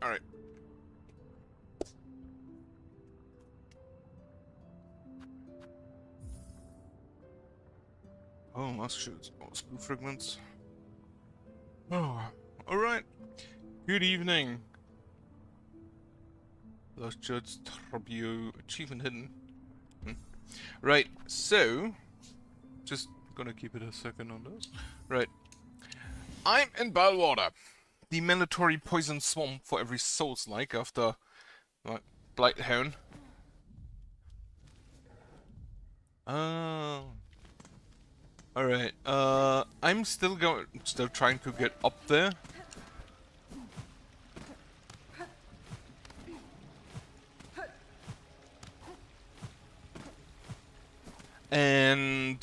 Alright. Oh, mask shoots. Oh, screw fragments. Oh, alright. Good evening. Lost Judge Tribute achievement hidden. Right, so just gonna keep it a second on this. Right. I'm in Bilewater, the mandatory poison swamp for every Souls-like after Blighthound. Oh. Alright, I'm still trying to get up there. And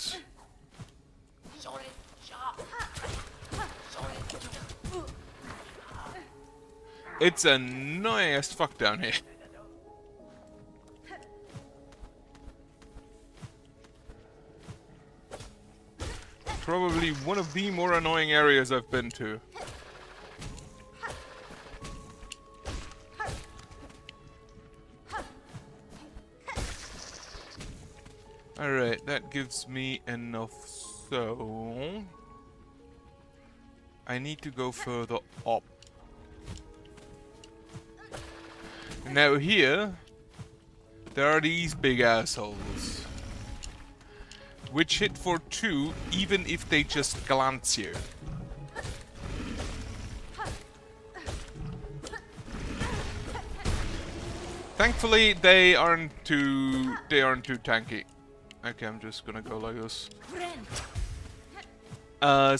it's annoying as fuck down here. Probably one of the more annoying areas I've been to. Alright, that gives me enough, so I need to go further up. Now here, there are these big assholes, which hit for 2 even if they just glance you. Thankfully, they aren't too tanky. Okay, I'm just gonna go like this.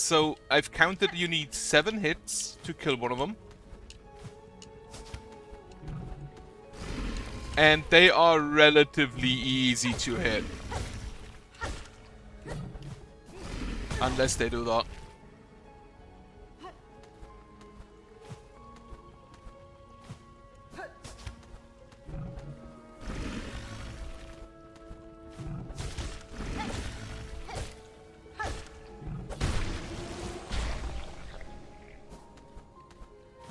So I've counted you need 7 hits to kill one of them. And they are relatively easy to hit. Unless they do that.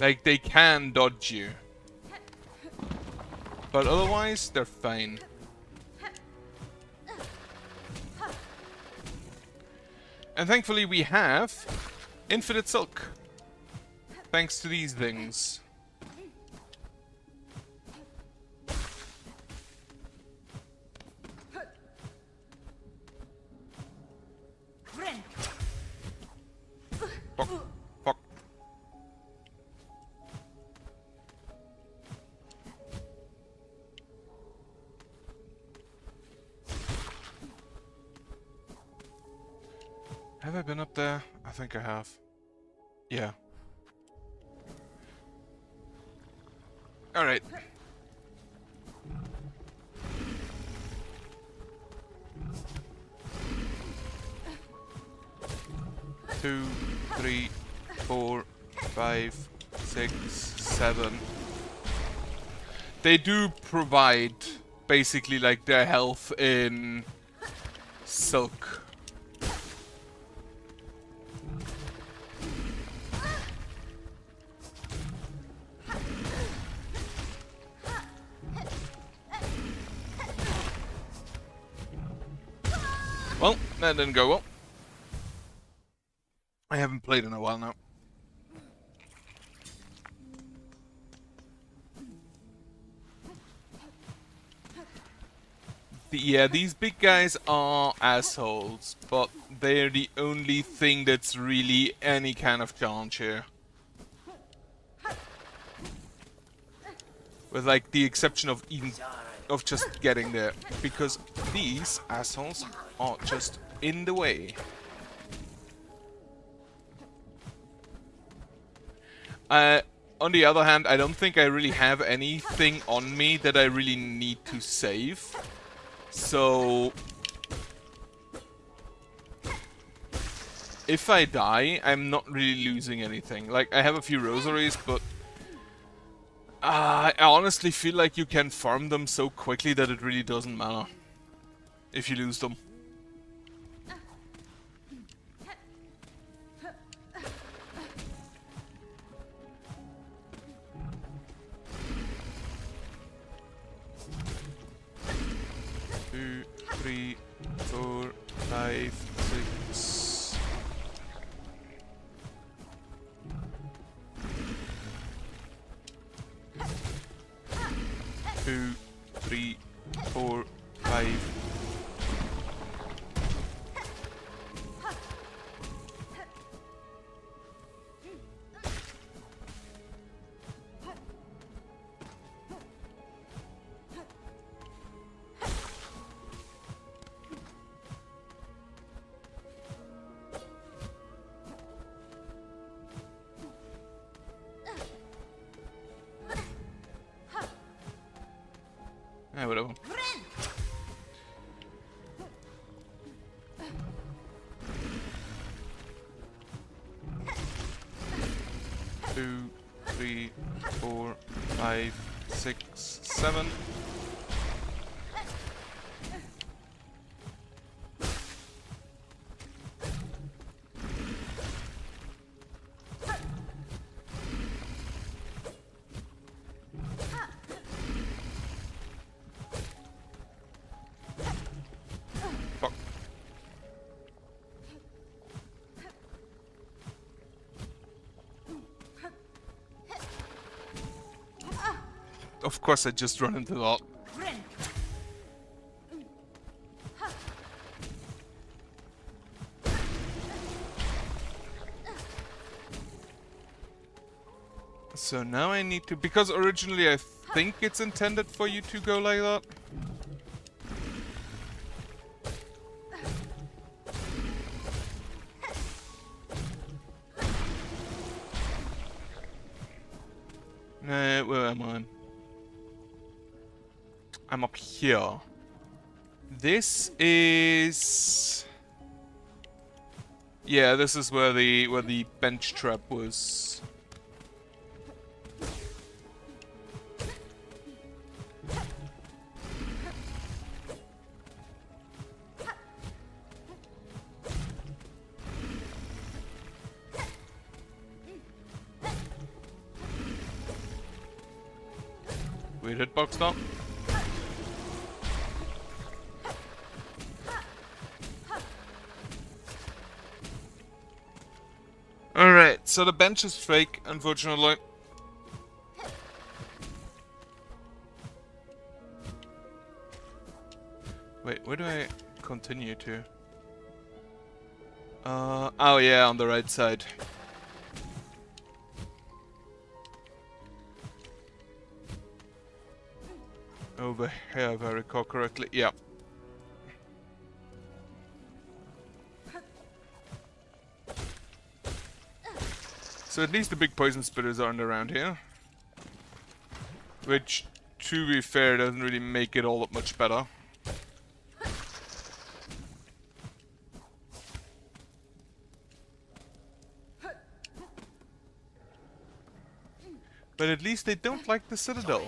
Like, they can dodge you. But otherwise, they're fine. And thankfully we have infinite silk. Thanks to these things. Fuck. Fuck. Have I been up there? I think I have. Yeah. Alright. Two, 3, 4, 5, 6, 7. They do provide basically like their health in silk. Well, that didn't go well. I haven't played in a while now. Yeah, these big guys are assholes, but they're the only thing that's really any kind of challenge here. With like the exception of just getting there, because these assholes are just in the way. On the other hand, I don't think I really have anything on me that I really need to save. So if I die, I'm not really losing anything. Like, I have a few rosaries, but I honestly feel like you can farm them so quickly that it really doesn't matter if you lose them. 2, 3, 4, 5, 6. 2, 3, 4, 5. Whatever. 2, 3, 4, 5, 6, 7. Fuck. Of course I just run into that. So now I need to, because originally I think it's intended for you to go like that. Where am I? I'm up here. This is... Yeah, this is where the bench trap was. Weird hitbox now. Alright, so the bench is fake, unfortunately. Wait, where do I continue to? Oh yeah, on the right side. Over here, if I recall correctly. Yeah. So at least the big poison spitters aren't around here. Which, to be fair, doesn't really make it all that much better. But at least they don't like the citadel.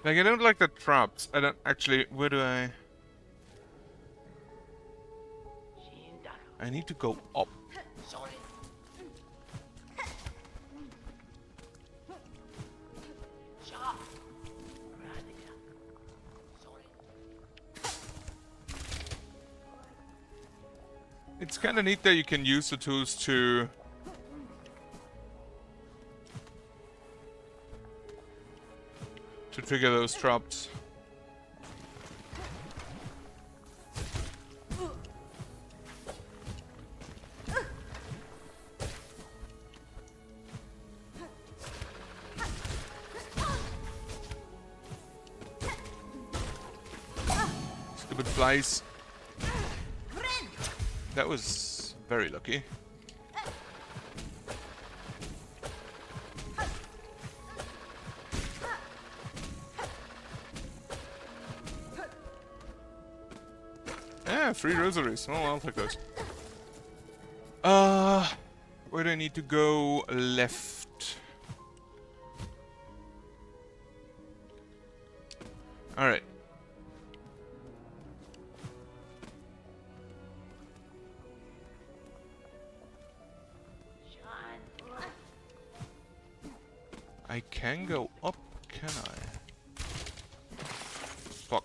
Like, I don't like the traps. I don't actually... Where do I... I need to go up. It's kind of neat that you can use the tools to... trigger those traps. Stupid flies. That was very lucky. Yeah, 3 rosaries. Oh, I'll take those. Where do I need to go? Left. Alright. I can go up, can I? Fuck.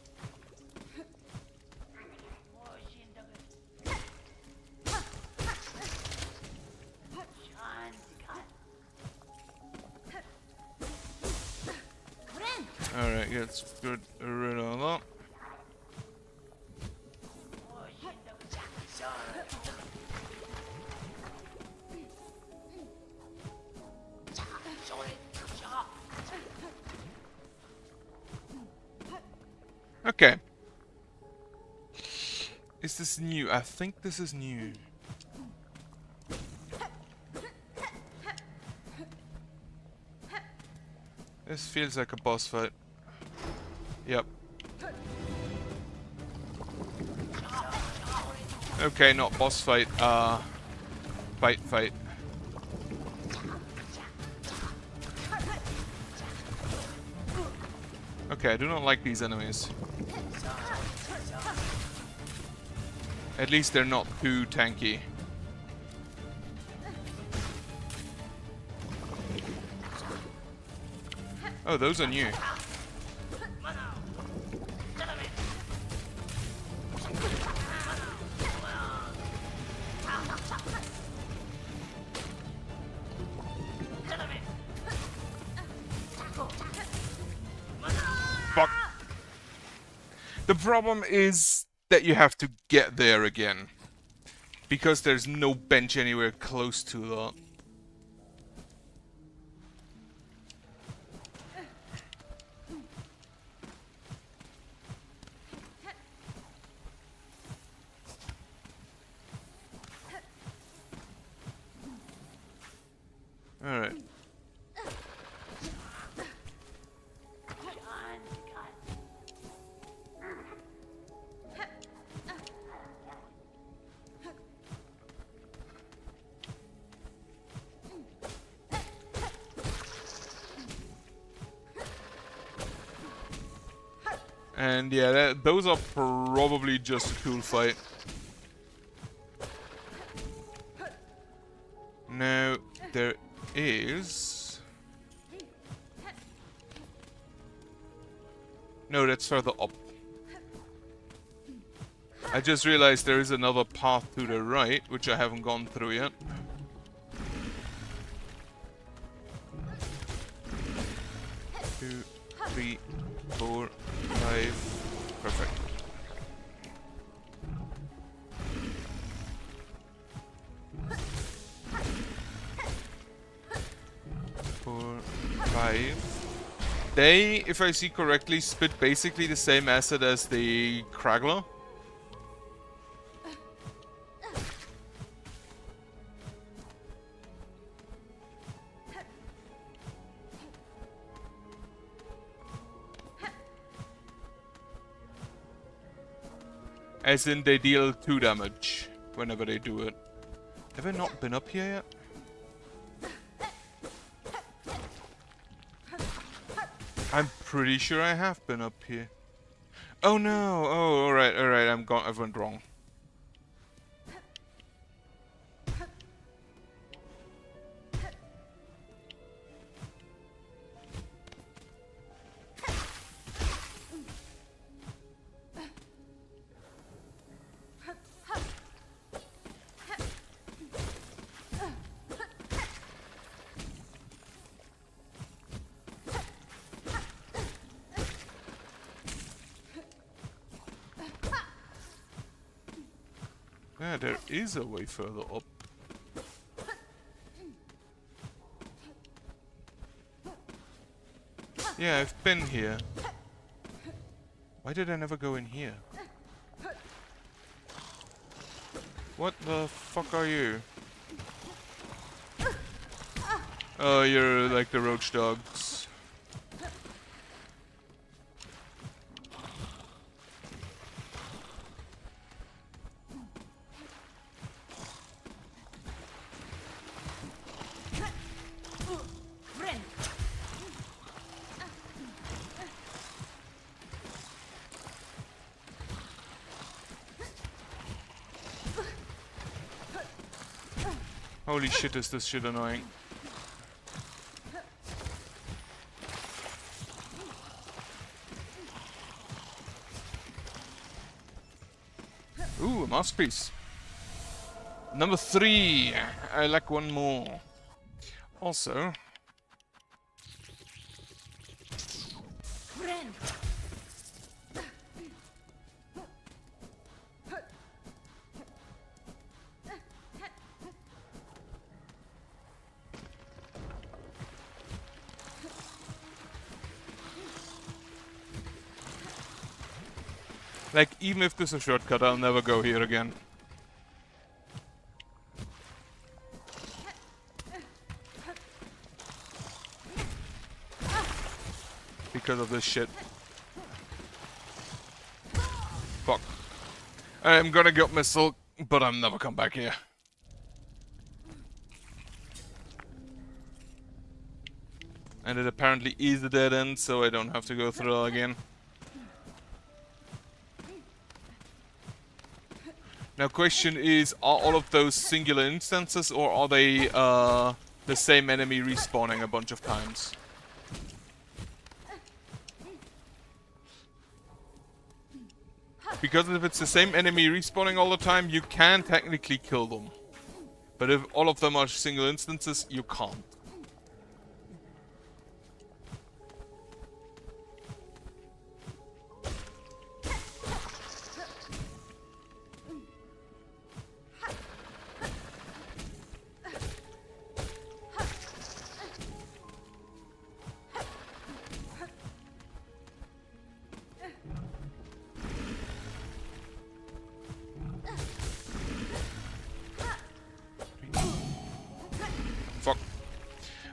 Alright, let's get rid of that. Okay. Is this new? I think this is new. This feels like a boss fight. Yep. Okay, not boss fight, fight. Okay, I do not like these enemies. At least they're not too tanky. Oh, those are new. Fuck. The problem is that you have to get there again. Because there's no bench anywhere close to that. Alright. And yeah, those are probably just a cool fight. Now, there is... No, that's further up. I just realized there is another path to the right, which I haven't gone through yet. Two, three, 4, 5. Perfect. They, if I see correctly, spit basically the same acid as the Kragler. As in, they deal 2 damage whenever they do it. Have I not been up here yet? I'm pretty sure I have been up here. Oh no! Oh, alright, I've went wrong. Yeah, there is a way further up. Yeah, I've been here. Why did I never go in here? What the fuck are you? Oh, you're like the roach dogs. Holy shit, is this shit annoying. Ooh, a masterpiece. Number 3. I like one more. Also... Like, even if there's a shortcut, I'll never go here again. Because of this shit. Fuck. I'm gonna get missile, but I'll never come back here. And it apparently is a dead end, so I don't have to go through it again. Now, question is, are all of those singular instances, or are they the same enemy respawning a bunch of times? Because if it's the same enemy respawning all the time, you can technically kill them. But if all of them are single instances, you can't.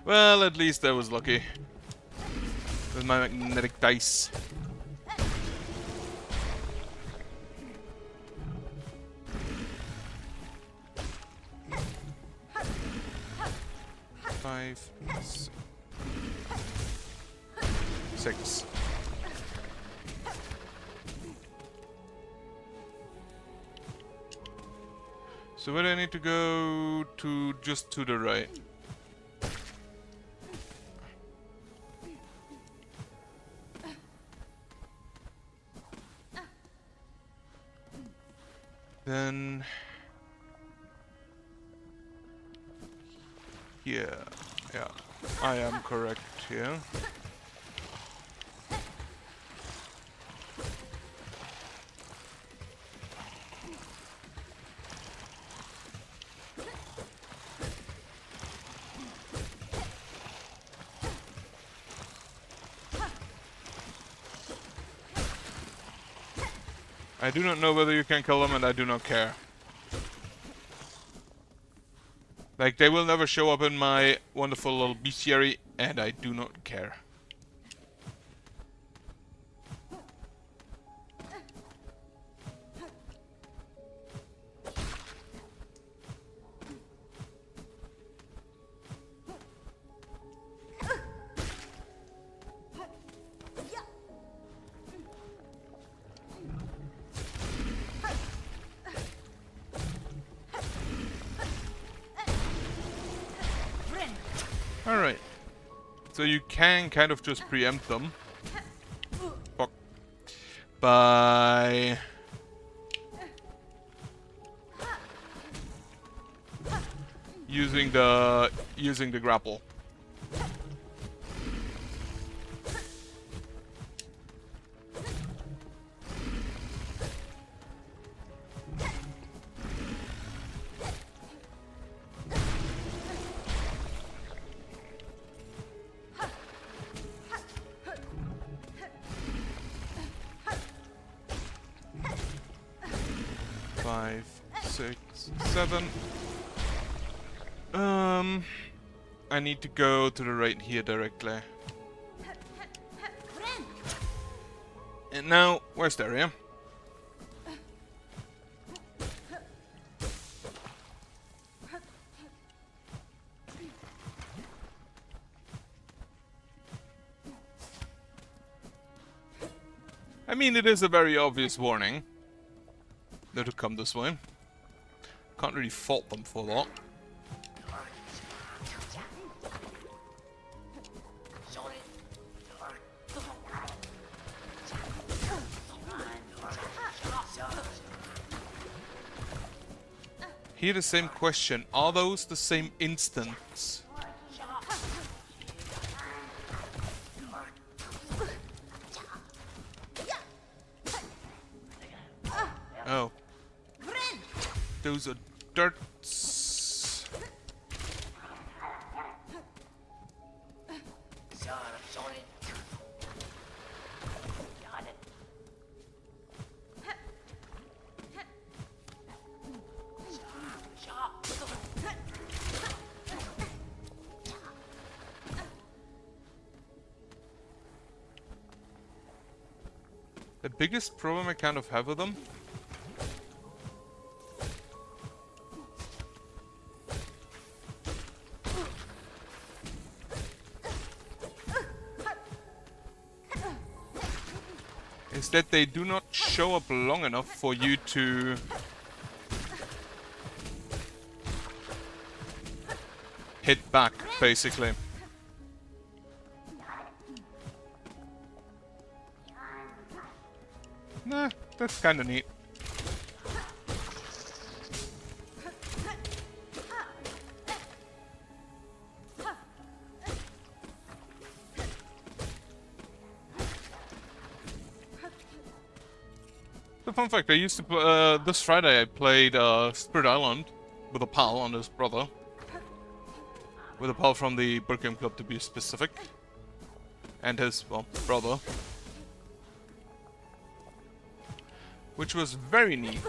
Well, at least I was lucky with my magnetic dice. Five, 6. So where do I need to go to? Just to the right. Then yeah, I am correct here. I do not know whether you can kill them, and I do not care. Like, they will never show up in my wonderful little bestiary, and I do not care. Alright. So you can kind of just preempt them. Fuck. By... using the grapple. Five, 6, 7. I need to go to the right here directly. And now, where's the area? I mean, it is a very obvious warning. They're to come this way. Can't really fault them for that. Here the same question. Are those the same instants? Oh. Those are darts. The biggest problem I kind of have with them is that they do not show up long enough for you to hit back, basically. Nah, that's kinda neat. The fun fact, I used to this Friday I played Spirit Island with a pal and his brother. With a pal from the board game club, to be specific. And his, well, brother. Which was very neat.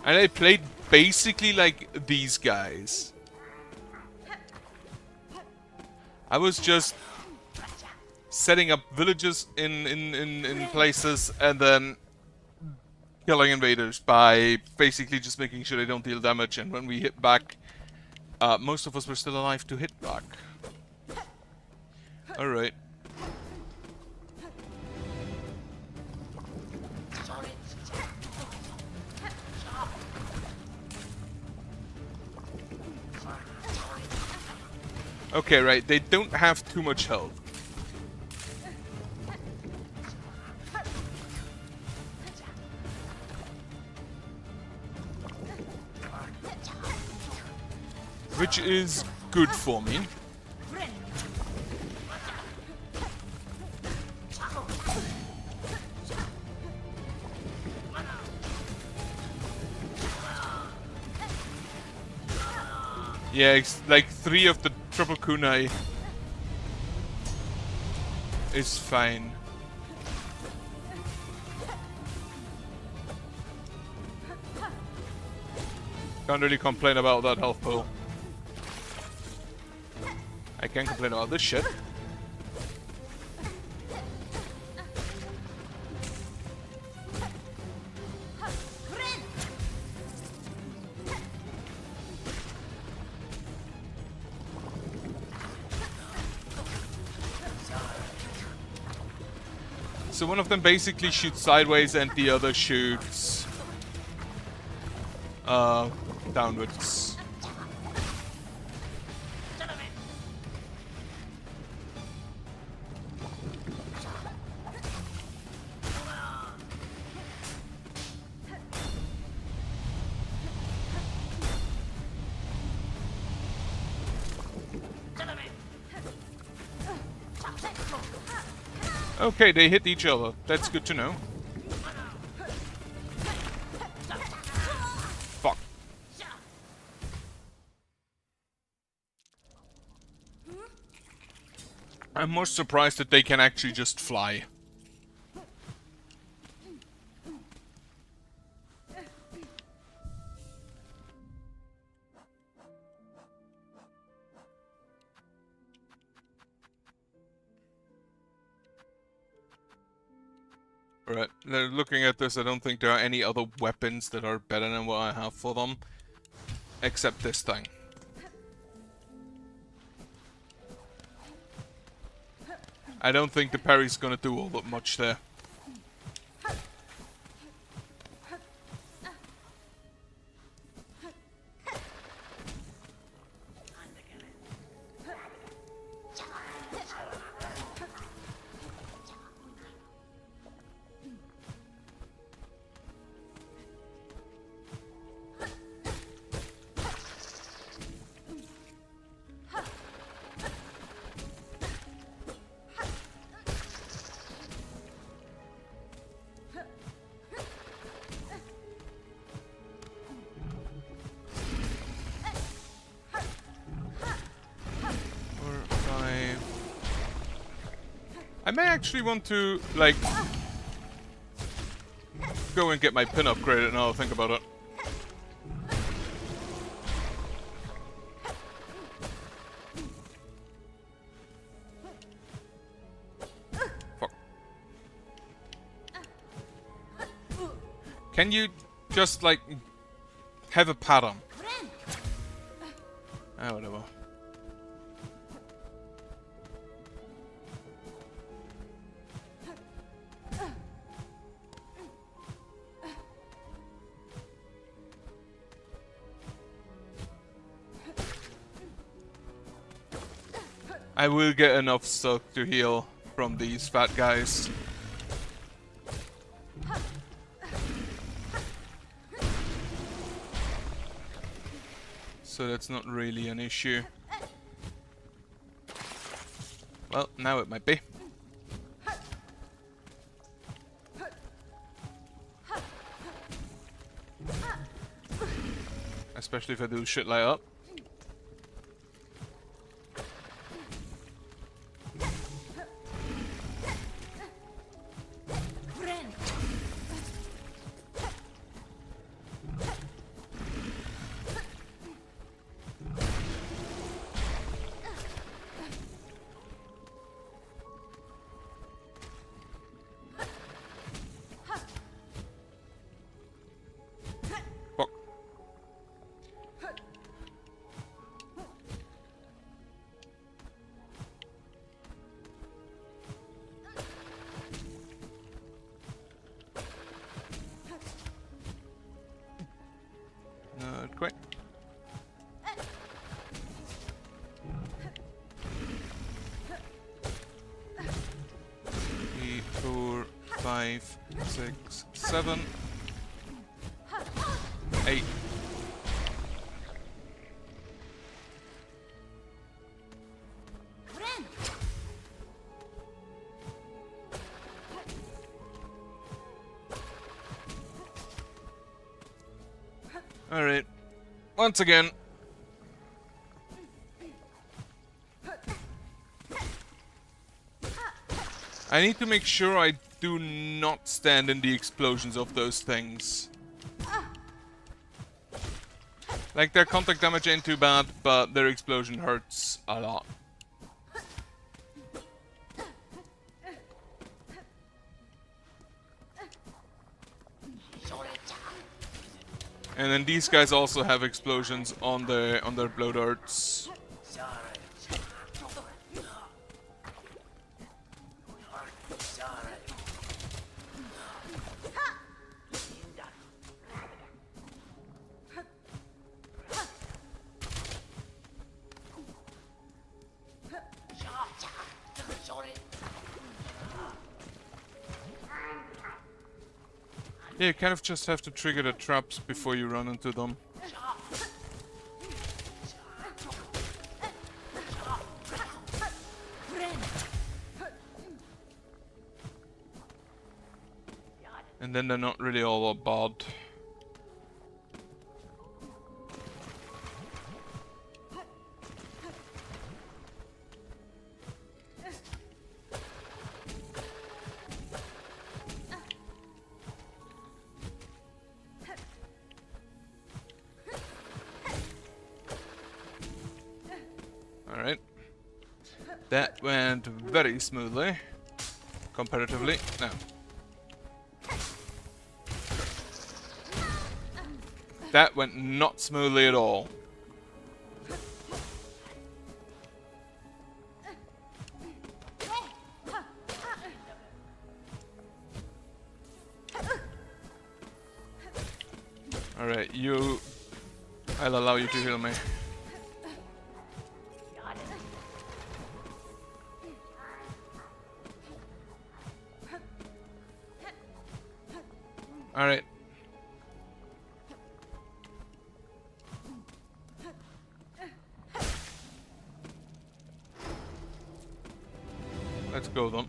And I played basically like these guys. I was just setting up villages in places and then killing invaders by basically just making sure they don't deal damage, and when we hit back, most of us were still alive to hit back. Alright. Okay, right, they don't have too much health. Which is good for me. Yeah, it's like 3 of the triple kunai is fine. Can't really complain about that health pool. I can complain about this shit. So one of them basically shoots sideways and the other shoots downwards. Okay, they hit each other. That's good to know. Fuck. I'm more surprised that they can actually just fly. Right, looking at this, I don't think there are any other weapons that are better than what I have for them. Except this thing. I don't think the parry's gonna do all that much there. I may actually want to, like, go and get my pin upgraded now I think about it. Fuck. Can you just, like, have a pattern? Ah, whatever. I will get enough stuff to heal from these fat guys. So that's not really an issue. Well, now it might be. Especially if I do shit like that. Fuck. Not quite. 3, 4, 5, 6, 7, 8. Alright. Once again. I need to make sure I do not stand in the explosions of those things. Like, their contact damage ain't too bad, but their explosion hurts a lot. And then these guys also have explosions on their blow darts. Yeah, you kind of just have to trigger the traps before you run into them. And then they're not really all that bad. Alright. That went very smoothly. Comparatively. No. That went not smoothly at all. Alright, you... I'll allow you to heal me. Alright. Let's go then.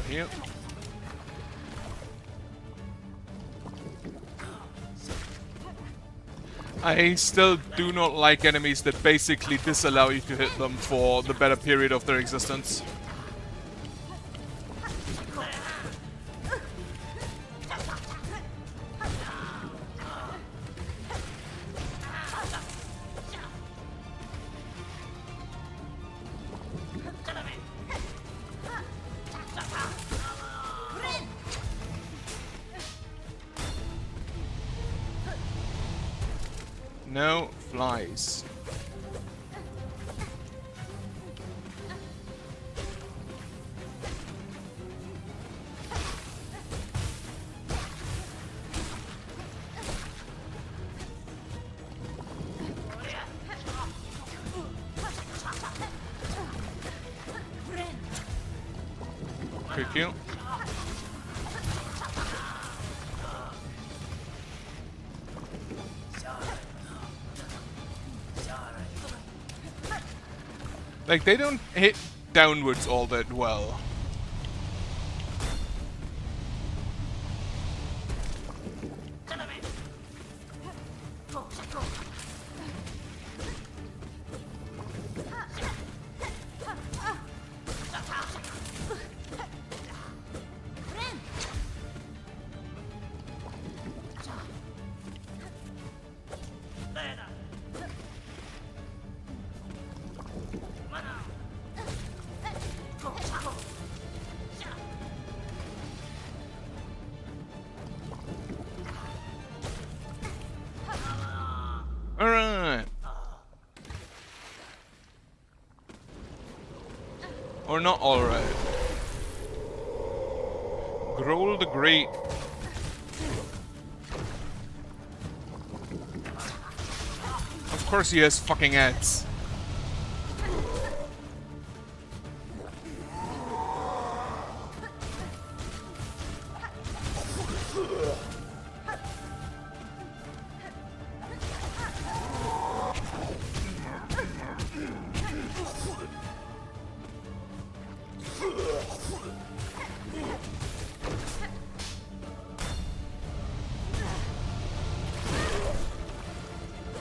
Heal. I still do not like enemies that basically disallow you to hit them for the better period of their existence. No flies. Quick heal. Like, they don't hit downwards all that well. Alright. Or not alright. Growl the Great. Of course he has fucking ads.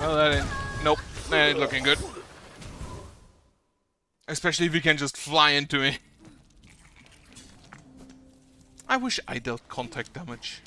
Well, that ain't... Nope, that ain't looking good. Especially if you can just fly into me. I wish I dealt contact damage.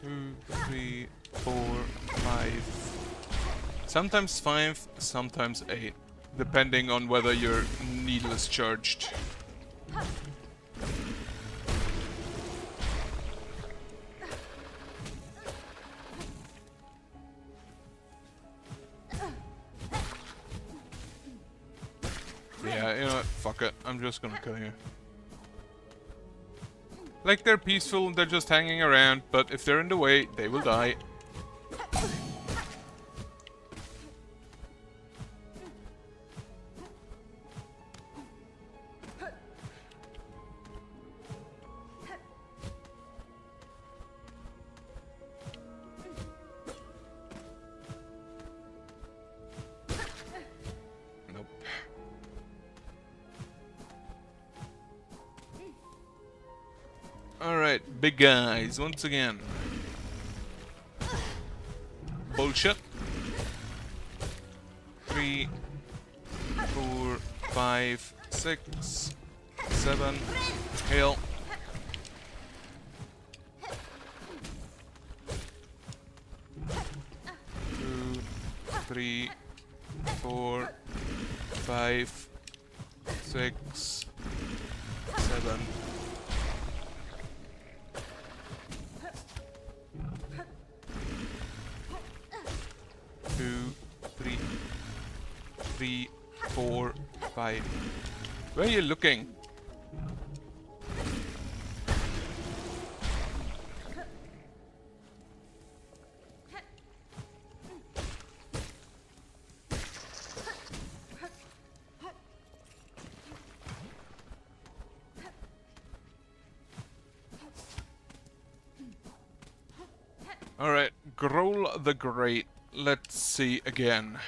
Two, 3, 4, 5. Sometimes 5, sometimes 8. Depending on whether your needle is charged. Yeah, you know what? Fuck it. I'm just gonna kill you. Like, they're peaceful and they're just hanging around, but if they're in the way, they will die. Nope. Alright, big guys, once again. Bullshit. 3, 4, 5, 6, 7. Hail. 2, 3, 4, 5, 6, 7. Two, three, 4, 5. Where are you looking? Alright, Growl the Great. Let's see again.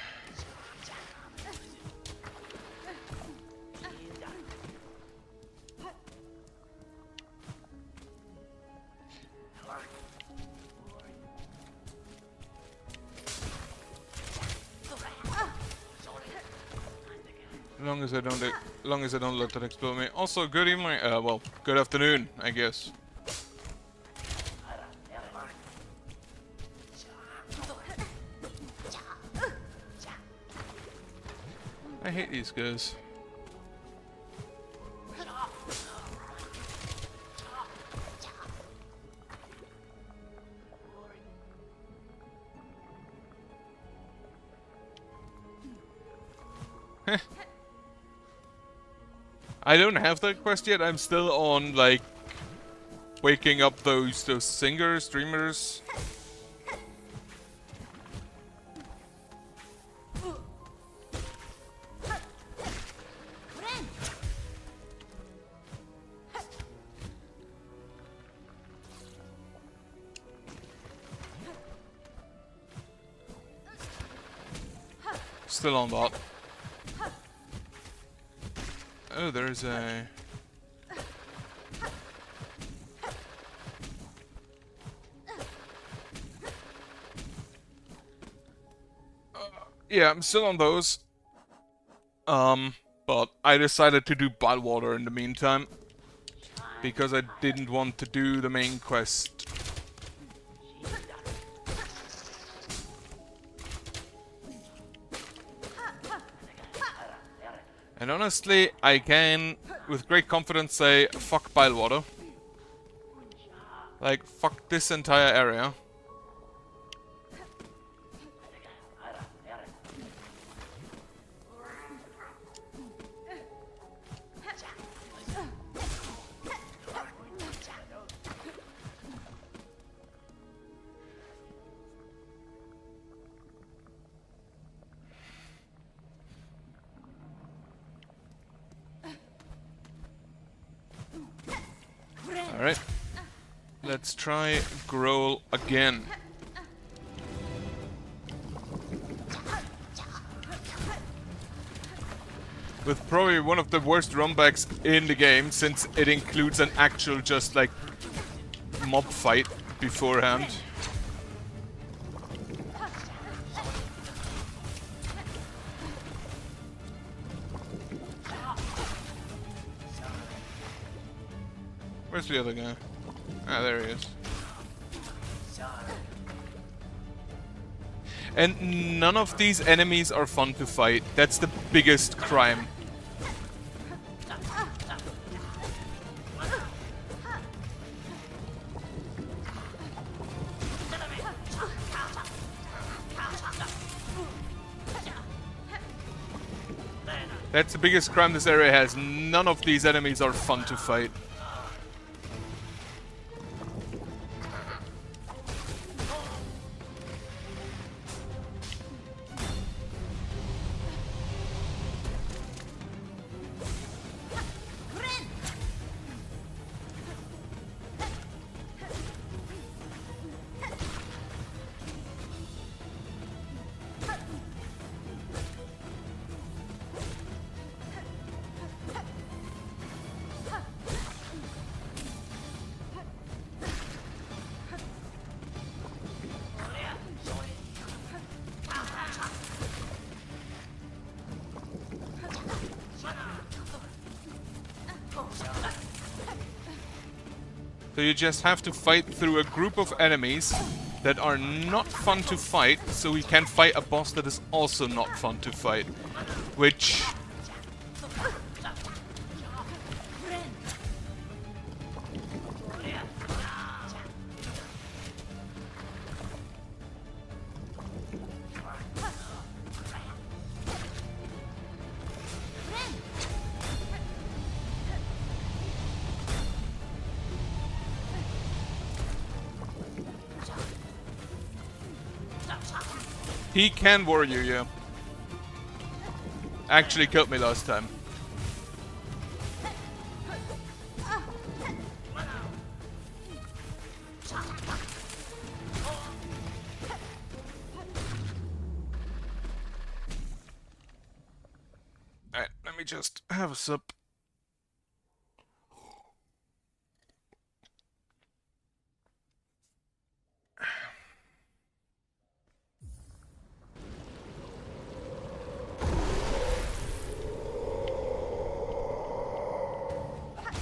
Long as I don't let that explode me. Also, good evening. Well, good afternoon, I guess. I hate these guys. I don't have that quest yet. I'm still on, like, waking up those singers, streamers. Still on that. Oh, there's a... yeah, I'm still on those. But I decided to do Bilewater in the meantime. Because I didn't want to do the main quest. And honestly, I can, with great confidence, say, fuck Bilewater. Like, fuck this entire area. Alright. Let's try Growl again. With probably one of the worst runbacks in the game, since it includes an actual just like mob fight beforehand. Where's the other guy? Ah, there he is. And none of these enemies are fun to fight. That's the biggest crime. That's the biggest crime this area has. None of these enemies are fun to fight. So you just have to fight through a group of enemies that are not fun to fight, so we can fight a boss that is also not fun to fight. Which He can worry you, yeah. Actually killed me last time. Alright, let me just have a sip.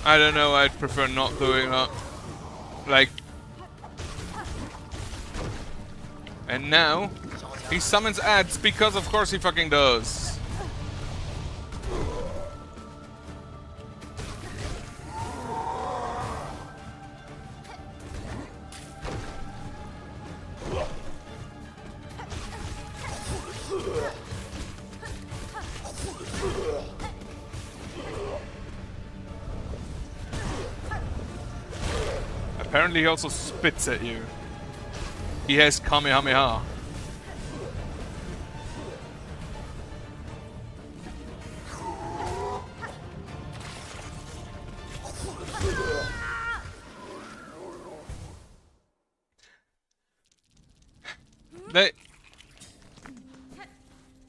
I don't know, I'd prefer not doing that. Like... And now, he summons ads because of course he fucking does. Apparently he also spits at you. He has Kamehameha.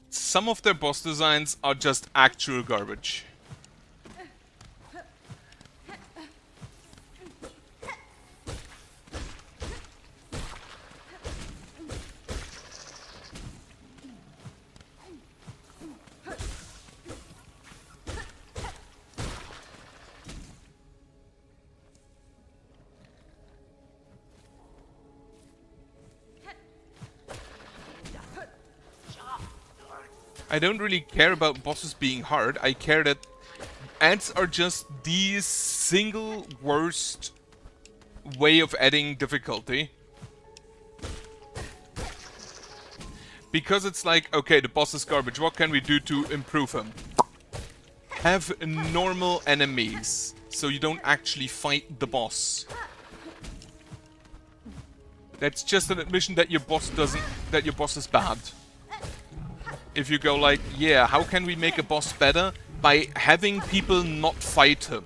Some of their boss designs are just actual garbage. I don't really care about bosses being hard. I care that ads are just the single worst way of adding difficulty. Because it's like, okay, the boss is garbage. What can we do to improve him? Have normal enemies, so you don't actually fight the boss. That's just an admission that your boss is bad. If you go like, yeah, how can we make a boss better? By having people not fight him.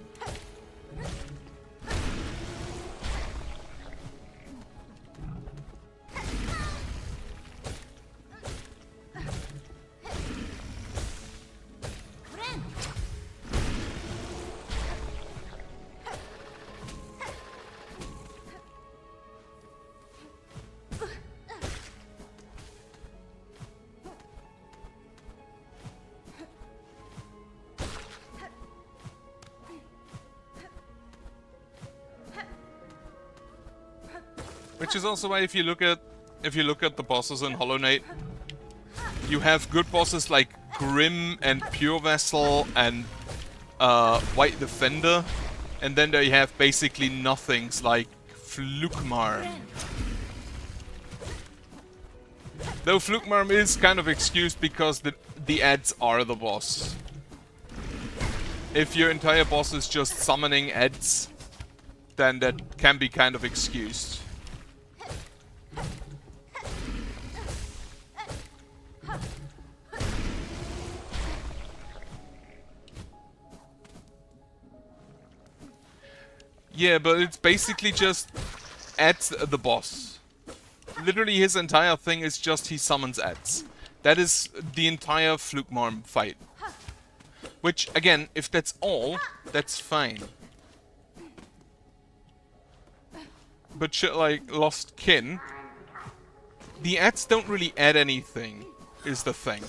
Which is also why if you look at the bosses in Hollow Knight, you have good bosses like Grim and Pure Vessel and White Defender, and then they have basically nothings like Flukmarm. Though Flukmarm is kind of excused because the ads are the boss. If your entire boss is just summoning ads, then that can be kind of excused. Yeah, but it's basically just adds the boss. Literally his entire thing is just he summons ads. That is the entire Flukmarm fight. Which, again, if that's all, that's fine. But shit like Lost Kin, the ads don't really add anything, is the thing.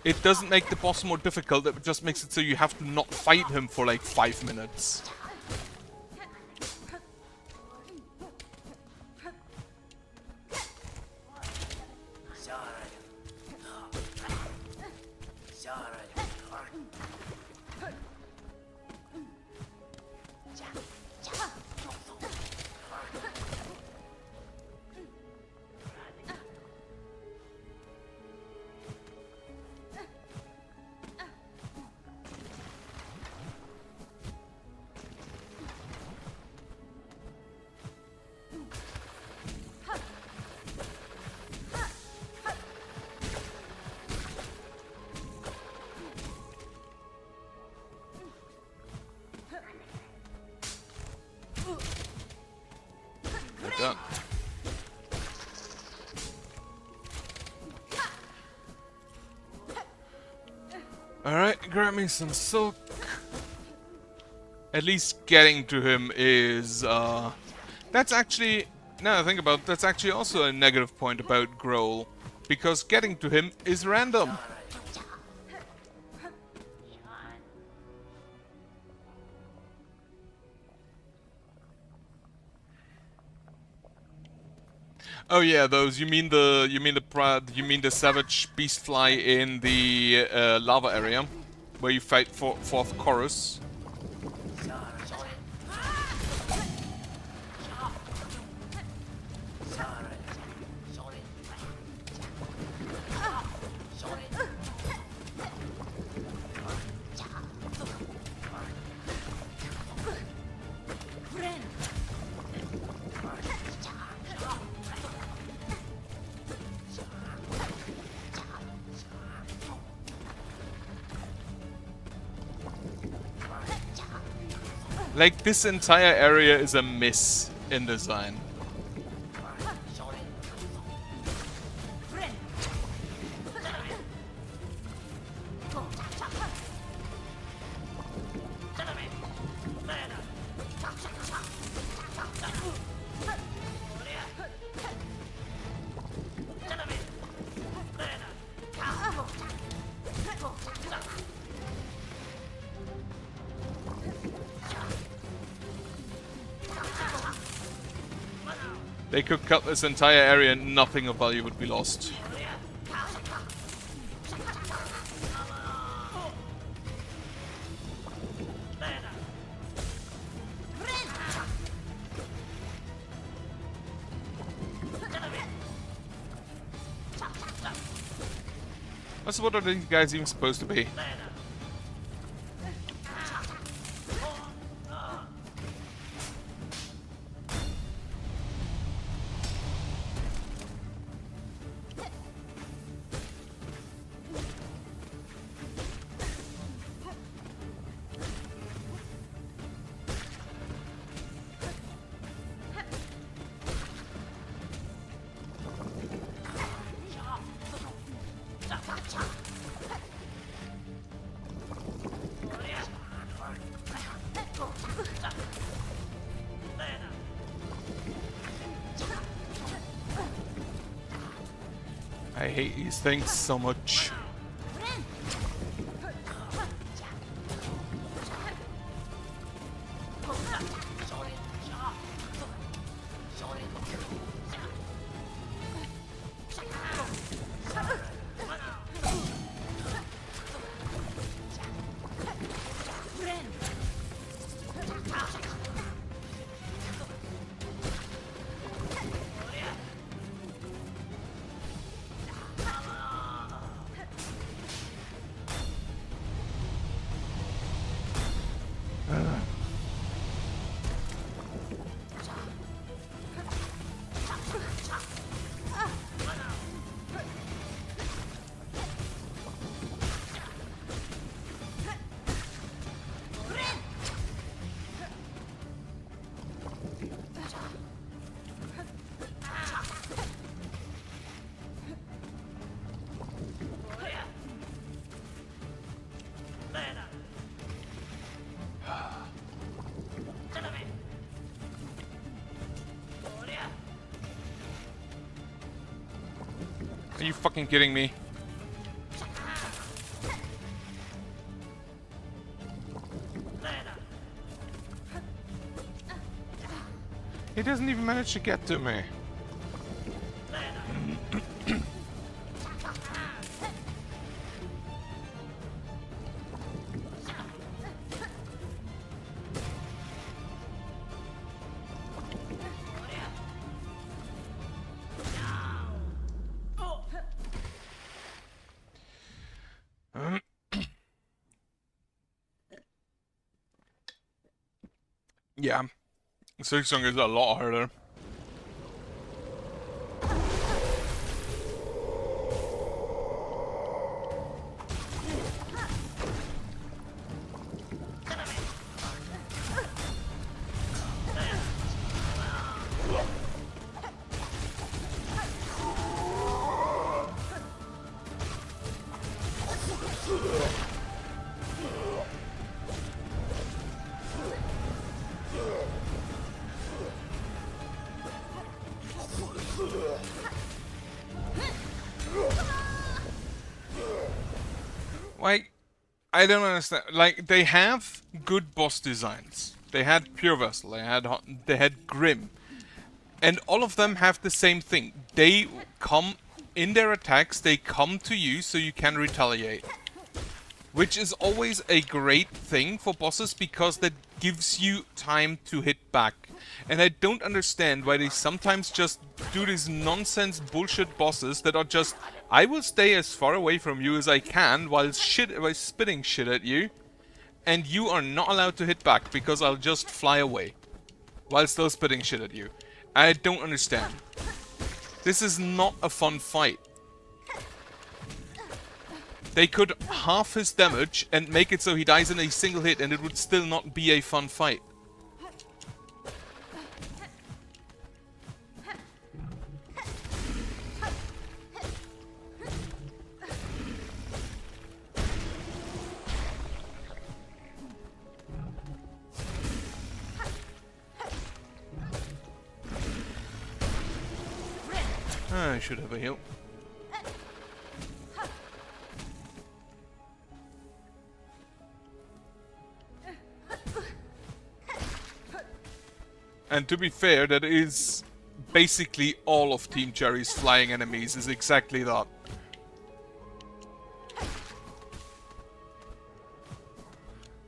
It doesn't make the boss more difficult, it just makes it so you have to not fight him for like 5 minutes. Alright, grab me some silk. At least getting to him is, that's actually, now that I think about it, that's actually also a negative point about Grohl. Because getting to him is random. Oh yeah, those. You mean the savage beast fly in the lava area, where you fight for fourth chorus. Like, this entire area is a miss in design. They could cut this entire area and nothing of value would be lost. So what are these guys even supposed to be? I hate these things so much. Are you fucking kidding me? He doesn't even manage to get to me. Yeah, Silksong is a lot harder. Like, I don't understand. Like, they have good boss designs. They had Pure Vessel, they had Grim, and all of them have the same thing. They come in their attacks. They come to you so you can retaliate, which is always a great thing for bosses because that gives you time to hit back. And I don't understand why they sometimes just do these nonsense bullshit bosses that are just, I will stay as far away from you as I can while spitting shit at you, and you are not allowed to hit back because I'll just fly away while still spitting shit at you. I don't understand. This is not a fun fight. They could half his damage and make it so he dies in a single hit and it would still not be a fun fight. I should have a heal. And to be fair, that is basically all of Team Cherry's flying enemies is exactly that.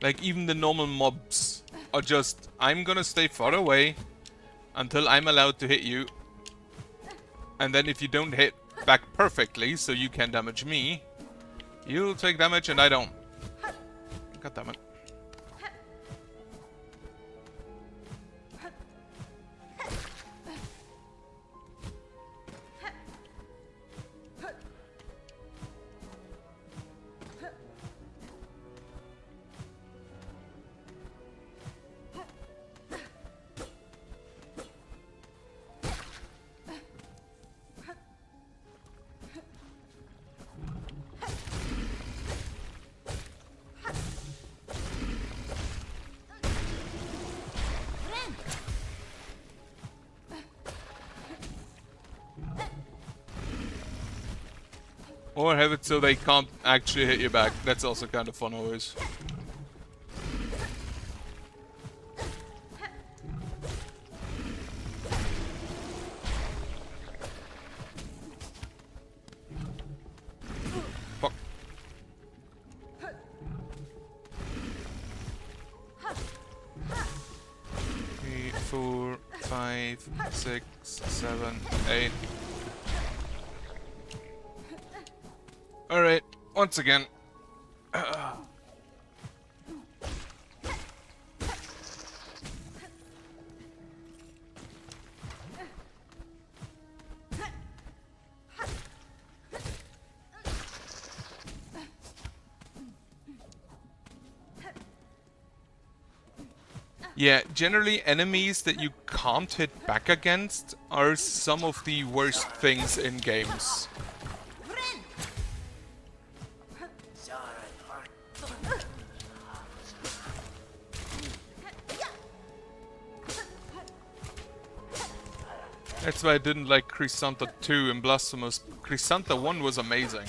Like, even the normal mobs are just, I'm gonna stay far away until I'm allowed to hit you. And then if you don't hit back perfectly, so you can damage me, you'll take damage and I don't. God damn it. Or have it so they can't actually hit you back. That's also kind of fun always. Fuck. 3, 4, 5, 6, 7, 8. Alright, once again. Yeah, generally enemies that you can't hit back against are some of the worst things in games. That's why I didn't like Chrysanta 2 and Blasphemous. Chrysanta 1 was amazing.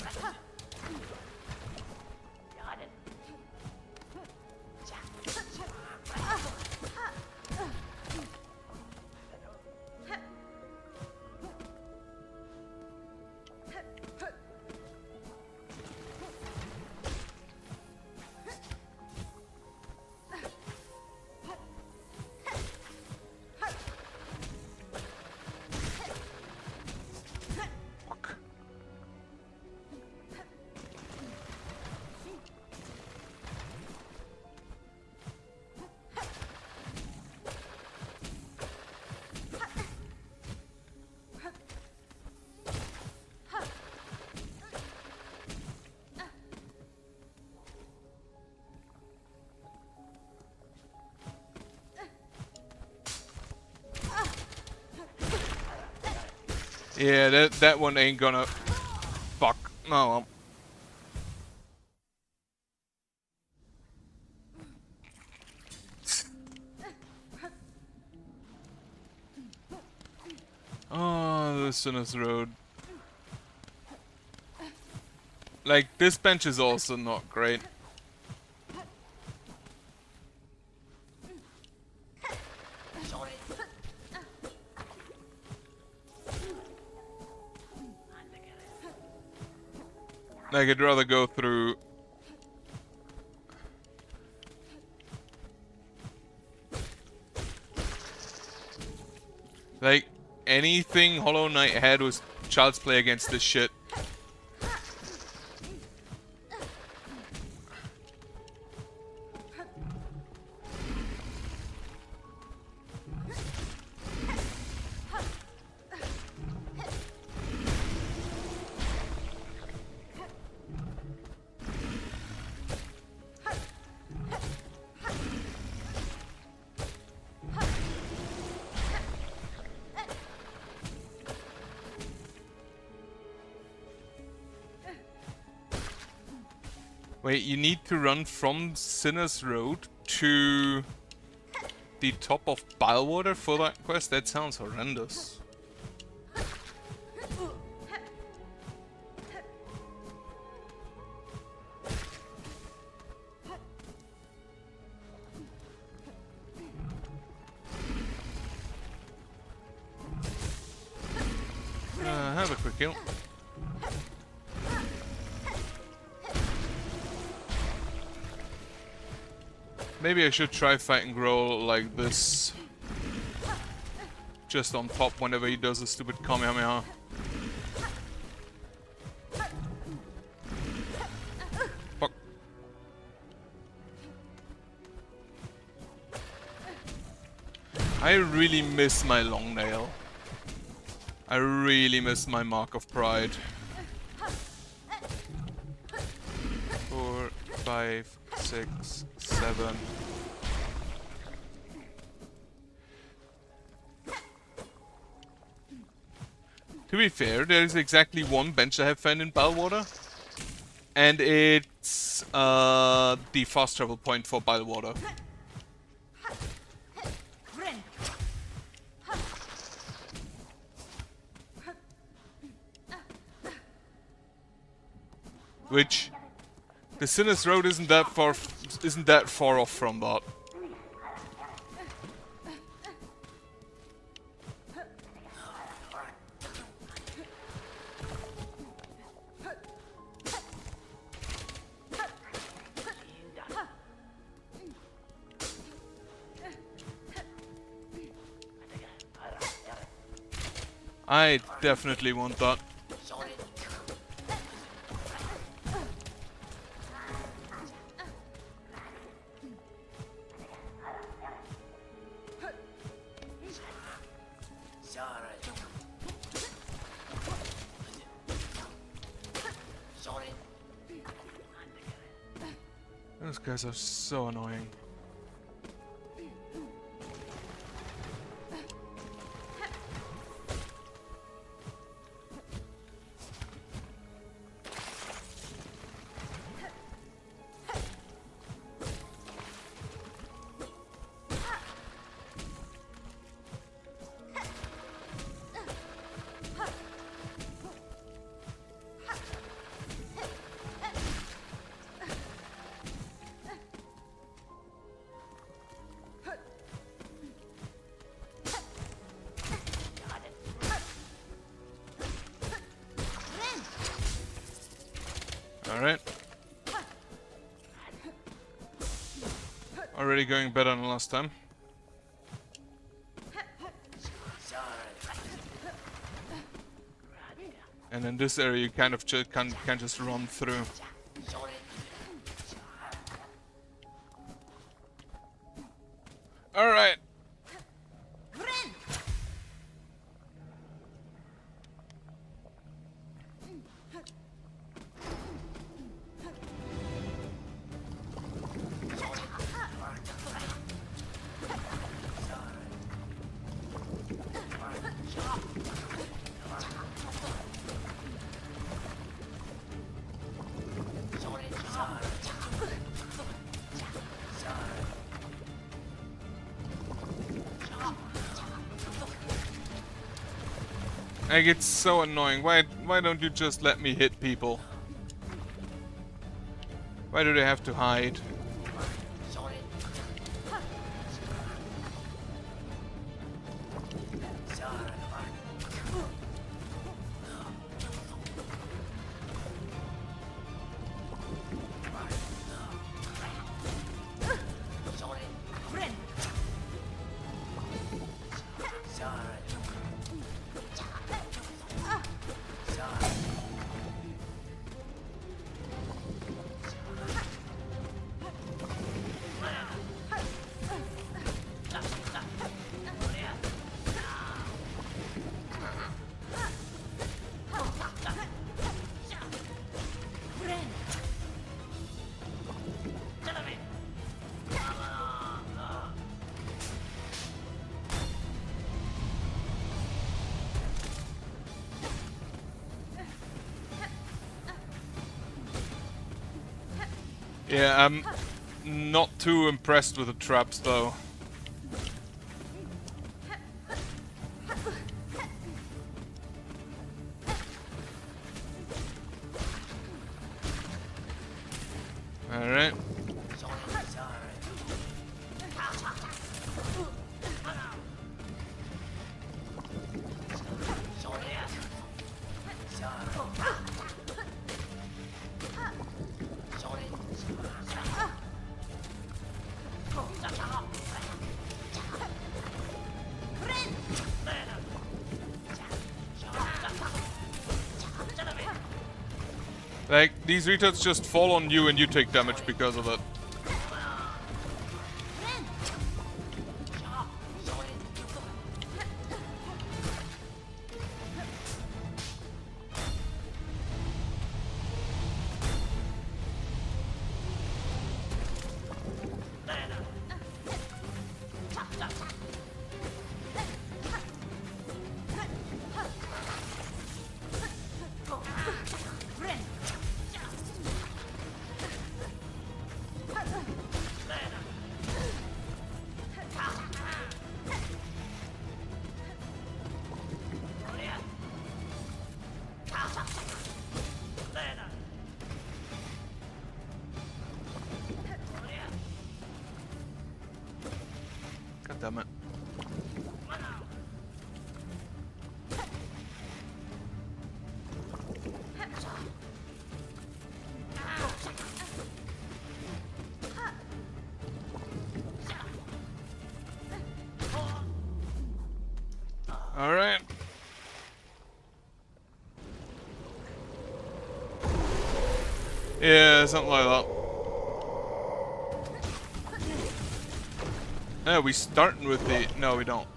Yeah, that one ain't gonna... Fuck. No, well. Oh, the Sinus Road. Like, this bench is also not great. Like, I'd rather go through... Like, anything Hollow Knight had was child's play against this shit. Wait, you need to run from Sinner's Road to the top of Bilewater for that quest? That sounds horrendous. Have a quick kill. Maybe I should try fighting Growl like this. Just on top whenever he does a stupid Kamehameha. Fuck. I really miss my long nail. I really miss my Mark of Pride. 4, 5, 6, 7. To be fair, there is exactly one bench I have found in Bilewater. And it's the fast travel point for Bilewater. Which, the Sinner's Road isn't that far off from that. I definitely want that. Those guys are so annoying. Alright. Already going better than last time. And in this area you kind of can just run through. Alright. Like, it's so annoying. Why don't you just let me hit people? Why do they have to hide? Yeah, I'm not too impressed with the traps though. Alright. Like, these retards just fall on you and you take damage because of it. God damn it. Alright. Yeah, something like that. Yeah, we starting with the... No, we don't.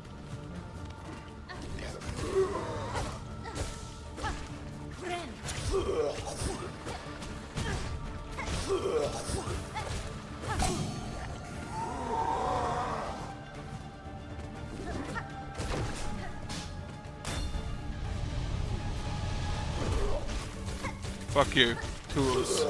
Fuck you, tools.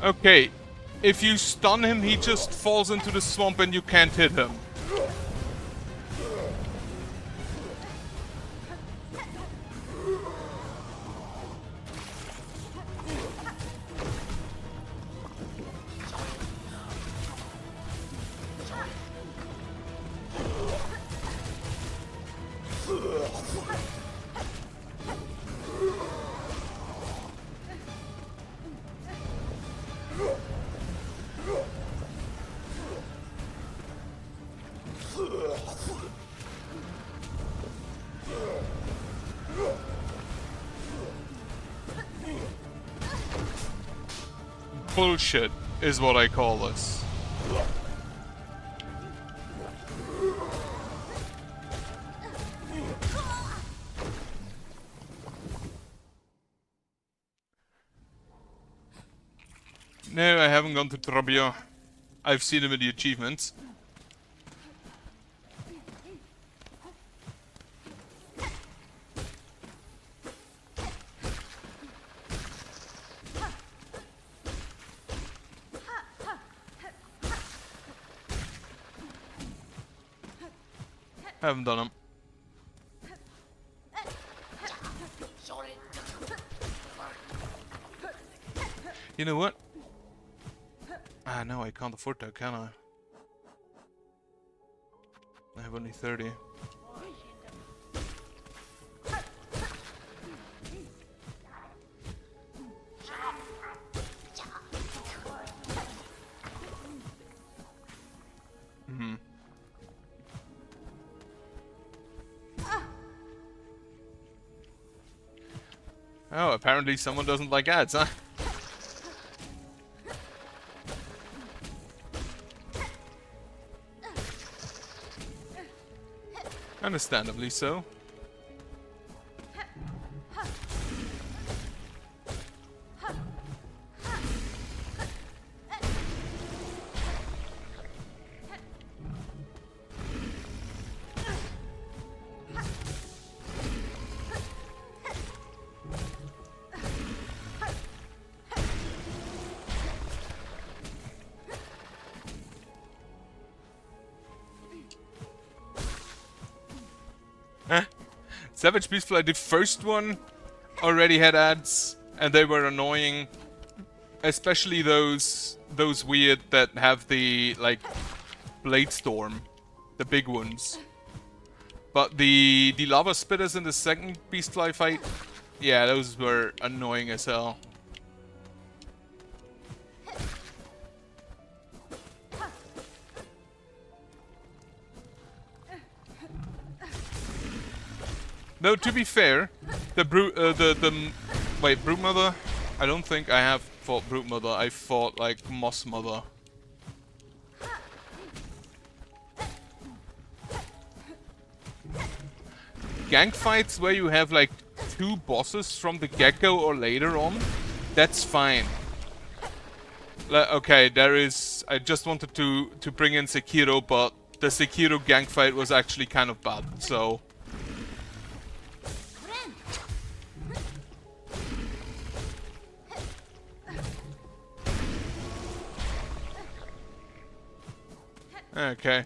Okay, if you stun him, he just falls into the swamp and you can't hit him. Bullshit is what I call this. No, I haven't gone to Trabio. I've seen him in the achievements. I haven't done them. You know what? Ah, no, I can't afford that, can I? I have only 30. Hmm. Oh, apparently someone doesn't like ads, huh? Understandably so. Savage Beastfly, the first one, already had ads, and they were annoying. Especially those weird that have the, like, Blade Storm. The big ones. But the lava spitters in the second Beastfly fight, yeah, those were annoying as hell. No, to be fair, the Brute Mother, I don't think I have fought Brute Mother, I fought like Moss Mother. Gank fights where you have like 2 bosses from the get-go or later on, that's fine. Okay, there is, I just wanted to bring in Sekiro, but the Sekiro gank fight was actually kind of bad, so... Okay.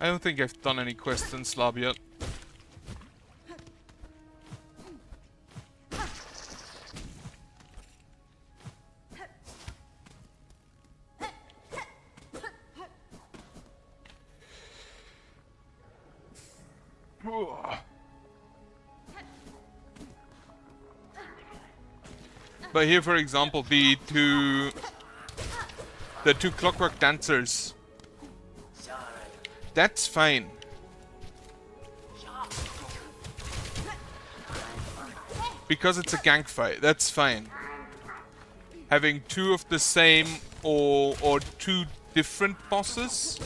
I don't think I've done any quests in Slav yet. But here, for example, the two Clockwork Dancers. That's fine. Because it's a gank fight, that's fine. Having 2 of the same or 2 different bosses,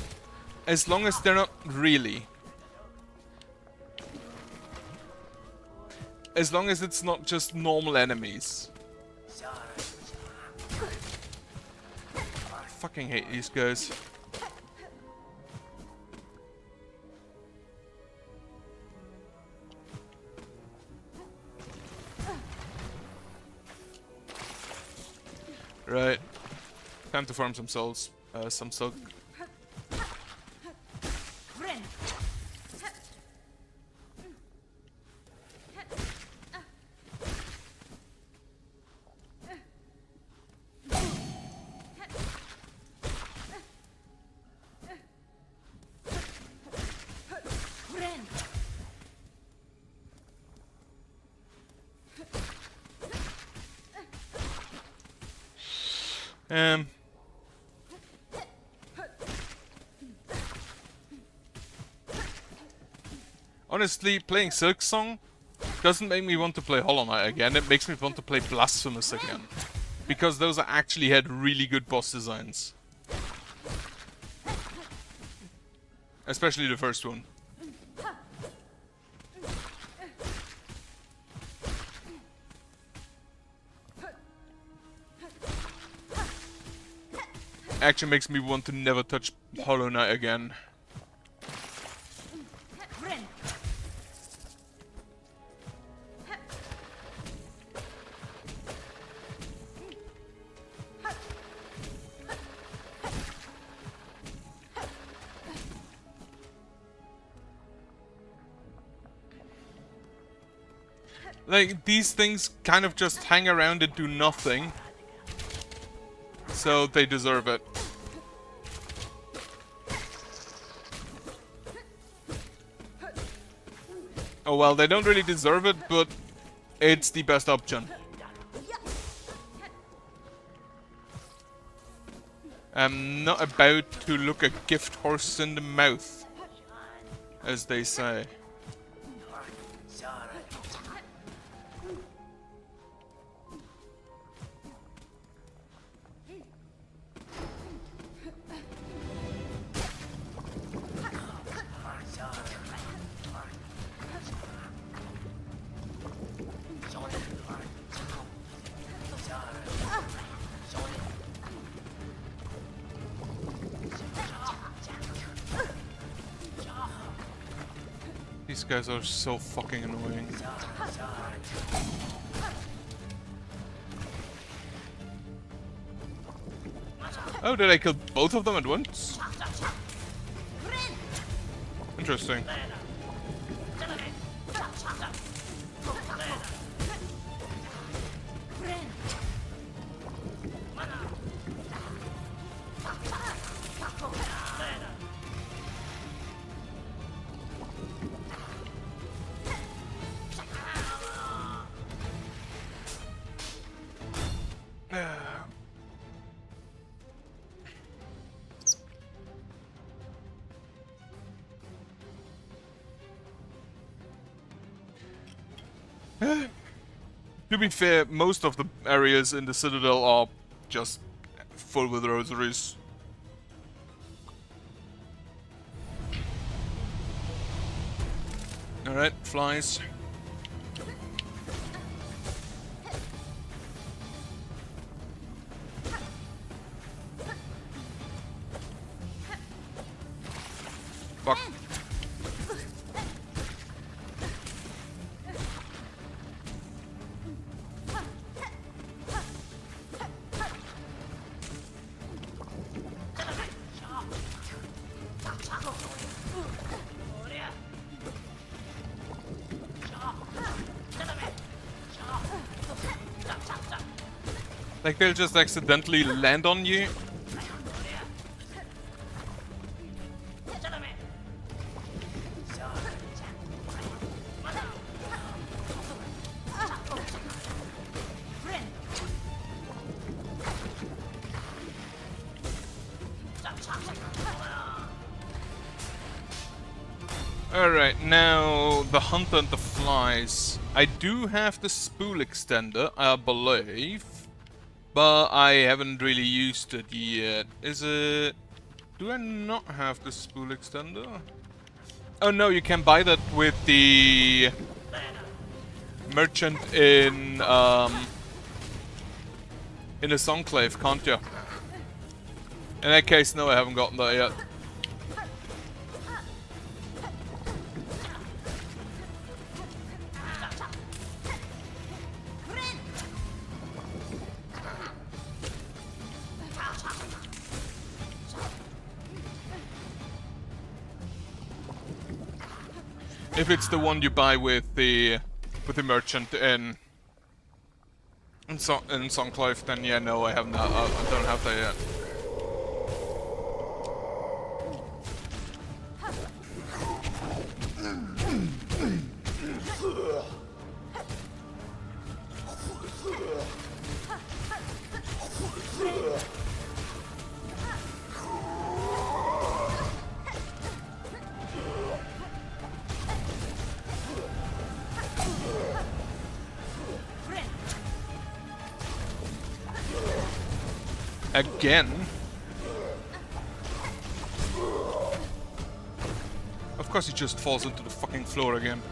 as long as they're not really. As long as it's not just normal enemies. I fucking hate these guys. Right. Time to farm some souls. Some silk. Honestly, playing Silksong doesn't make me want to play Hollow Knight again, it makes me want to play Blasphemous again. Because those actually had really good boss designs. Especially the first one. Actually makes me want to never touch Hollow Knight again. Like, these things kind of just hang around and do nothing. So they deserve it. Oh well, they don't really deserve it, but it's the best option. I'm not about to look a gift horse in the mouth, as they say. These guys are so fucking annoying. Oh, did I kill both of them at once? Interesting. To be fair, most of the areas in the Citadel are just full with rosaries. Alright, flies. Fuck. Like they'll just accidentally land on you. Alright, now the hunt and the flies. I do have the spool extender, I believe. But I haven't really used it yet. Is it... Do I not have the spool extender? Oh no, you can buy that with the merchant in the Songclave, can't you? In that case, no, I haven't gotten that yet. If it's the one you buy with the merchant in Songclave, then yeah, no, I haven't. I don't have that yet. Again? Of course he just falls into the fucking floor again.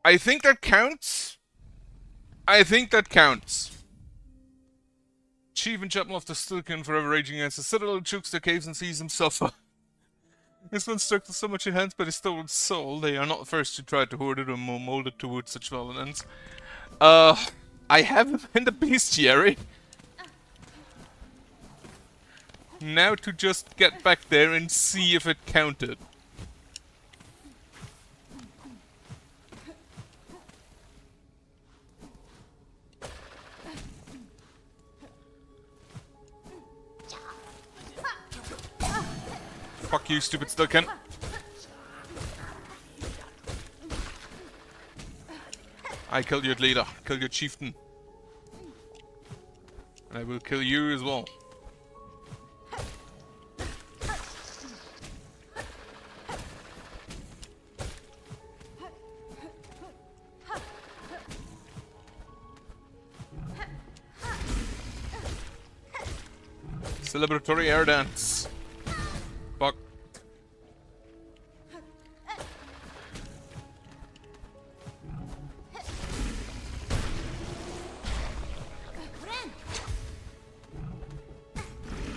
I think that counts. I think that counts. Chief and Chapel of the Stilken forever raging against the Citadel, chokes their caves and sees himself. This one struck so much enhanced by the stolen soul. They are not the first to try to hoard it or mold it towards such violence. I have him in the bestiary. Now to just get back there and see if it counted. Fuck you, stupid Stilken. I killed your leader. Kill your chieftain. And I will kill you as well. Celebratory air dance. Fuck.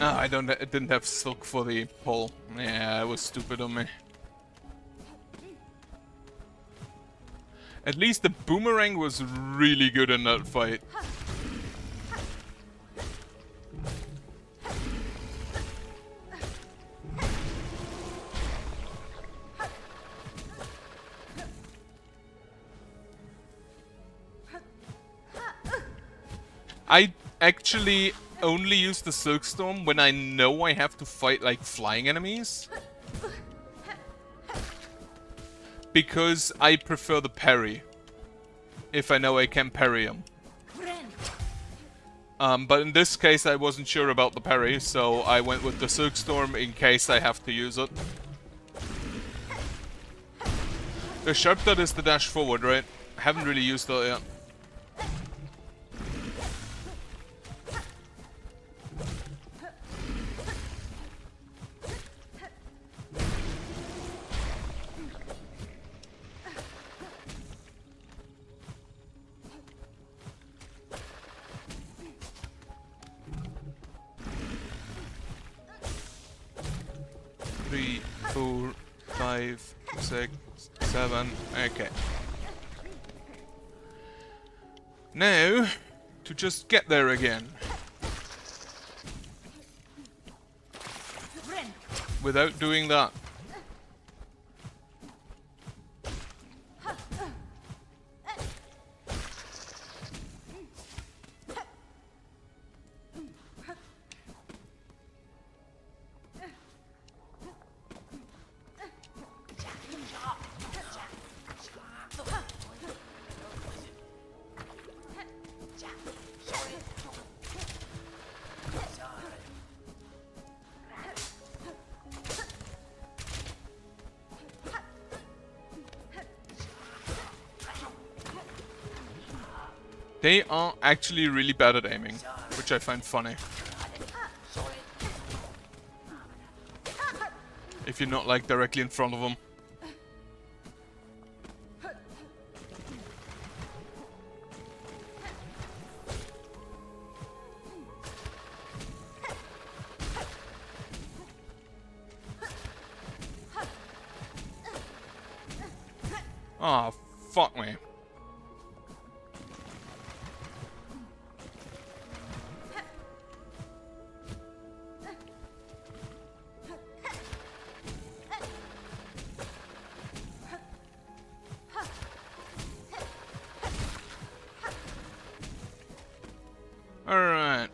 Ah, I didn't have silk for the pole. Yeah, it was stupid on me. At least the boomerang was really good in that fight. I actually only use the Silksong when I know I have to fight like flying enemies. Because I prefer the parry. If I know I can parry them. But in this case I wasn't sure about the parry, so I went with the Silksong in case I have to use it. The sharp dot is the dash forward, right? I haven't really used that yet. Three, 4, 5, 6, 7. Okay. Now, to just get there again. Without doing that. They are actually really bad at aiming, which I find funny. If you're not like directly in front of them. Ah, oh, fuck me. Alright.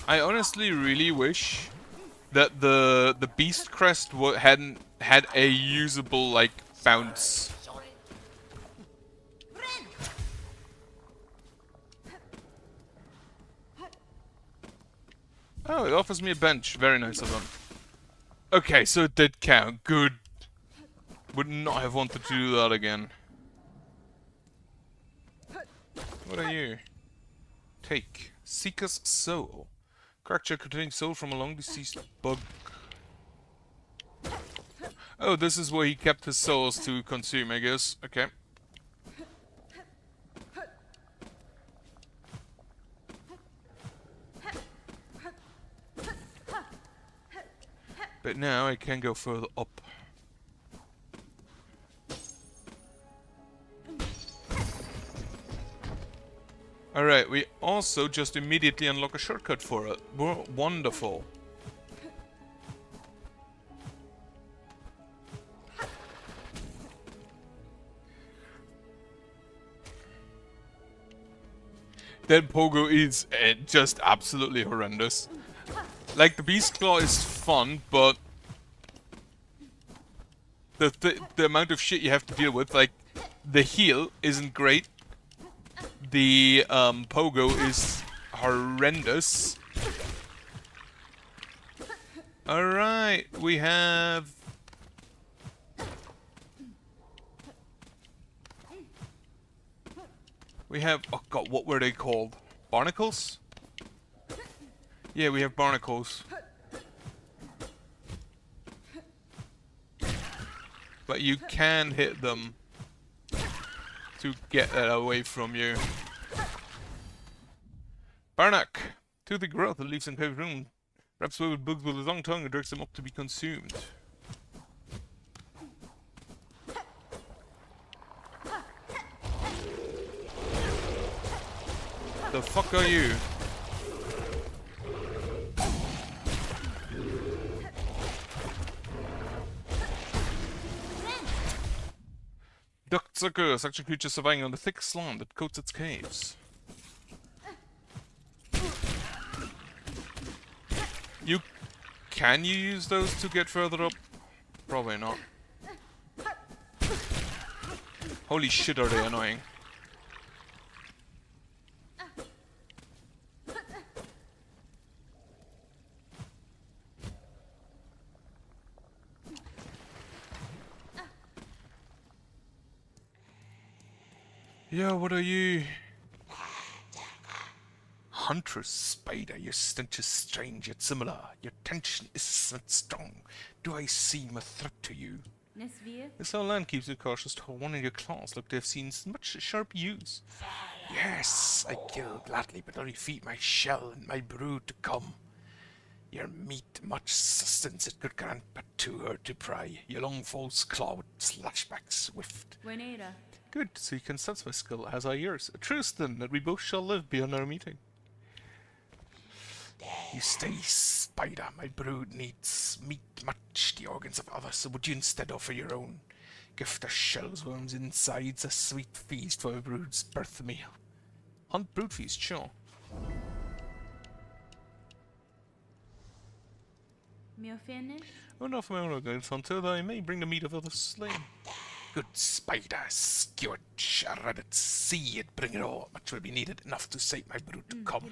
I honestly really wish that the Beast Crest hadn't had a usable like bounce. Oh, it offers me a bench. Very nice of them. Okay, so it did count. Good. Would not have wanted to do that again. What are you? Take. Seeker's Soul. Character containing soul from a long deceased bug. Oh, this is where he kept his souls to consume, I guess. Okay. But now I can go further up. Alright, we also just immediately unlock a shortcut for it. Wonderful. That pogo is just absolutely horrendous. Like, the Beast Claw is fun, but the amount of shit you have to deal with, like, the heal isn't great. The pogo is horrendous. Alright, we have... oh god, what were they called? Barnacles? Yeah, we have barnacles. But you can hit them to get that away from you. Barnack! To the growth that leaves in paved room. Wraps away with bugs with his long tongue and directs them up to be consumed. The fuck are you? Ducksucker, such a creature surviving on the thick slime that coats its caves. Can you use those to get further up? Probably not. Holy shit, are they annoying. Yeah, what are you? Huntress spider, your stench is strange yet similar. Your tension is strong. Do I seem a threat to you? This whole land keeps you cautious, warning your claws. Look, they've seen much sharp use. Yes, I kill gladly, but only feed my shell and my brood to come. Your meat much sustenance it could grant, but too hard to pry. Your long false claw would slash back swift. Good, so you can sense my skill as I yours. A truce then, that we both shall live beyond our meeting. You stay, spider. My brood needs meat much, the organs of others, so would you instead offer your own? Give the shells, worms, insides, a sweet feast for a brood's birth meal. Hunt brood feast, sure. Oh, not for my own organs, until though I may bring the meat of others slain. Good spider, skew it, shred it, see it, bring it all. Much will be needed, enough to save my brood to come.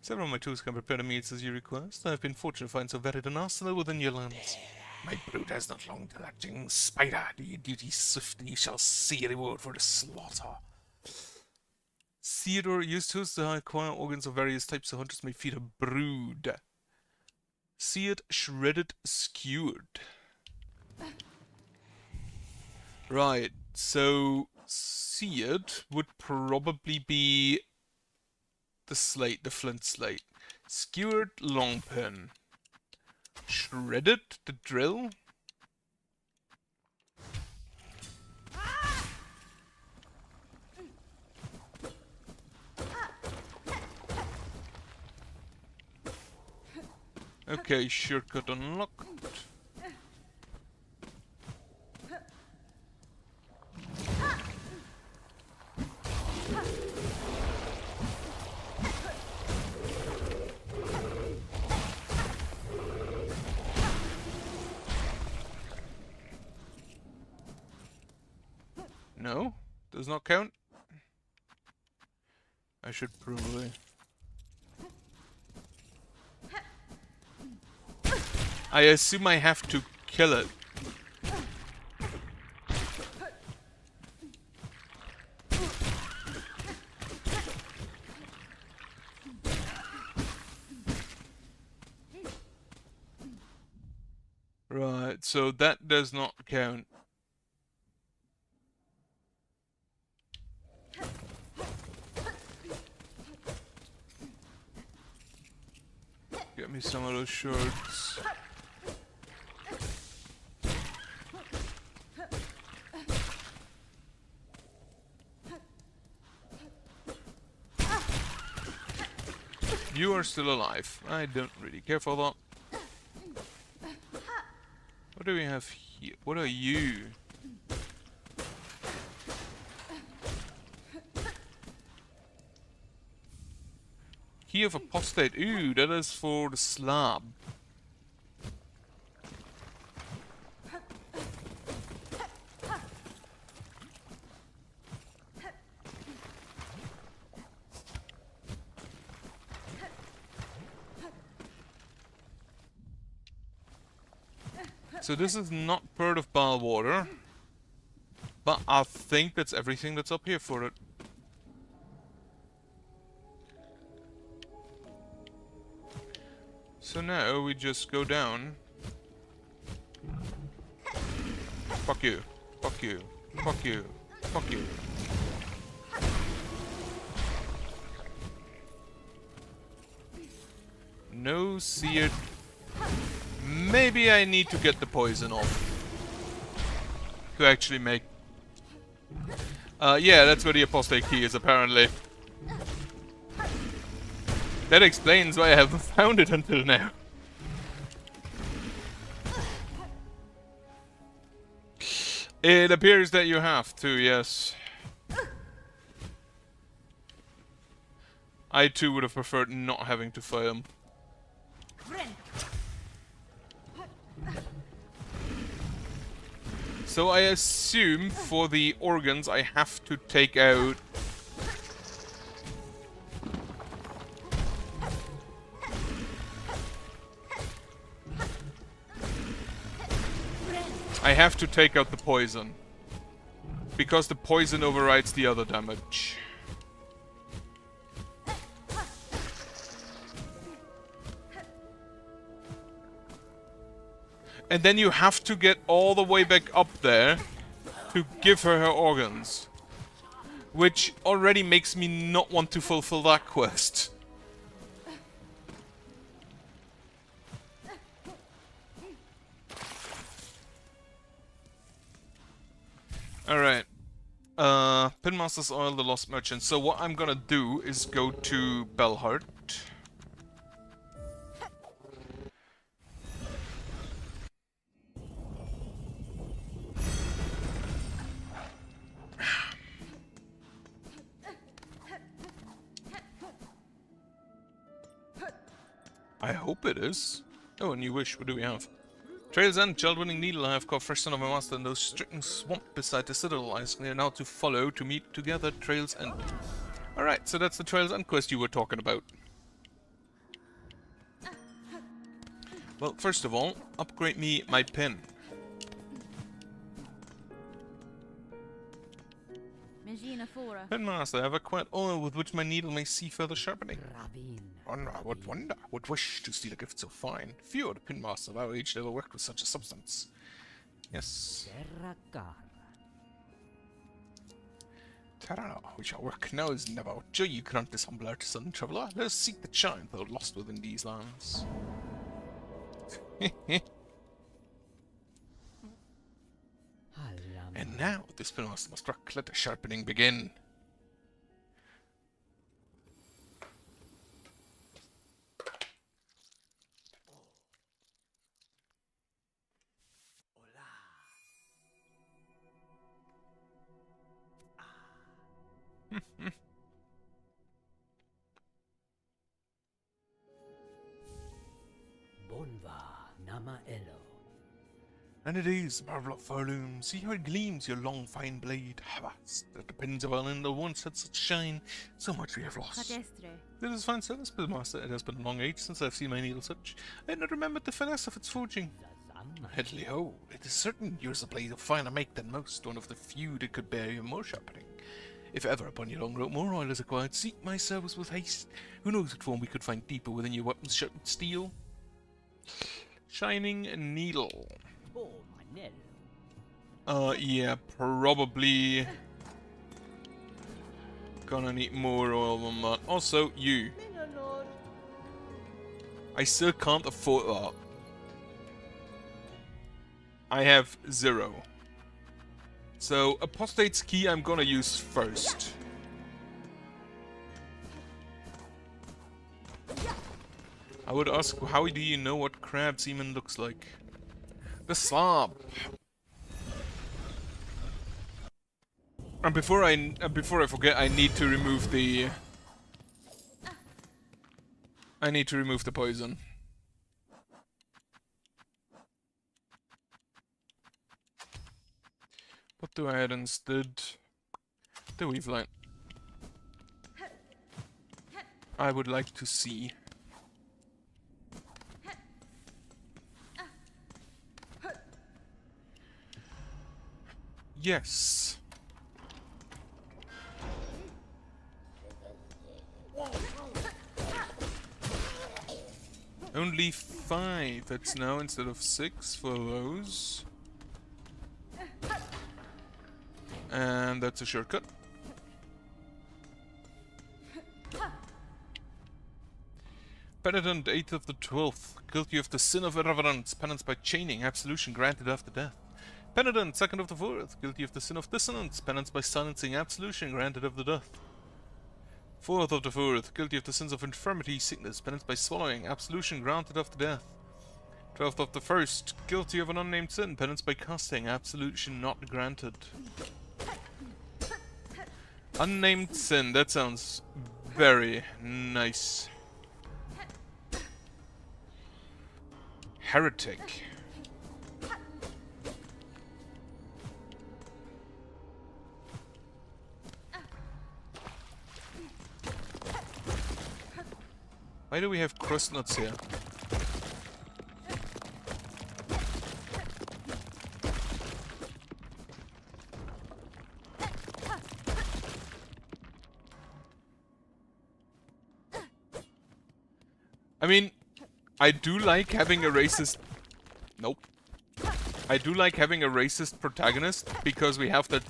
Several of my tools can prepare the meats as you request. I have been fortunate to find so varied an arsenal within your lands. My brood has not long to latching. Spider, do your duty swiftly, you shall see a reward for the slaughter. Theodore used tools to acquire organs of various types, so hunters may feed a brood. See it, shredded, skewered. Right, so seared would probably be the slate, the flint slate. Skewered, long pin. Shredded, the drill. Okay, shortcut unlocked. No? Does not count? I should probably... I assume I have to kill it. Right, so that does not count. Get me some of those shards. You are still alive. I don't really care for that. What do we have here? What are you? Key of Apostate. Ooh, that is for the slab. So this is not part of Bilewater, but I think that's everything that's up here for it. So now we just go down. Fuck you. Fuck you. Fuck you. Fuck you. No seared. Maybe I need to get the poison off to actually make... yeah, that's where the apostate key is, apparently. That explains why I haven't found it until now. It appears that you have to, yes. I too would have preferred not having to fight him. So I assume for the organs I have to take out... I have to take out the poison. Because the poison overrides the other damage. And then you have to get all the way back up there to give her organs. Which already makes me not want to fulfill that quest. Alright. Pinmaster's Oil, the Lost Merchant. So what I'm gonna do is go to Belhart. I hope it is. Oh, a new wish. What do we have? Trail's End, Child-Winning Needle. I have caught fresh son of my master in those stricken swamp beside the citadel. I ask now to follow to meet together Trail's End. Alright, so that's the Trail's End quest you were talking about. Well, first of all, upgrade me my pin. Pinmaster, I have acquired oil with which my needle may see further sharpening. Honor, what wonder, what wish to steal a gift so fine. Few are the pinmaster of our age ever worked with such a substance. Yes. Terra, we shall work now as never. Joy you grant this humble artisan traveller. Let us seek the child though lost within these lands. And now, this pinmaster must work. Let the sharpening begin. Bonva Nama Elo. And it is, marvel of Furloom. See how it gleams, your long, fine blade. Havas, that depends upon the once had such shine. So much we have lost. It is fine service, but master, it has been a long age since I've seen my needle such. I had not remembered the finesse of its forging. Headley ho, it is certain yours a blade of finer make than most, one of the few that could bear you more sharpening. If ever upon your long rope more oil is acquired, seek my service with haste. Who knows what form we could find deeper within your weapons sharpened steel? Shining needle. Yeah, probably gonna need more oil than that. Also, you. I still can't afford that. I have 0. So, Apostate's Key I'm gonna use first. I would ask, how do you know what crab semen looks like? The slab. And before I forget, I need to remove the poison. What do I add instead? The weave line. I would like to see. Yes. Only 5. That's now instead of 6 for those. And that's a shortcut. Penitent 8th of the 12th. Guilty of the sin of irreverence. Penance by chaining. Absolution granted after death. Penitent 2nd of the 4th. Guilty of the sin of dissonance. Penance by silencing. Absolution granted after death. 4th of the 4th. Guilty of the sins of infirmity, sickness. Penance by swallowing. Absolution granted after death. 12th of the 1st. Guilty of an unnamed sin. Penance by casting. Absolution not granted. Unnamed sin. That sounds very nice. Heretic. Why do we have crust nuts here? I mean, I do like having a racist... Nope. I do like having a racist protagonist because we have that...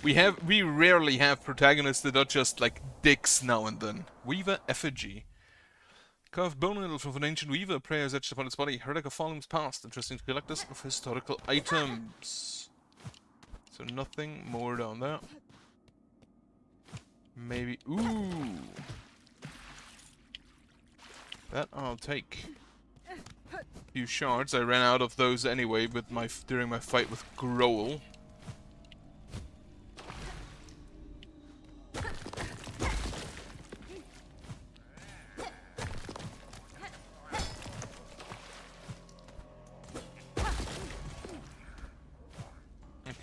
We rarely have protagonists that are just like dicks now and then. Weaver effigy. Carved bone needle from an ancient weaver, prayers etched upon its body. Heretic of volumes past, interesting to collectors of historical items. So nothing more down there. Maybe... Ooh! That I'll take. Few shards. I ran out of those anyway with during my fight with Growl.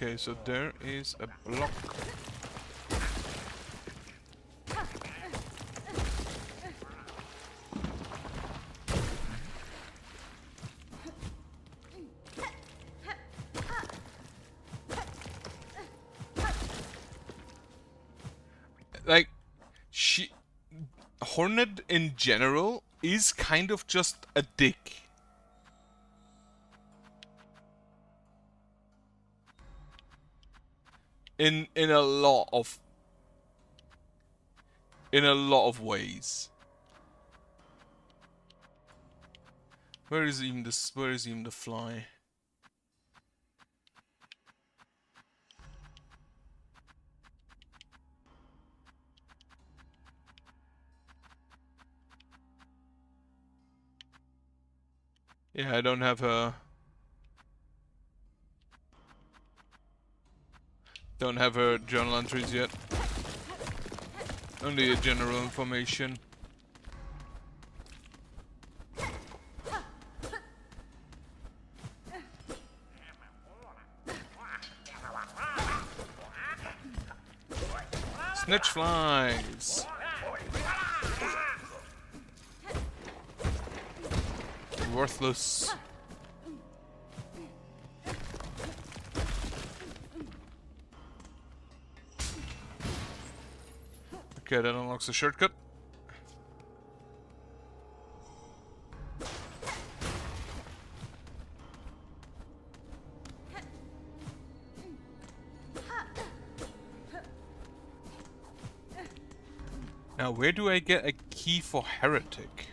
Okay, so there is a block. Like, Hornet in general is kind of just a dick. In a lot of ways. Where is even the fly? Yeah, I don't have a... Don't have her journal entries yet. Only a general information. Snitch flies. Worthless. Okay, that unlocks a shortcut. Now, where do I get a key for Heretic?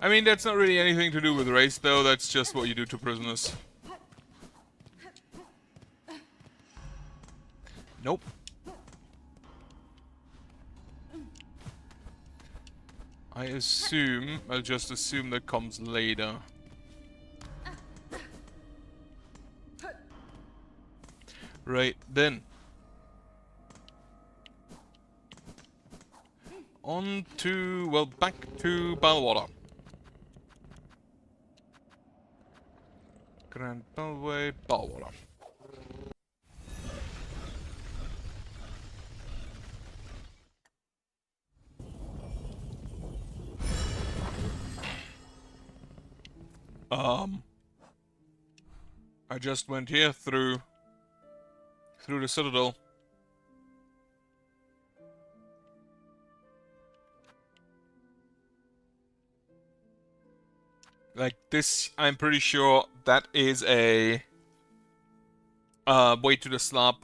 I mean, that's not really anything to do with race, though. That's just what you do to prisoners. Nope. I'll just assume that comes later. Right, then. On to, well, back to Bilewater. Grand Beltway, Bilewater. I just went here through the Citadel. Like this, I'm pretty sure that is a way to the slab.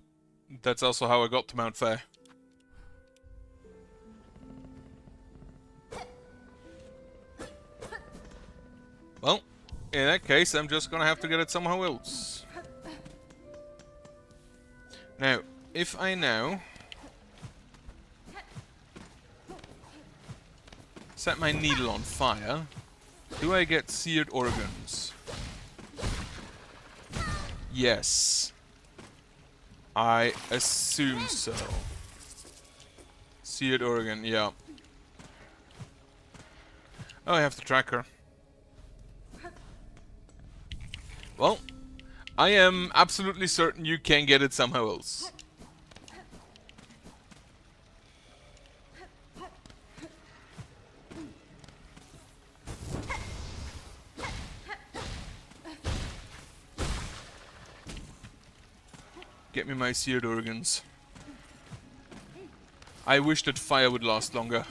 That's also how I got to Mount Fair. Well, in that case, I'm just gonna have to get it somehow else. Now, if I now set my needle on fire, do I get seared organs? Yes. I assume so. Seared organ, yeah. Oh, I have to track her. Well, I am absolutely certain you can get it somehow else. Get me my seared organs. I wish that fire would last longer.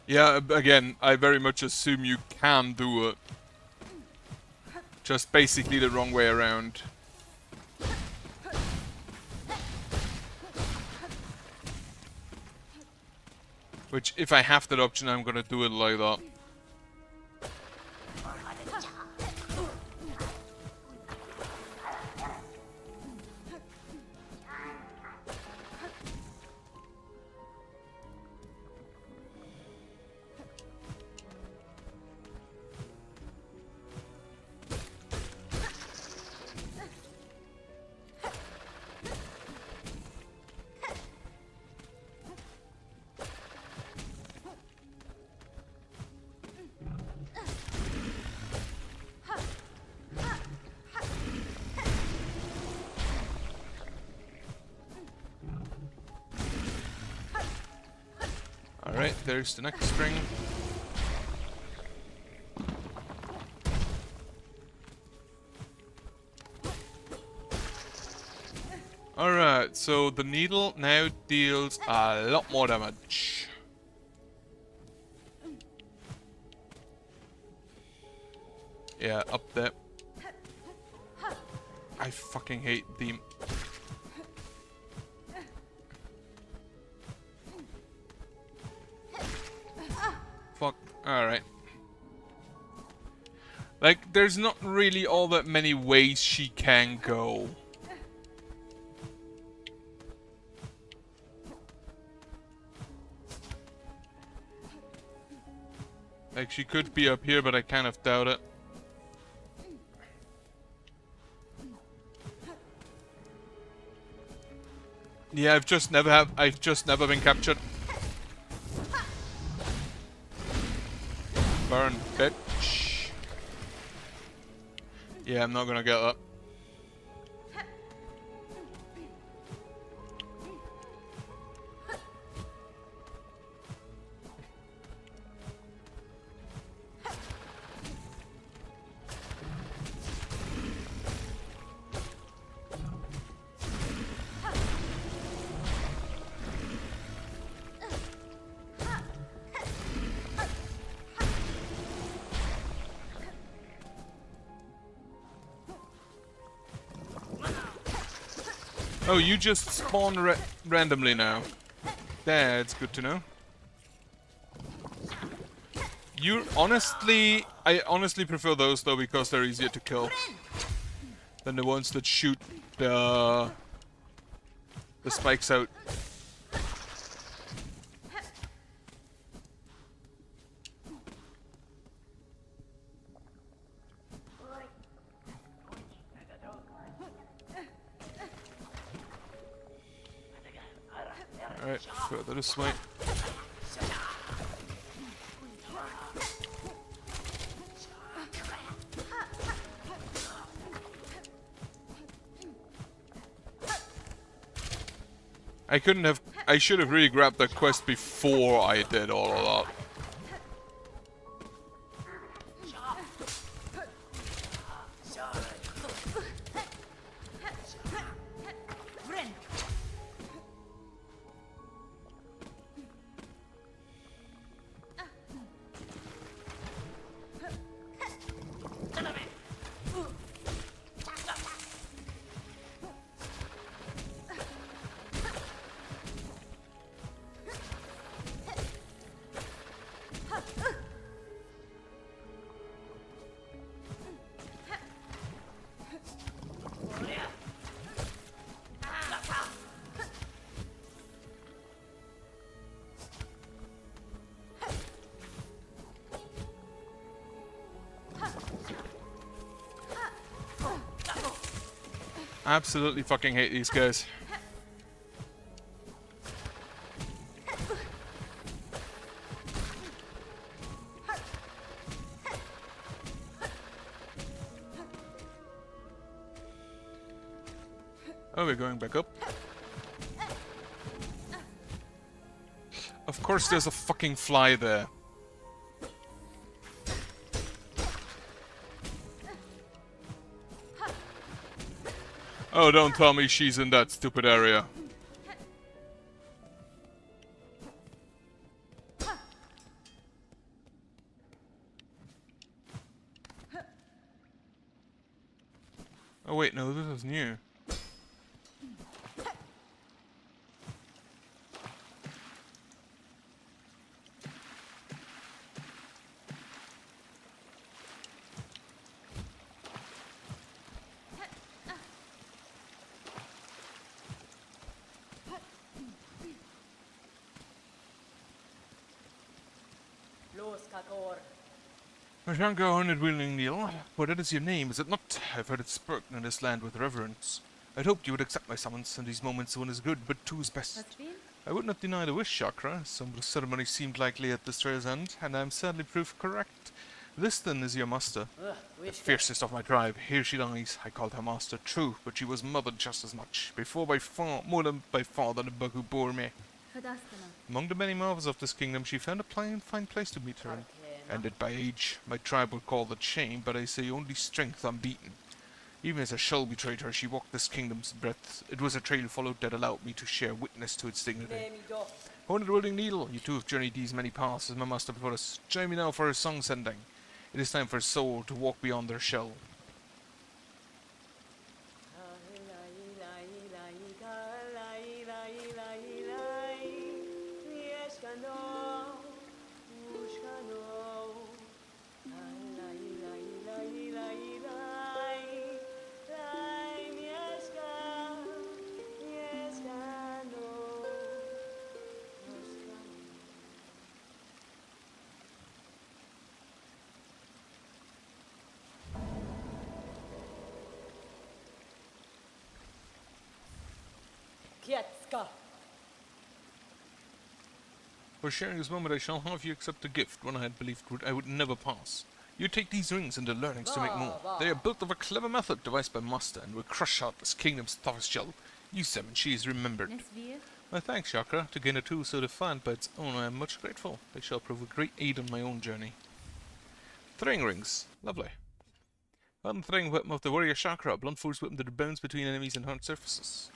Yeah, again, I very much assume you can do it. Just basically the wrong way around. Which, if I have that option, I'm gonna do it like that. Alright, there's the next string. Alright, so the needle now deals a lot more damage. Yeah, up there. I fucking hate the... Alright. Like, there's not really all that many ways she can go. Like, she could be up here, but I kind of doubt it. Yeah, I've just never been captured. Burn, bitch. Yeah, I'm not gonna get that. Oh, you just spawn randomly now. That's good to know. I honestly prefer those though because they're easier to kill than the ones that shoot the spikes out. Alright, further this way. I should have really grabbed that quest before I did all of that. Absolutely fucking hate these guys. Oh, we're going back up. Of course there's a fucking fly there. Oh, don't tell me she's in that stupid area. Oh wait, no, this is new. Mashanka Hornet-wielding Neil, what is your name, is it not? I've heard it spoken in this land with reverence. I'd hoped you would accept my summons. In these moments one is good, but two is best. I would not deny the wish, Chakra. Some of the ceremony seemed likely at this trail's end, and I am sadly proved correct. This then is your master, the fiercest of my tribe. Here she lies. I called her master, true, but she was mothered just as much. Before by far, more than by far than the bug who bore me. Among the many marvels of this kingdom, she found a fine place to meet her in. Ended by age. My tribe would call that shame, but I say only strength unbeaten. Even as a shell betrayed her, she walked this kingdom's breadth. It was a trail followed that allowed me to share witness to its dignity. Hornet-wielding Needle, you two have journeyed these many paths as my master before us. Join me now for a song sending. It is time for a soul to walk beyond their shell. Kietska. For sharing this moment, I shall have you accept a gift, one I had believed I would never pass. You take these rings and the learnings to make more. They are built of a clever method devised by Master and will crush out this kingdom's toughest shell. Use them and she is remembered. My thanks, Chakra. To gain a tool so defined by its owner, I am much grateful. They shall prove a great aid on my own journey. Throwing rings. Lovely. One throwing weapon of the warrior Chakra. Blunt force weapon to the bones between enemies and hard surfaces.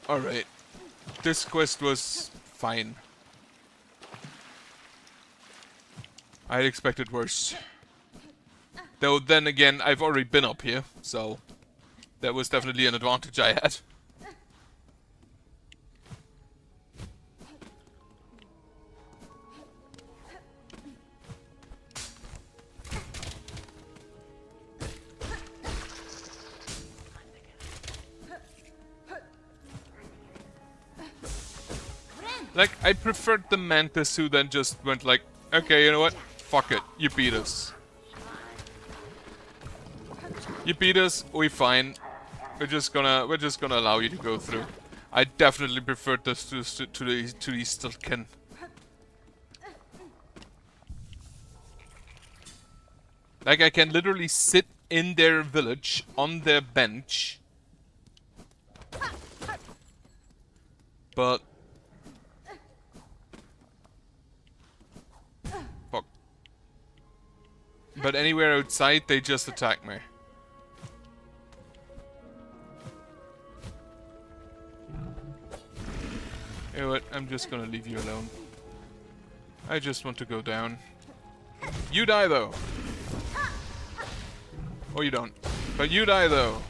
Alright. This quest was fine. I expected worse. Though then again, I've already been up here, so that was definitely an advantage I had. Like, I preferred the Mantis who then just went like, okay, you know what? Fuck it, you beat us. You beat us, we fine. We're just gonna allow you to go through. I definitely preferred this to the Stiltkin. Like, I can literally sit in their village, on their bench. But fuck. But anywhere outside, they just attack me. You know what? I'm just gonna leave you alone. I just want to go down. You die though. Or you don't. But you die though.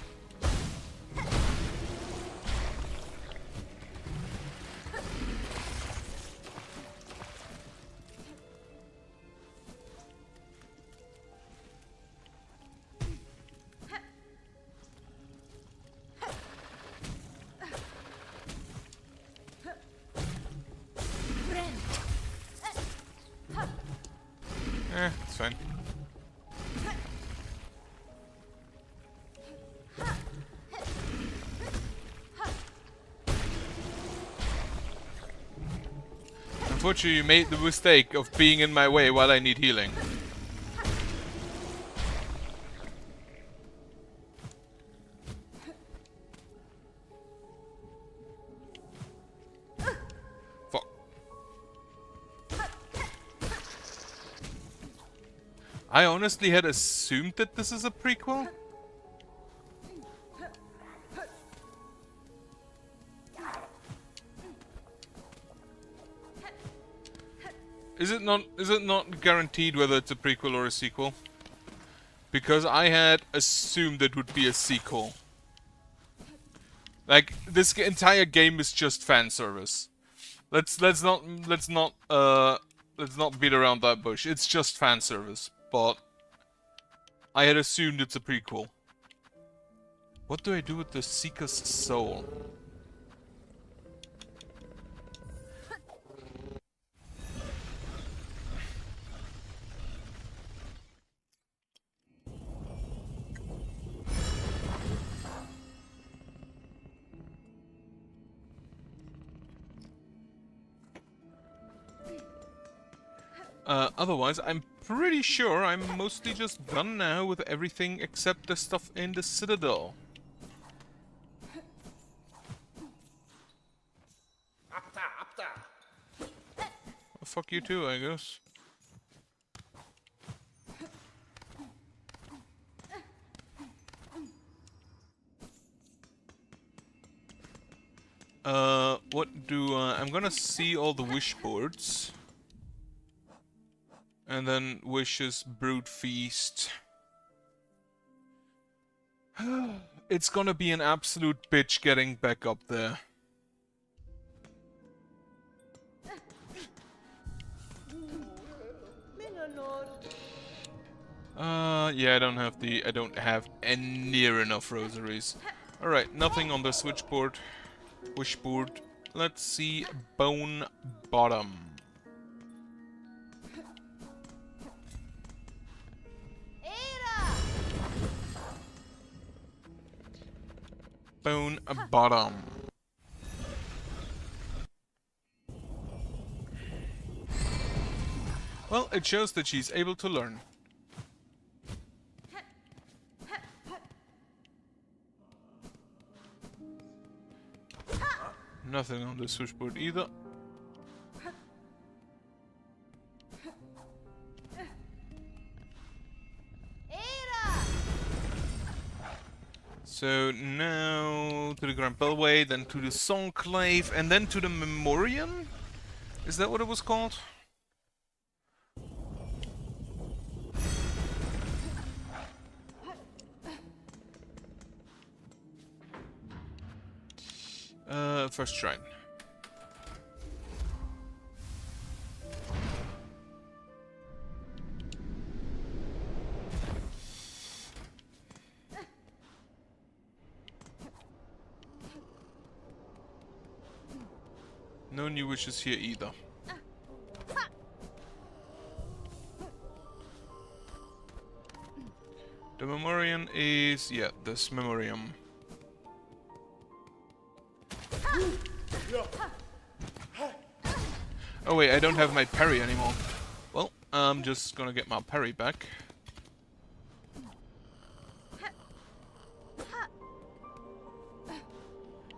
It's fine. Unfortunately, you made the mistake of being in my way while I need healing. Fuck. I honestly had assumed that this is a prequel. Is it not guaranteed whether it's a prequel or a sequel? Because I had assumed it would be a sequel. Like, this entire game is just fan service. Let's not beat around that bush. It's just fan service. But I had assumed it's a prequel. What do I do with the Seeker's Soul? Otherwise, I'm pretty sure I'm mostly just done now with everything except the stuff in the Citadel. Well, fuck you too, I guess. What do, I'm gonna see all the wish boards. And then wishes, brood feast. It's gonna be an absolute bitch getting back up there. Yeah, I don't have near enough rosaries. Alright, nothing on the switchboard. Wishboard. Let's see. Bone bottom. Bone bottom. Well, it shows that she's able to learn. Nothing on the switchboard either. So now to the Grand Bellway, then to the Songclave, and then to the Memoriam? Is that what it was called? First shrine. No new wishes here either. The Memoriam is... yeah, this Memoriam. Oh wait, I don't have my parry anymore. Well, I'm just gonna get my parry back.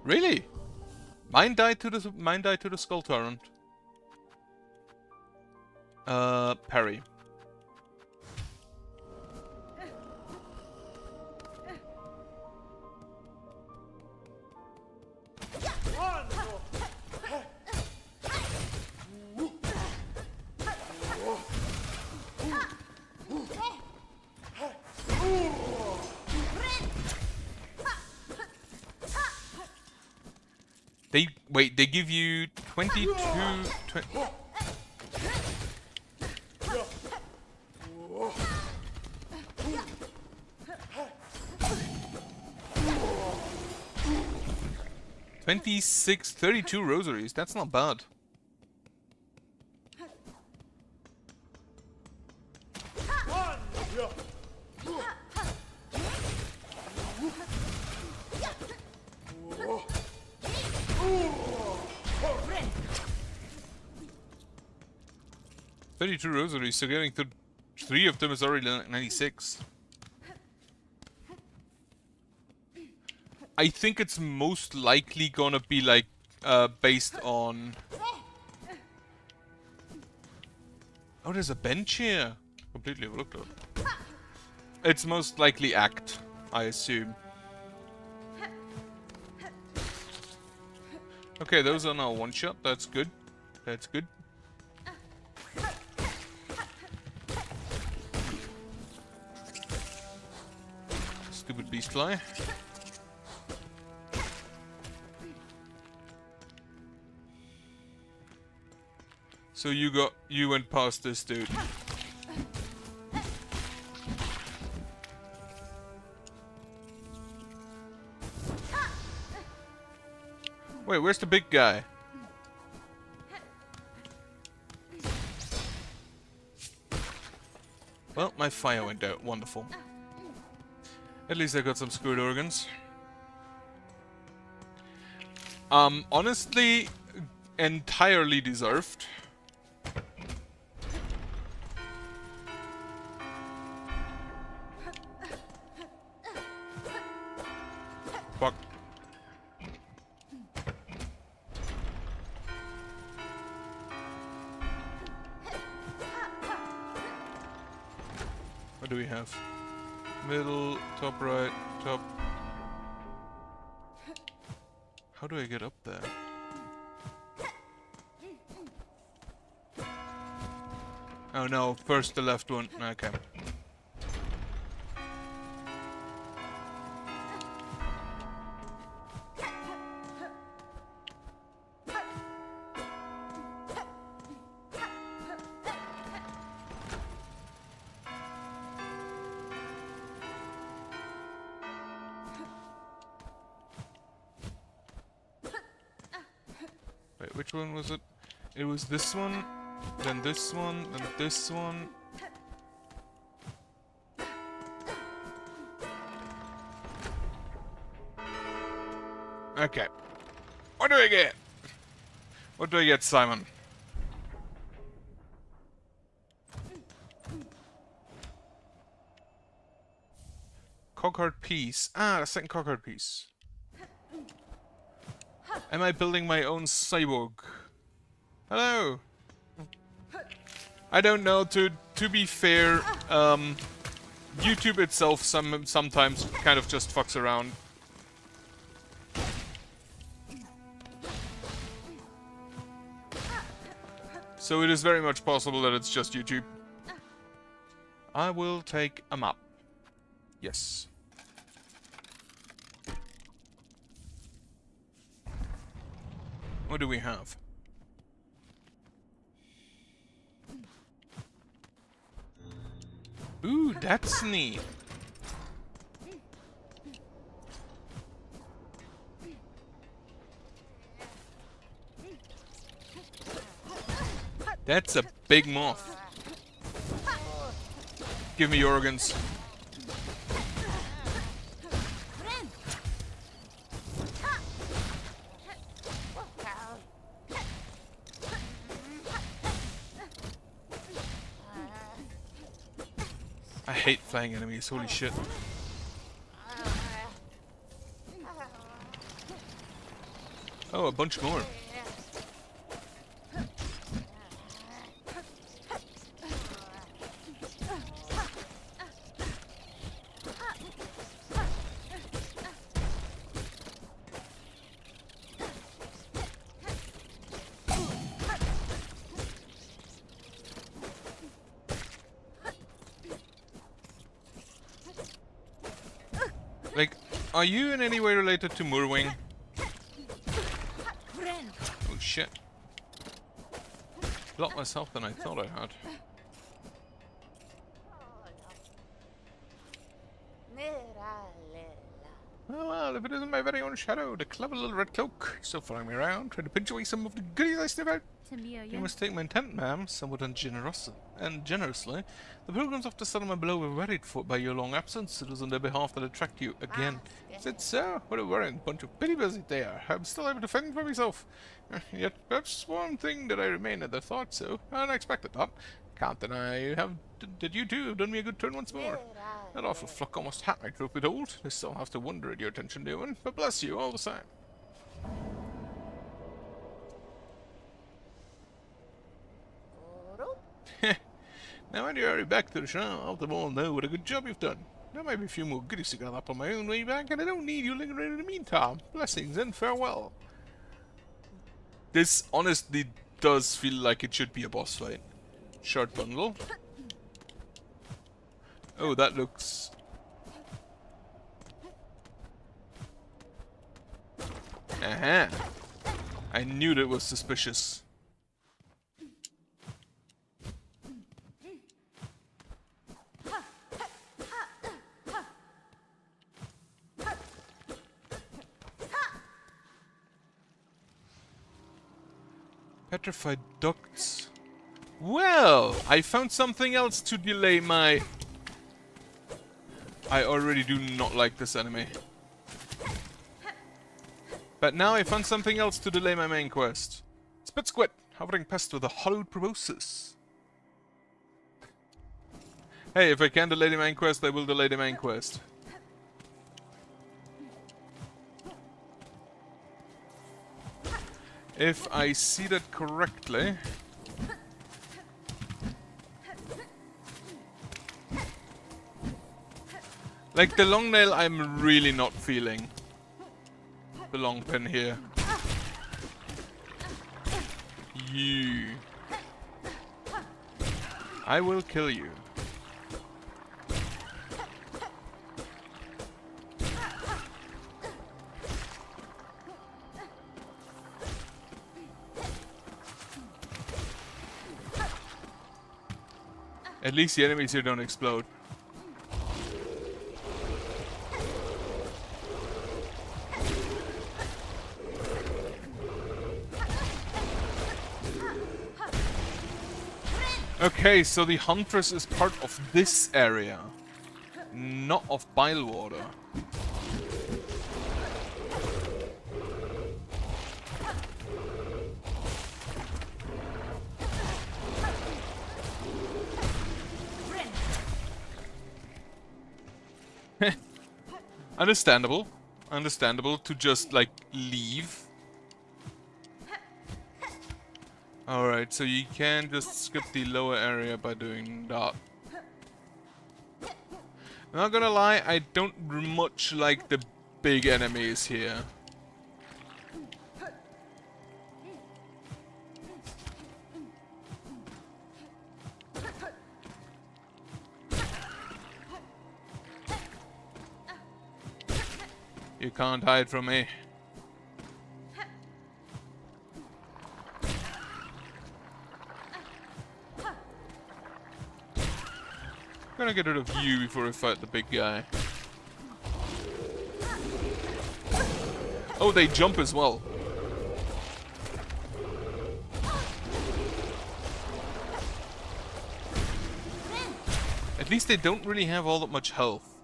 Really? Mine died to the skull torrent. Parry. They give you 22... 26, 32 rosaries. That's not bad. $32 rosaries, so getting to 3 of them is already 96. I think it's most likely gonna be like based on... Oh, there's a bench here. Completely overlooked it. It's most likely act, I assume. Okay, those are now one shot. That's good. That's good. Stupid beast fly. So you went past this dude. Wait, where's the big guy? Well, my fire went out. Wonderful. At least I got some screwed organs. Honestly, entirely deserved. Fuck. What do we have? Middle, top right, top. How do I get up there? Oh no, first the left one. Okay. Wait, which one was it? It was this one, then this one, then this one. Okay. What do I get? What do I get, Simon? Cockheart piece. Ah, the second cockheart piece. Am I building my own cyborg? Hello. I don't know. To be fair, YouTube itself sometimes kind of just fucks around. So it is very much possible that it's just YouTube. I will take a map. Yes. What do we have? Ooh, that's neat. That's a big moth. Give me your organs. I hate flying enemies, holy shit. Oh, a bunch more. Like, are you in any way related to Moorwing? Oh shit. A lot less health than I thought I had. Oh well, if it isn't my very own shadow, the clever little red cloak, still following me around, trying to pinch away some of the goodies I sniff out. You must take my intent, ma'am, somewhat generously. The pilgrims of the settlement below were worried by your long absence. It was on their behalf that I tracked you again. Is it so? What a worrying bunch of pity busy they are. I'm still able to fend for myself. Yet perhaps one thing that I remain at the thought so. Unexpected thought. Can't deny that you too have done me a good turn once more. That awful flock almost had my truth be told. I still have to wonder at your attention, dear one, but bless you all the same. Now when you hurry back to the shop, I'll let them all know what a good job you've done. There might be a few more goodies to gather up on my own way back, and I don't need you lingering in the meantime. Blessings and farewell. This honestly does feel like it should be a boss fight. Short bundle. Oh, that looks... Aha! I knew that was suspicious. Petrified ducts. Well, I found something else to delay my... I already do not like this enemy. But now I found something else to delay my main quest. Spit Squid, hovering pest with a hollowed proboscis. Hey, if I can delay the main quest, I will delay the main quest. If I see that correctly... Like, the long nail I'm really not feeling. The long pin here. You. I will kill you. At least the enemies here don't explode. Okay, so the Huntress is part of this area, not of Bilewater. Understandable. Understandable to just, like, leave. Alright, so you can just skip the lower area by doing that. I'm not gonna lie, I don't much like the big enemies here. You can't hide from me. I'm gonna get rid of you before I fight the big guy. Oh, they jump as well. At least they don't really have all that much health.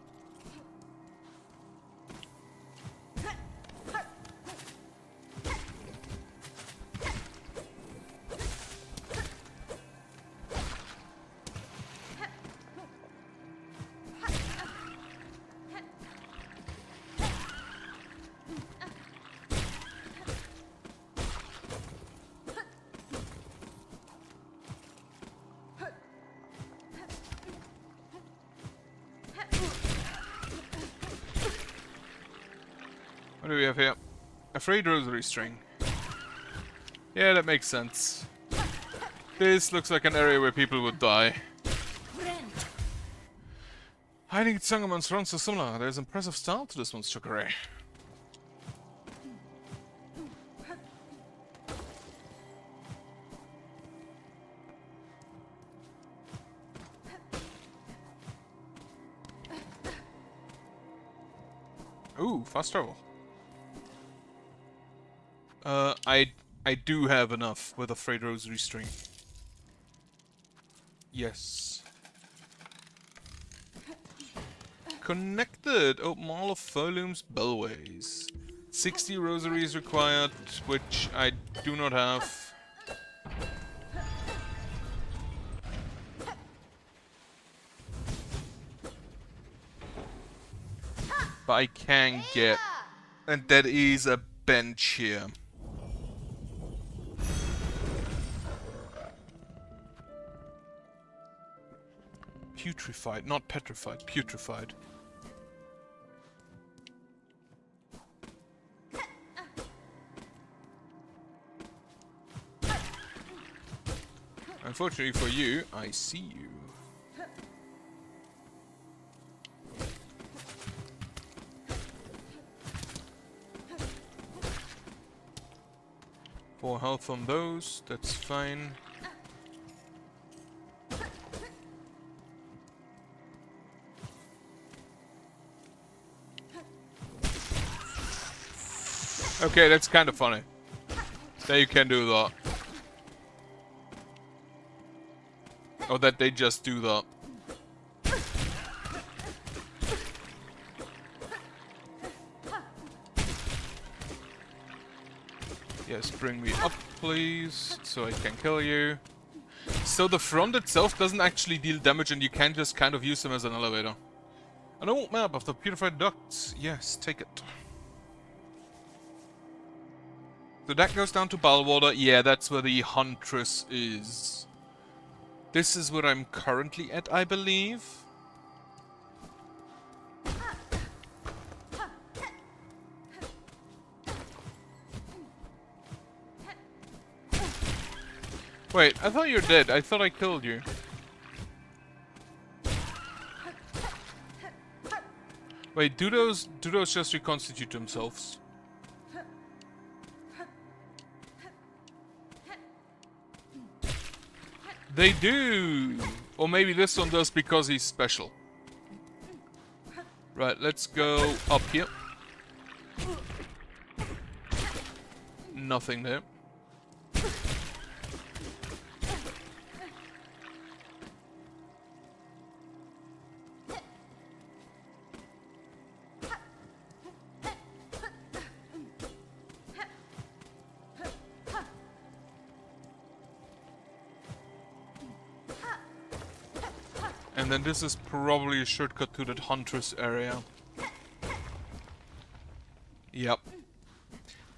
What do we have here? A frayed rosary string. Yeah, that makes sense. This looks like an area where people would die. Hiding its young amongst runs so similar. There's impressive style to this one's trickery. Ooh, fast travel. I do have enough with a frayed rosary string. Yes. Connected. Open all of Furloom's bellways. 60 rosaries required, which I do not have. But I can get. And that is a bench here. Putrefied, not petrified, putrefied. Unfortunately for you, I see you. More health on those, that's fine. Okay, that's kind of funny. That you can do that. Or that they just do that. Yes, bring me up, please, so I can kill you. So the front itself doesn't actually deal damage and you can just kind of use them as an elevator. An old map of the purified ducts. Yes, take it. So that goes down to Bilewater. Yeah, that's where the Huntress is. This is where I'm currently at, I believe. Wait, I thought you were dead. I thought I killed you. Wait, do those just reconstitute themselves? They do! Or maybe this one does because he's special. Right, let's go up here. Nothing there. And then this is probably a shortcut to that Huntress area. Yep.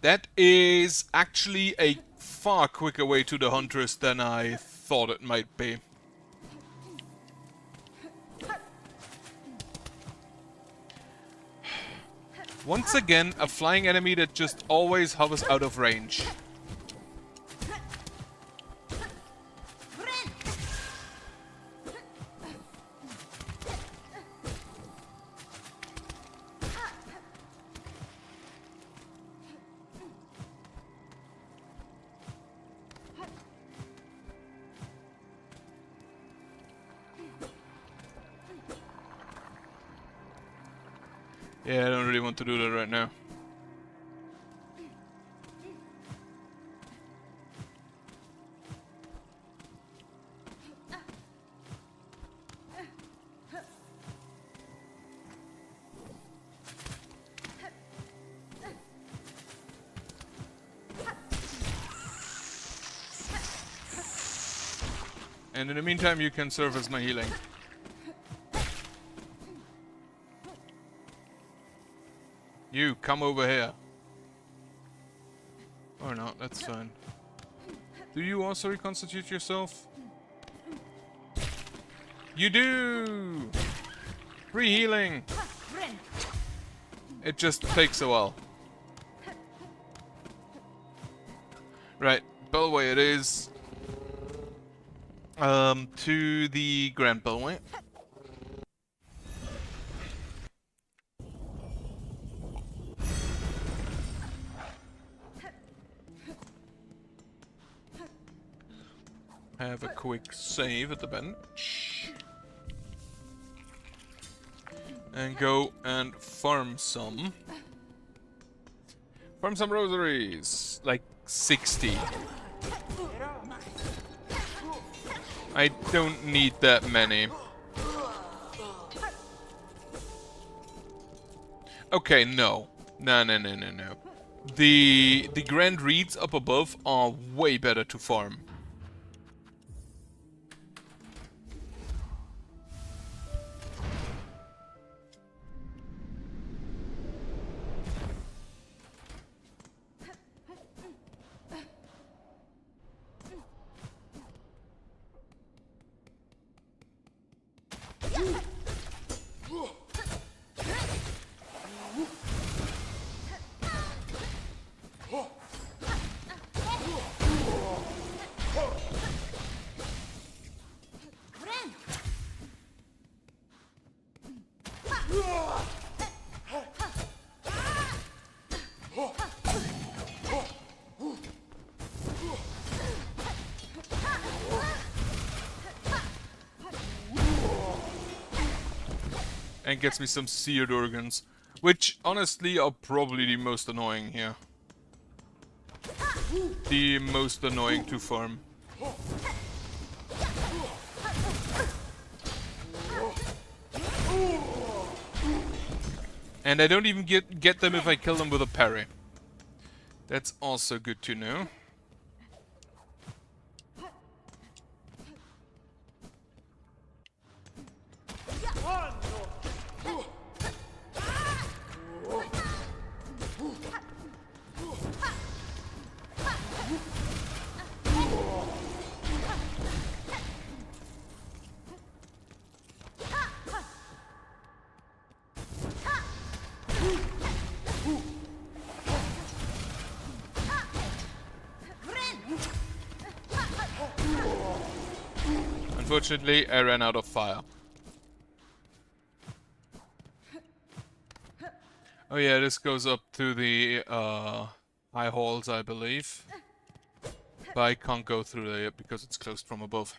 That is actually a far quicker way to the Huntress than I thought it might be. Once again, a flying enemy that just always hovers out of range. Yeah, I don't really want to do that right now. And in the meantime, you can serve as my healing. You, come over here. Or not, that's fine. Do you also reconstitute yourself? You do! Free healing! It just takes a while. Right, Bellway it is. To the Grand Bellway. Have a quick save at the bench. And go and farm some. Farm some rosaries. Like 60. I don't need that many. Okay, no. No. The Grand Reeds up above are way better to farm. And gets me some seared organs, which honestly are probably the most annoying here. The most annoying to farm. And I don't even get them if I kill them with a parry. That's also good to know. Unfortunately, I ran out of fire. Oh yeah, this goes up to the high halls, I believe. But I can't go through there yet because it's closed from above.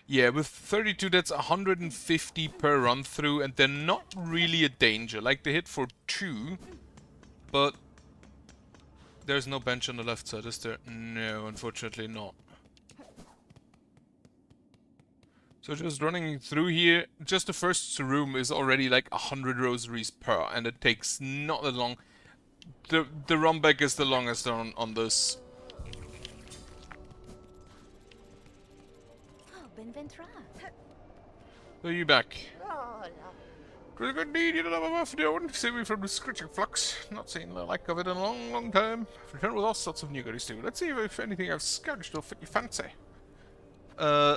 Yeah, with 32 that's 150 per run through, and they're not really a danger. Like, they hit for 2, but there's no bench on the left side, is there? No, unfortunately not. So just running through here, just the first room is already like 100 rosaries per, and it takes not that long. The run back is the longest on this. So you back. It was a good deed, you don't have a afternoon. Save me from the scritching flux. Not seen the like of it in a long, long time. Return with all sorts of new goodies too. Let's see if anything I've scavenged will fit your fancy.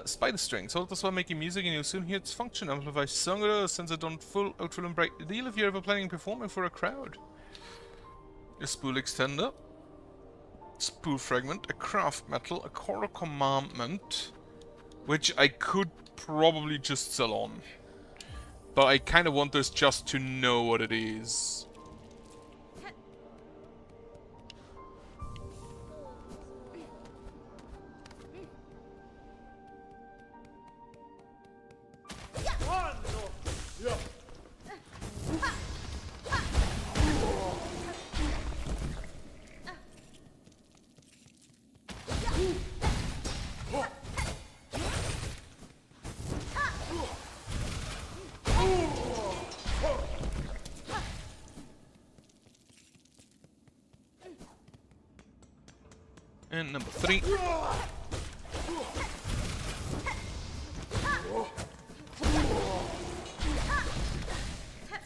Spider strings. Hold this while making music and you'll soon hear its function. Amplify song or sends it on full outfill and break the deal if you're ever planning performing for a crowd. A spool extender. Spool fragment. A craft metal. A core commandment. Which I could probably just sell on. But I kind of want us just to know what it is. And number 3.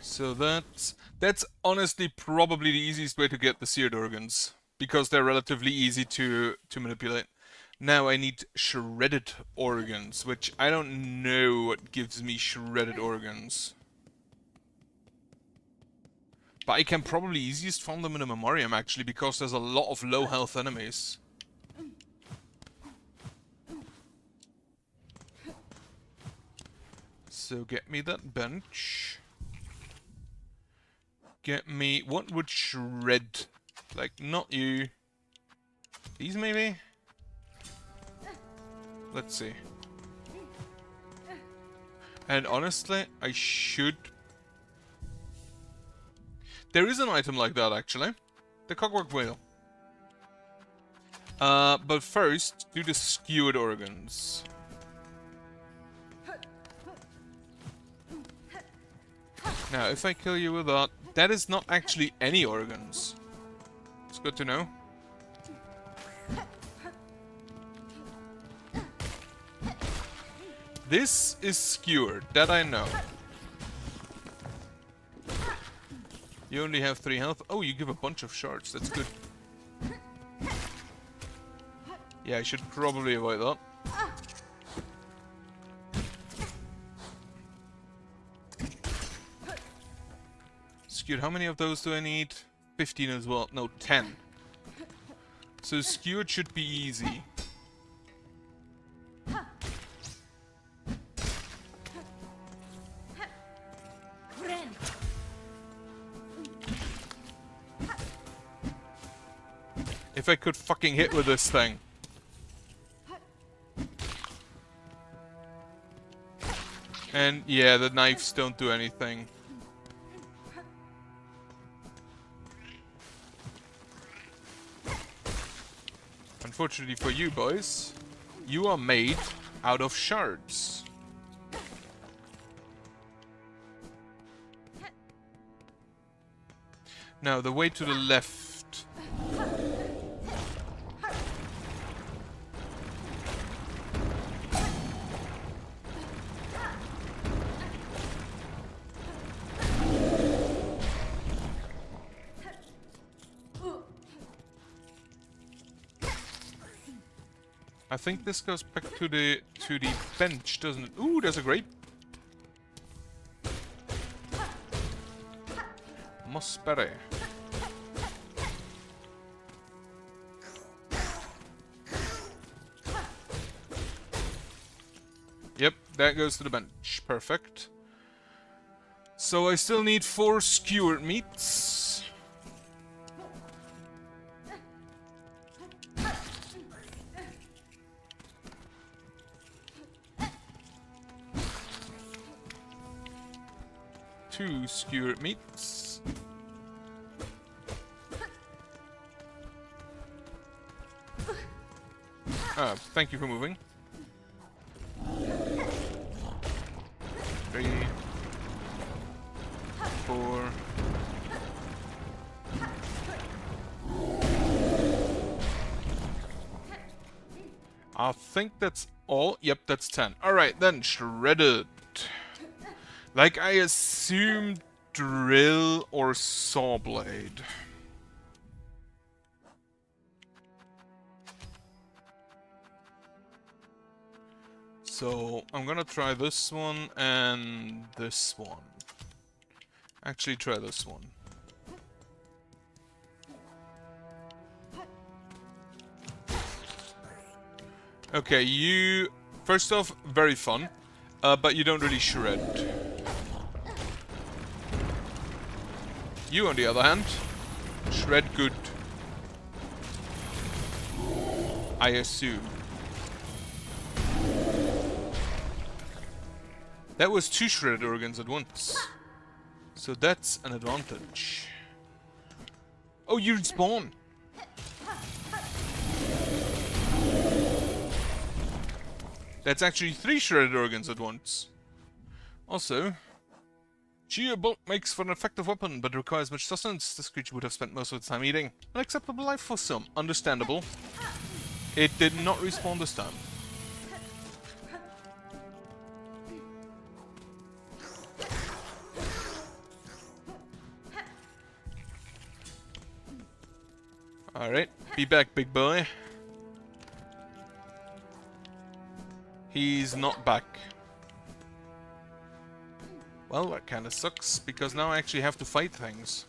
So that's honestly probably the easiest way to get the seared organs, because they're relatively easy to manipulate. Now I need shredded organs, which I don't know what gives me shredded organs. But I can probably easiest find them in a memoriam actually, because there's a lot of low health enemies. So get me that bench. Get me... What would shred? Like, not you. These maybe? Let's see. And honestly, I should... There is an item like that actually. The cockwork whale. But first, do the skewered organs. Now, if I kill you with that, that is not actually any organs. It's good to know. This is skewered, that I know. You only have 3 health. Oh, you give a bunch of shards, that's good. Yeah, I should probably avoid that. Skewered, how many of those do I need? 15 as well. No, 10. So skewered should be easy. If I could fucking hit with this thing. And yeah, the knives don't do anything. Unfortunately for you boys, you are made out of shards. Now, the way to the left. I think this goes back to the bench, doesn't it? Ooh, there's a grape. Mossberry. Yep, that goes to the bench. Perfect. So I still need 4 skewered meats. Two skewered meats. Ah, thank you for moving. 3, 4. I think that's All? Yep, that's 10. Alright, then shredded. Like I assumed, drill or saw blade. So I'm gonna try this one and this one. Actually, try this one. Okay, you... First off, very fun, but you don't really shred. You, on the other hand, shred good. I assume. That was 2 shredded organs at once. So that's an advantage. Oh, you respawn! That's actually 3 shredded organs at once. Also, Geobolt makes for an effective weapon, but requires much sustenance. This creature would have spent most of its time eating. An acceptable life for some. Understandable. It did not respawn this time. Alright, be back, big boy. He's not back. Well, that kinda sucks, because now I actually have to fight things.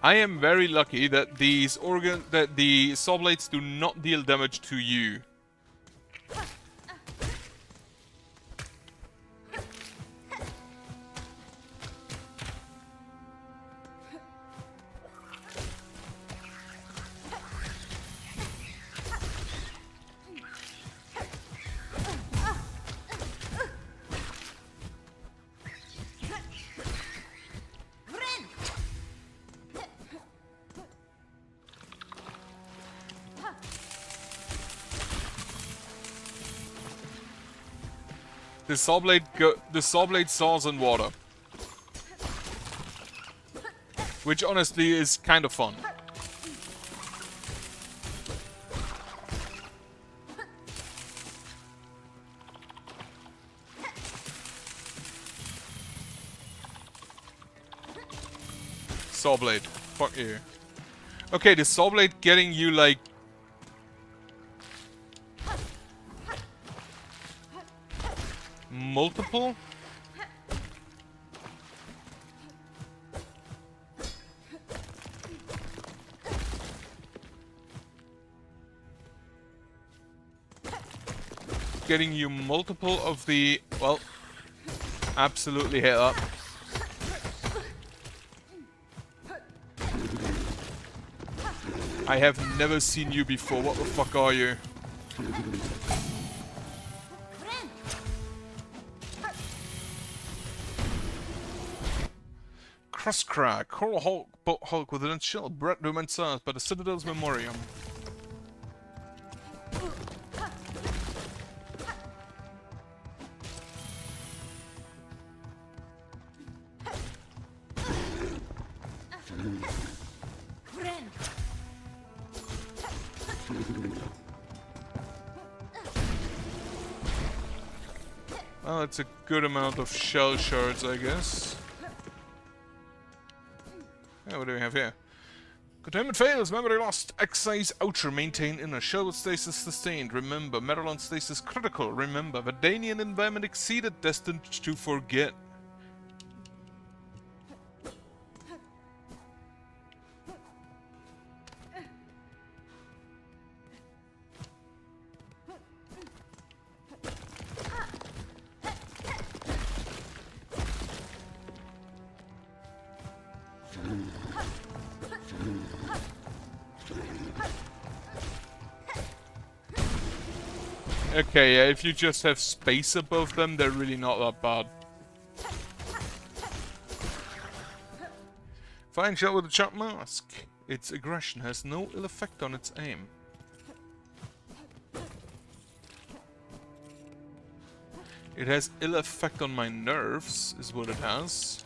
I am very lucky that the saw blades do not deal damage to you. The saw blade saws in water. Which honestly is kind of fun. Saw blade. Fuck you. Okay, the saw blade getting you like... multiple? Getting you multiple of the... well, absolutely hit that. I have never seen you before. What the fuck are you? Crosscrack, Coral Hulk, Boat Hulk with an shell, Brett Romancers by the Citadel's Memoriam. Well, it's a good amount of shell shards, I guess. Yeah, what do we have here? Containment fails, memory lost, excise outer, maintain inner, shell stasis sustained, remember, Maryland stasis critical, remember, Verdanian environment exceeded, destined to forget. Okay, yeah, if you just have space above them, they're really not that bad. Fine shot with a chop mask. Its aggression has no ill effect on its aim. It has ill effect on my nerves, is what it has.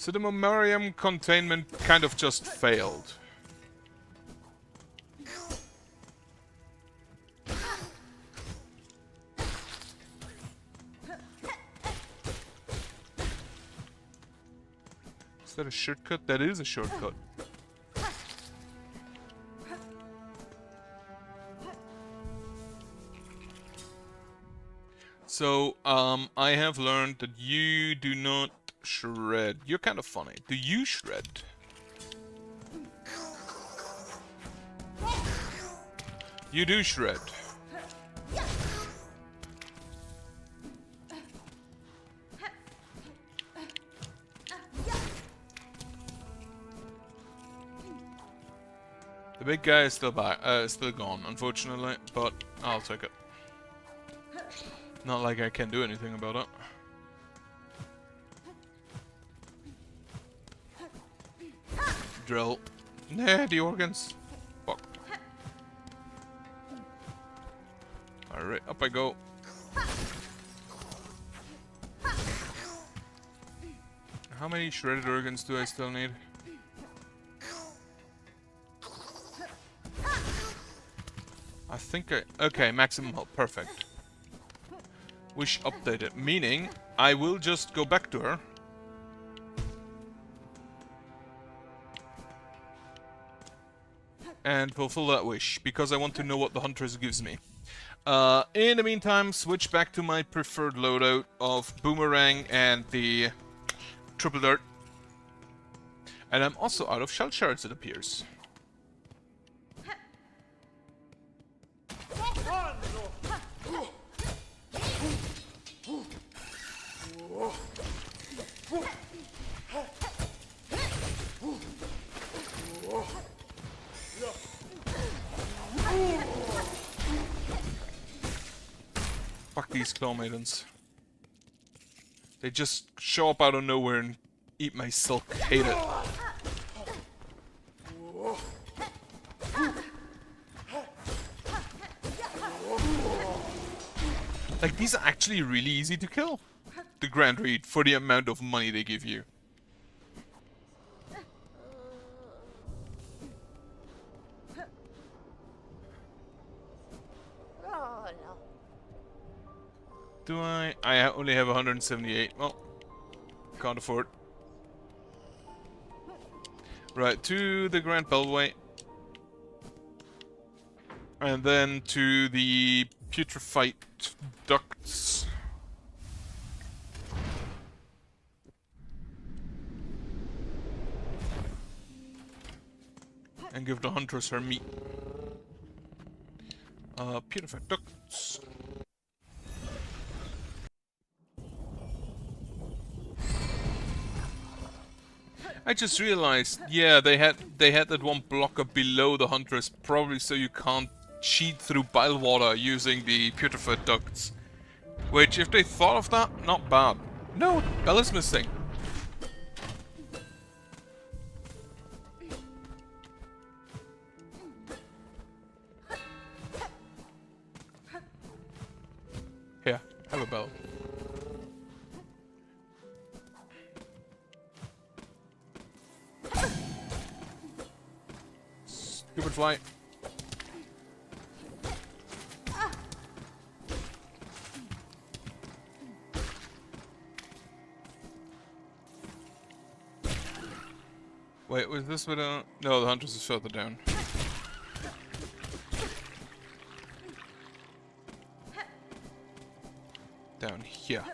So the mammarium containment kind of just failed. Is that a shortcut? That is a shortcut. So, I have learned that you do not shred. You're kind of funny. Do you shred? You do shred. The big guy is still back, still gone, unfortunately, but I'll take it. Not like I can do anything about it. Drill. Nah, the organs. Fuck. Alright, up I go. How many shredded organs do I still need? I think okay, maximum health, perfect. Wish updated, meaning I will just go back to her. And fulfill that wish, because I want to know what the Huntress gives me. In the meantime, switch back to my preferred loadout of Boomerang and the Triple Dart. And I'm also out of shell shards, it appears. Fuck these claw maidens. They just show up out of nowhere and eat my silk. Hate it. Like, these are actually really easy to kill. The Grand Reed, for the amount of money they give you. Do I? I only have 178. Well, can't afford. Right, to the Grand Beltway. And then to the putrefied ducts. And give the Huntress her meat. Putrefied ducts. I just realized, yeah, they had that one blocker below the Huntress, probably so you can't cheat through Bilewater using the putrefied ducts. Which, if they thought of that, not bad. No, Bell is missing. Here, have a bell. Stupid fly. Wait, was this what no, the Huntress is further down. Down here.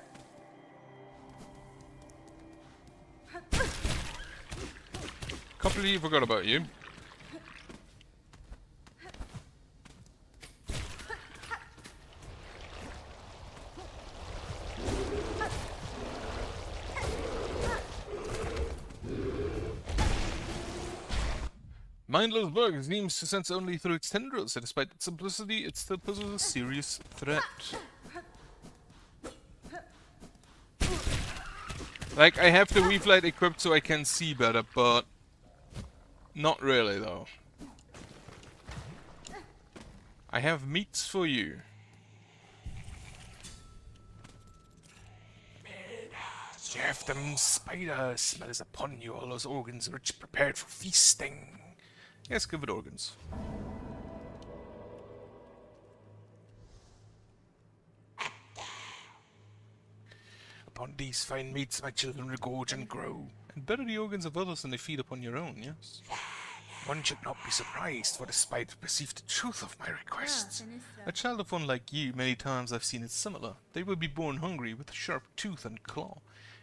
Completely forgot about you. Mindless bug seems to sense only through its tendrils, and despite its simplicity, it still poses a serious threat. Like, I have the Weave Light equipped so I can see better, but not really, though. I have meats for you. Serve them, spider smells upon you, all those organs rich prepared for feasting. Yes, give it organs. Upon these fine meats my children regorge and grow, and better the organs of others than they feed upon your own, yes? One should not be surprised, for the spider perceived the truth of my requests. A child of one like you, many times I've seen it similar. They will be born hungry, with sharp tooth and claw.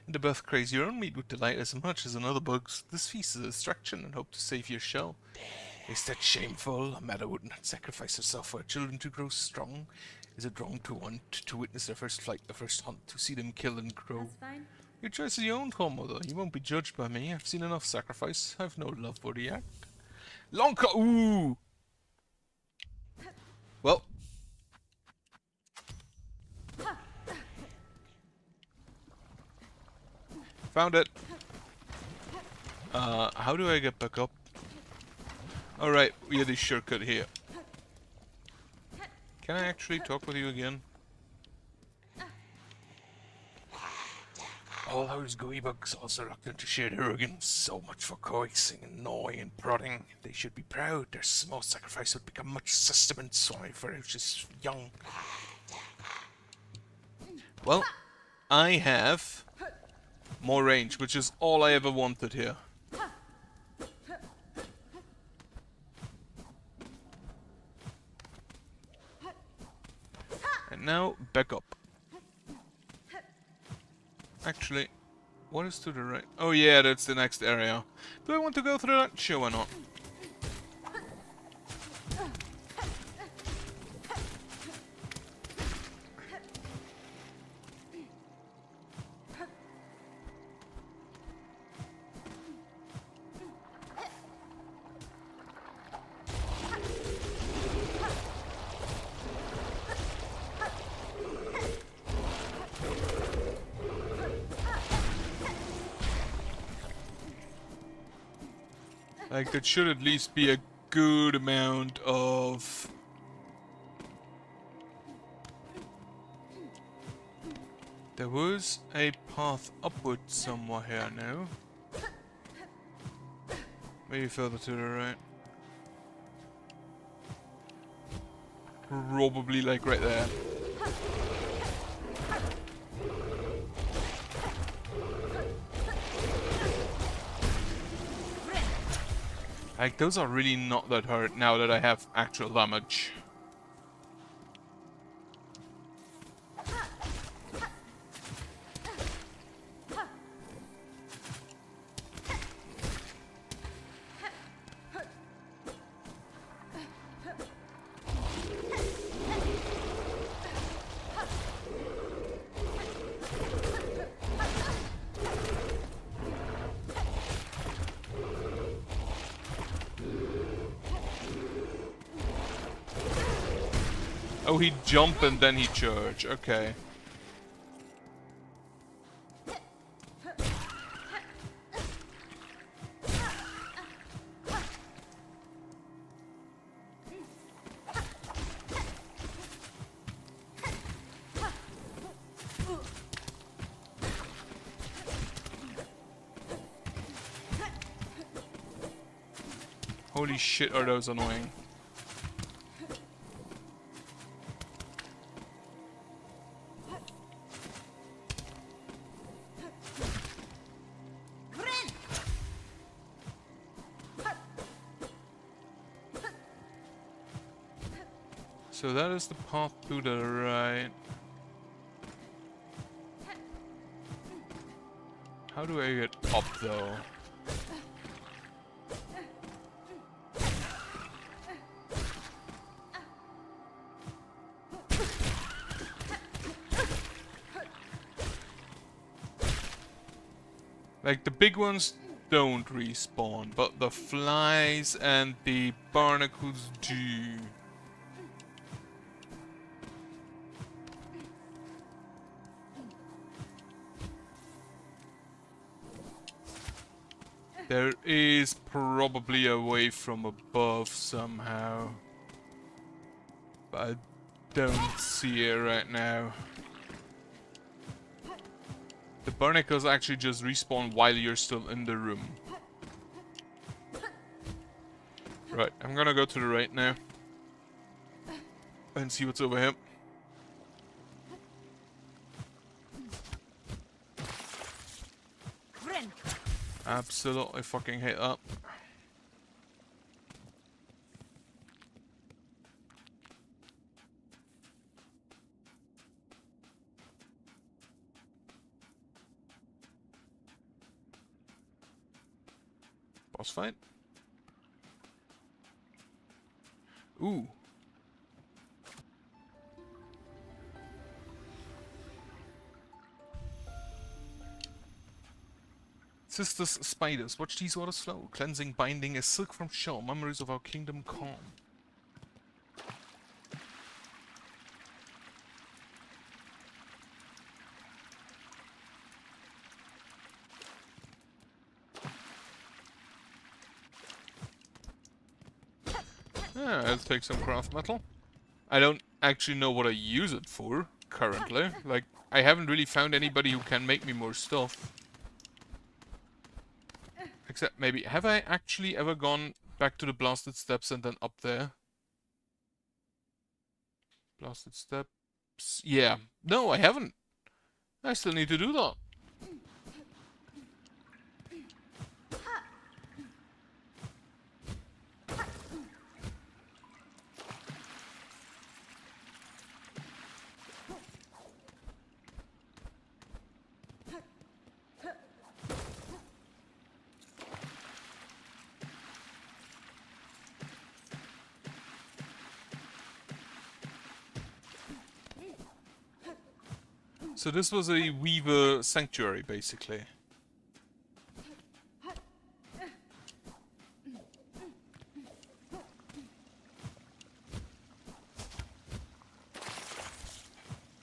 In the birth craze your own meat would delight as much as another bug's. This feast is a distraction, and hope to save your shell. Is that shameful? A mother would not sacrifice herself for her children to grow strong. Is it wrong to want to witness their first flight, their first hunt, to see them kill and grow? That's fine. Your choice is your own call, mother. You won't be judged by me. I've seen enough sacrifice. I've no love for the act. Lonka! Ooh! Well. Found it. How do I get back up? Alright, we have this shortcut here. Can I actually talk with you again? All those gooey bugs also reluctant to share their organs. So much for coaxing and gnawing and prodding. They should be proud. Their small sacrifice would become much sustenance while ferocious young. Well, I have more range, which is all I ever wanted here. And now, back up. Actually, what is to the right? Oh yeah, that's the next area. Do I want to go through that? Sure, why not? Like, that should at least be a good amount of... There was a path upward somewhere here now. Maybe further to the right. Probably like right there. Like, those are really not that hard now that I have actual damage. Oh, he'd jump and then he'd charge. Okay. Holy shit, are those annoying. So that is the path to the right. How do I get up though? Like, the big ones don't respawn, but the flies and the barnacles do. There is probably a way from above somehow, but I don't see it right now. The barnacles actually just respawn while you're still in the room. Right, I'm gonna go to the right now. And see what's over here. Absolutely fucking hate that. Boss fight. Ooh. Sisters spiders, watch these waters flow. Cleansing, binding, as silk from shore. Memories of our kingdom calm. Yeah, I'll take some craft metal. I don't actually know what I use it for, currently. Like, I haven't really found anybody who can make me more stuff. Except maybe, have I actually ever gone back to the blasted steps and then up there? Blasted steps... Yeah. No, I haven't. I still need to do that. So this was a Weaver sanctuary, basically.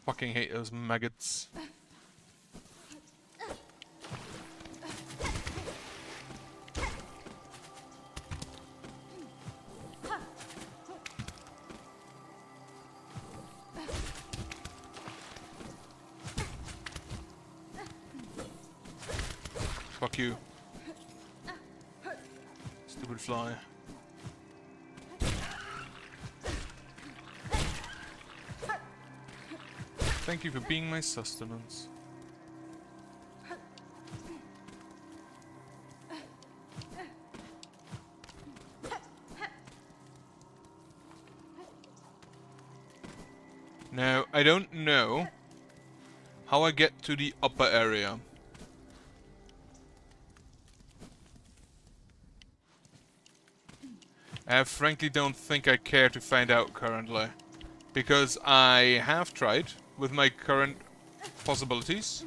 Fucking hate those maggots. Fuck you. Stupid fly. Thank you for being my sustenance. Now, I don't know how I get to the upper area. I frankly don't think I care to find out currently. Because I have tried with my current possibilities.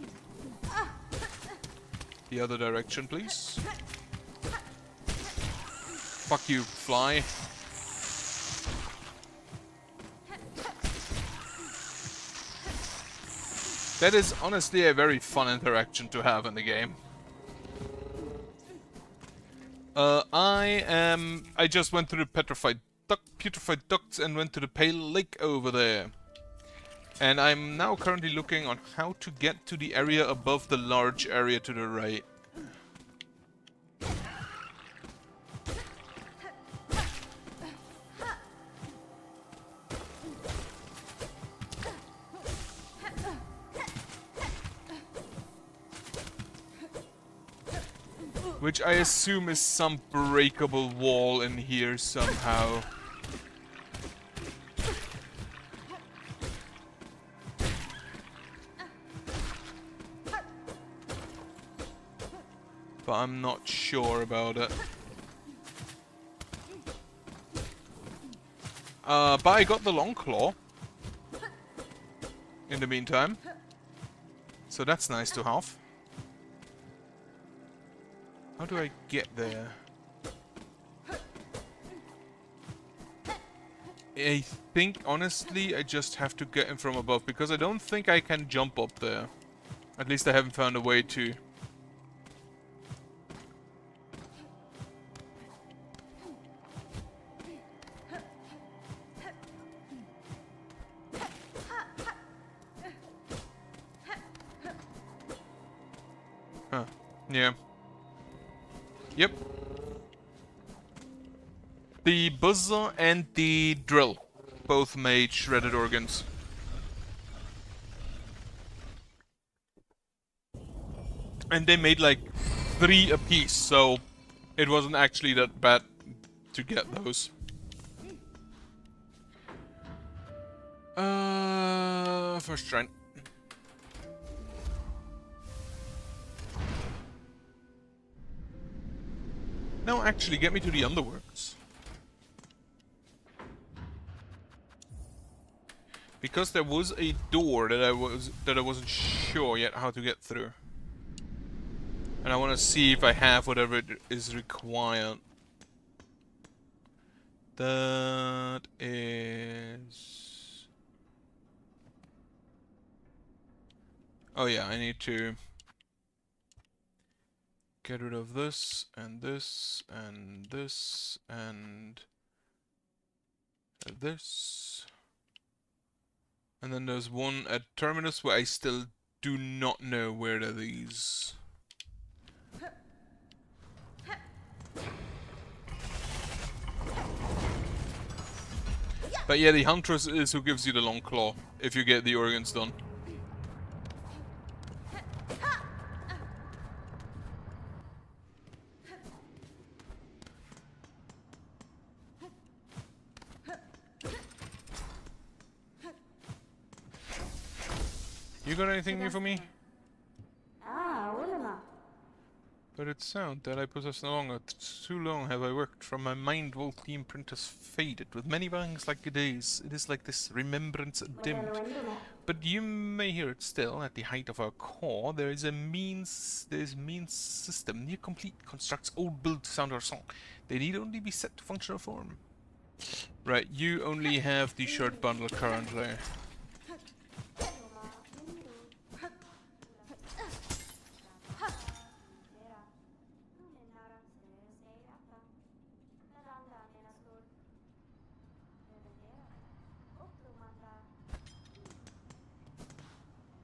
The other direction, please. Fuck you, fly. That is honestly a very fun interaction to have in the game. I just went through the putrefied ducts and went to the pale lake over there. And I'm now currently looking on how to get to the area above the large area to the right. Which I assume is some breakable wall in here somehow. But I'm not sure about it. But I got the long claw. In the meantime. So that's nice to have. How do I get there? I think, honestly, I just have to get him from above, because I don't think I can jump up there. At least I haven't found a way to. Yeah. Yep. The buzzer and the drill both made shredded organs. And they made like 3 apiece, so it wasn't actually that bad to get those. First try. No, actually, get me to the underworks. Because there was a door that I wasn't sure yet how to get through. And I want to see if I have whatever it is required. That is... Oh yeah, I need to get rid of this, and this, and this, and this. And then there's one at Terminus where I still do not know where are these. But yeah, the Huntress is who gives you the long claw, if you get the organs done. You got anything new for me? But it's sound that I possess no longer. Too long have I worked, from my mind wool the imprint has faded. With many bangs like days, it is like this remembrance dimmed. But you may hear it still, at the height of our core. There is means system, near complete, constructs old build to sound our song. They need only be set to functional form. Right, you only have the short bundle currently.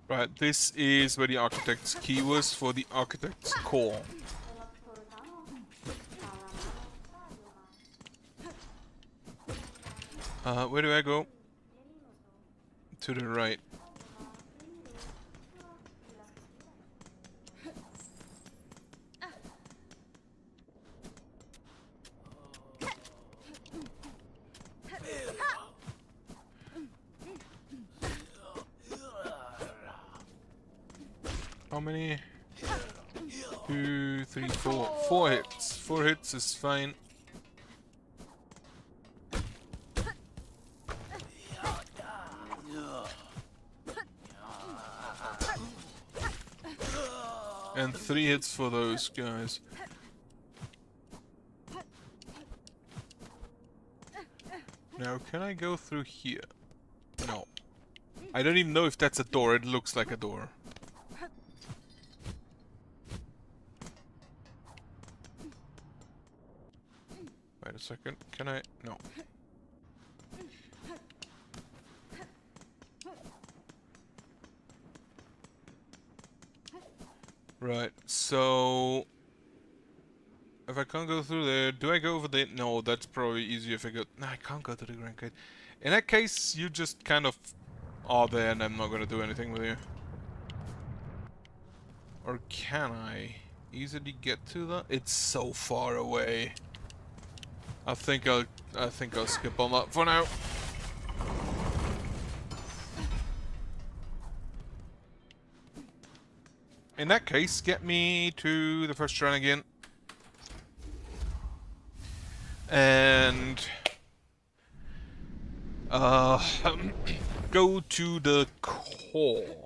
Right, this is where the architect's key was for the architect's core. Where do I go? To the right. How many? 2, 3, 4. 4 hits. 4 hits is fine. And 3 hits for those guys. Now, can I go through here? No. I don't even know if that's a door. It looks like a door. Wait a second. Can I? No. Right, so... If I can't go through there, do I go over there? No, that's probably easier if I go... No, I can't go to the Grand Gate. In that case, you just kind of are there and I'm not gonna do anything with you. Or can I easily get to that? It's so far away. I think I'll skip on that for now. In that case, get me to the first run again. And go to the core.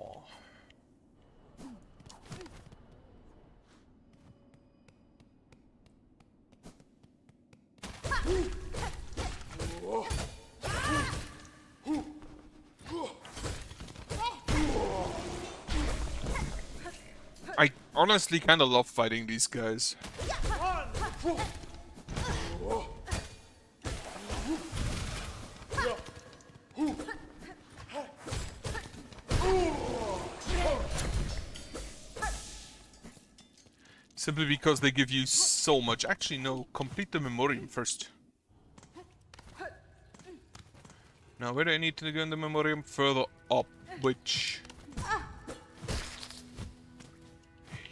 I honestly kind of love fighting these guys. Simply because they give you so much. Actually, no. Complete the memoriam first. Now, where do I need to go in the memoriam? Further up. Which...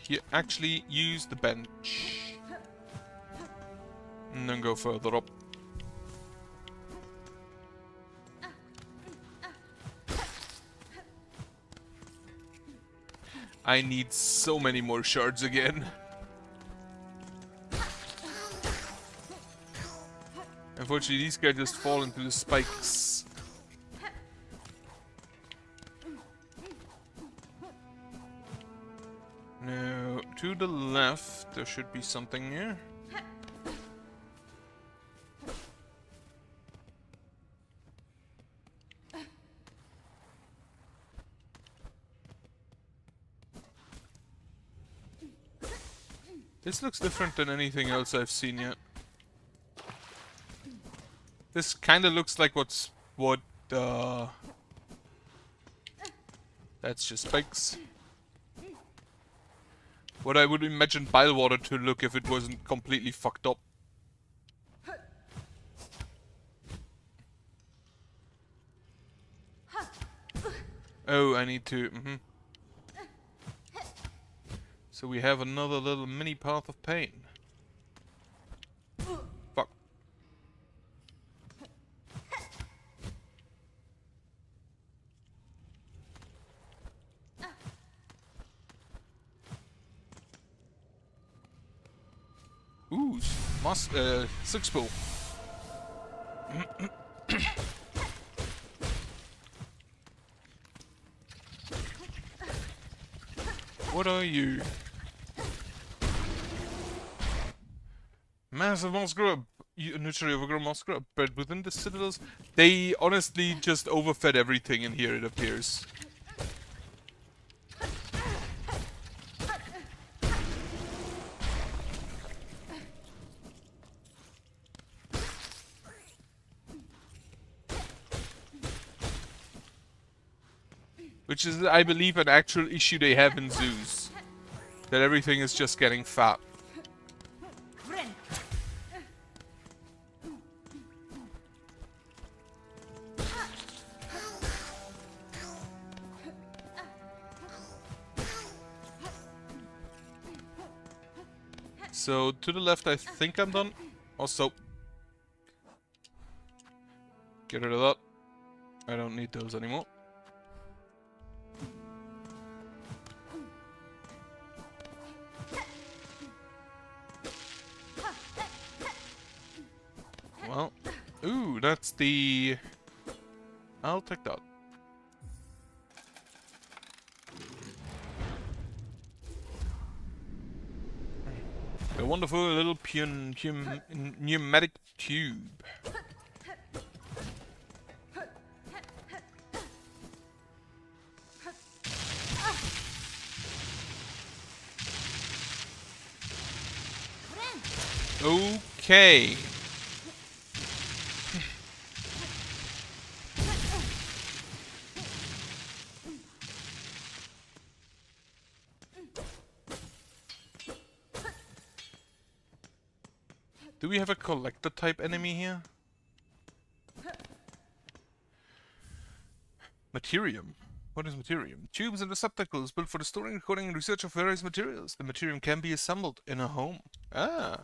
Here, actually, use the bench. And then go further up. I need so many more shards again. Unfortunately, these guys just fall into the spikes. Now, to the left, there should be something here. This looks different than anything else I've seen yet. This kind of looks like what that's just spikes. What I would imagine Bilewater to look if it wasn't completely fucked up. Oh, I need to... So we have another little mini path of pain. Fuck. Ooh, six pool. What are you? Massive moss grub. Nurture overgrown moss grub. Bred within the citadels. They honestly just overfed everything in here, it appears. Which is, I believe, an actual issue they have in zoos. That everything is just getting fat. So, to the left, I think I'm done. Also, get rid of that. I don't need those anymore. Well, ooh, that's the... I'll take that. A wonderful little pneumatic tube. Okay. Do we have a collector type enemy here? Materium. What is materium? Tubes and receptacles built for the storing, recording, and research of various materials. The materium can be assembled in a home. Ah.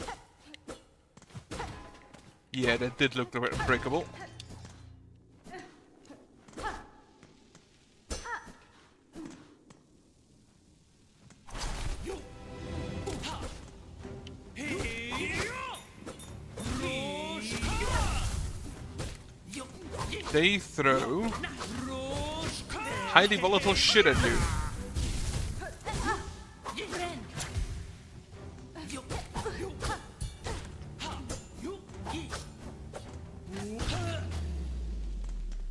Yeah, that did look breakable. They throw highly volatile shit at you.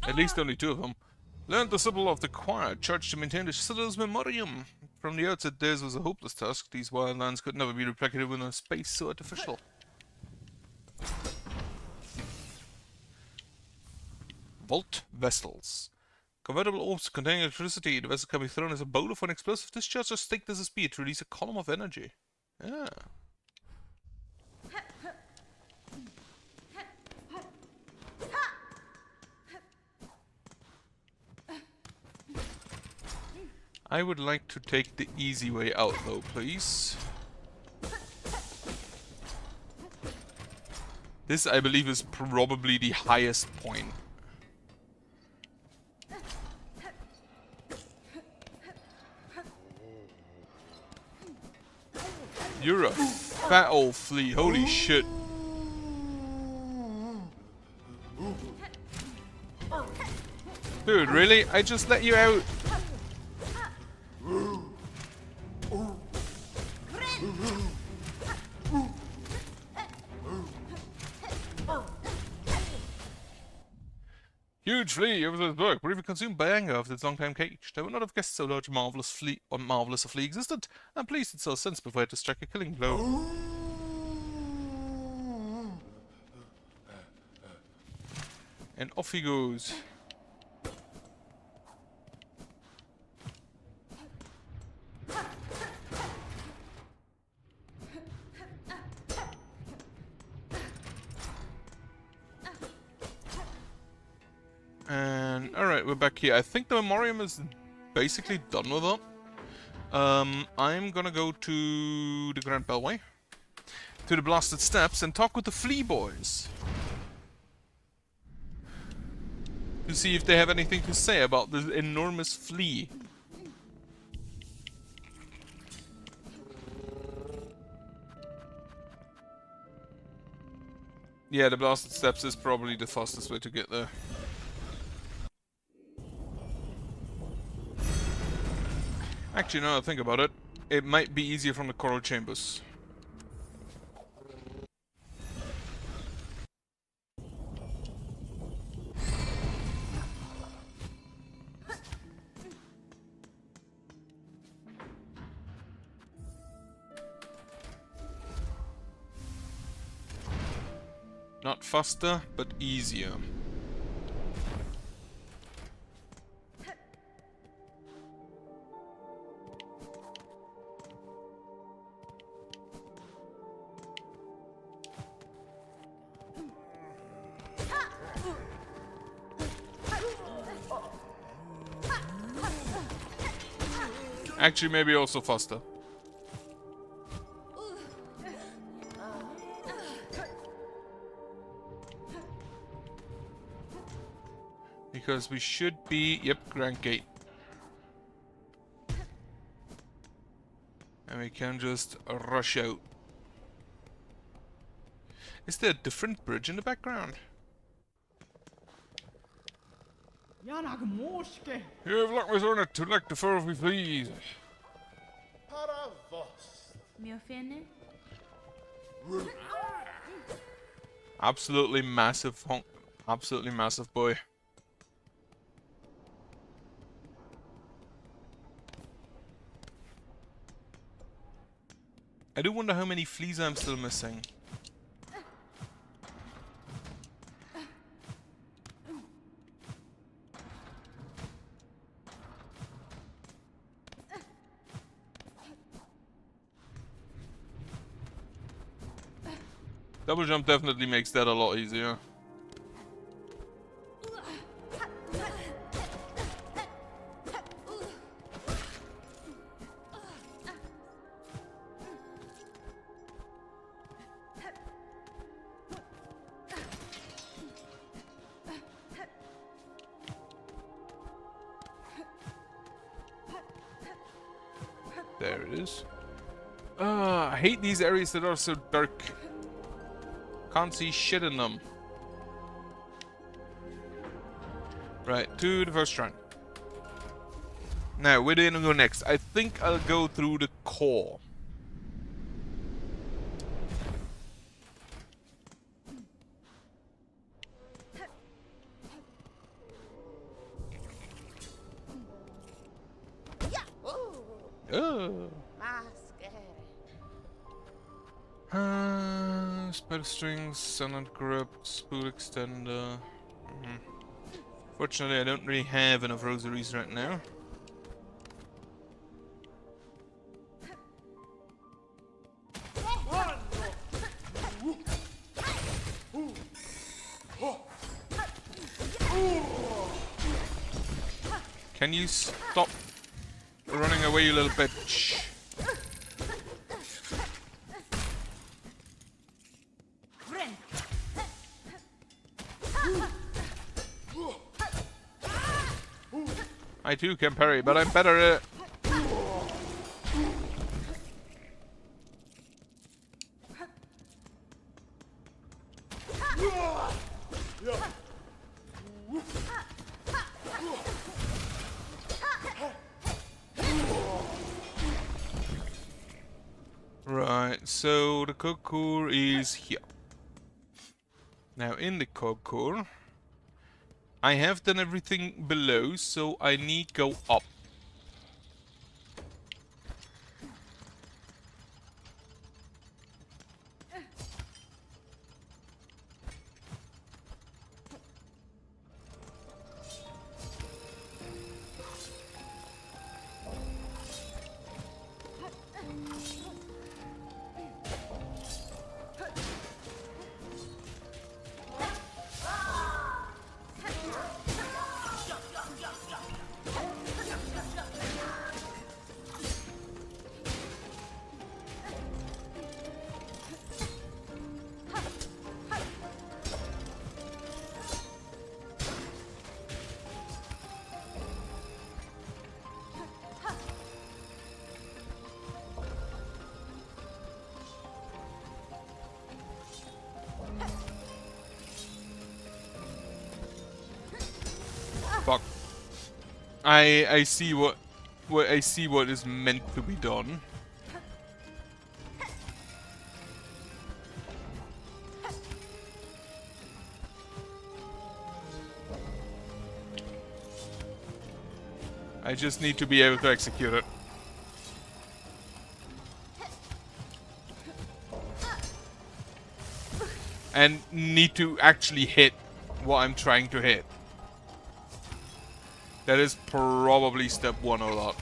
At least only two of them. Learned the symbol of the choir, charged to maintain the citadel's memoriam. From the outset, theirs was a hopeless task. These wildlands could never be replicated within a space so artificial. Vault vessels. Convertible orbs containing electricity. The vessel can be thrown as a boulder for an explosive discharge or staked as a spear to release a column of energy. Ah. I would like to take the easy way out though, please. This, I believe, is probably the highest point. You're a fat old flea, holy shit. Dude, really? I just let you out. Huge flea over this book, briefly consumed by anger after its long time caged. I would not have guessed so large a marvelous flea or marvelous a flea existed. I'm pleased it saw sense before I had to strike a killing blow. And off he goes. And alright, we're back here. I think the memoriam is basically done with it. I'm gonna go to the Grand Bellway, to the Blasted Steps, and talk with the Flea Boys. To see if they have anything to say about this enormous flea. Yeah, the Blasted Steps is probably the fastest way to get there. Actually, now that I think about it, it might be easier from the Coral Chambers. Not faster, but easier. Actually, maybe also faster. Because we should be... Yep, Grand Gate. And we can just rush out. Is there a different bridge in the background? You have locked my son to like the fur if we please. Absolutely massive honk. Absolutely massive boy. I do wonder how many fleas I'm still missing. Double jump definitely makes that a lot easier. There it is. I hate these areas that are so dark. Can't see shit in them. Right, to the first shrine. Now, where do you go next? I think I'll go through the core. Spell strings, silent grip, spool extender. Fortunately, I don't really have enough rosaries right now. Can you stop running away, you little bitch? I too can parry, but I'm better at it. Right, so the code core is here. Now in the code core, I have done everything below, so I need go up. Fuck. I see what is meant to be done. I just need to be able to execute it. And need to actually hit what I'm trying to hit. That is probably step one a lot.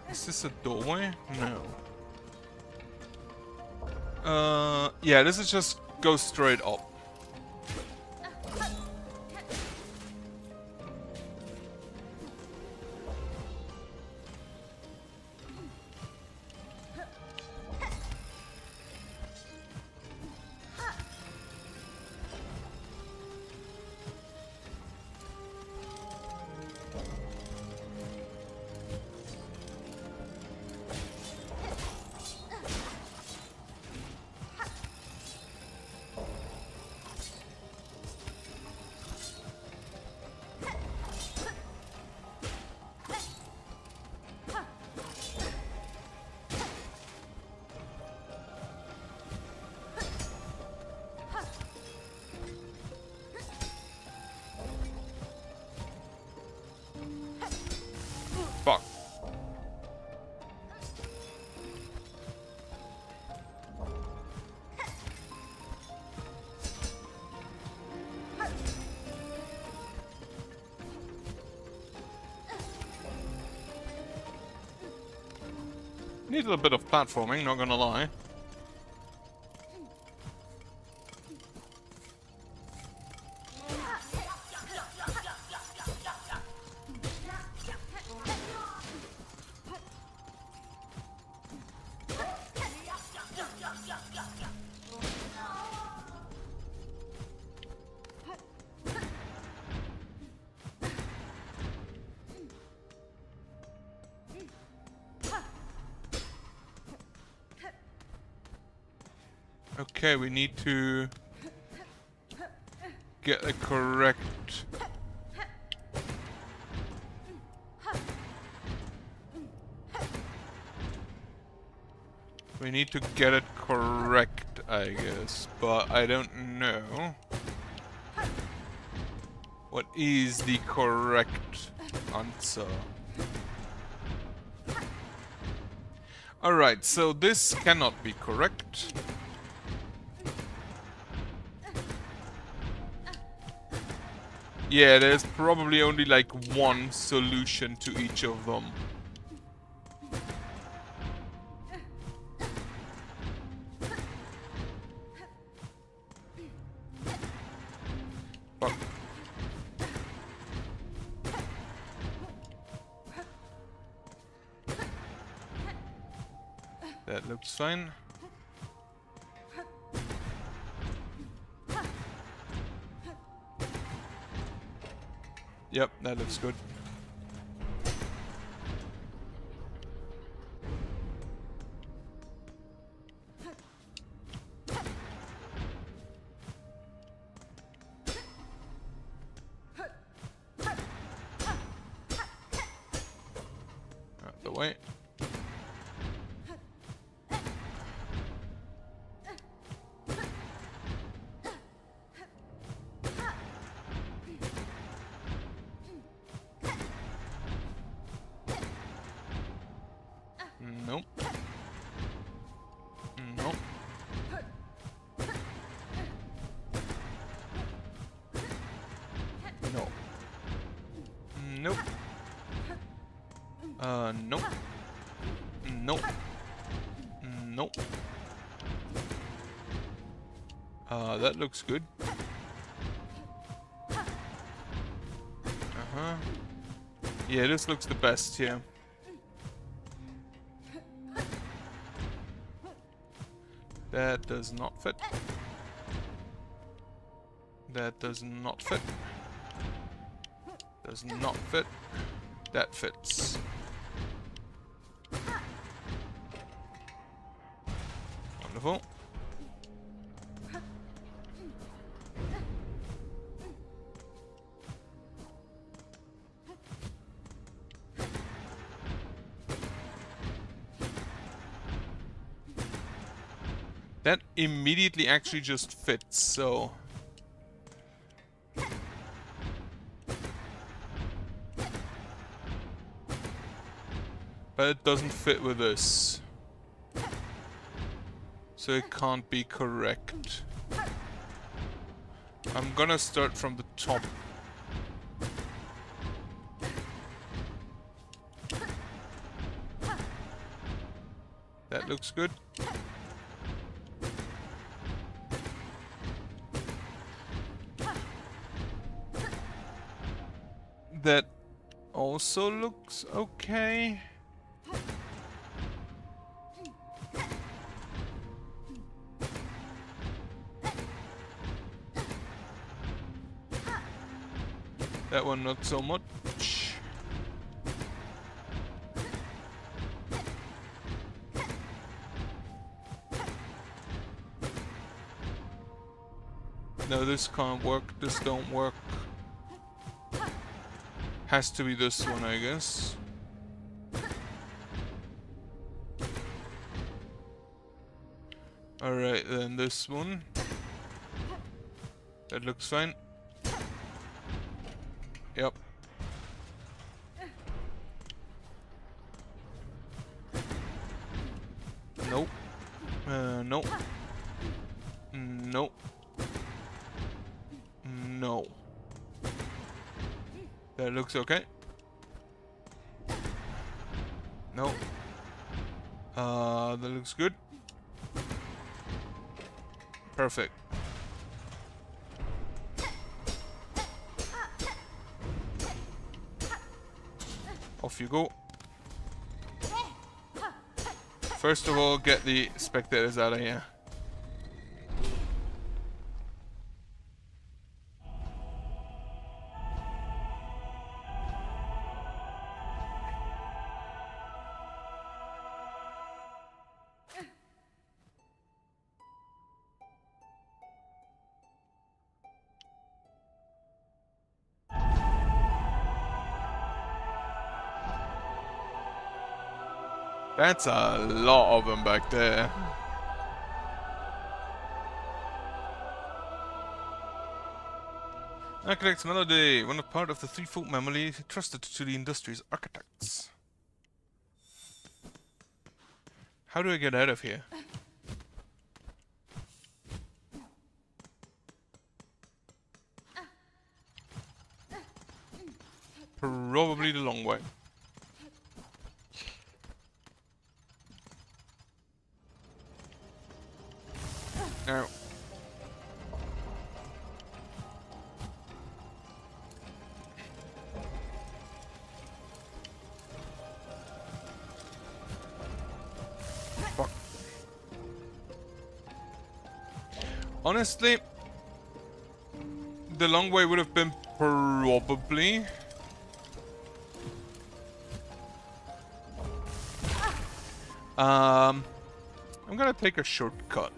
Is this a doorway? No. Yeah, this is just go straight up. Fuck. Need a little bit of platforming, not gonna lie. Okay, we need to get the correct... We need to get it correct I guess, but I don't know what is the correct answer. Alright, so this cannot be correct. Yeah, there's probably only like one solution to each of them. Fuck. That looks fine. Yep, that looks good. Out the way. Nope. Nope. No. Nope. Nope. Nope. Nope. That looks good. Uh-huh. Yeah, this looks the best here. That does not fit. That does not fit. Does not fit. That fits. Wonderful. That immediately actually just fits, so... But it doesn't fit with this. So it can't be correct. I'm gonna start from the top. That looks good. That also looks okay. That one not so much. No, this can't work. This don't work. Has to be this one, I guess. Alright, then this one. That looks fine. Yep. Nope. Nope. Nope. No. That looks okay. No. That looks good. Perfect. Off you go. First of all, get the spectators out of here. That's a lot of them back there. Architect's Melody, one of part of the three folk family trusted to the industry's architects. How do I get out of here? Probably the long way. Now. Fuck. Honestly, the long way would have been probably... I'm gonna take a shortcut.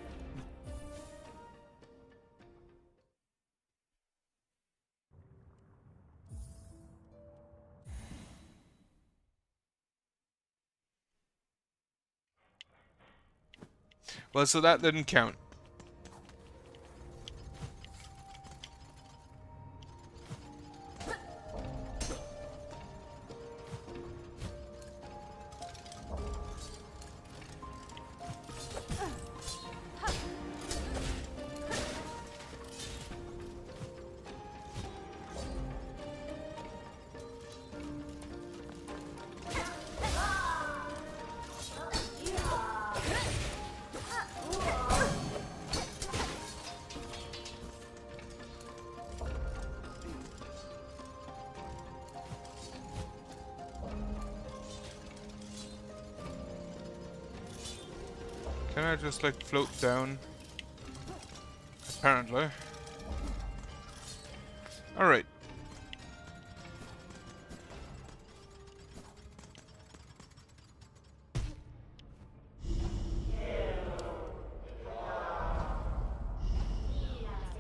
Well, so that didn't count. Can I just like float down? Apparently. Alright.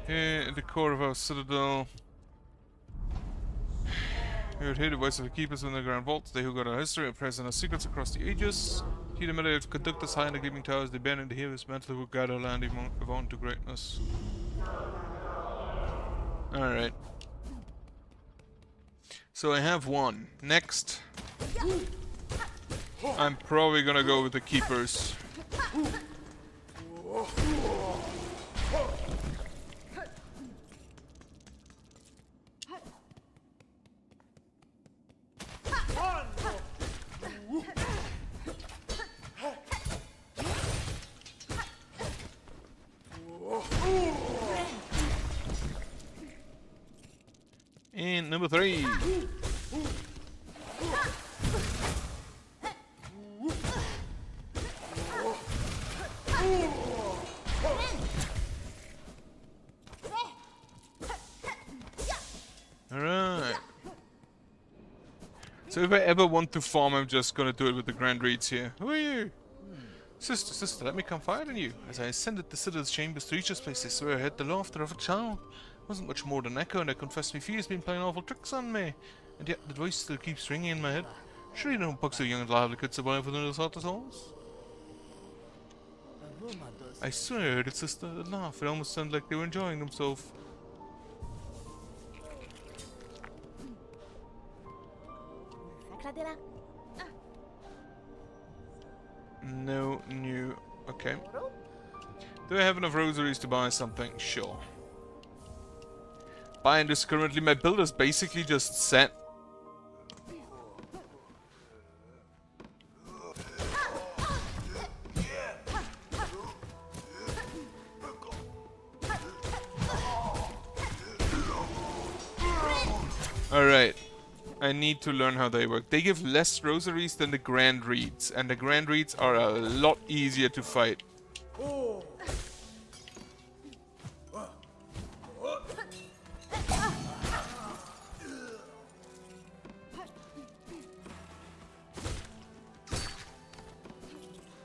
Here in the core of our citadel. We would hear the voice of the keepers in the ground vaults, they who got our history and present our secrets across the ages. Hear the melody of conductors high in the gleaming towers, they bend and hear his mantle who guide our land evolve to greatness. Alright. So I have one. Next. I'm probably gonna go with the keepers. And number 3. Alright. So if I ever want to farm, I'm just gonna do it with the Grand Reeds here. Who are you? Sister, let me confide in you. As I ascended the citadel's chambers to reach this place, I swear I heard the laughter of a child. It wasn't much more than an echo, and I confess my fear's been playing awful tricks on me. And yet the voice still keeps ringing in my head. Surely no bugs so young and lively could survive within those heartless halls. I swear I heard it, sister. They laugh. It almost sounded like they were enjoying themselves. No new. Okay. Do I have enough rosaries to buy something? Sure. Buying this currently, my build is basically just set. Alright. I need to learn how they work. They give less rosaries than the Grand Reeds, and the Grand Reeds are a lot easier to fight.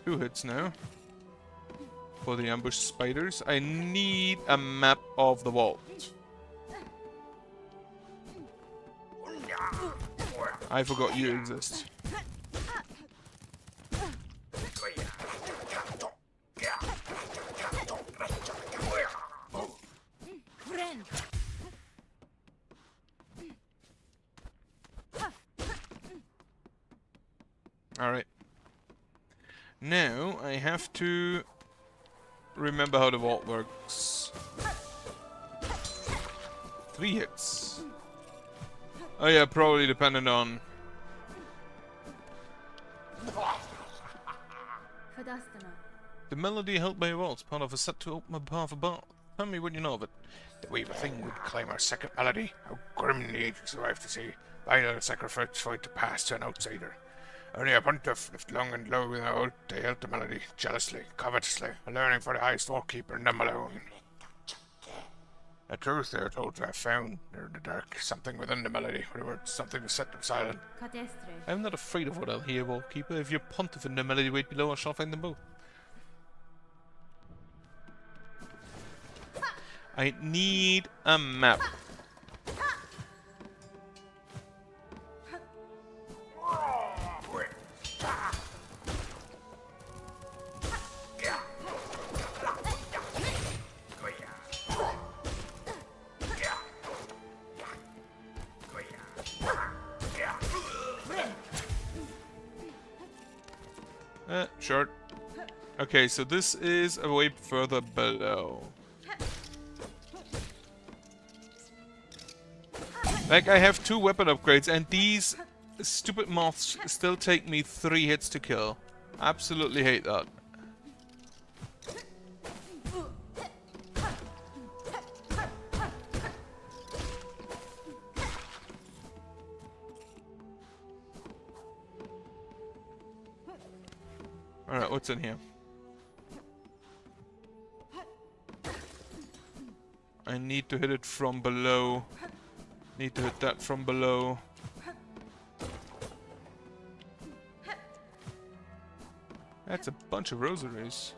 Two hits now. For the ambush spiders. I need a map of the vault. I forgot you exist. Alright. Now, I have to remember how the vault works. 3 hits. Oh yeah, probably dependent on... The melody held by a vault, part of a set to open a path of vault. Tell me what you know of it. The weaver thing would claim our second melody. How grim the ages arrive to see. Vital sacrifice fight to pass to an outsider. Only a pontiff lived long and low in the old. They held the melody jealously, covetously, a learning for the highest vault-keeper and them alone. The truth they are told to have found near the dark, something within the melody, or the words, something to set them silent. I'm not afraid of what I'll hear, Vault-Keeper. If your pontiff and the melody wait below, I shall find them both. I need a map. Short. Okay, so this is a way further below. Like, I have 2 weapon upgrades, and these stupid moths still take me 3 hits to kill. Absolutely hate that. Alright, what's in here? I need to hit it from below. Need to hit that from below. That's a bunch of rosaries.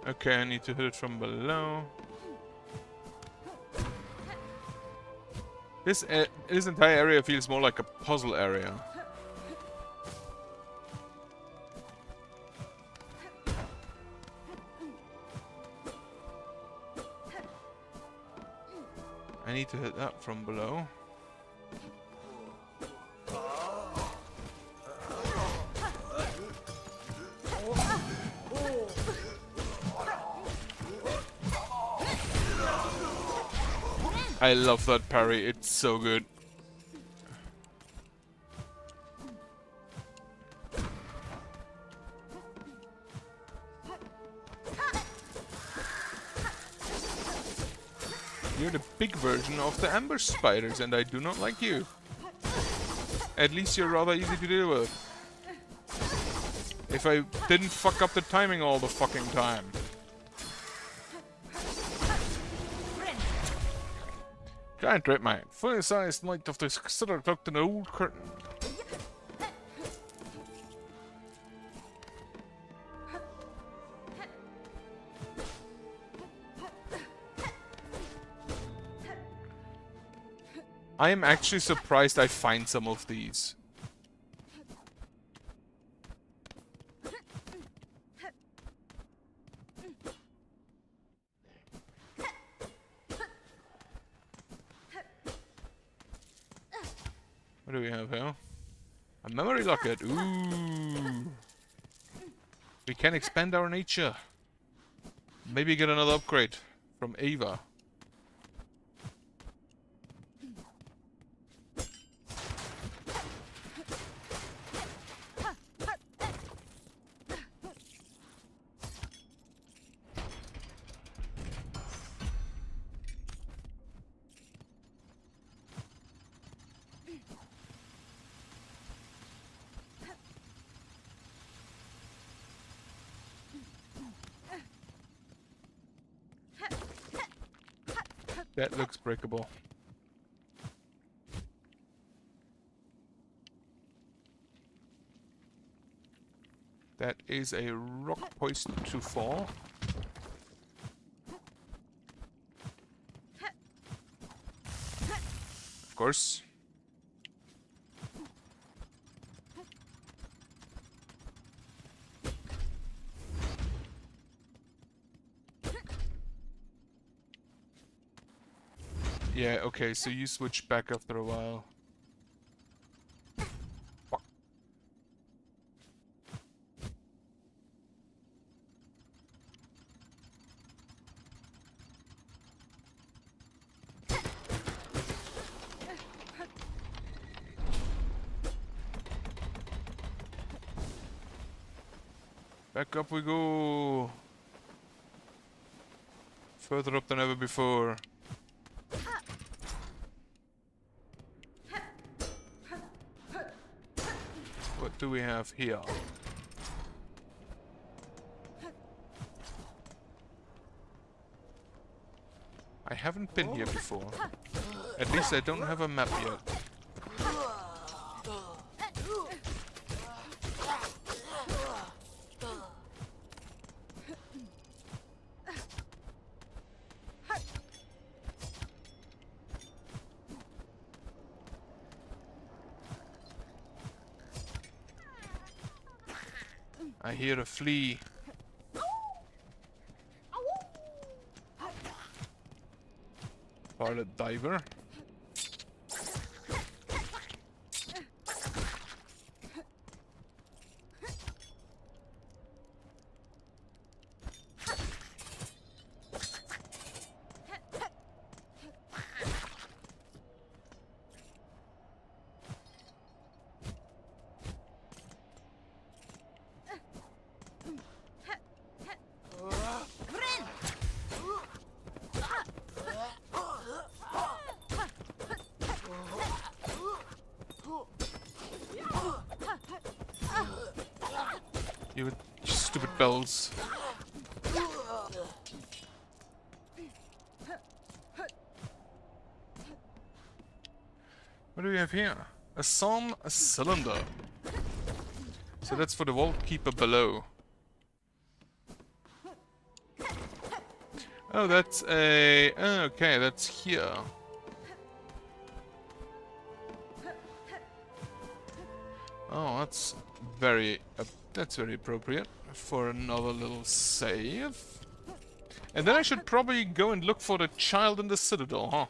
Okay, I need to hit it from below. This entire area feels more like a puzzle area. I need to hit that from below. I love that parry, it's so good. You're the big version of the ambush spiders, and I do not like you. At least you're rather easy to deal with. If I didn't fuck up the timing all the fucking time. Giant red mine, fully sized light of the consider tucked in the old curtain. I am actually surprised I find some of these. What do we have here? A memory locket. Ooh. We can expand our nature. Maybe get another upgrade from Ava. That looks breakable. That is a rock poised to fall. Of course. Yeah, okay, so you switch back after a while. Back up we go. Further up than ever before. What do we have here? I haven't been here before. At least I don't have a map yet. I hear a flea. Pilot diver. You stupid bells. What do we have here? A cylinder. So that's for the vault keeper below. Oh, that's a... oh, okay, that's here. Oh, that's very appropriate for another little save. And then I should probably go and look for the child in the citadel, huh?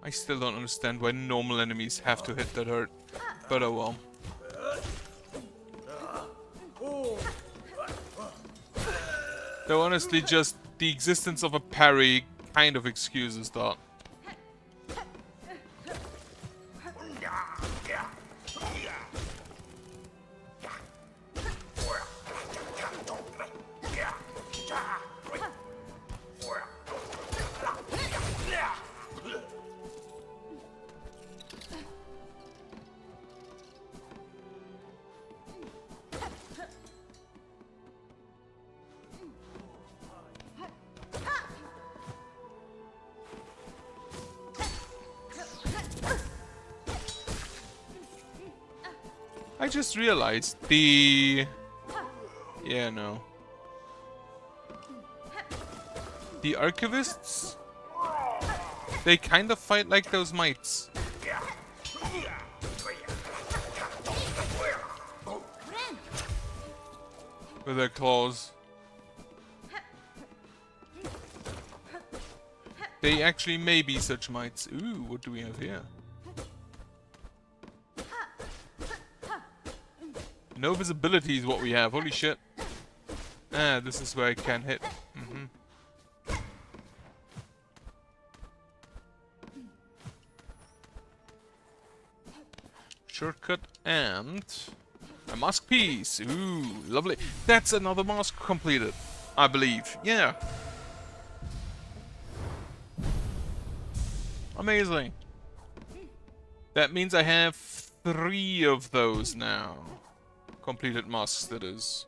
I still don't understand why normal enemies have to hit that hurt, but oh well. Though honestly, just the existence of a parry kind of excuses that. I just realized the... yeah, no. The archivists? They kind of fight like those mites. With their claws. They actually may be such mites. Ooh, what do we have here? No visibility is what we have. Holy shit. Ah, this is where I can hit. Shortcut and a mask piece. Ooh, lovely. That's another mask completed, I believe. Yeah. Amazing. That means I have 3 of those now. Completed masks, that is.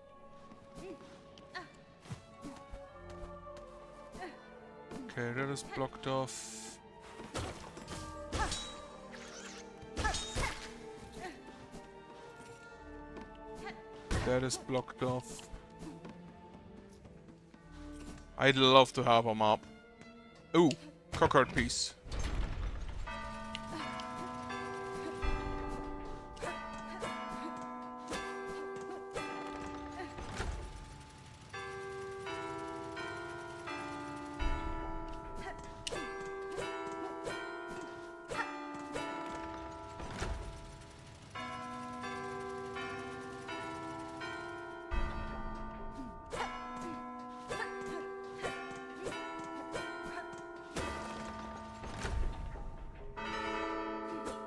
Okay, that is blocked off. That is blocked off. I'd love to have a map. Ooh, cockard piece.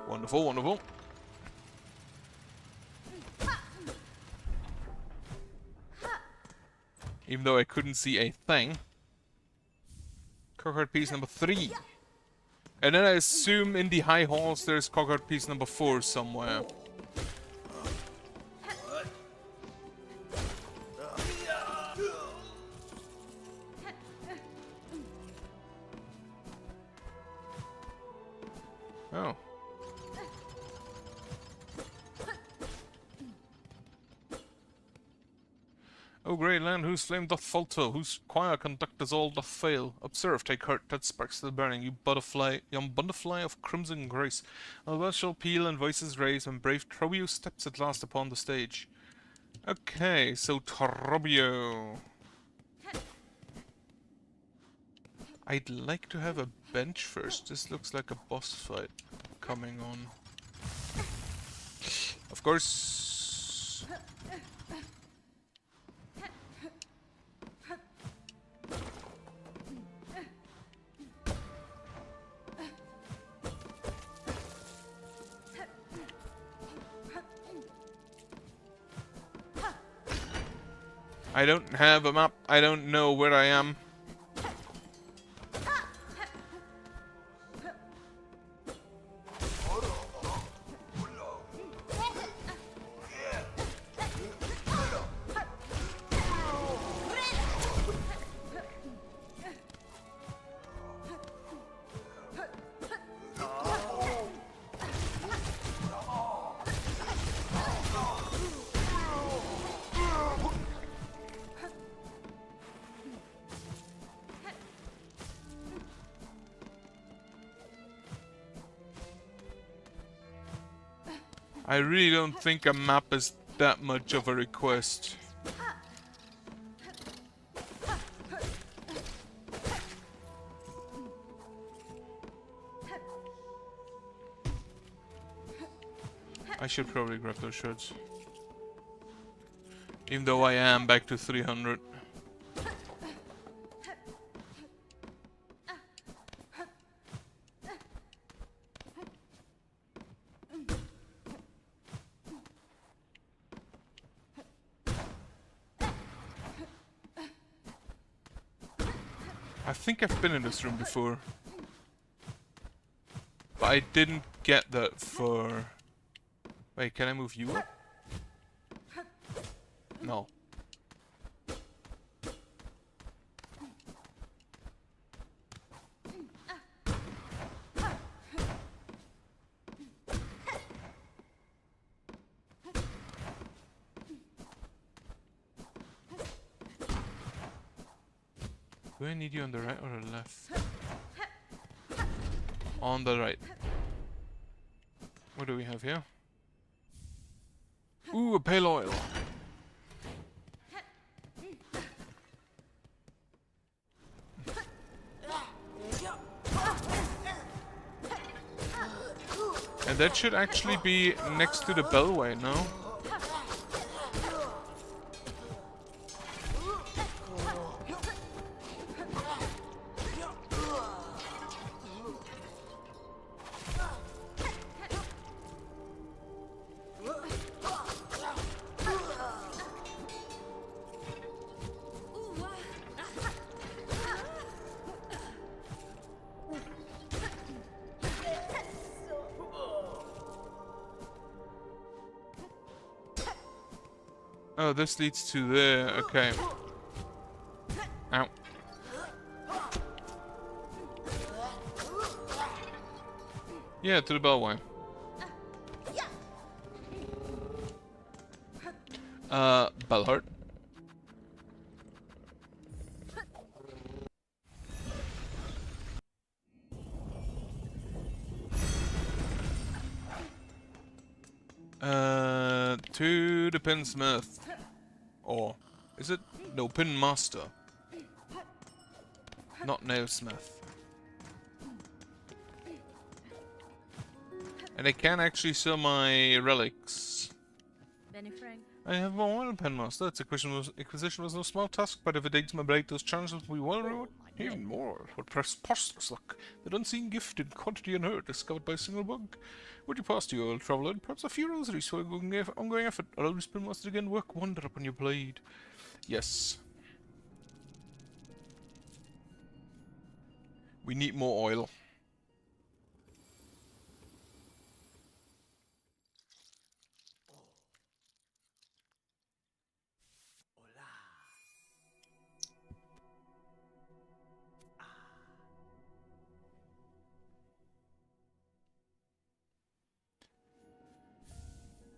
Wonderful, wonderful. Even though I couldn't see a thing. Cockard piece number 3. And then I assume in the high halls there's cockard piece number 4 somewhere. Oh. O grey land, whose flame doth falter, whose choir conductors all doth fail. Observe, take heart, that spark still burning, you butterfly, yon butterfly of crimson grace. A bell shall peal and voices raise when brave Trobio steps at last upon the stage. Okay, so Trobio. I'd like to have a bench first. This looks like a boss fight coming on. Of course. I don't have a map. I don't know where I am. I really don't think a map is that much of a request. I should probably grab those shards. Even though I am back to 300. I think I've been in this room before. But I didn't get that for... Wait, can I move you up? No. Do I need you on the right or the left? On the right. What do we have here? Ooh, a pale oil. And that should actually be next to the bellway, no? Oh, this leads to there. Okay. Ow. Yeah, to the Bellway. Bellheart. To the Pinsmith. Or, is it? No, Pin Master. Not Nailsmith. And I can actually sell my relics. I have my own Penmaster. Its acquisition was no small task, but if it aids my blade, those challenges will be well rewarded. Even more. What preposterous luck. That unseen gift in quantity unheard, discovered by a single bug. Would you pass to your old traveller? Perhaps a few rosaries for ongoing effort. Allow the Spinmaster again work wonder upon your blade. Yes. We need more oil.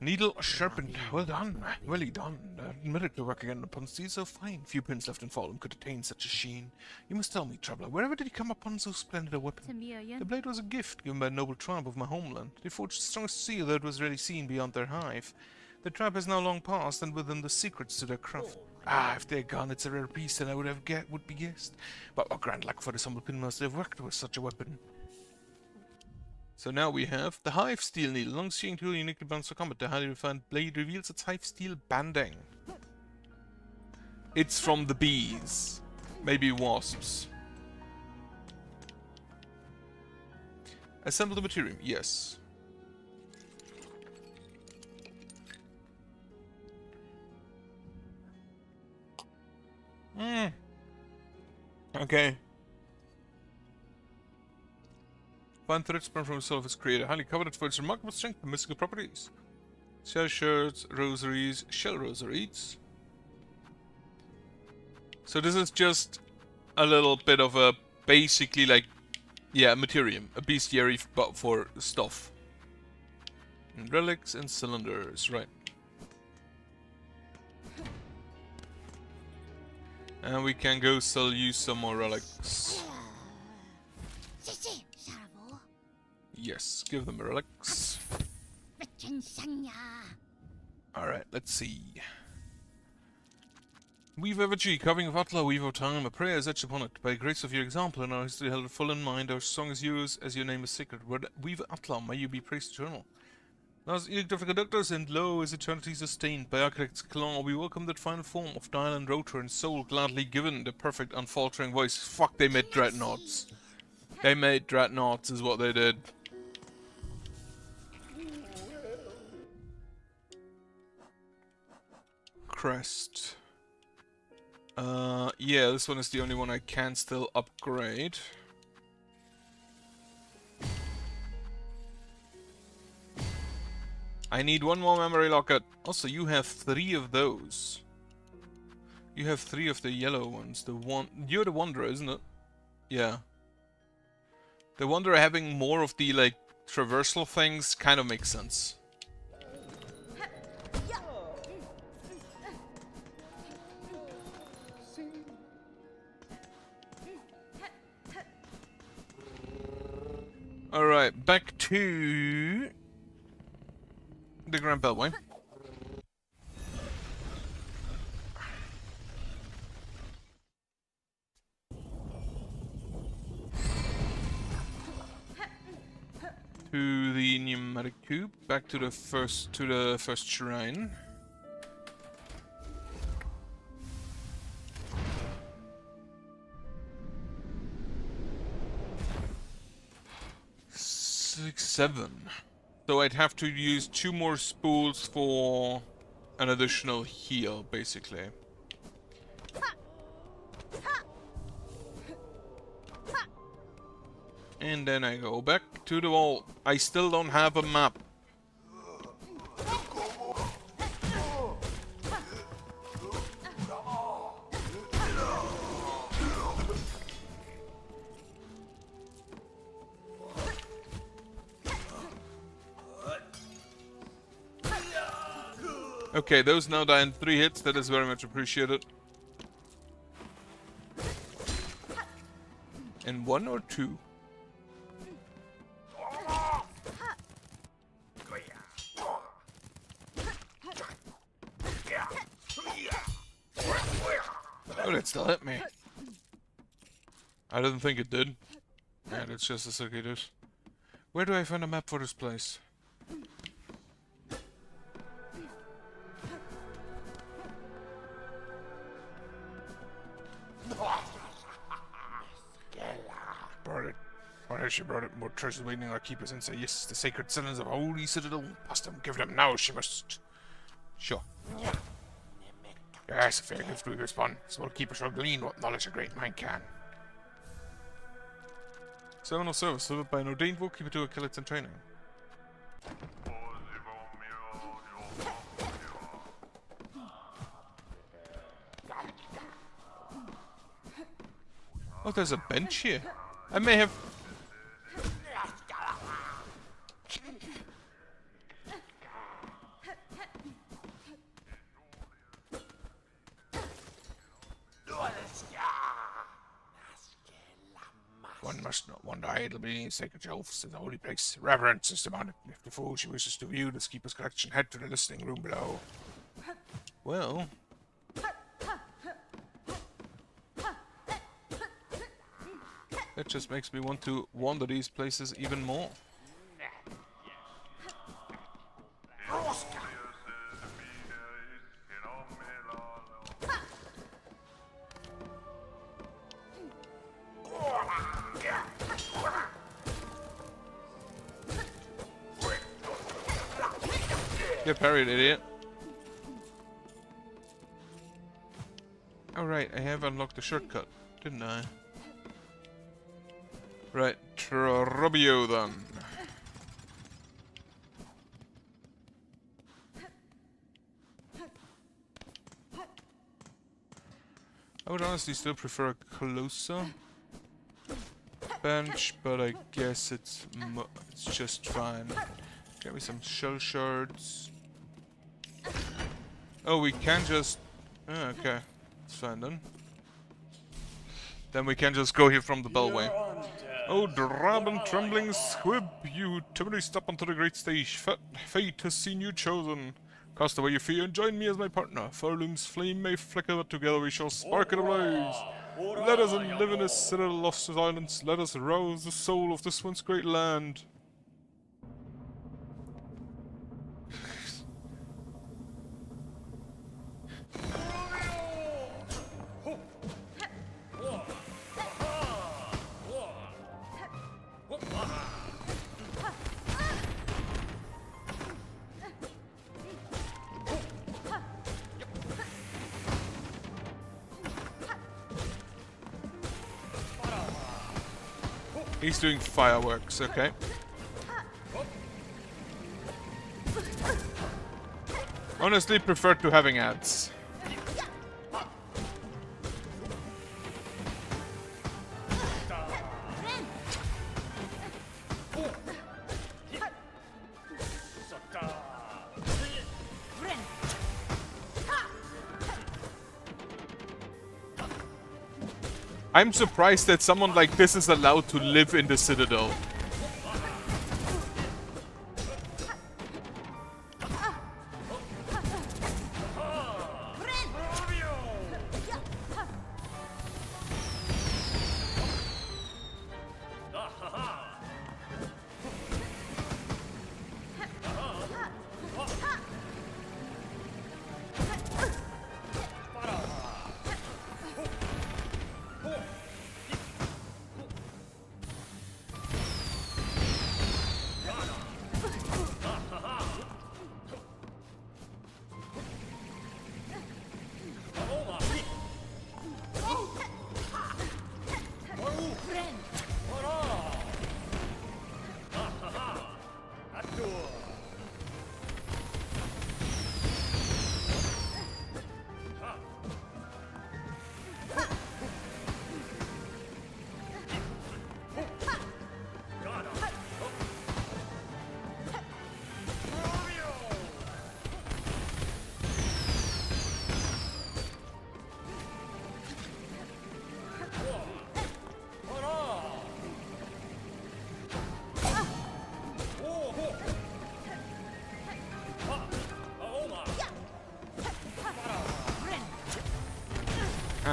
Needle sharpened. Well done. Well done. Miracle work again upon steel so fine. Few pins left in fallen could attain such a sheen. You must tell me, traveller, wherever did you come upon so splendid a weapon? The blade was a gift given by a noble tribe of my homeland. They forged the strongest steel that was really seen beyond their hive. The tribe has now long passed, and with them the secrets to their craft. Ah, if they're gone, it's a rare piece than I would be guessed. But what grand luck for the humble pinmaster to have worked with such a weapon. So now we have the Hive Steel Needle. Long-seeing tool uniquely bound for combat. The highly refined blade reveals its Hive Steel banding. It's from the bees. Maybe wasps. Assemble the material. Yes. Okay. Fine thread spun from the soul of its creator, highly coveted for its remarkable strength and mystical properties. Shell shirts, rosaries, shell rosaries. So this is just a little bit of a, basically like, yeah, materium, a bestiary but for stuff. And relics and cylinders, right. And we can go sell you some more relics. Yes, give them relics. Alright, let's see. Weave Evergy, carving of Atla, weave of time, a prayer is etched upon it. By grace of your example and our history held full in mind, our song is yours as your name is sacred. Word weave Atla, may you be praised eternal. Now as edict of the conductors, and lo, is eternity sustained. By architect's claw, we welcome that final form of dial and rotor and soul gladly given, the perfect unfaltering voice. Fuck, they made dreadnoughts. They made dreadnoughts is what they did. Crest. Yeah, this one is the only one I can still upgrade. I need one more memory locket. Also, you have 3 of those. You have 3 of the yellow ones. You're the Wanderer, isn't it? Yeah. The Wanderer having more of the, like, traversal things kind of makes sense. Alright, back to the Grand Bellway. To the pneumatic tube, back to the first shrine. Seven. So I'd have to use 2 more spools for an additional heal, basically. And then I go back to the wall. I still don't have a map. Okay, those now die in 3 hits. That is very much appreciated. In 1 or 2? Oh, that still hit me. I didn't think it did. Yeah, that's just as okay it is. Where do I find a map for this place? Brought it. Why has she brought it? More treasures waiting our keepers inside. Yes, the sacred cylinders of Holy Citadel. Past them, give them now. She must. Sure. Yes, a fair gift we respond. Small keeper shall glean what knowledge a great mind can. Servant of service, delivered by an ordained keeper to a kill in training. Oh, there's a bench here. I may have... One must not wander idly in sacred shelves in the holy place. Reverence is demanded. If the fool she wishes to view this keeper's collection, head to the listening room below. Well... That just makes me want to wander these places even more. Get parried, idiot. Alright, I have unlocked the shortcut, didn't I? Right, Trobio then. I would honestly still prefer a closer bench, but I guess it's just fine. Get me some shell shards. Oh, we can just... Oh, okay. It's fine then. Then we can just go here from the bellway. Oh, drab and trembling squib, you timidly step onto the great stage. Fate has seen you chosen. Cast away your fear and join me as my partner. Furloom's flame may flicker, but together we shall spark it ablaze. Let us live in this citadel of silence. Let us rouse the soul of this once great land. He's doing fireworks, okay. Honestly, prefer to having ads. I'm surprised that someone like this is allowed to live in the Citadel.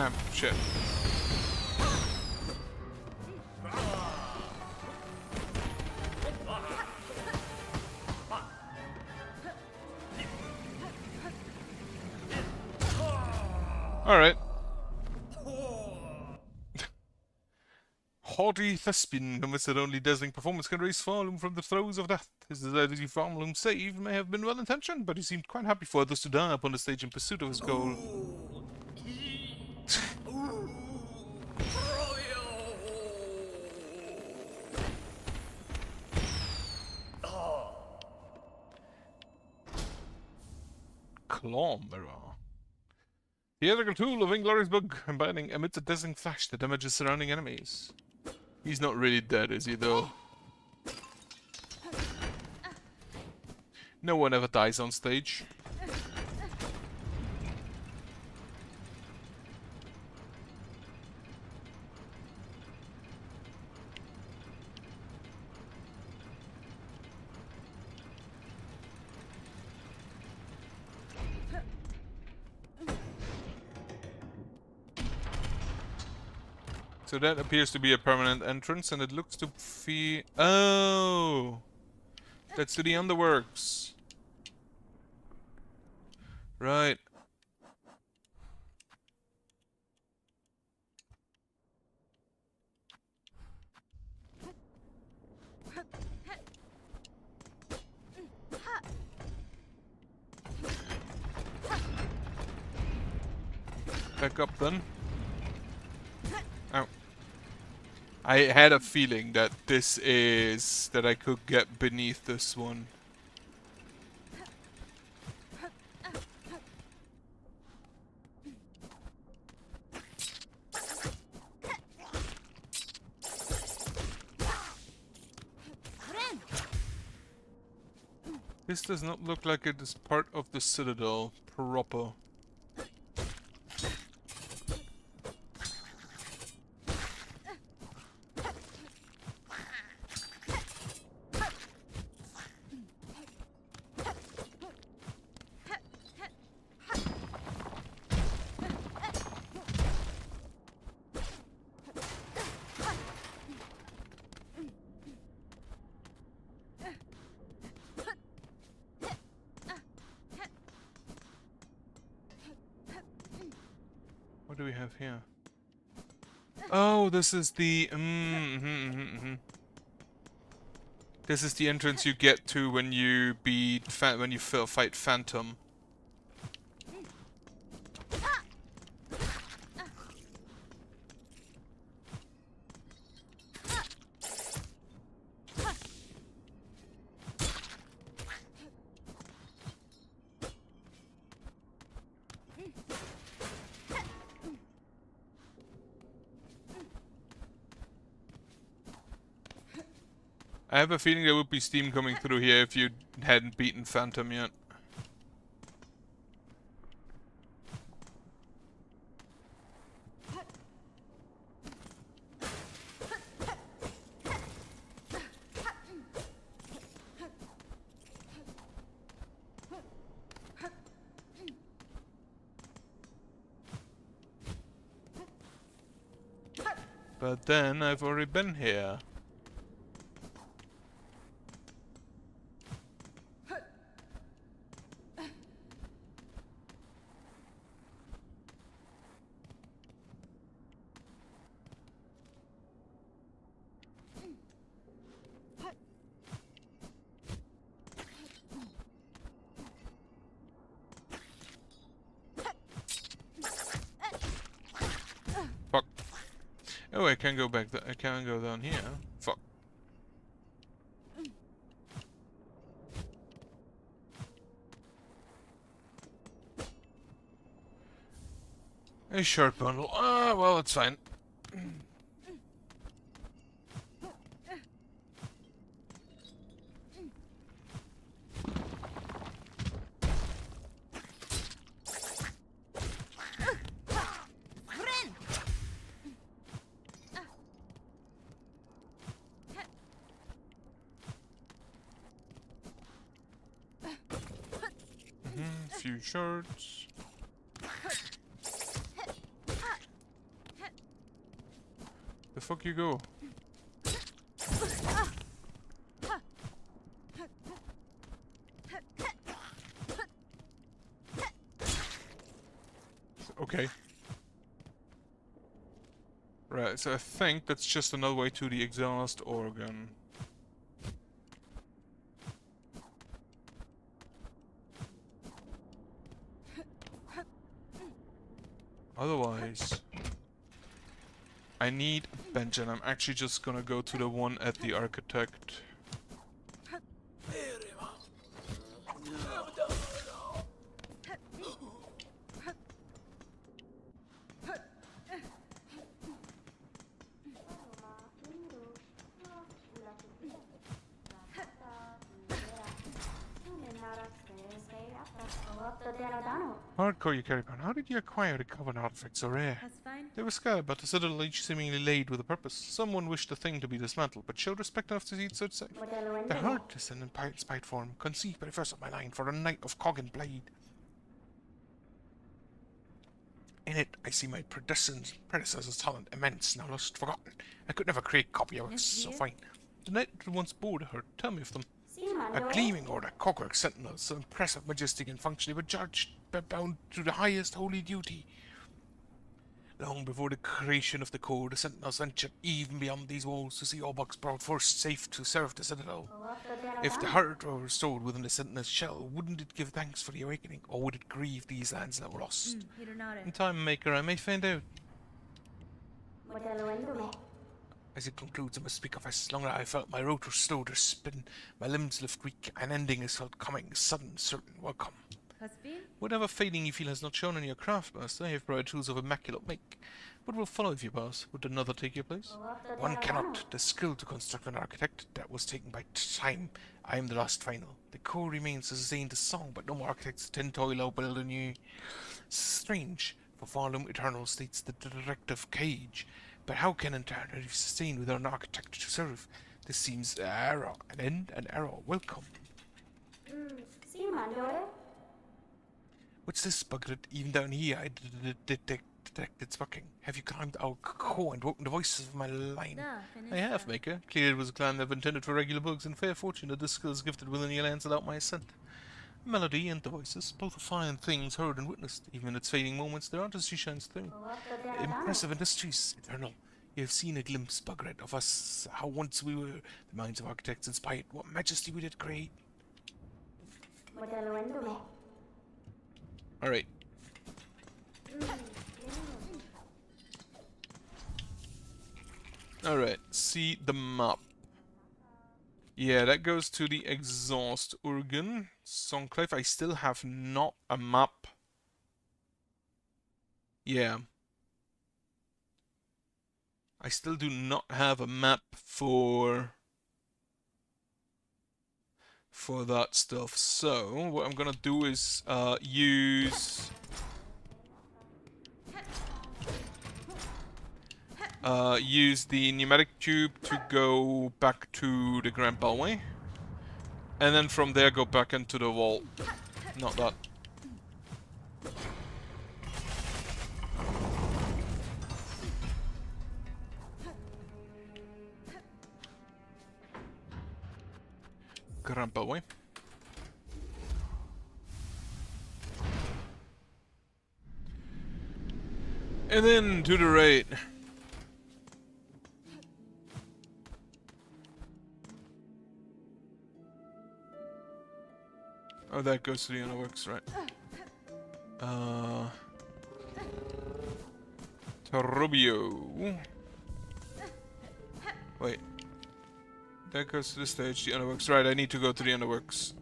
Ah, shit. Alright. Haughty thespian, convinced that only dazzling performance can raise Farloom from the throes of death. His desire to see Farloom saved may have been well-intentioned, but he seemed quite happy for others to die upon the stage in pursuit of his goal. Claw mirror. The ethical tool of Inglorious Bug, combining emits a dazzling flash that damages surrounding enemies. He's not really dead, is he, though? No one ever dies on stage. So that appears to be a permanent entrance, and it looks to be... Oh! That's to the underworks. Right. Back up then. Ow. I had a feeling that that I could get beneath this one. This does not look like it is part of the Citadel proper. What do we have here? Oh, this is the... This is the entrance you get to when you fight Phantom. I have a feeling there would be steam coming through here if you hadn't beaten Phantom yet. But then I've already been here. Fuck. Oh, I can go back. I can go down here. Fuck. A short bundle. Ah, well, it's fine. Few shards. fuck you go? Okay. Right, so I think that's just another way to the exhaust organ. Otherwise, I need a bench, and I'm actually just gonna go to the one at the architect. Hardcore, you carry on. How did you acquire the common artifacts so rare? That's fine. They were scattered, but the citadel each seemingly laid with a purpose. Someone wished the thing to be dismantled, but showed respect enough to see it so safe. Their heart is in spite form, conceived by the first of my line for a knight of cog and blade. In it, I see my predecessor's talent immense, now lost, forgotten. I could never create a copy of it, so fine. The knight that once bore the hurt, tell me of them. A gleaming order, clockwork sentinels, so impressive, majestic, and functionally, but judged, bound to the highest holy duty. Long before the creation of the core, the sentinels ventured even beyond these walls to see Orbuck's brought forth safe to serve the citadel. If the heart were restored within the sentinel's shell, wouldn't it give thanks for the awakening, or would it grieve these lands that were lost? In time, Maker, I may find out. As it concludes, I must speak of as long as I felt my rotor slow to spin, my limbs lift weak, an ending is felt coming, sudden, certain, welcome. Whatever fading you feel has not shown in your craft, Master, I have brought tools of immaculate make. What will follow if you pass? Would another take your place? One cannot. The skill to construct an architect, that was taken by time. I am the last final. The core remains to sustain the song, but no more architects tend toil or build anew. Strange, for Farloom Eternal states the directive cage. But how can eternity be sustained without an architect to serve? This seems an error. An end, an error. Welcome. What's this, Buglet? Even down here, I detected sparking. Have you climbed our core and woken the voices of my line? I have, Maker. Clearly it was a climb never intended for regular bugs, and fair fortune that this skill is gifted within your lands without my assent. Melody and the voices, both are fine things heard and witnessed. Even in its fading moments, their artistry shines through. Impressive industries, eternal. You have seen a glimpse, Bugret, of us, how once we were the minds of architects inspired, what majesty we did create. Alright. Alright, see the map. Yeah, that goes to the exhaust organ. Songcliffe, I still have not a map. Yeah. I still do not have a map for that stuff. So, what I'm gonna do is use the pneumatic tube to go back to the Grand Bellway. And then from there go back into the vault. Not that. Grand Bellway. And then to the right. Oh, that goes to the inner works, right? Torubio. Wait. That goes to the stage, the underworks. Right, I need to go to the underworks.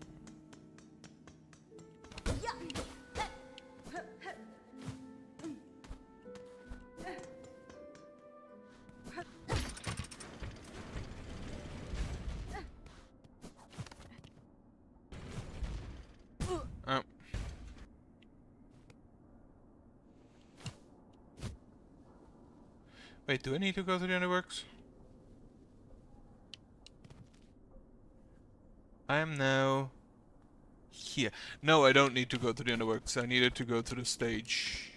Oh. Wait, do I need to go to the underworks? I am now here. No, I don't need to go to the underworks. I needed to go to the stage.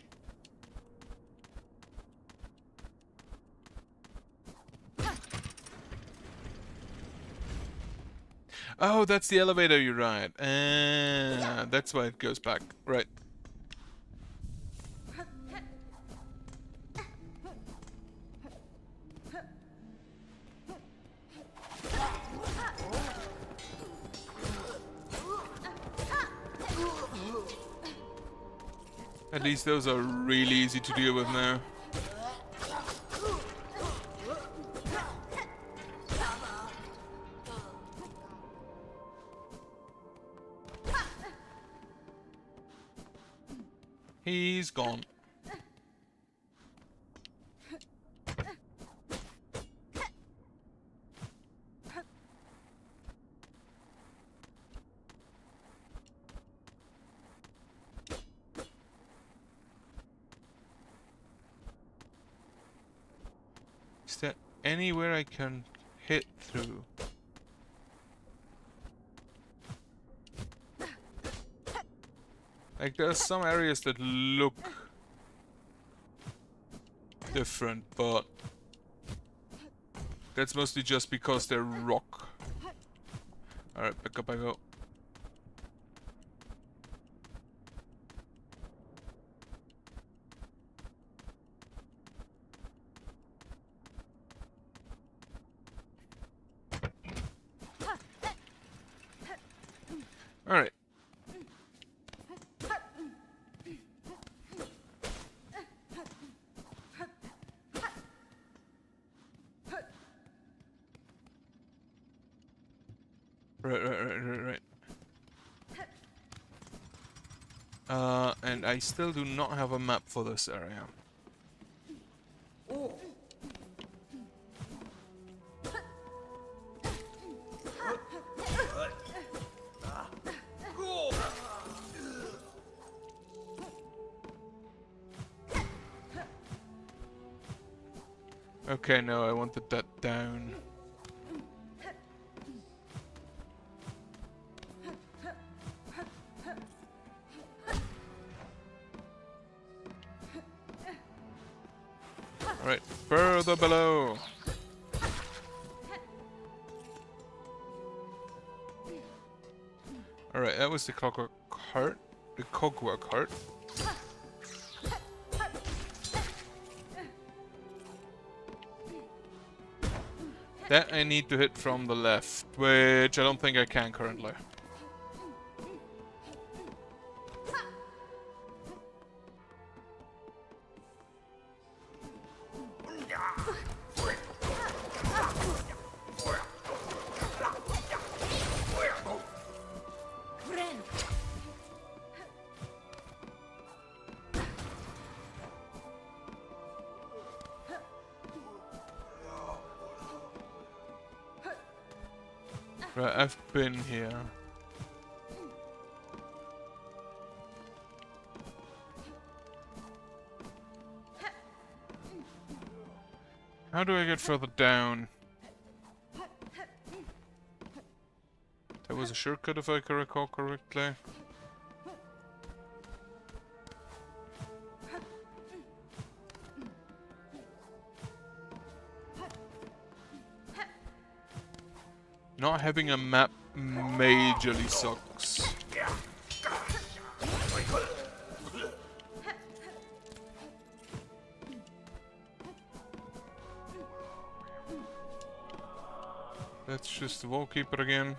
Oh, that's the elevator you ride. That's why it goes back. Right. At least those are really easy to deal with now. He's gone. Is there anywhere I can hit through? Like, there's some areas that look different, but that's mostly just because they're rock. Alright, back up I go. Alright. Right. And I still do not have a map for this area. Okay, no, I wanted that down. Alright, further below. Alright, that was the clockwork heart. The cogwork heart. That I need to hit from the left, which I don't think I can currently. Right, I've been here. How do I get further down? That was a shortcut if I can recall correctly. Not having a map majorly sucks. That's just the wallkeeper again.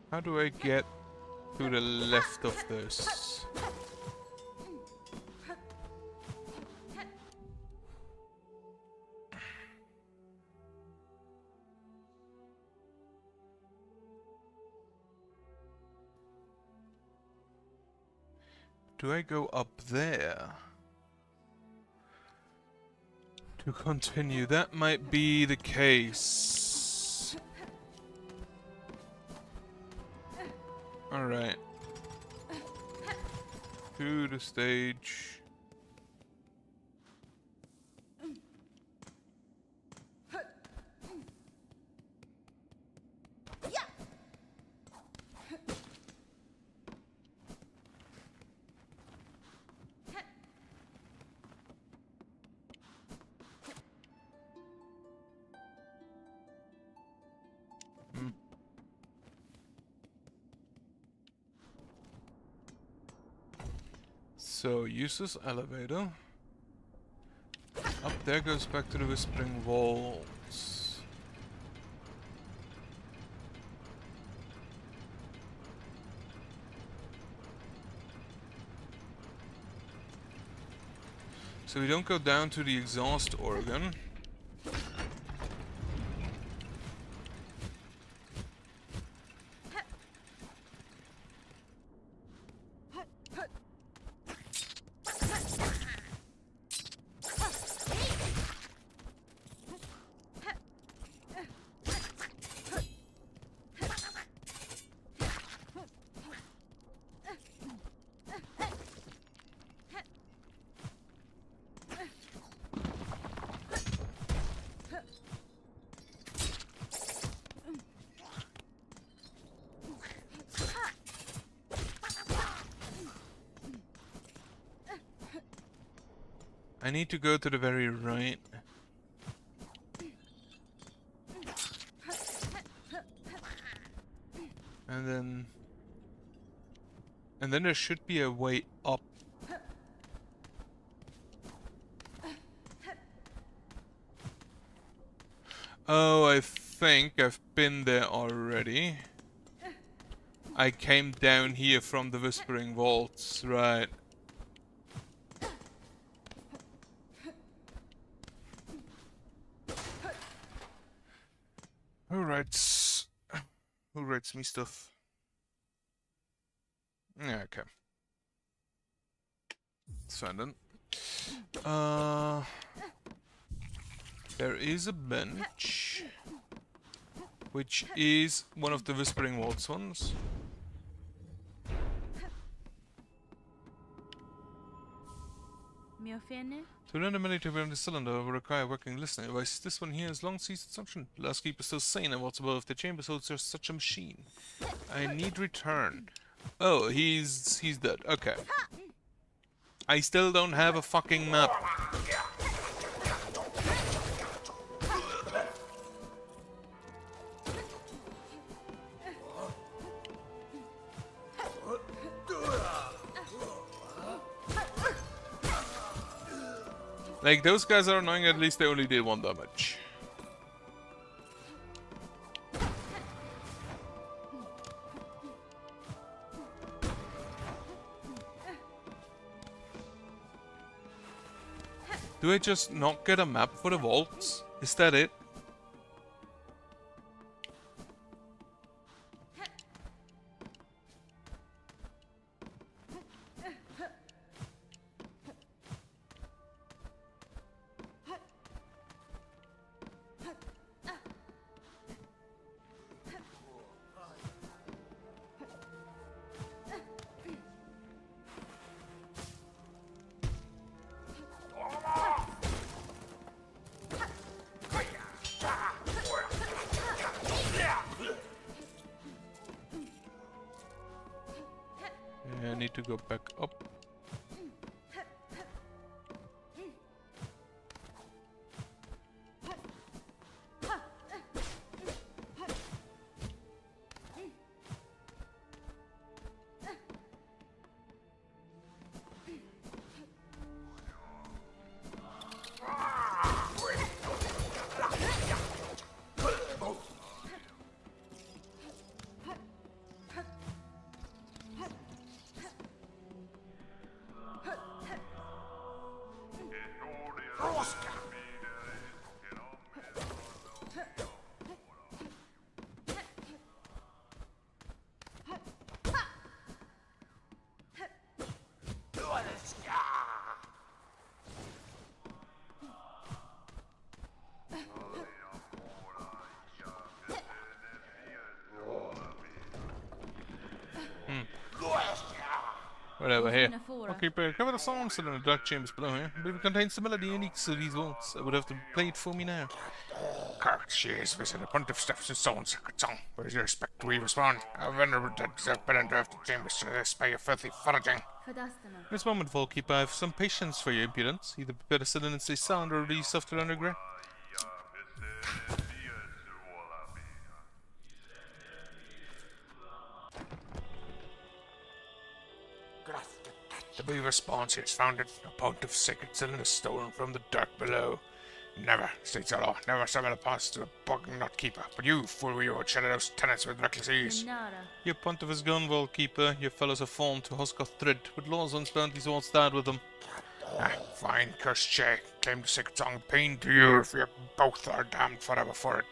How do I get to the left of this? Do I go up there? To continue, that might be the case. Alright. to the stage. So use this elevator. Up there goes back to the Whispering Vaults. So we don't go down to the exhaust organ. I need to go to the very right. And then there should be a way up. Oh, I think I've been there already. I came down here from the Whispering Vaults, right. Who writes me stuff? Yeah, okay. It's fine then. There is a bench, which is one of the Whispering Vaults ones. To learn the ability to burn the cylinder will require working listening device. This one here is long ceased consumption. The last keeper still sane and what's above the chamber holds there's such a machine. I need return. Oh, he's dead. Okay. I still don't have a fucking map. Like, those guys are annoying, at least they only did 1 damage. Do I just not get a map for the vaults? Is that it? I need to go back up. Right over here. Okay, cover the song still in the dark chambers below here. I believe it contains the melody unique to these vaults. I would have to play it for me now. Correct, she is visiting a bunch of steps and stones, sacred song. With your respect, we respond. A venerable dead deserve better than the chambers to this by your filthy foraging. In this moment, Vaultkeeper, I have some patience for your impudence. Either prepare to sit in and stay silent or release softer underground. The way response is founded, a point of sacred cylinder stolen from the dark below. Never, states the law, never summon a pass to a bug not keeper. But you, fool, you would shatter those tenants with reckless ease. Your pontiff is gone, Vaultkeeper. Your fellows have formed to Hosgoth Thread. With laws unspent, these won't start with them. Ah, fine, cursed Shay. Claim the sacred song, pain to you if you both are damned forever for it.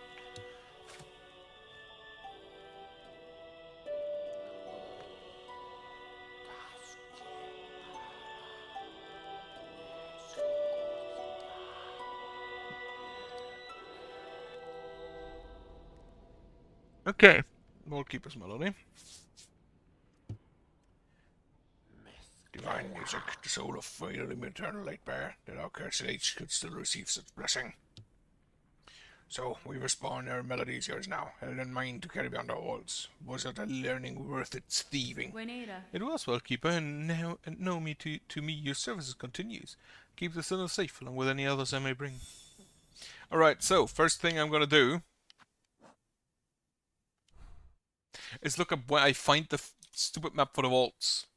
Okay. Vaultkeeper's melody. Divine music, the soul of final eternal light bearer, that our cursed age could still receive such blessing. So, we respond our melody is yours now, held in mind to carry beyond our walls. Was it a learning worth its thieving? It was, Vaultkeeper, and now, know me to me your services continues. Keep the cylinder safe, along with any others I may bring. Alright, so, first thing I'm gonna do is look up where I find the stupid map for the vaults.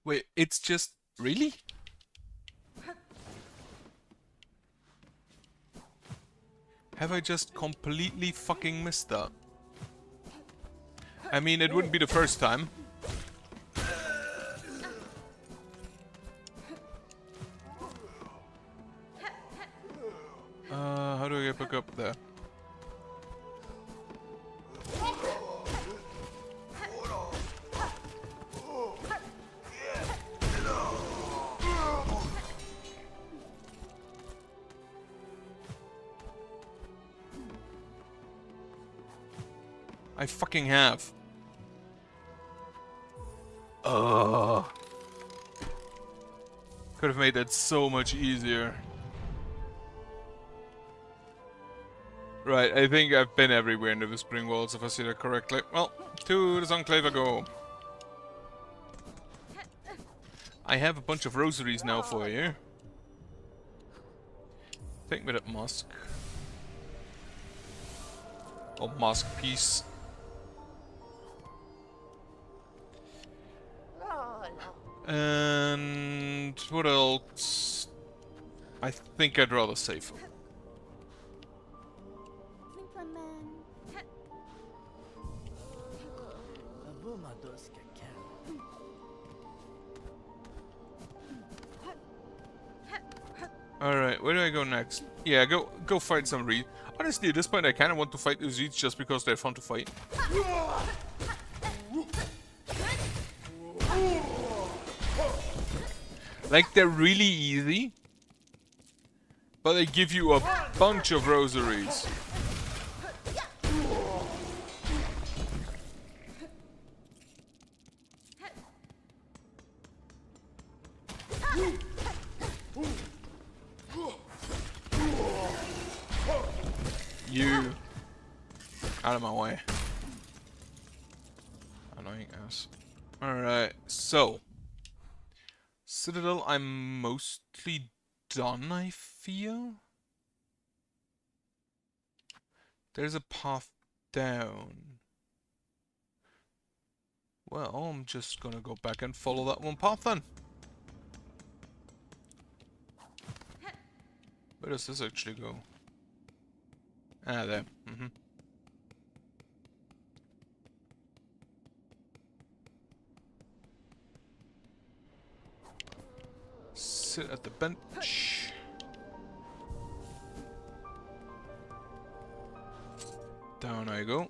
Wait, it's just... Really? Have I just completely fucking missed that? I mean, it wouldn't be the first time. How do I get back up there? I fucking have. Ugh. Could have made that so much easier. Right, I think I've been everywhere in the Whispering Walls, if I see that correctly. Well, to this enclave I go. I have a bunch of rosaries now for you. Take me that musk. Or musk piece. And what else? I think I'd rather save them. Alright, where do I go next? Yeah, go fight some reeds. Honestly, at this point I kinda want to fight these reeds just because they're fun to fight. Like, they're really easy, but they give you a bunch of rosaries. You out of my way. Annoying ass. Alright, so Citadel, I'm mostly done, I feel. There's a path down. Well, I'm just gonna go back and follow that one path then. Where does this actually go? Ah, there. Sit at the bench. Down I go.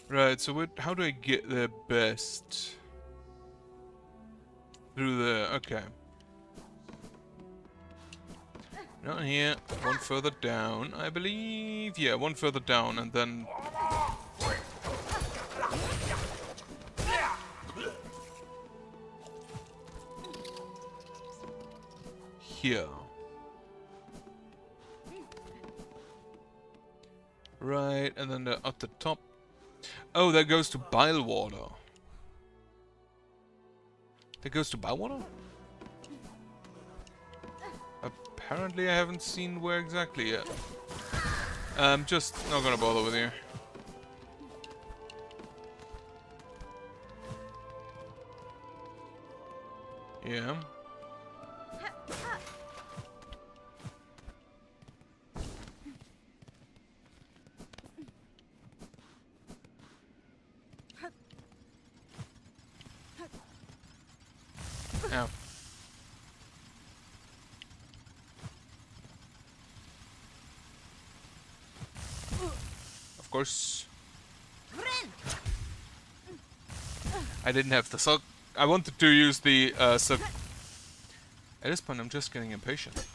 Right, so how do I get there best? Through there, okay. Not here, one further down, I believe. Yeah, one further down, and then... here. Right, and then at the top. Oh, that goes to Bilewater. That goes to Bilewater? Apparently I haven't seen where exactly yet. I'm just not gonna bother with you. Yeah. Ow. Of course. I didn't have the silk. I wanted to use the silk. At this point, I'm just getting impatient.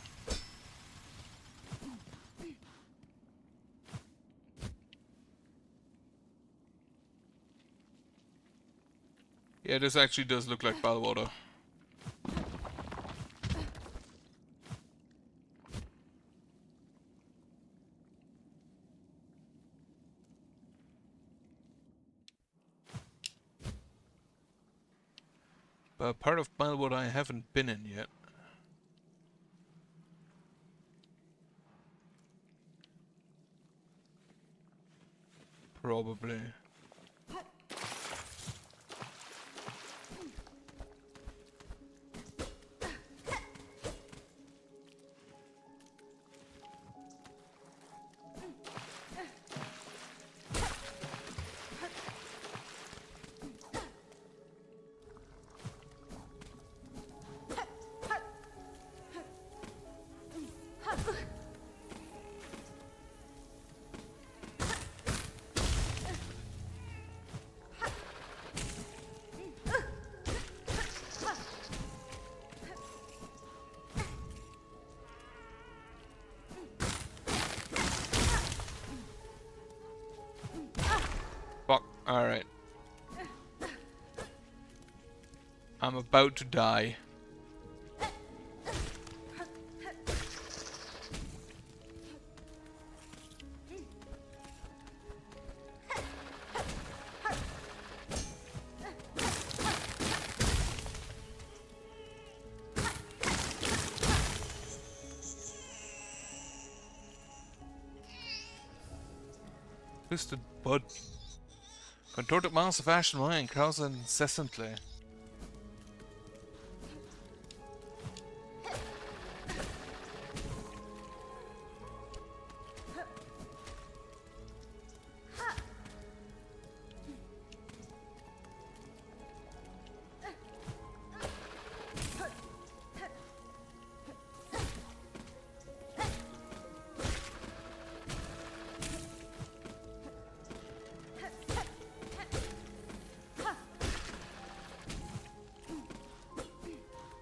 Yeah, this actually does look like Bilewater. But part of Bilewater I haven't been in yet. Probably. Fuck. Alright. I'm about to die. Twisted bud. Contorted mass of ash and wine crowds incessantly.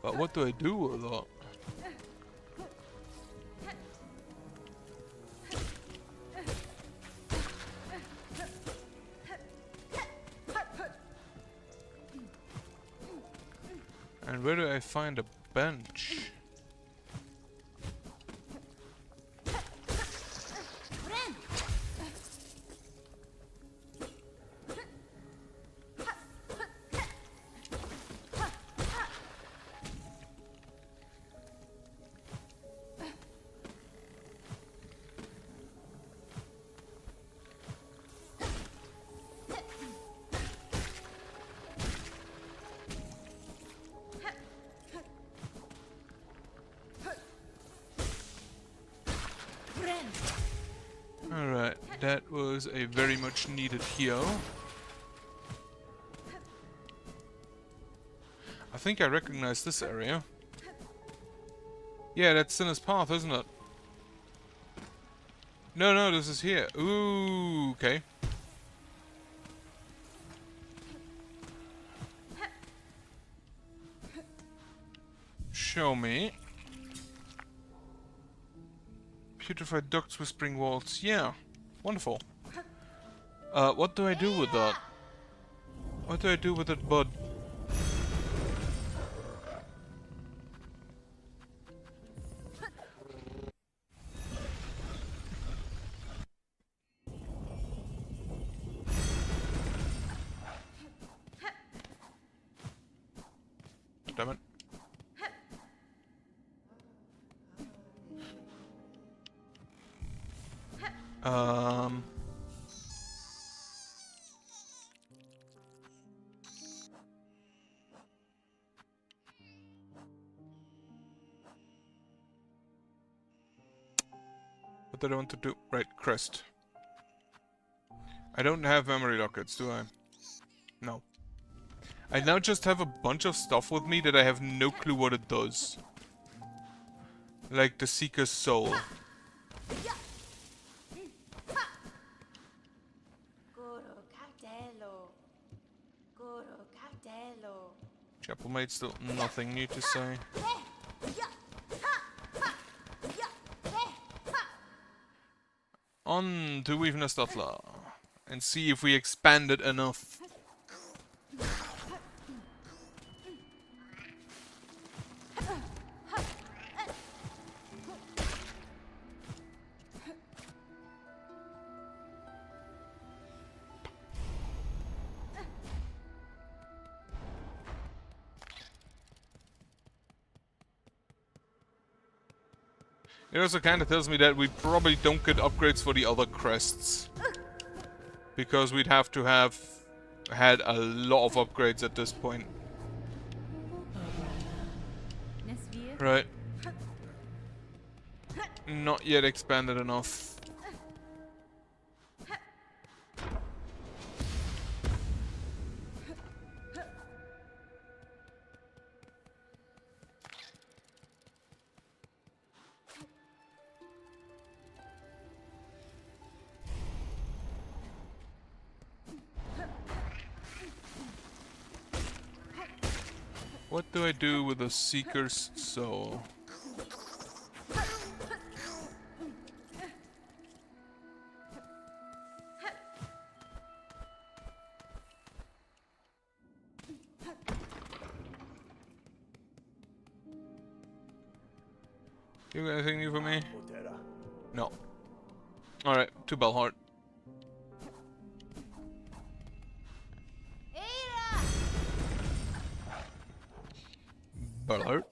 But what do I do with that? And where do I find a bench? That was a very much needed heal. I think I recognize this area. Yeah, that's Sinner's Path, isn't it? No, no, this is here. Ooh, okay. Show me. Putrefied ducts, whispering walls. Yeah, wonderful. What do I do with that? What do I do with that bud? Damn it. What did I want to do? Right, crest. I don't have memory lockets, do I? No. I now just have a bunch of stuff with me that I have no clue what it does. Like the Seeker's Soul. Chapel Maid still nothing new to say. On to Weavenastatla and see if we expand it enough. It also kind of tells me that we probably don't get upgrades for the other crests. Because we'd have to have had a lot of upgrades at this point. Right. Not yet expanded enough. What do I do with the Seeker's Soul? You got anything new for me? No. Alright, to Belheart. Belheart.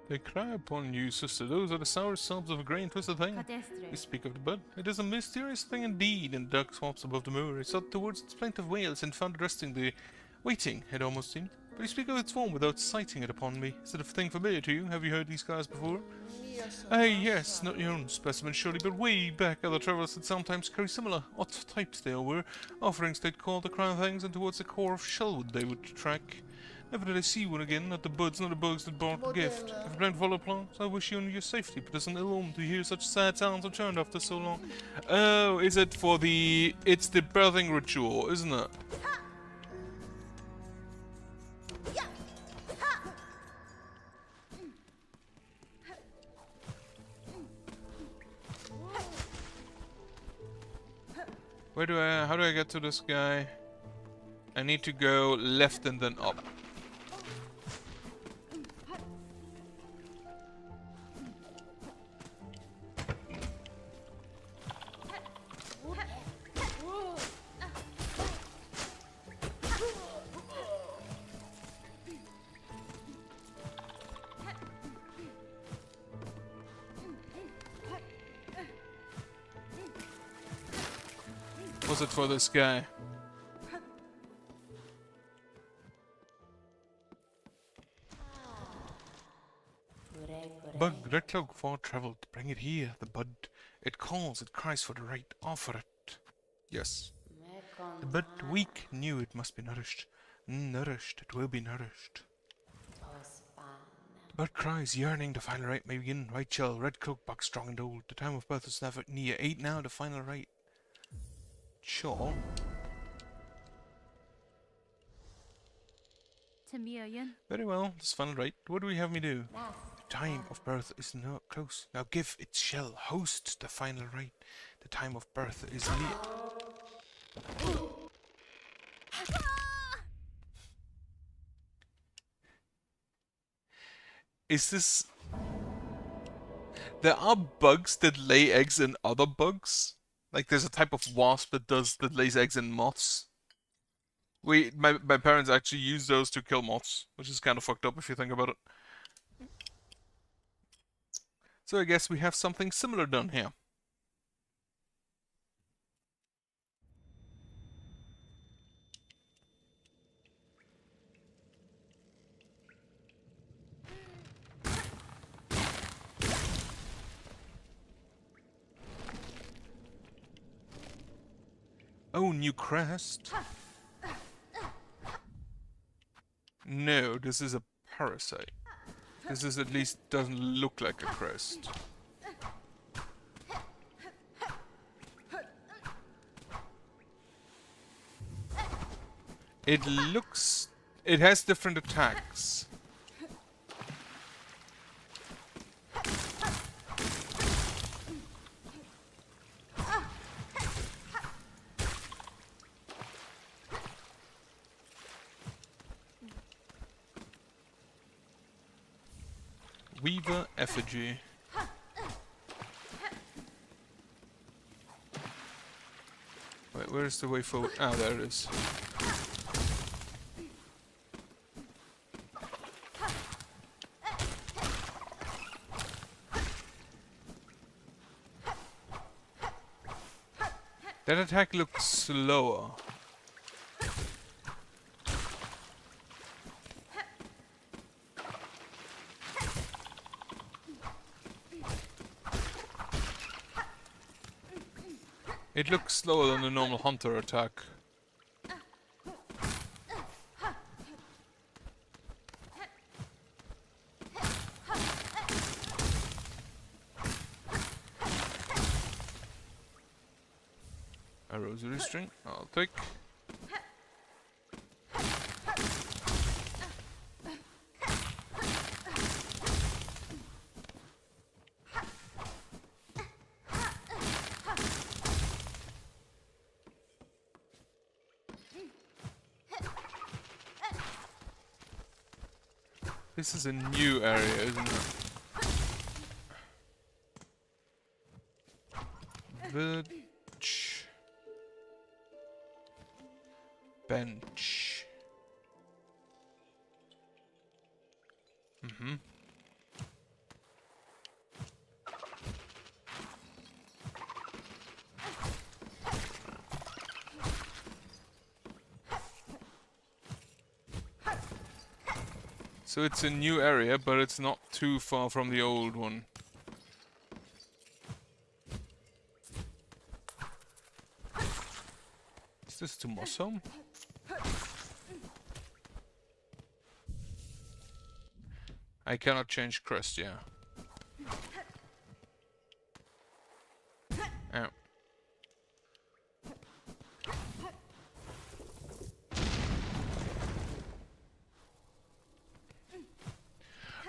They cry upon you, sister. Those are the sour sobs of a grey and twisted thing. You speak of the bud. It is a mysterious thing indeed, in dark swamps above the moor. It sought towards its plaintive wails and found it resting there, waiting, it almost seemed. But you speak of its form without sighting it upon me. Is it a thing familiar to you? Have you heard these cries before? Yes, not your own specimen surely, but way back other travelers had sometimes carried similar, odd types they all were. Offerings they'd call the crown things, and towards the core of Shellwood they would track. Never did I see one again, not the buds, not the bugs that brought the gift. If I plan to follow plans, I wish you only your safety, but it's an ill omen to hear such sad sounds returned after so long. Oh, is it for the... It's the birthing ritual, isn't it? How do I get to this guy? I need to go left and then up. opposite for this guy. Bug, red cloak far traveled. Bring it here, the bud. It calls, it cries for the right. Offer it. Yes. The bud, weak, knew it must be nourished. Nourished, it will be nourished. The bud cries, yearning the final rite may begin. Right shell, red cloak, bug strong and old. The time of birth is never near. 8 now, the final rite. Sure. Very well, this final rite. What do we have me do? The time of birth is not close. Now give its shell, host the final rite. The time of birth is near. Is this... There are bugs that lay eggs in other bugs. Like there's a type of wasp that lays eggs in moths. My parents actually use those to kill moths, which is kind of fucked up if you think about it. So I guess we have something similar done here. Oh, new crest. No, this is a parasite. This is at least doesn't look like a crest. It looks... It has different attacks. Weaver effigy. Wait, where's the way forward? Ah, there it is. That attack looks slower. It looks slower than the normal hunter attack. A rosary string, I'll take. This is a new area, isn't it? Village. Bench. Mm-hmm. So it's a new area, but it's not too far from the old one. Is this Tomosum? I cannot change crest, yeah. Ow.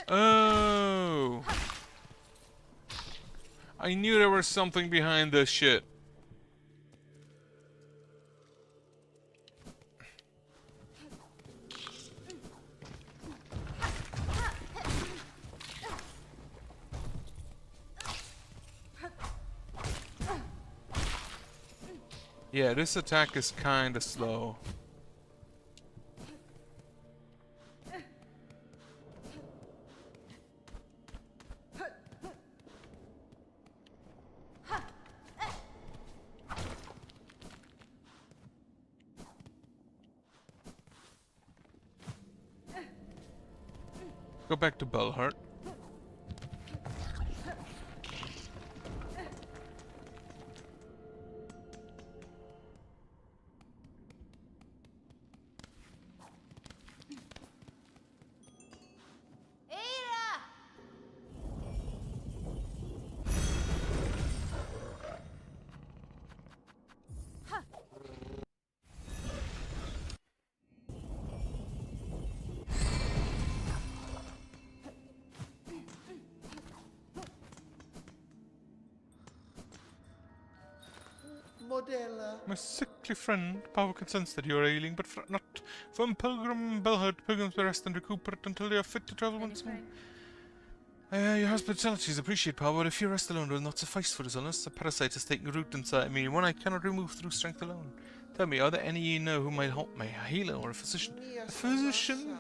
Oh! I knew there was something behind this shit. Yeah, this attack is kinda slow. Go back to Belhart. My sickly friend, power can sense that you are ailing, but fret not. From Pilgrim Belhart, pilgrims will rest and recuperate until they are fit to travel once more. Your hospitalities appreciate power, but if your rest alone will not suffice for his illness, a parasite has taken root inside me, one I cannot remove through strength alone. Tell me, are there any you know who might help me? A healer or a physician? A physician?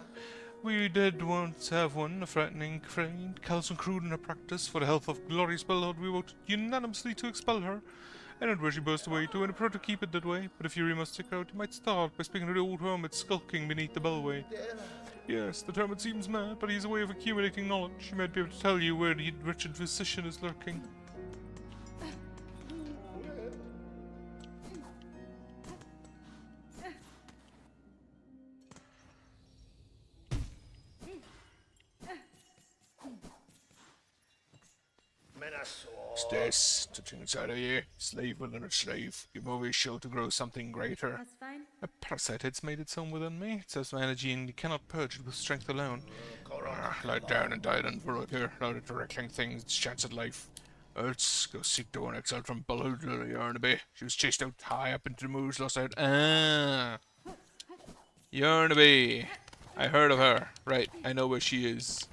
We did once have one, a frightening friend, callous and crude in her practice. For the health of glorious Belhart, we voted unanimously to expel her. I don't where she burst away to, and I prefer to keep it that way. But if you must stick out, you might start by speaking to the old hermit skulking beneath the bellway. Yes, the hermit seems mad, but he has a way of accumulating knowledge. He might be able to tell you where the wretched physician is lurking. What's this? Touching inside of you. Slave within a slave. Give over his show to grow something greater. That's fine. A parasite has made its home within me. It says my energy, and you cannot purge it with strength alone. Lie down and die then for here. Louder directing things, its chance at life. Let's go seek the one exiled from Belhart, Yarnaby. She was chased out high up into the moors, lost out. Ah, Yarnaby. I heard of her. Right, I know where she is.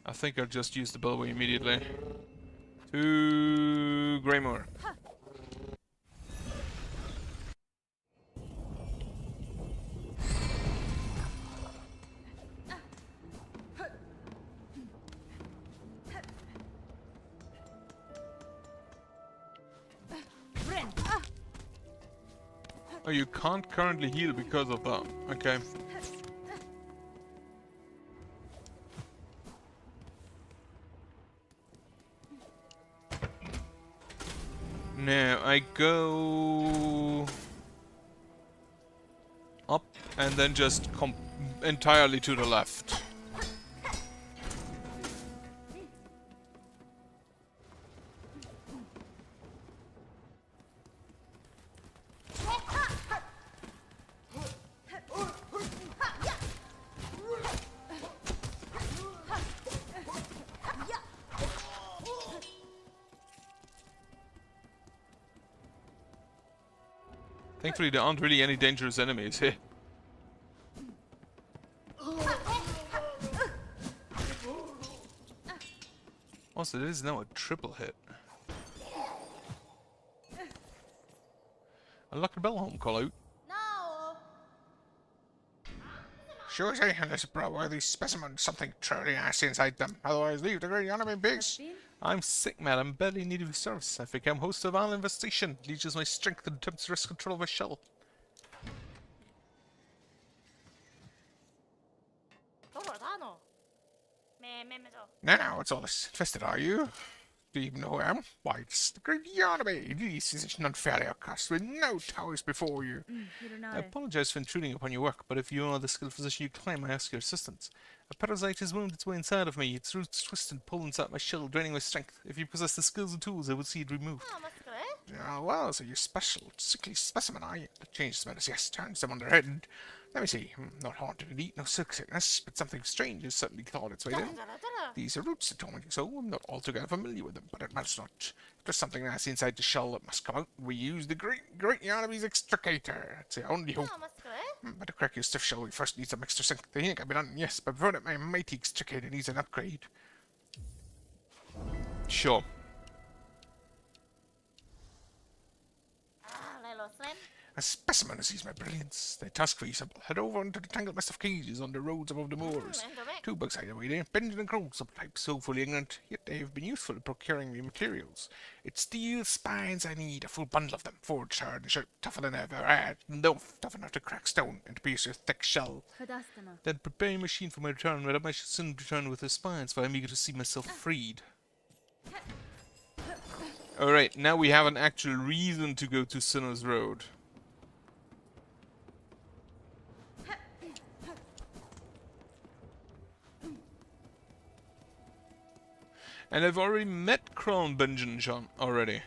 I think I'll just use the bellway immediately. To Greymore. Oh, you can't currently heal because of that. Okay. Now I go up and then just entirely to the left. Thankfully, there aren't really any dangerous enemies here. Also, this is now a triple hit. Unlock the bell home call out. Sure as I unless it brought worthy specimen something truly nasty inside them. Otherwise leave the great Yarnaby in peace. I'm sick, madam. Barely need of your service. I've become host of an infestation. Leeches my strength and attempts to wrest control of my shell. Now, what's all this? Infested, are you? Do you even know who I am? Why, it's the great Yarnaby. This is unfairly outcast with no towers before you. I apologize for intruding upon your work, but if you are the skilled physician you claim, I ask your assistance. A parasite has wounded its way inside of me. Its roots twist and pull inside my shell, draining my strength. If you possess the skills and tools, I would see it removed. Yeah, well, so you're special, sickly specimen, are you? The change smells, yes, turns them on their head. Let me see. Not haunted indeed, no silk sickness, but something strange has suddenly clawed its way in. These are roots that torment you so. I'm not altogether familiar with them, but it matters not. If there's something nasty inside the shell that must come out, we use the great Yarnaby's extricator. It's the only hope. But to crack your stiff shell, we first need some extra strength. The healing can be done, yes, but before that, my mighty extricator needs an upgrade. Sure. A specimen sees my brilliance. The task for you simple. Head over into the tangled mess of cages on the roads above the moors. 2 bugs hide away there, Benjamin and Crow, subtypes so fully ignorant, yet they have been useful in procuring me materials. It's steel spines I need, a full bundle of them, forged hard and sharp, tougher than ever had, no tough enough to crack stone and to pierce your thick shell. Then prepare a machine for my return, wherever I shall soon return with the spines, for I am eager to see myself freed. Alright, now we have an actual reason to go to Sinner's Road. And I've already met Crown Benjamin John already.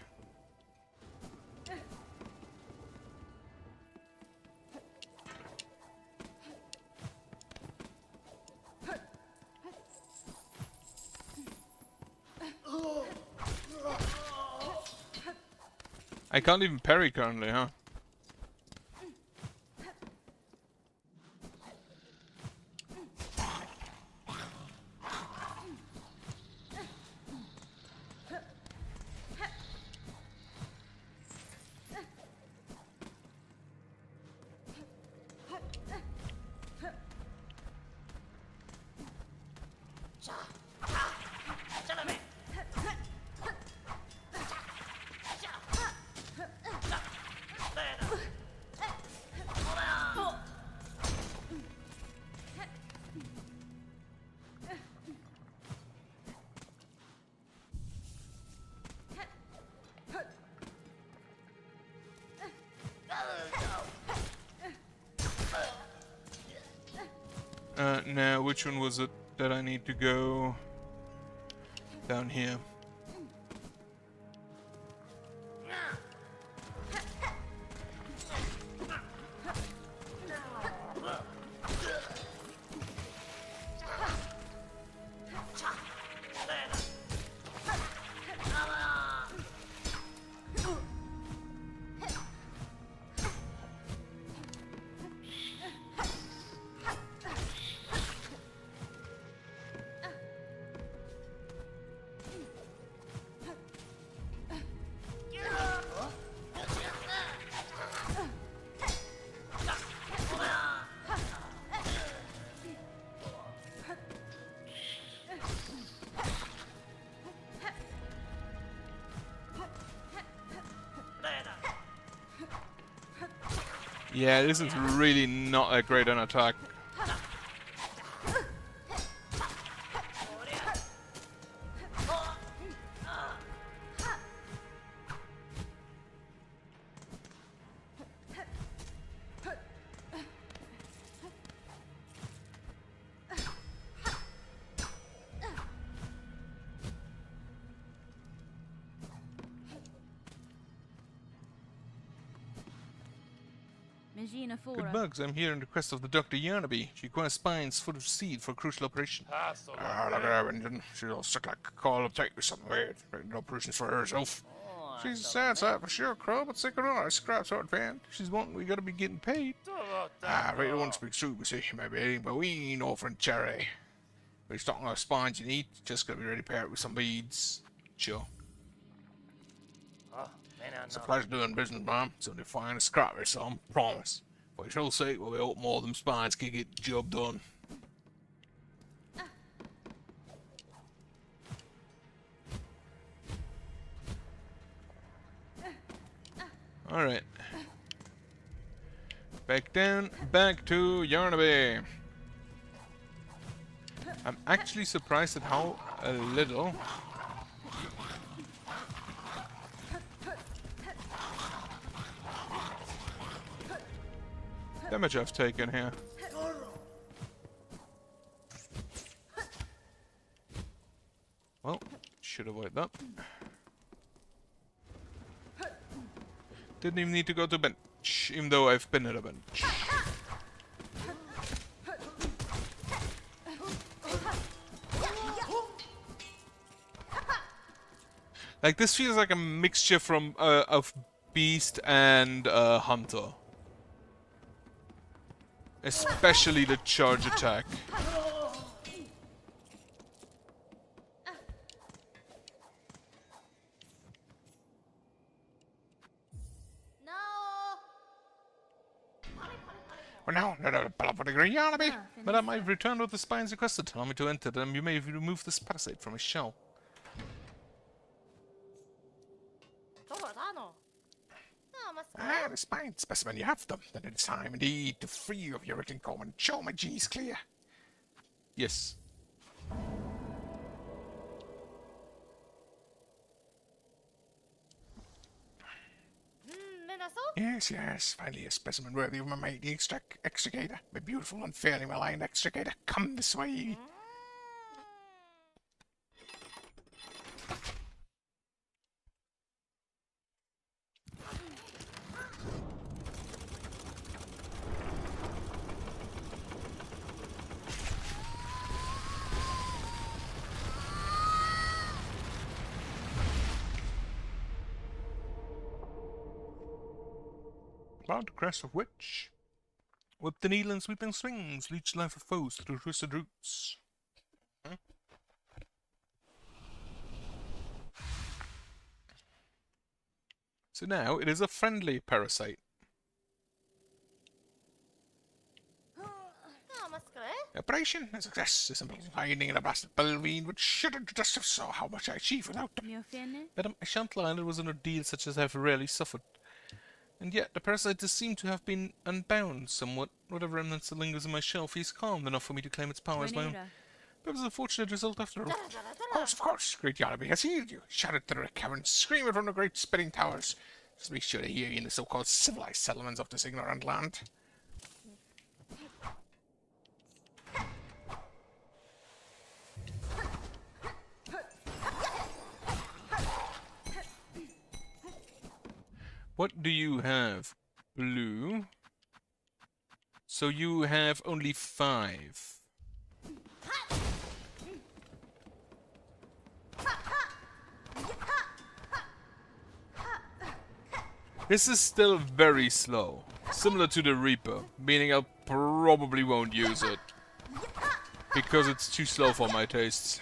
I can't even parry currently, huh? Now, which one was it that I need to go down here? Yeah, this is really not that great an attack. Good bugs, I'm here in the quest of the Dr. Yarnaby. She requires spines full of seed for a crucial operation. Look at her, Benjamin. She's all stuck like a call up tight with something weird. Making operations for herself. She's a sad sight for sure, Crow, but sick or not, I scrap sort of fan. She's wanting we gotta be getting paid. Right, one speaks true, we say, maybe, but we ain't offering charity. When you're stocking our spines you need, just gotta be ready to pair it with some beads. Sure. It's a pleasure doing business, ma'am. So they find a scrap or some, promise. For your sure sake, we'll be hoping more of them spines can get the job done. Alright. Back down, back to Yarnaby. I'm actually surprised at how little damage I've taken here. Well, should avoid that. Didn't even need to go to bench, even though I've been at a bench. Like, this feels like a mixture from of Beast and Hunter. Especially the charge attack. Oh no, no, no, Bilewater Green Yarnaby. Madam, I've returned with the spines requested. Allow me to enter them. You may remove this parasite from his shell. Ah, the spine specimen, you have them. Then it's time indeed to free you of your written comb and show my genius clear. Yes. Yes, yes, finally a specimen worthy of my mighty extricator. My beautiful and fairly maligned extricator. Come this way. About the crest of which, whip the needle and sweeping swings, leech life of foes through twisted roots. So now it is a friendly parasite. Operation a success. A simple finding in a blasted bellweed which shuddered to dust if saw how much I achieved without them. Madam, I shan't lie, it was an ordeal such as I have rarely suffered. And yet the parasite does seem to have been unbound somewhat. Whatever remnants that lingers in my shell feels calm enough for me to claim its power as my own. But it was a fortunate result after all. Of course, great Yarnaby has healed you. Shouted through the cavern, screaming from the great spinning towers. Just be sure to hear you in the so-called civilized settlements of this ignorant land. What do you have? Blue. So you have only 5. This is still very slow. Similar to the Reaper, meaning I probably won't use it. Because it's too slow for my tastes.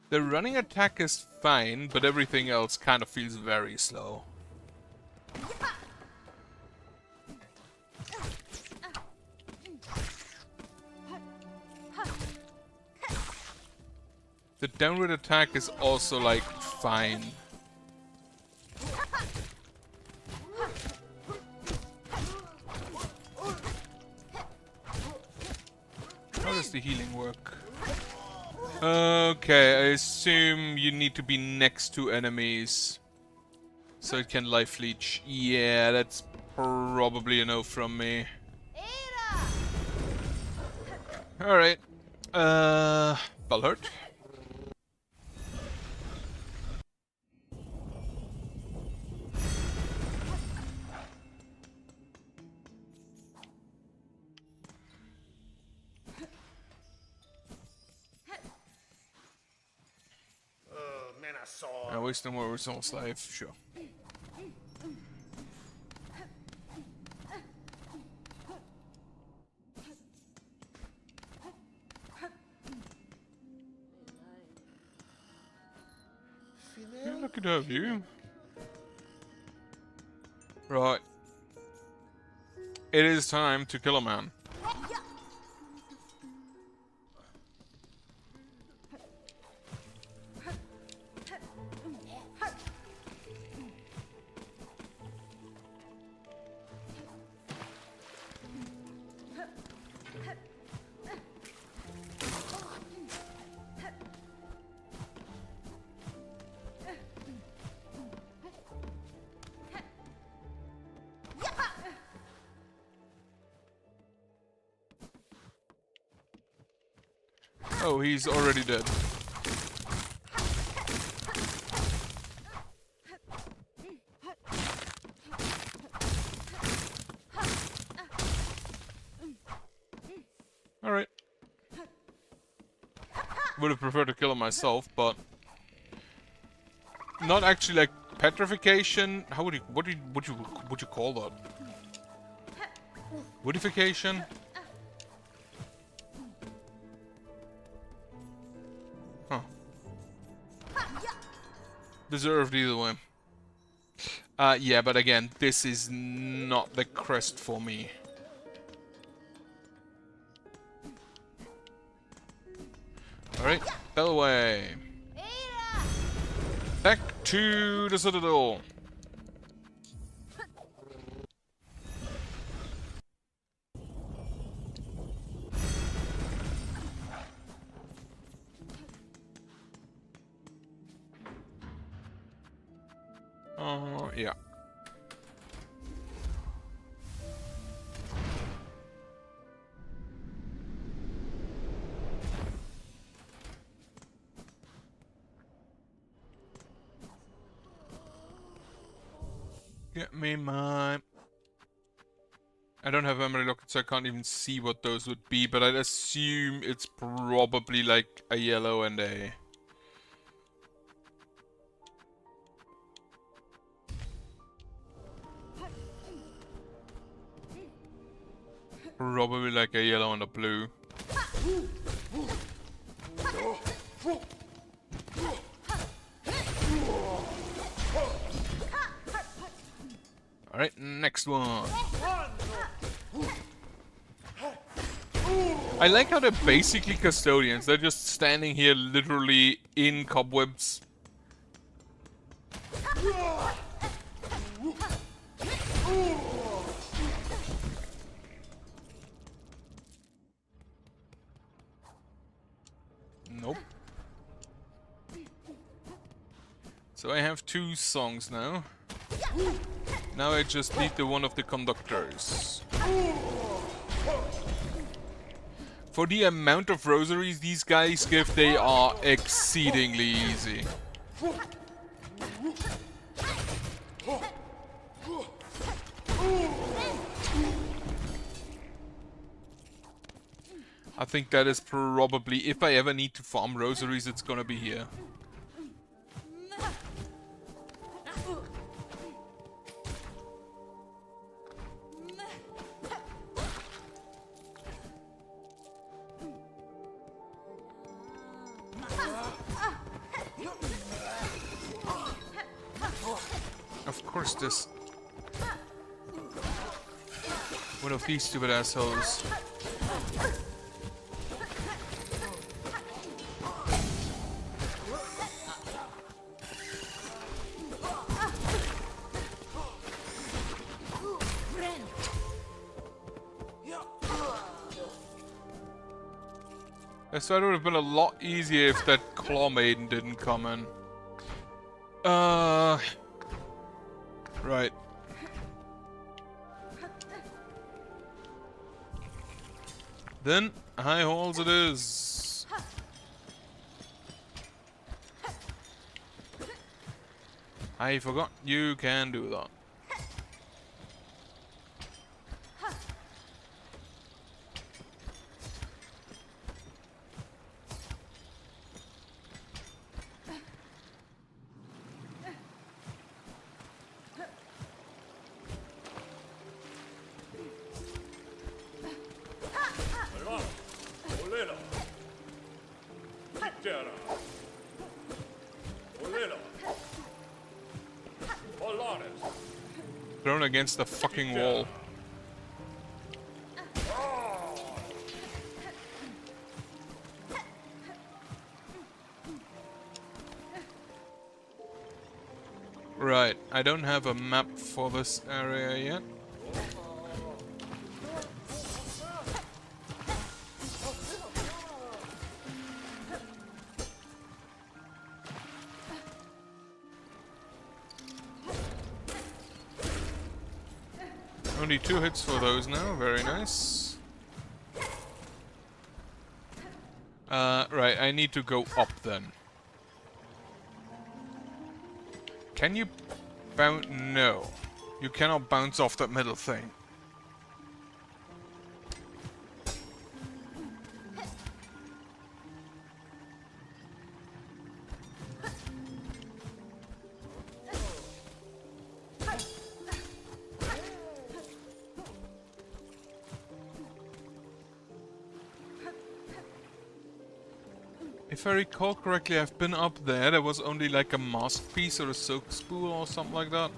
The running attack is fine, but everything else kind of feels very slow. The downward attack is also like fine. How does the healing work? Okay, I assume you need to be next to enemies so it can life leech. Yeah, that's probably a no from me. Alright. Ballhurt. Waste no more resource life, sure. Yeah, look at have you. Right. It is time to kill a man. Oh, he's already dead. Alright. would have preferred to kill him myself, but not actually like petrification. How would you would you call that? Woodification? Huh. Deserved either way. Yeah, but again, this is not the crest for me. Alright, Bellway. Back to the Citadel. Yeah. Get me my... I don't have memory locket, so I can't even see what those would be, but I'd assume it's probably like a yellow and a... Probably like a yellow and a blue. Alright, next one. I like how they're basically custodians. They're just standing here literally in cobwebs. Nope. So I have 2 songs now. Now I just need the one of the conductors. For the amount of rosaries these guys give, they are exceedingly easy. I think that is probably, if I ever need to farm rosaries, it's gonna be here. Of course this... one of these stupid assholes. So it would have been a lot easier if that Claw Maiden didn't come in. Right. Then, high halls it is. I forgot you can do that. Thrown against the fucking wall. Right, I don't have a map for this area yet. Only 2 hits for those now, very nice. Right, I need to go up then. Can you bounce? No. You cannot bounce off that middle thing. if I recall correctly, I've been up there. There was only like a mask piece or a silk spool or something like that.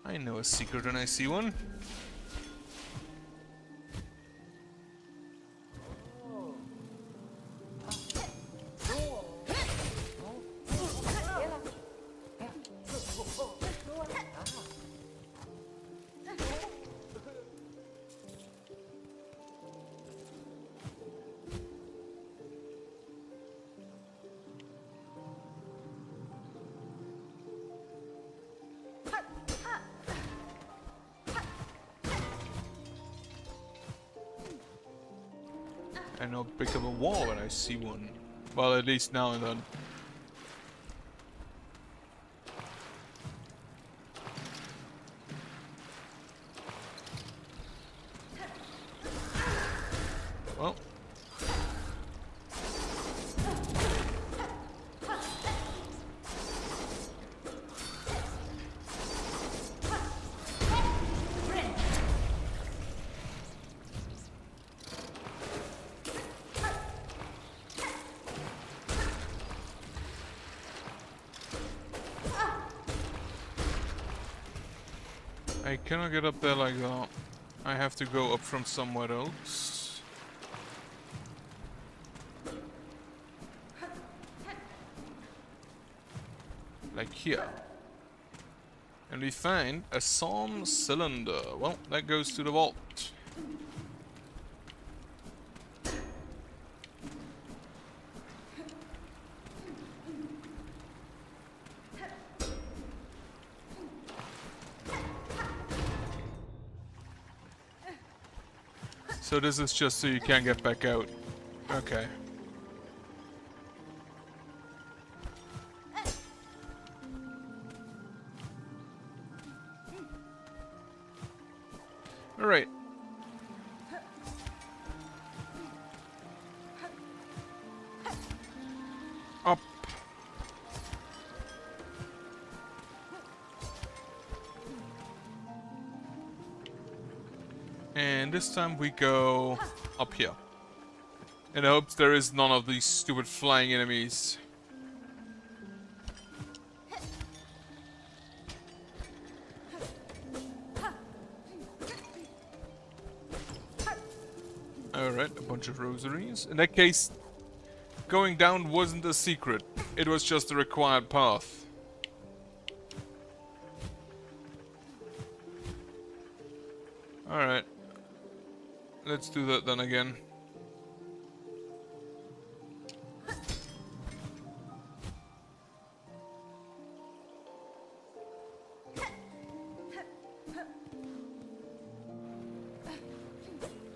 I know a secret when I see one. I know big of a wall when I see one. Well, at least now and then. Well. I cannot get up there like that. I have to go up from somewhere else. Like here. And we find a psalm cylinder. Well, that goes to the vault. So this is just so you can't get back out. Okay. Alright. Up. And this time we go up here. In hopes there is none of these stupid flying enemies. Alright, a bunch of rosaries. In that case, going down wasn't a secret. It was just a required path. Alright. Let's do that then again.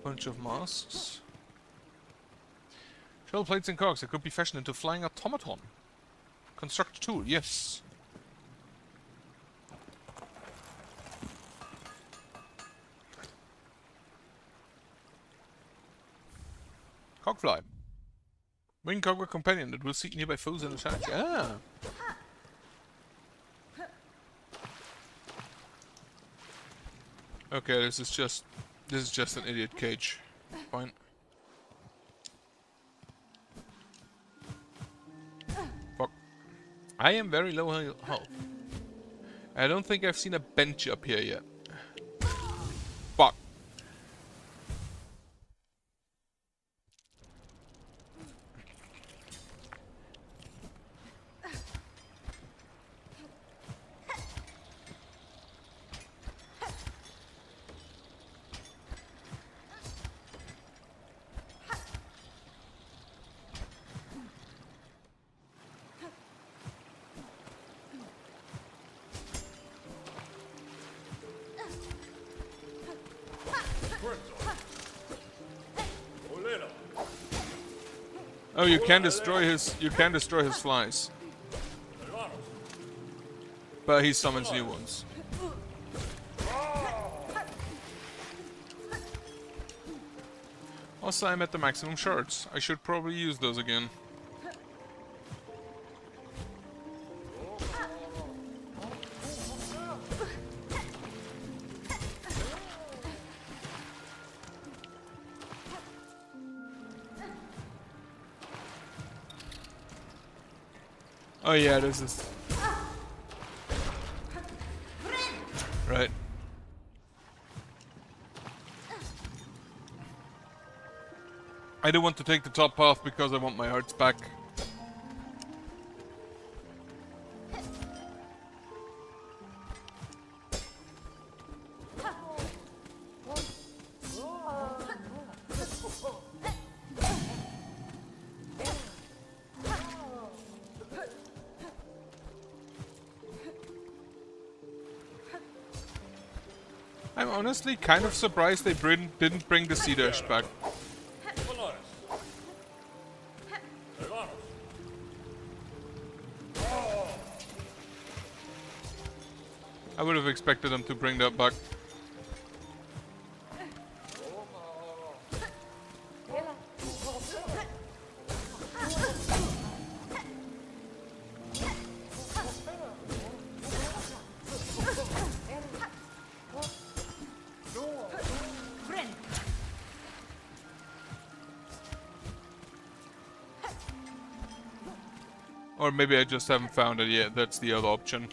Bunch of masks. Shell plates and cogs that could be fashioned into flying automaton. Construct tool, yes. Cogfly. Wing cogware companion that will seek nearby foes and attack. Ah. Okay, this is just an idiot cage. Fine. Fuck. I am very low health. I don't think I've seen a bench up here yet. Fuck. Oh, you can destroy his. You can destroy his flies, but he summons new ones. Also, I'm at the maximum shards. I should probably use those again. Oh yeah, there's this. Right. I don't want to take the top path because I want my hearts back. I'm honestly kind of surprised they didn't bring the sea dash back. I would have expected them to bring that back. Or maybe I just haven't found it yet. That's the other option.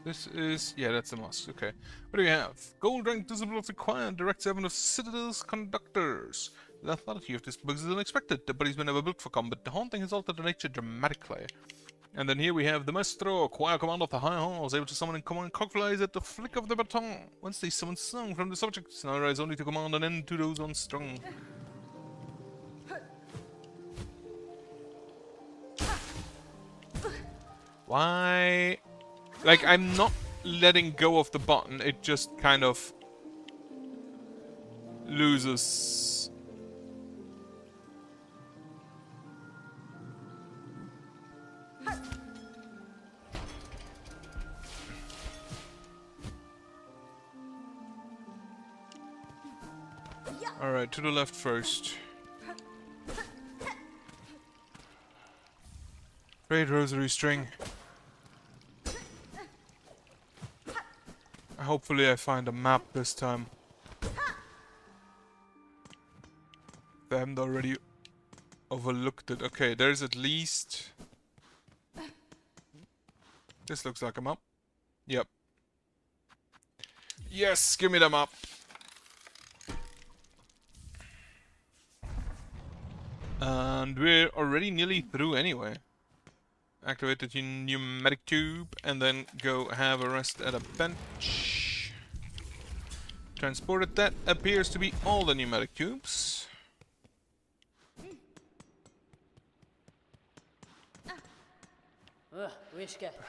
This is... yeah, that's a mosque. Okay. What do we have? Gold rank visible of required. Direct 7 of Citadel's conductors. The authority of this book is unexpected. The body's been never built for combat. The haunting has altered the nature dramatically. And then here we have the Maestro, choir commander of the High Halls, able to summon and command cogflies at the flick of the baton. Once they summon song from the subjects, now rise only to command an end to those unstrung. Why? Like, I'm not letting go of the button, it just kind of loses. Alright, to the left first. Great rosary string. Hopefully I find a map this time. If I haven't already overlooked it. Okay, there's at least... This looks like a map. Yep. Yes, give me the map. And we're already nearly through anyway. Activate the pneumatic tube and then go have a rest at a bench. Transported. That appears to be all the pneumatic tubes.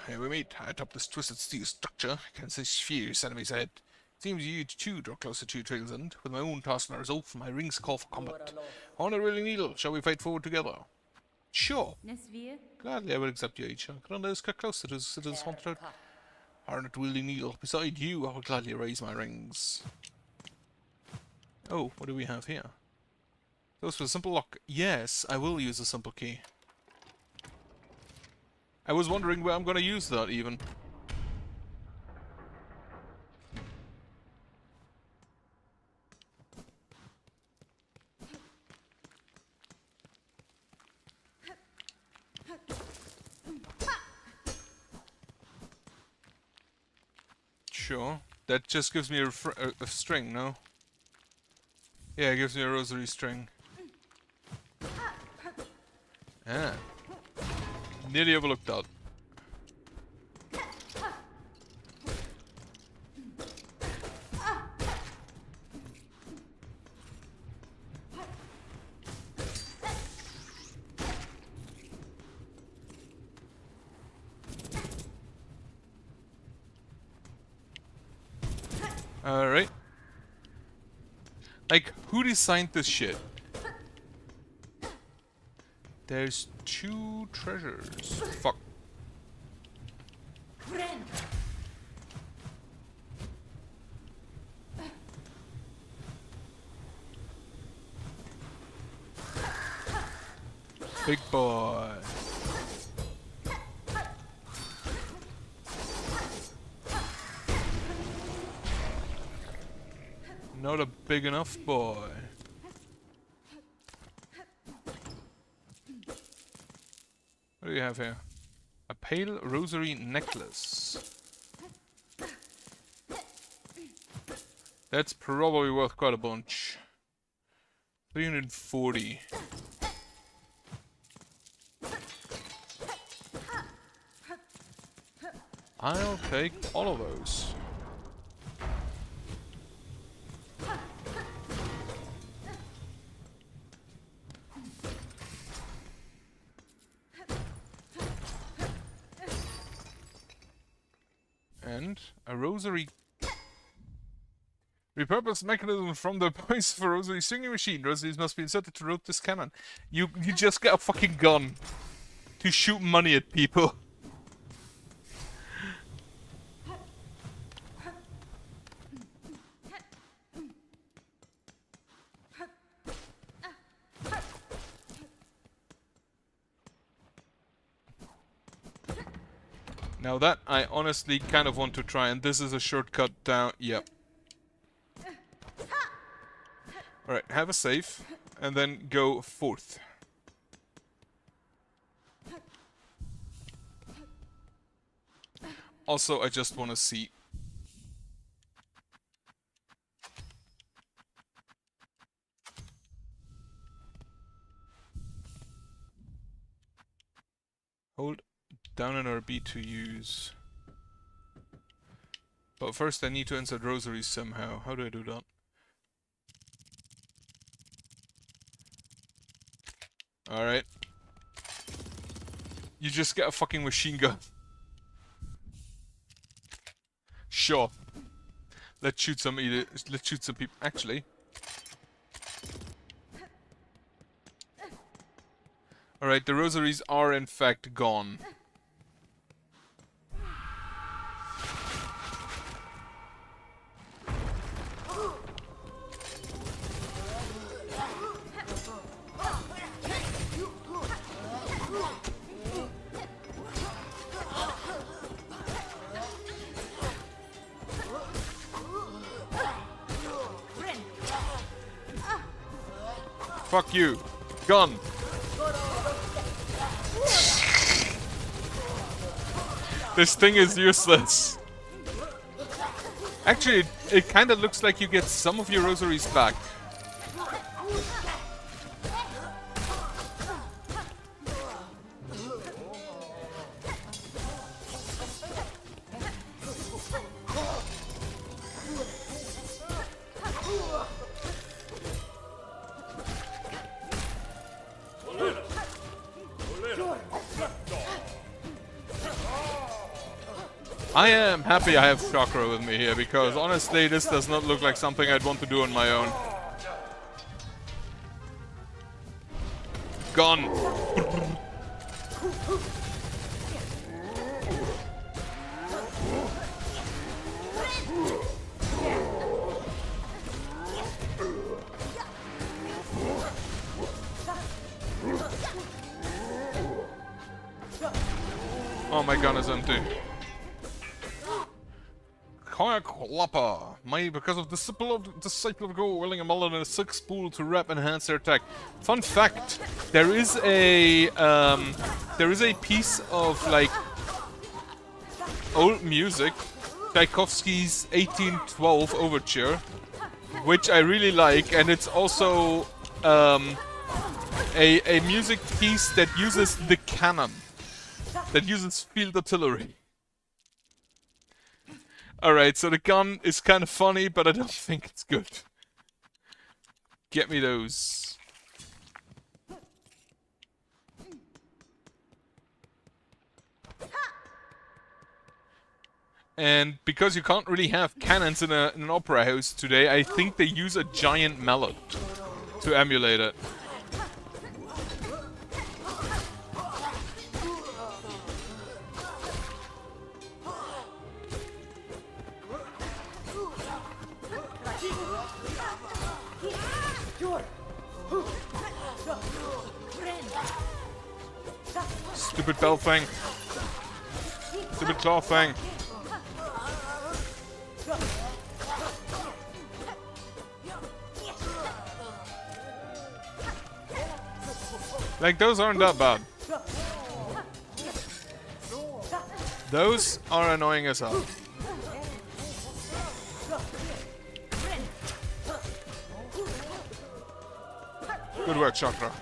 Here we meet. Atop this twisted steel structure can see fierce enemies ahead. Seems you too draw closer to Trail's End. With my own task and resolve, my rings call for combat. On a willing needle, shall we fight forward together? Sure. Gladly I will accept you each. Granda is cut closer to the citizens haunted out. Harnett wielding needle. Beside you, I will gladly raise my rings. Oh, what do we have here? Those for a simple lock. Yes, I will use a simple key. I was wondering where I'm gonna use that even. Sure. That just gives me a string, no? Yeah, it gives me a rosary string. Ah. Nearly overlooked that. Alright. Like, who designed this shit? There's 2 treasures. Fuck. Big boy. Not a big enough boy. What do you have here? A pale rosary necklace. That's probably worth quite a bunch. 340. I'll take all of those. And a rosary repurposed mechanism from the points of a rosary singing machine. Rosaries must be inserted to route this cannon. You just get a fucking gun to shoot money at people. Now that I honestly kind of want to try, and this is a shortcut down. Yep. Alright, have a save, and then go forth. Also, I just want to see. Hold down on RB to use. But first I need to insert rosaries somehow. How do I do that? Alright. You just get a fucking machine gun. Sure. Let's shoot some people. Actually. Alright, the rosaries are in fact gone. Fuck you. Gun. This thing is useless. Actually, it kind of looks like you get some of your rosaries back. I am happy I have Chakra with me here, because honestly this does not look like something I'd want to do on my own. Gone! Oh, my gun is empty. Because of disciple of Go, willing a mullet and a silk spool to wrap enhance their attack. Fun fact: there is a piece of like old music, Tchaikovsky's 1812 Overture, which I really like, and it's also a music piece that uses the cannon, that uses field artillery. Alright, so the gun is kind of funny, but I don't think it's good. Get me those. And because you can't really have cannons in an opera house today, I think they use a giant mallet to emulate it. Stupid bell thing. Stupid claw thing. Like, those aren't that bad. Those are annoying as hell. Good work, Chakra.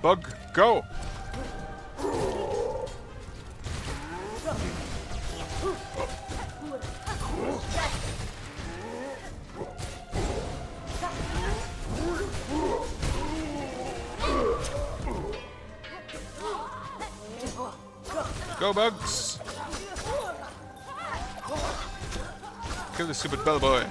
Bug, go! Go, bugs! Kill the stupid bellboy.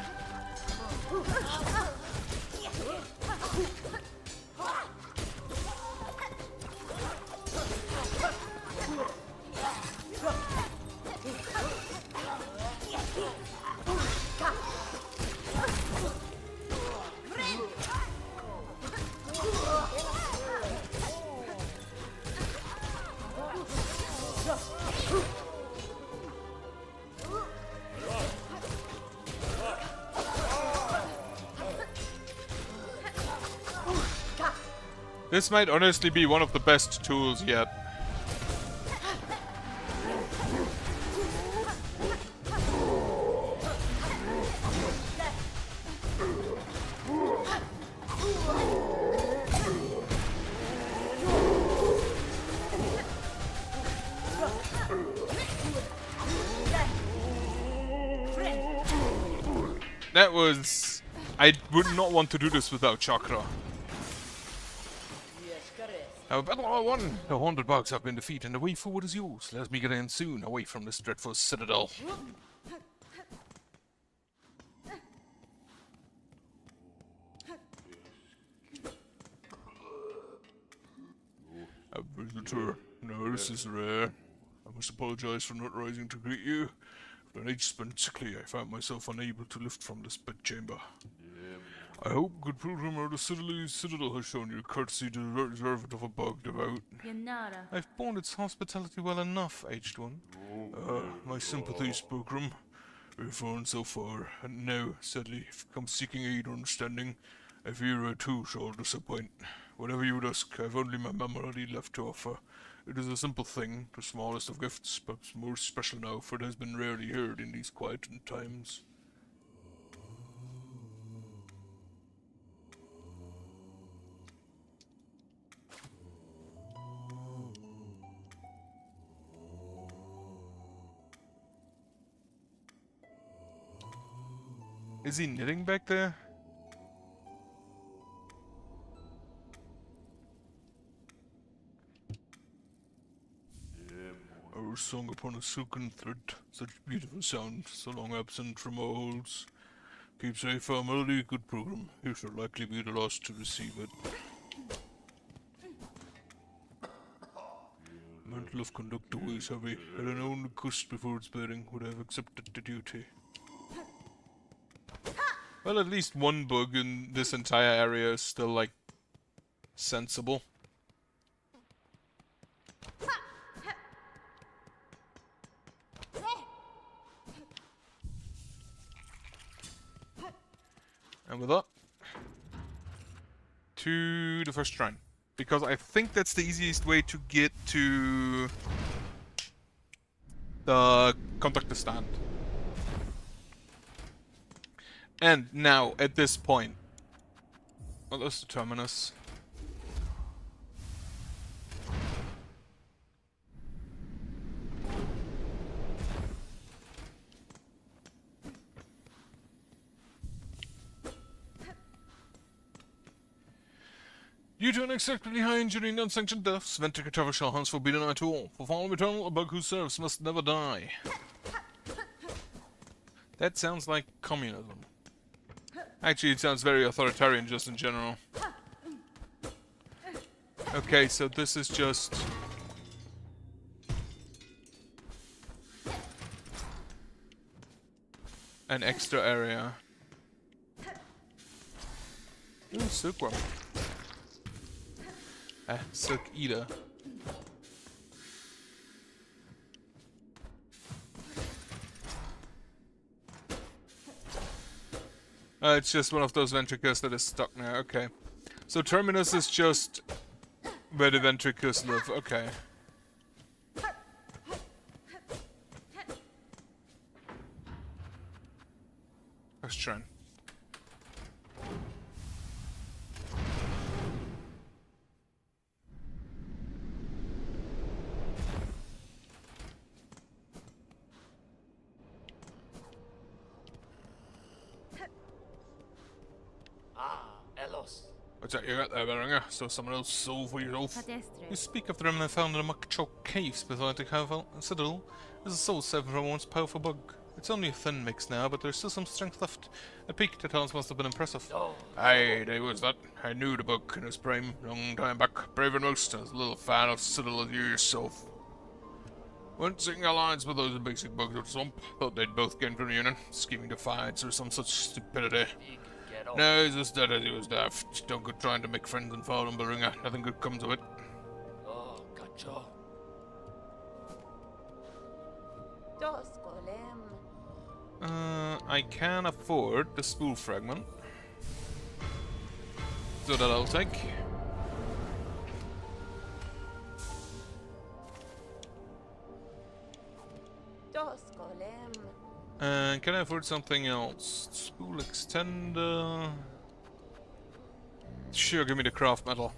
This might honestly be one of the best tools yet. That was... I would not want to do this without Chakra. Battle all won. The haunted bugs have been defeated and the way forward is yours. Let me get in soon, away from this dreadful citadel. A visitor. No, this is rare. I must apologize for not rising to greet you. After an age spent sickly, I found myself unable to lift from this bedchamber. I hope, good pilgrim, the citadel has shown you courtesy deserved of a bug devout. I've borne its hospitality well enough, aged one. My sympathies, pilgrim. We've fallen so far, and now, sadly, if you come seeking aid or understanding, I fear I too shall disappoint. Whatever you would ask, I've only my memory left to offer. It is a simple thing, the smallest of gifts, perhaps more special now, for it has been rarely heard in these quietened times. Is he knitting back there? Our song upon a silken thread, such beautiful sound, so long absent from our halls. Keep safe our melody, good pilgrim. You shall likely be the last to receive it. Mantle of conductor weighs heavy. Had I known the cost before its bearing, would I have accepted the duty. Well, at least one bug in this entire area is still, like, sensible. And with that, to the first shrine. Because I think that's the easiest way to get to the conductor stand. And now, at this point, well, that's the terminus. Due to unexpectedly high injury and unsanctioned deaths, Ventric travel shall henceforth be denied to all. For fallen eternal, a bug who serves must never die. That sounds like communism. Actually, it sounds very authoritarian just in general. Okay, so this is just... an extra area. Ooh, silkworm. Silk eater. It's just one of those ventricles that is stuck now, okay. So Terminus is just where the ventricles live, okay. Let's try. What's that you got there, Beringer? So someone else soul for yourself. You speak of the remnant found in the Muckchalk caves beside the citadel. There's a soul seven from a once powerful bug. It's only a thin mix now, but there's still some strength left. A peak to towns must have been impressive. Aye, they was that. I knew the bug in his prime, long time back. Braver than most, and was a little fan of citadel as you yourself. Weren't seeking alliance with those basic bugs of the swamp. Thought they'd both gain from the union, scheming defiance or some such stupidity. No, he's as dead as he was daft. Don't go trying to make friends and follow him, Beringer. Nothing good comes of it. Oh, gotcha. I can afford the spool fragment. So that I'll take. Can I afford something else? Spool extender. Sure, give me the craft metal.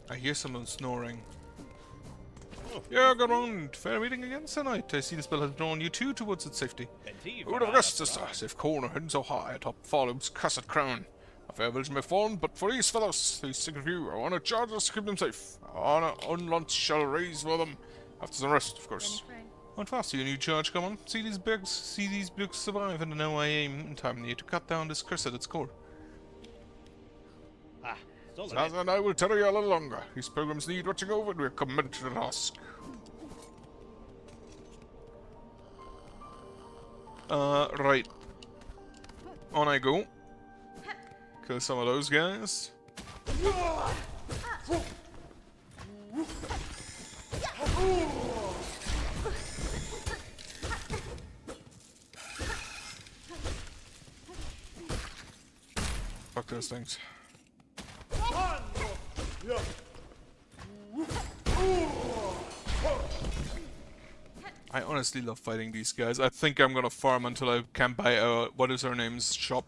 I hear someone snoring. Yeah, good one. Fair meeting again tonight. I see the spell has drawn you too towards its safety. Who would have guessed this, if corner hidden so high atop Falloum's cursed crown? A fair village may fall, but for these fellows, these sick of you, I want to charge us to keep them safe. Honor unlaunched shall raise for them. After some rest, of course. What fast you new charge, come on. See these bugs survive, and I know I aim in time near to cut down this curse at its core. Saz and I will tarry you a little longer. These pilgrims need watching over, and we're committed to the task. Right. On I go. Kill some of those guys. Fuck those things. I honestly love fighting these guys. I think I'm gonna farm until I can buy what is her name's shop.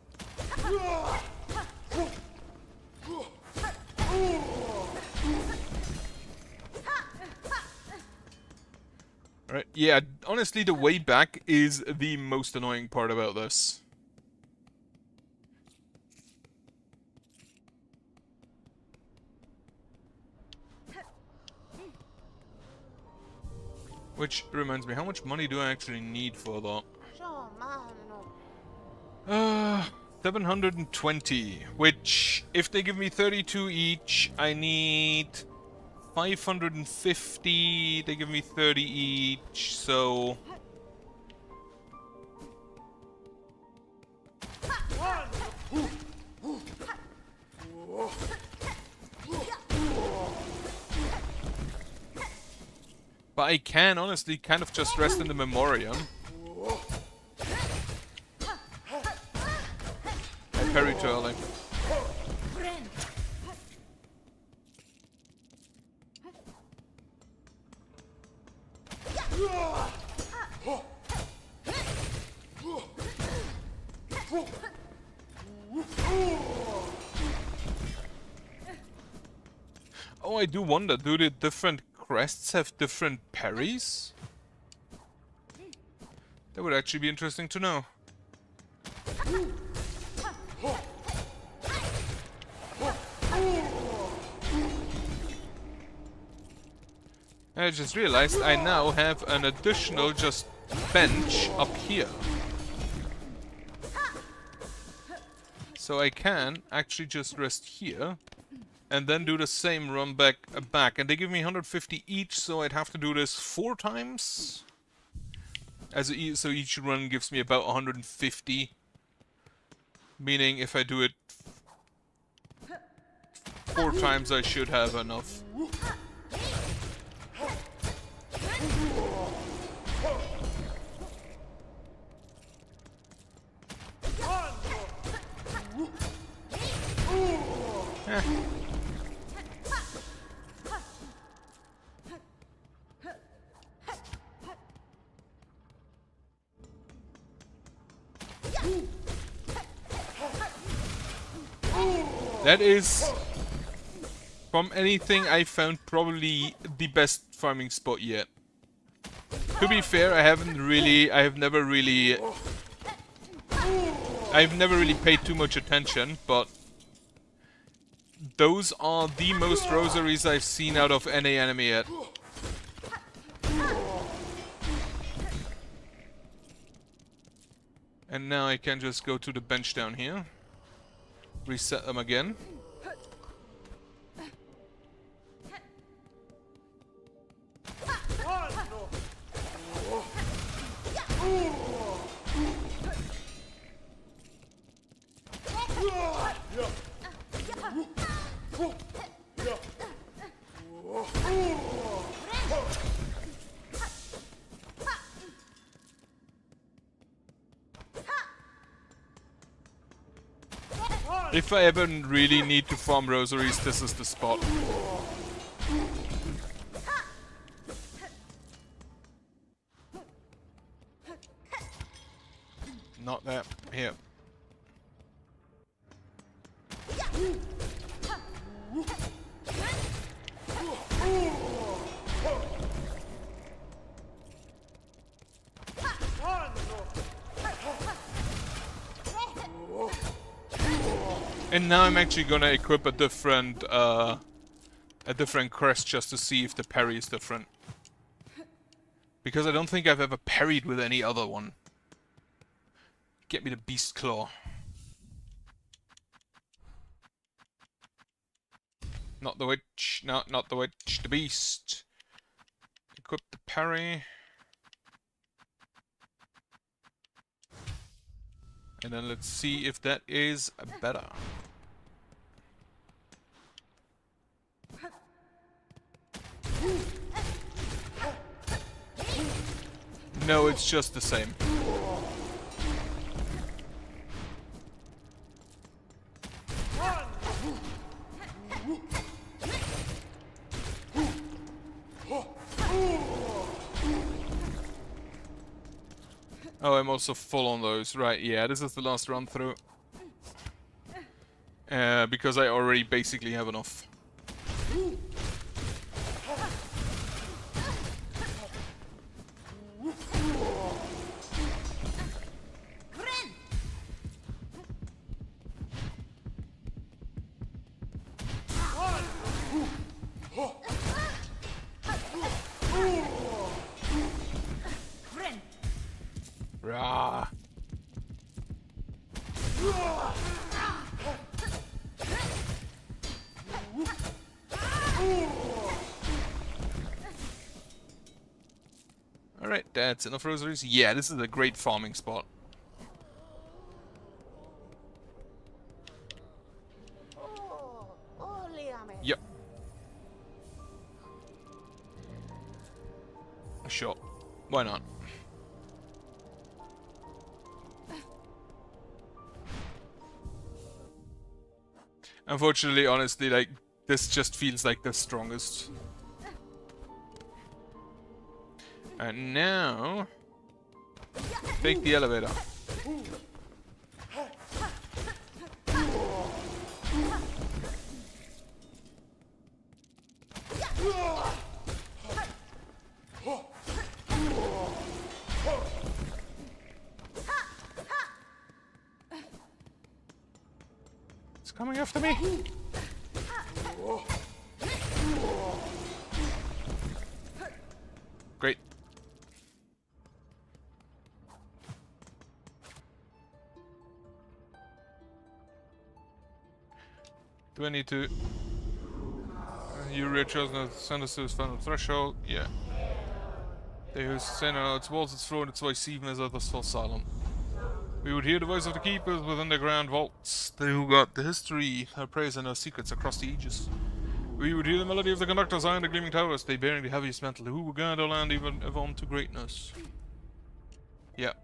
Right, yeah, honestly the way back is the most annoying part about this. Which reminds me, how much money do I actually need for that? 720, which, if they give me 32 each, I need 550, they give me 30 each, so... But I can honestly kind of just rest in the Memoriam. I parry too early. Oh, I do wonder, do the different crests have different parries? That would actually be interesting to know. I just realized I now have an additional just bench up here. So I can actually just rest here and then do the same run back. And they give me 150 each, so I'd have to do this 4 times. So each run gives me about 150. Meaning if I do it 4 times, I should have enough. That is, from anything I found, probably the best farming spot yet. To be fair, I've never really paid too much attention, but those are the most rosaries I've seen out of any enemy yet. And now I can just go to the bench down here. Reset them again. If I ever really need to farm rosaries, this is the spot. Not that. Here. And now I'm actually gonna equip a different crest just to see if the parry is different. Because I don't think I've ever parried with any other one. Get me the Beast Claw. Not the witch, no, not the witch, the beast. Equip the parry. And then let's see if that is better. No, it's just the same. Oh, I'm also full on those. Right, yeah, this is the last run through. Because I already basically have enough. Rah. Alright, that's enough rosaries. Yeah, this is a great farming spot. Yep. Sure. Why not? Unfortunately, honestly, like, this just feels like the strongest. And now... take the elevator. It's coming after me. Great. Do I need to... you readjust now send us to his final threshold? Yeah. They who sustain our its walls, its floor, and its voice, even as others fall silent. We would hear the voice of the keepers within the ground vaults, they who got the history, our praise, and our secrets across the ages. We would hear the melody of the conductors iron the gleaming towers, they bearing the heaviest mantle, who would guide our land even on to greatness. Yeah.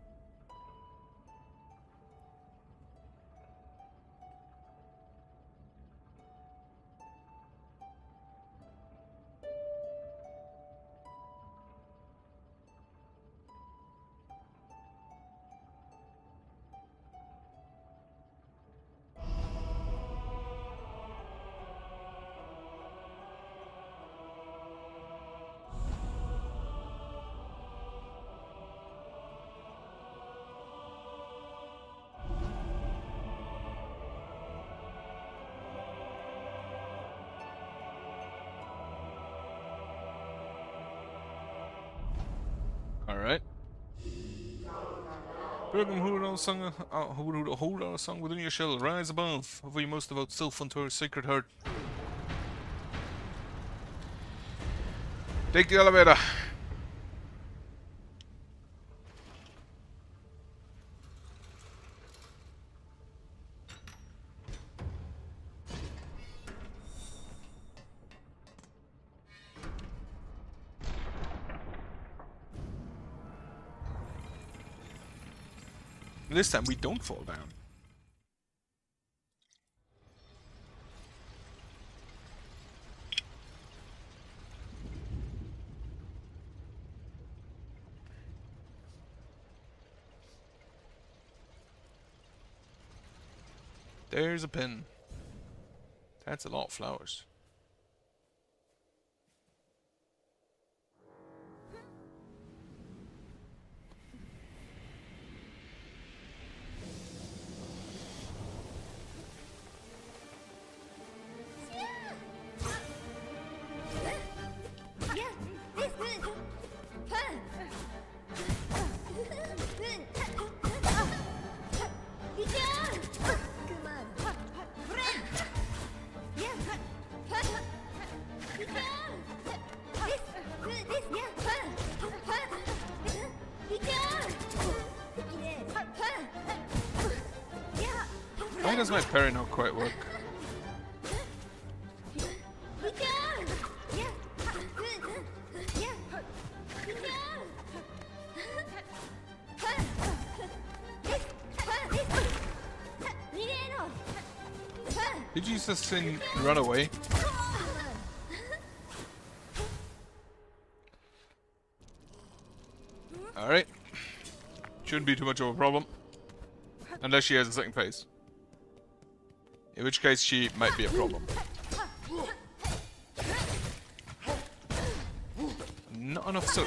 Alright. Pilgrim who would hold our song within your shell, rise above, over your most devout self unto our sacred heart. Take the elevator. This time we don't fall down. There's a pin. That's a lot of flowers. Why does my parry not quite work? Did you just sing run away? Alright. Shouldn't be too much of a problem. Unless she has a second phase. In which case she might be a problem. Not enough silk.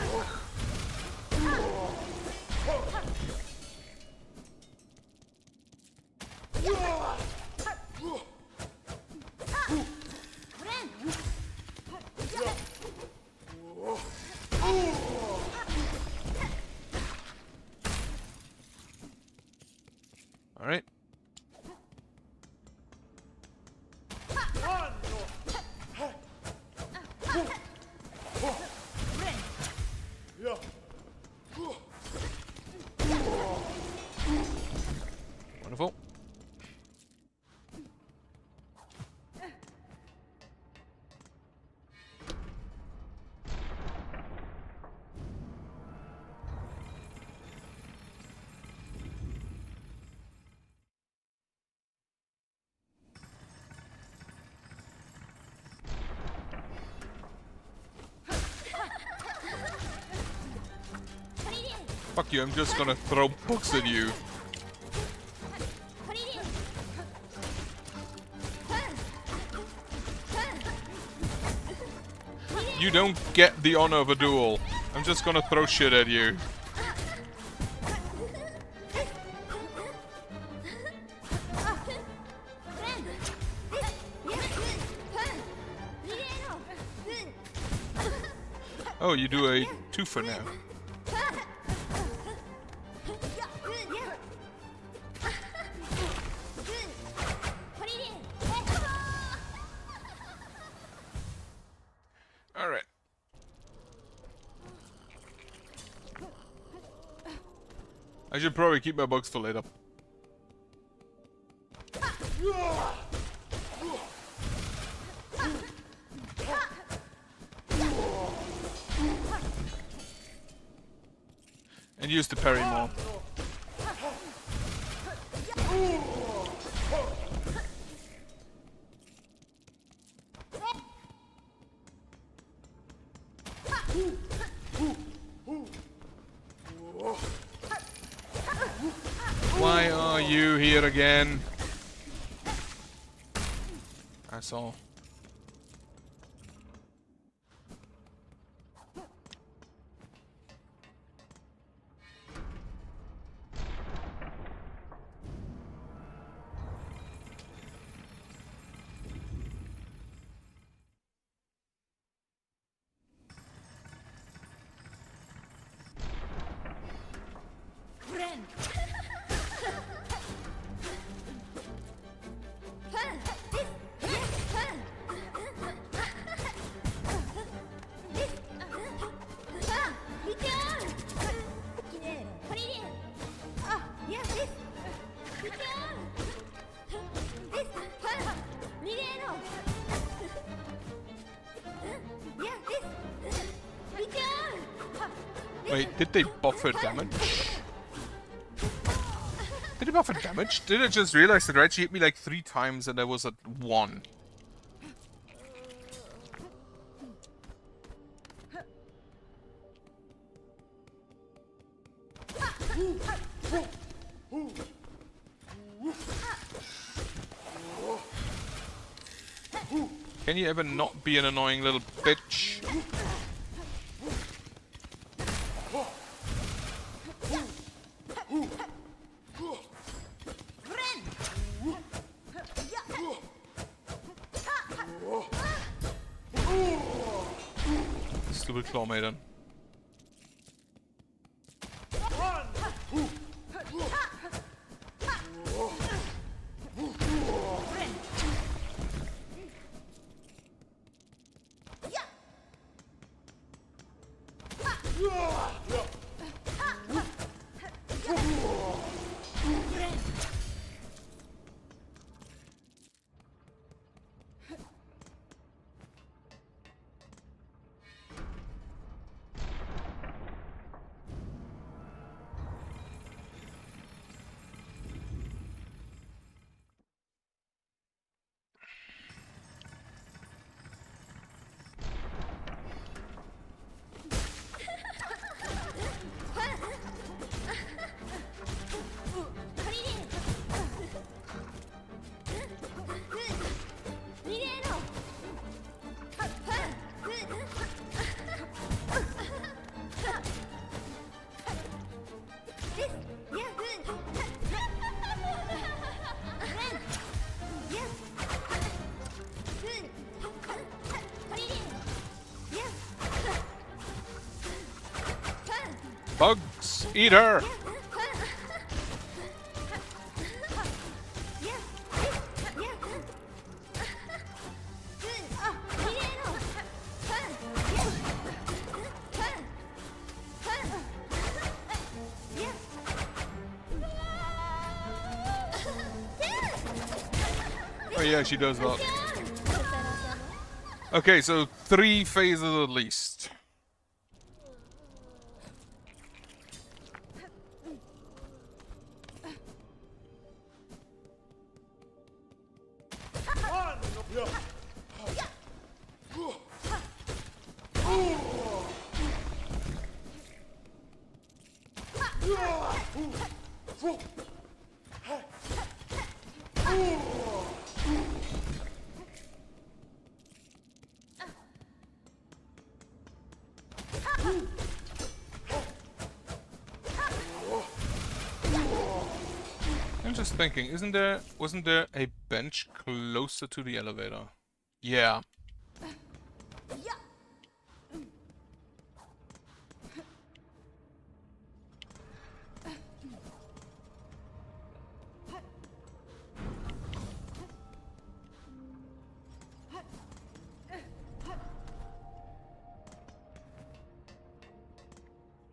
Alright. Wonderful. Fuck you, I'm just gonna throw books at you. You don't get the honor of a duel. I'm just gonna throw shit at you. Oh, you do a 2 for now. Alright. I should probably keep my bugs for later. And use the parry more. Why are you here again? That's all. Wait, did they buffer damage? Did they buffer damage? Did I just realize that Reggie hit me like 3 times and I was at 1? Can you ever not be an annoying little bitch? Stupid claw maiden. Bugs! Eat her! Oh yeah, she does that. Okay, so 3 phases at least. I'm just thinking, wasn't there a bench closer to the elevator? Yeah.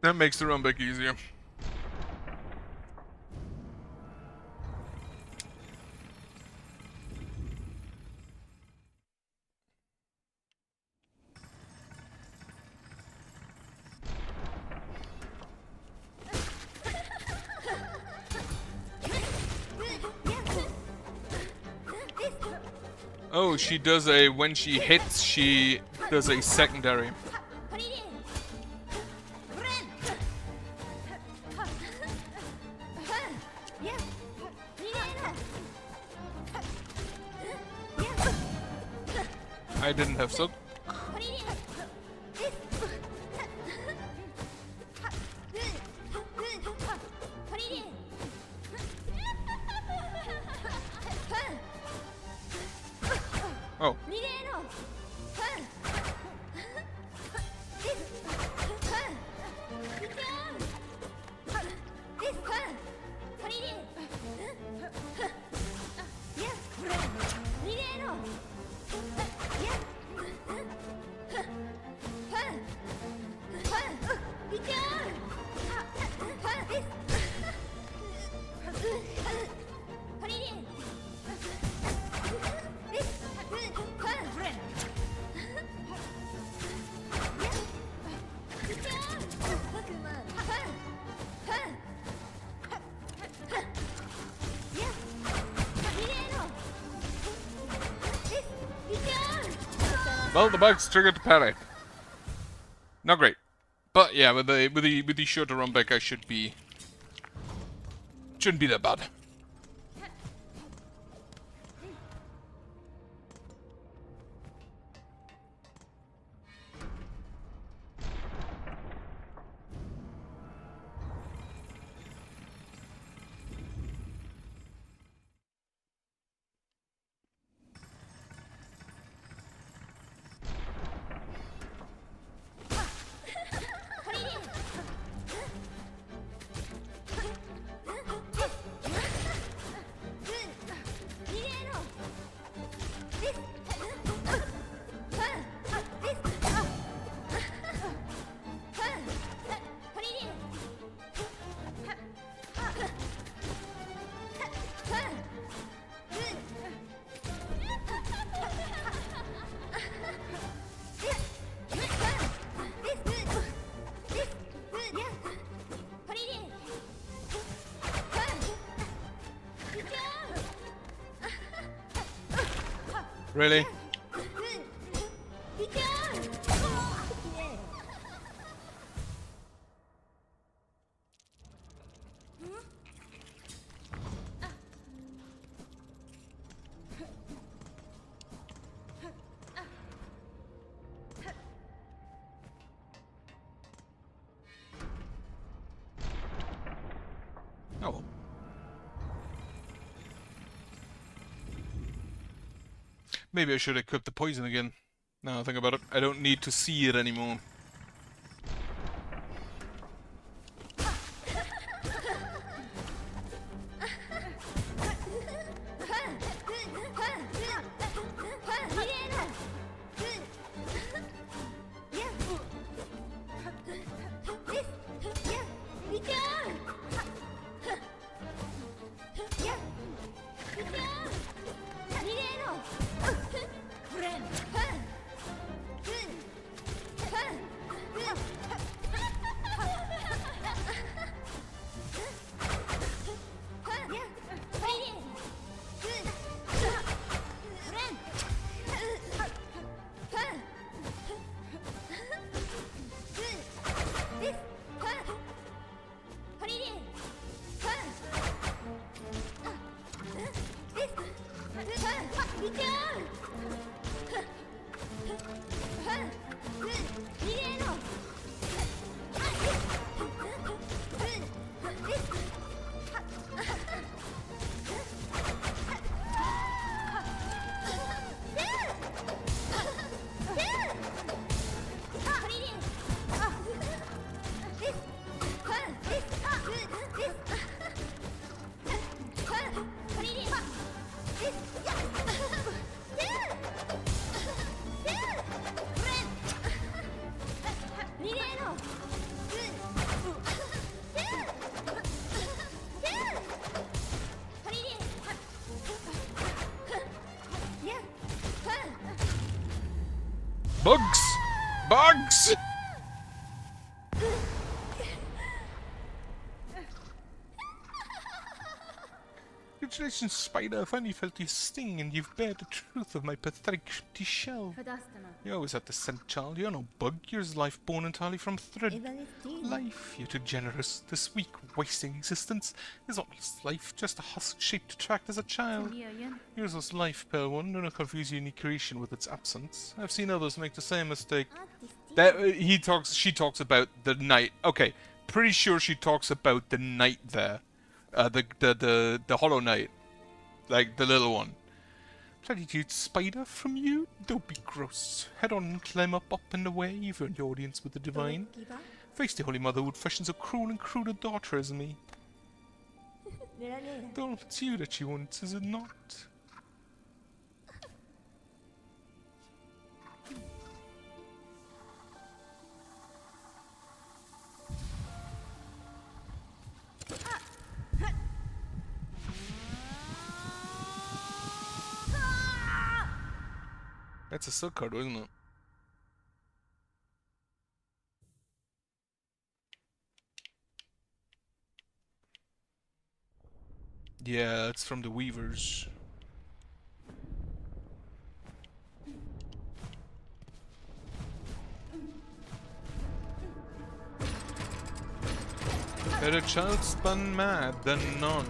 That makes the run back easier. Oh, she does a, when she hits, she does a secondary. I didn't have silk. Oh. Well, the bugs triggered the parry. Not great, but yeah, with the shorter run back, I shouldn't be that bad. Really? Oh well. Maybe I should equip the poison again. Now I think about it, I don't need to see it anymore. Bugs! Bugs! Congratulations, Spider. I finally felt your sting, and you've bared the truth of my pathetic empty shell. You always had to send, child. You're no bug. You're life born entirely from thread. Life, you're too generous. This weak, wasting existence is not life, just a husk-shaped tract as a child. Yours was life, pale one. Do not confuse your unique creation with its absence. I've seen others make the same mistake. She talks about the night. Okay, pretty sure she talks about the night there. The Hollow Knight. Like, the little one. Bloody cute spider from you? Don't be gross. Head on and climb up and away. You've earned your audience with the divine. Face the Holy Mother who would fashion so cruel and crude a daughter as me. Don't, it's you that she wants, is it not? That's a silk card, isn't it? Yeah, it's from the Weavers. Better child spun mad than none.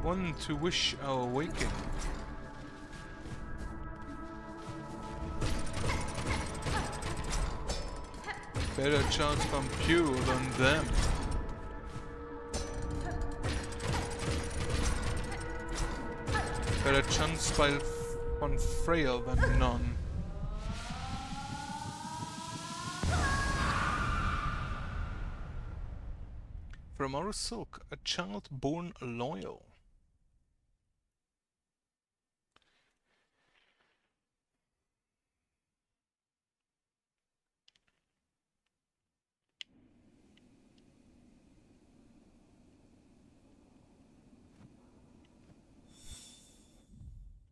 One to wish our awakening. Better chance from pure than them. Better chance by one frail than none. From our silk, a child born loyal.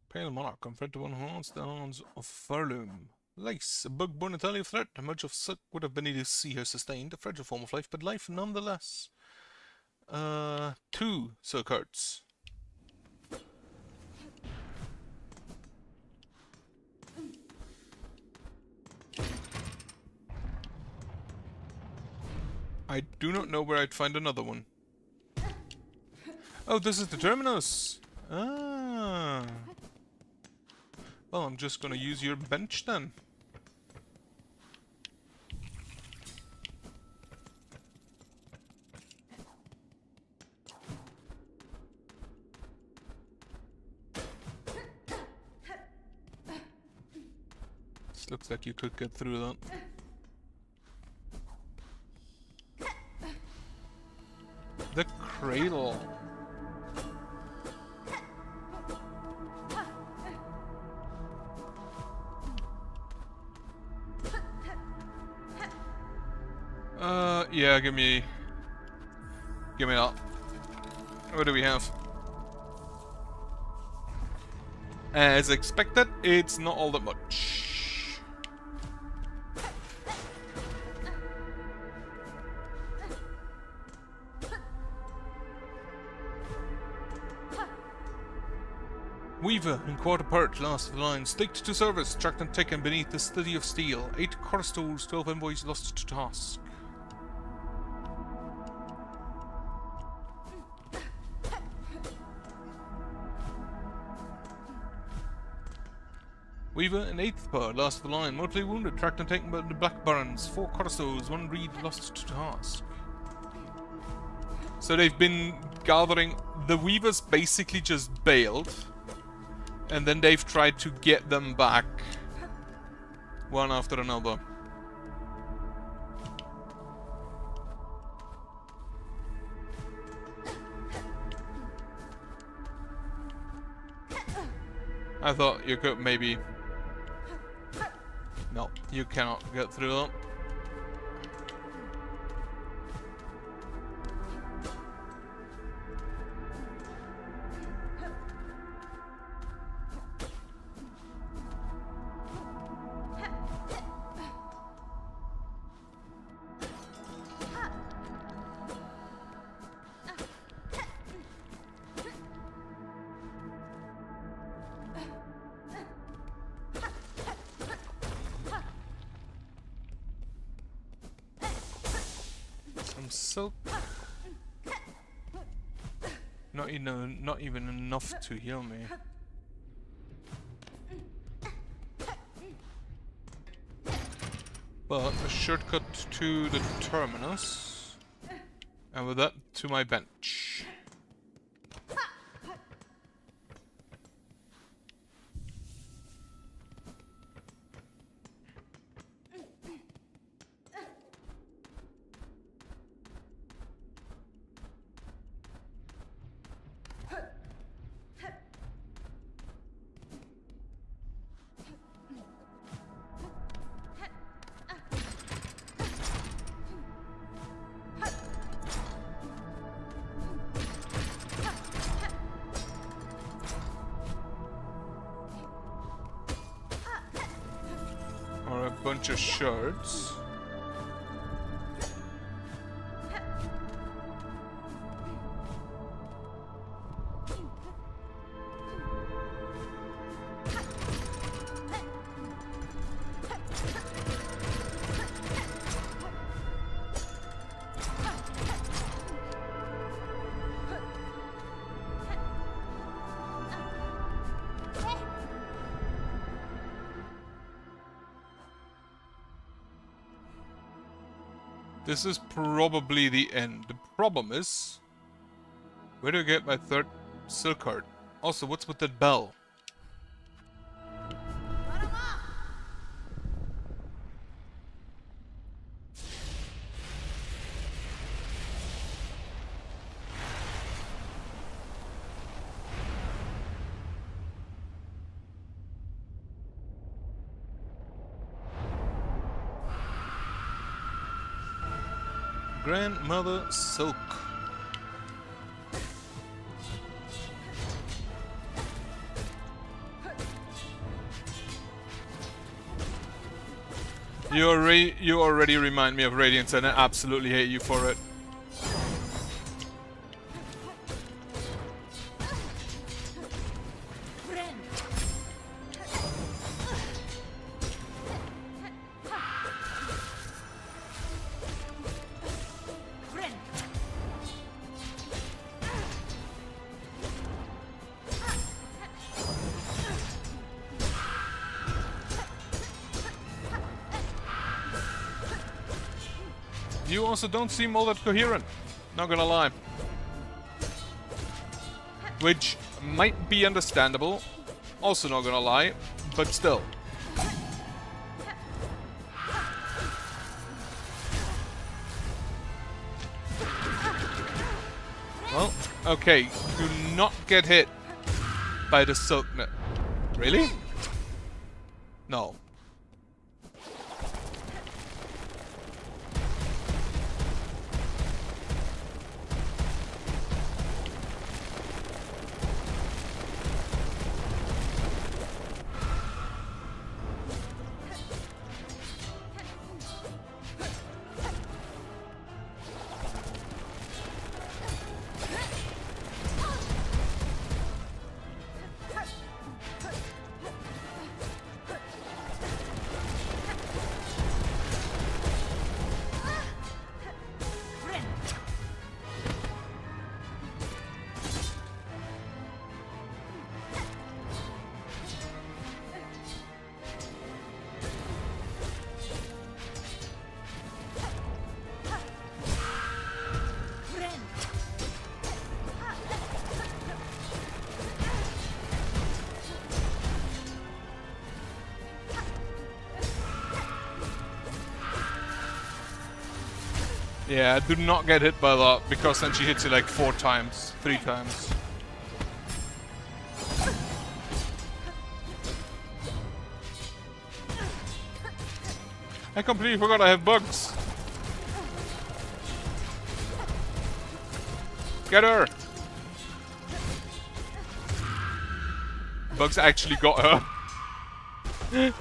Pale monarch, confronted one who haunts the hands of Farloom. Lace, a bug born entirely of threat. Much of silk would have been needed to see her sustained. A fragile form of life, but life nonetheless. 2 silk hearts. I do not know where I'd find another one. Oh, this is the terminus! Ah. Well, I'm just gonna use your bench then. This looks like you could get through that. The cradle. Yeah, give me that. What do we have? As expected, it's not all that much. Weaver in quarter part, last of the line, staked to service, tracked and taken beneath the city of steel. 8 corstals, 12 envoys lost to task. Weaver in 8th part, last of the line, mortally wounded, tracked and taken by the Black Barons. 4 corstals, 1 reed lost to task. So they've been gathering. The Weavers basically just bailed. And then they've tried to get them back. One after another. I thought you could maybe... No, you cannot get through that. some silk. Not even enough to heal me. But a shortcut to the terminus. And with that, to my bench. Or a bunch of shards. This is probably the end. The problem is, where do I get my third silk card? Also, what's with that bell? Grandmother Silk. You already remind me of Radiance, and I absolutely hate you for it. You also don't seem all that coherent, not gonna lie. Which might be understandable, also not gonna lie, but still. Well, okay, do not get hit by the silk net. Really? No. Yeah, do not get hit by that, because then she hits you like 4 times, 3 times. I completely forgot I have bugs. Get her! Bugs actually got her.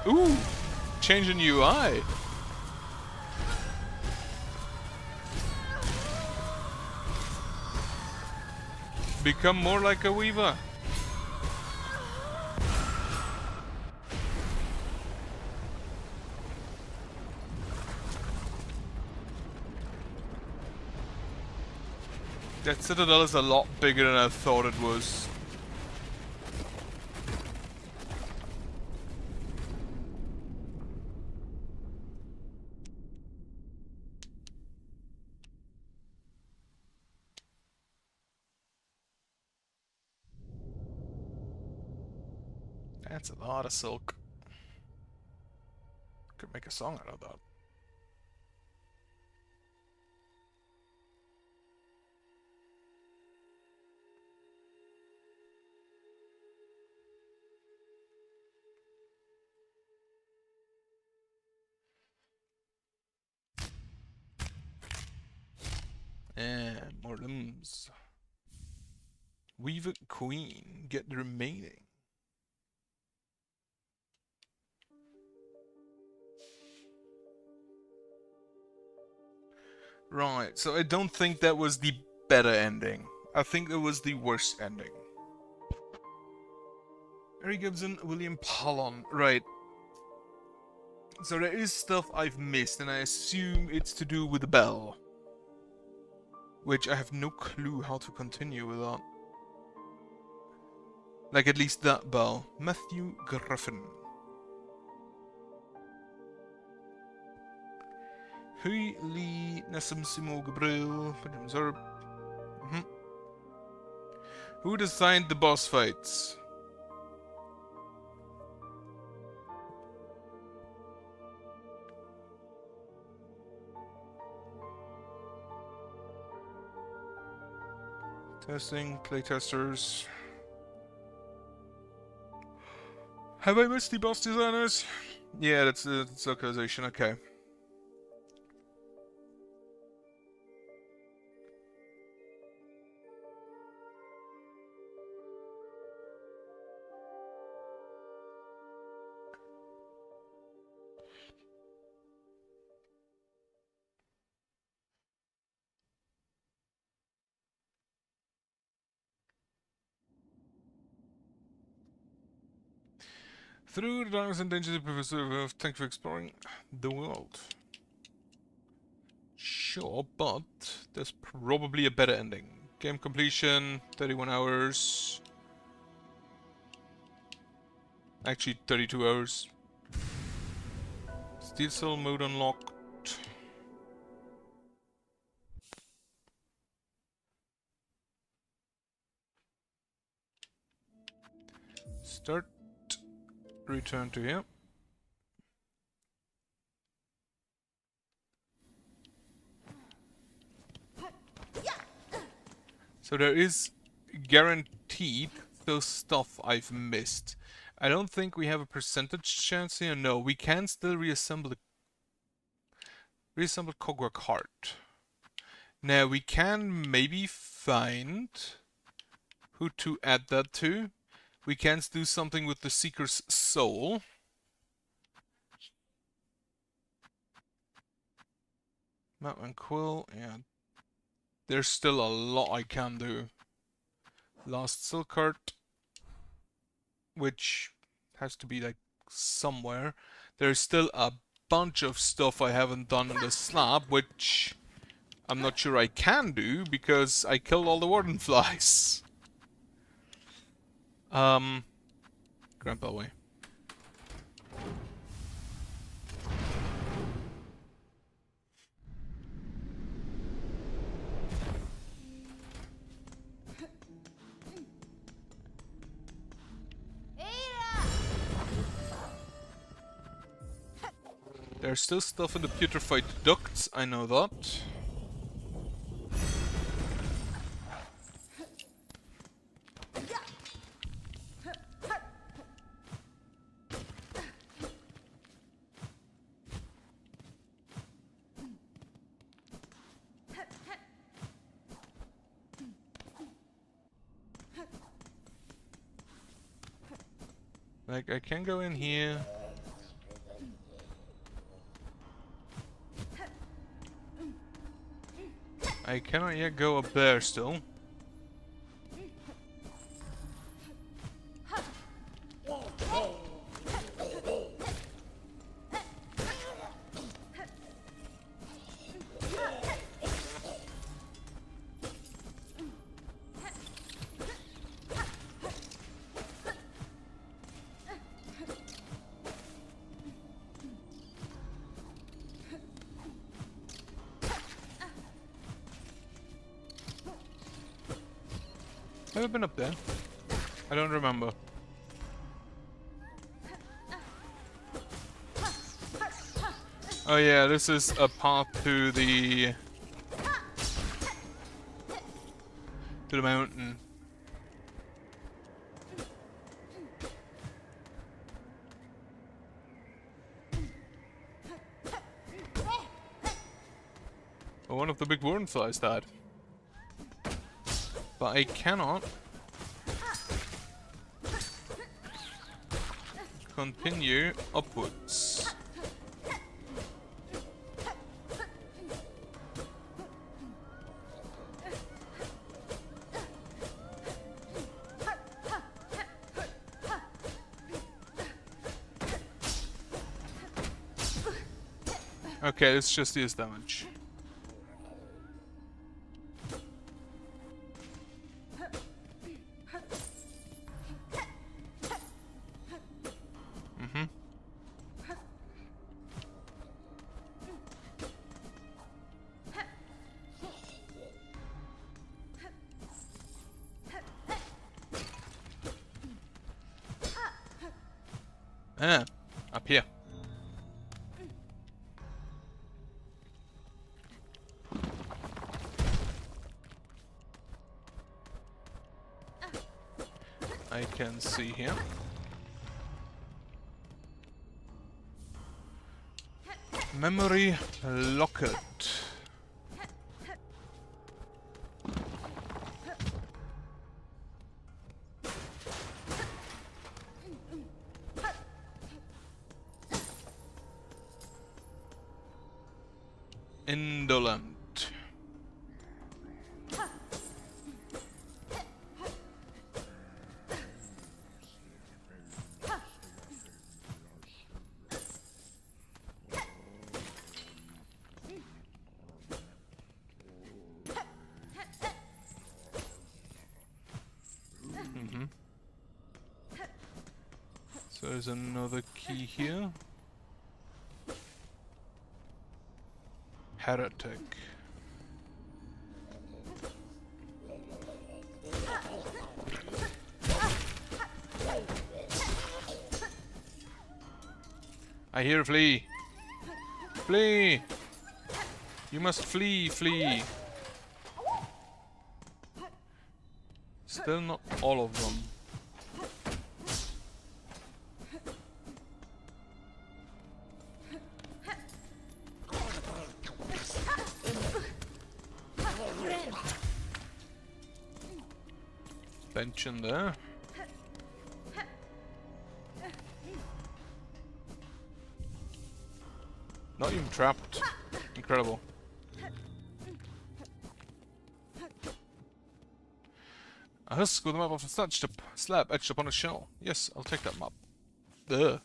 Ooh, change in UI. Become more like a weaver. That citadel is a lot bigger than I thought it was. That's a lot of silk. Could make a song out of that. And more limbs. Weave it queen. Get the remaining. Right, so I don't think that was the better ending. I think it was the worst ending. Harry Gibson, William Pallon. Right. So there is stuff I've missed, and I assume it's to do with the bell. Which I have no clue how to continue with that. Like, at least that bell. Matthew Griffin. Hui Lee Nassim Simo Gabriel. Who designed the boss fights? Testing, playtesters. Have I missed the boss designers? Yeah, that's localization, okay. Through the darkness and dangers of Professor, thank you for exploring the world. Sure, but there's probably a better ending. Game completion, 31 hours. Actually, 32 hours. Steel Cell mode unlocked. Start. Return to here. So there is guaranteed those stuff I've missed. I don't think we have a percentage chance here. No, we can still reassemble Kogwa cart. Now we can maybe find who to add that to. We can do something with the Seeker's Soul. Map and Quill, yeah. There's still a lot I can do. Last Silk Cart, which has to be like somewhere. There's still a bunch of stuff I haven't done in the slab, which I'm not sure I can do because I killed all the warden flies. Grandpa way. There's still stuff in the putrefied ducts, I know that. Like, I can go in here. I cannot yet go up there still. Have I been up there? I don't remember. Oh yeah, this is a path to the mountain. Oh, one of the big worm flies died. But I cannot continue upwards. Okay, this just deals damage. Ah, up here. I can see here. Memory locket. Indolent. So there's another key here. Heretic. I hear a flea. Flee! You must flee, flee. Still not all of them. Bench in there. Not even trapped. Incredible. A husk with a map of a thatched up slab etched upon a shell. Yes, I'll take that map. Ugh.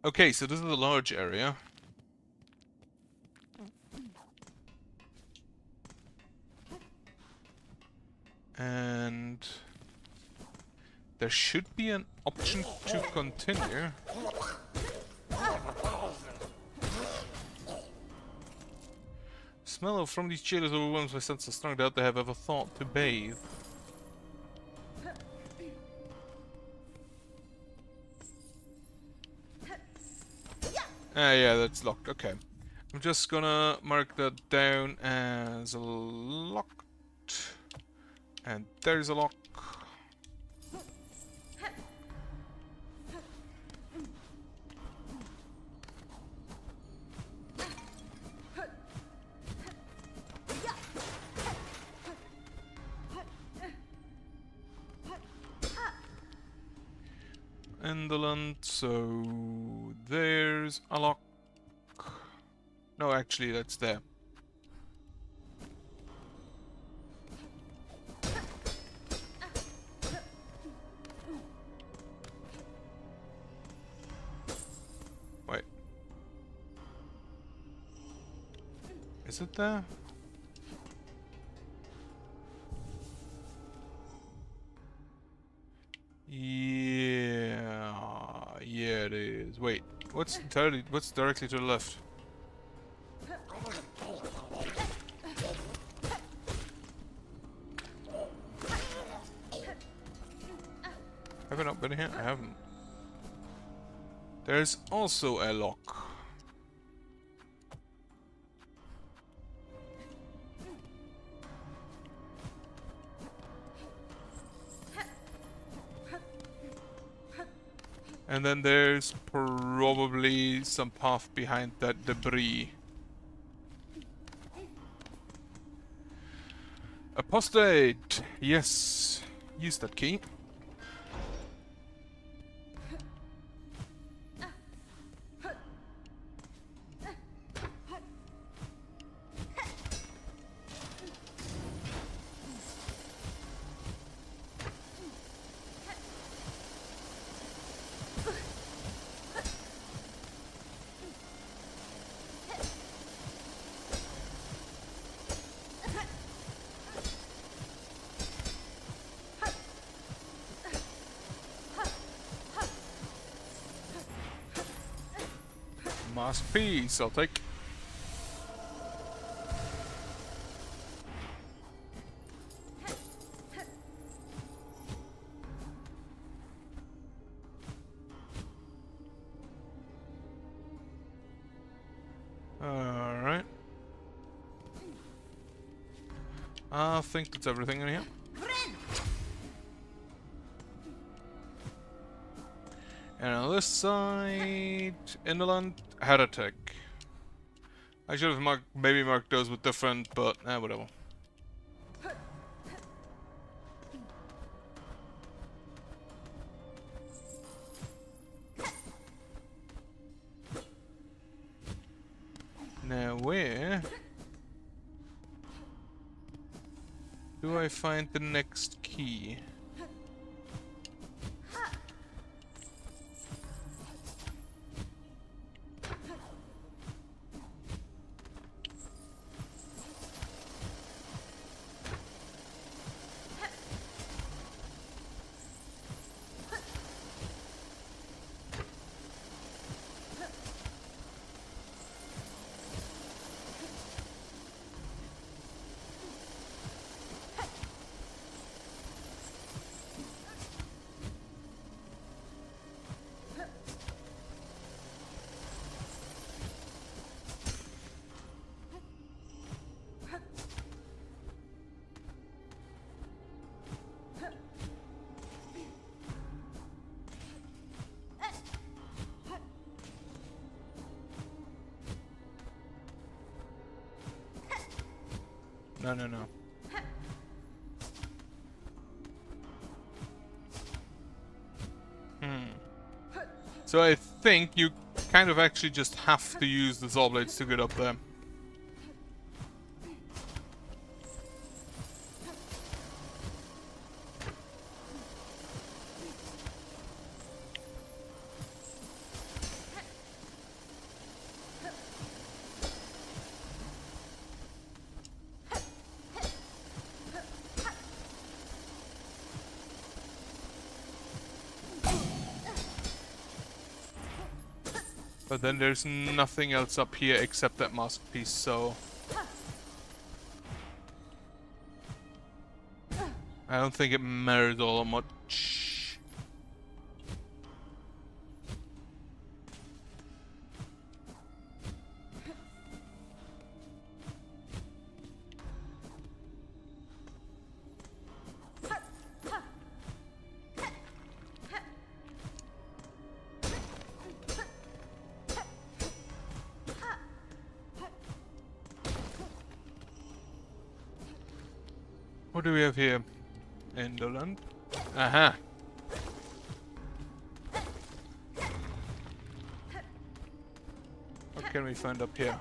Okay, so this is a large area. And there should be an option to continue. Smell of from these jailers overwhelms my sense of strong doubt they have ever thought to bathe. Ah, yeah, that's locked. Okay. I'm just gonna mark that down as locked. And there's a lock. Indolent, so there's a lock. No, actually, that's there. Wait. Is it there? Yeah, it is. Wait, what's directly to the left? Have I not been here? I haven't. There's also a lock. And then there's probably some path behind that debris. Apostate! Yes. Use that key. Masterpiece, I'll take. Alright. I think that's everything in here. And on this side, Inland Heretic. I should have maybe marked those with different, but whatever. Now where do I find the next key? No, no, no. So I think you kind of actually just have to use the saw blades to get up there. But then there's nothing else up here except that masterpiece, so... I don't think it matters all that much. What do we have here? Enderland? Aha! What can we find up here?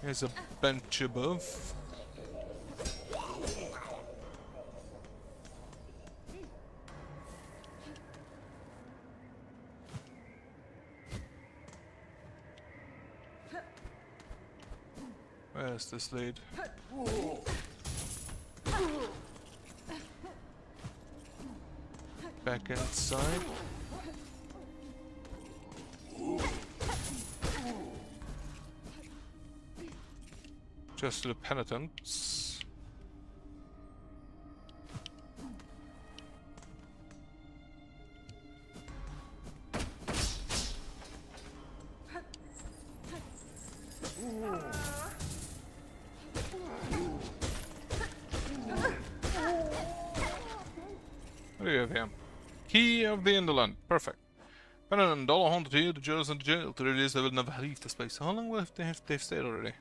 There's a bench above. Where's this lead? Back inside. Just to the penitents. What do you have here? Key of the Indolent. Perfect. Penitent, $100 to you, the jailers in the jail. To release, they will never leave this place. How long will they've stayed already?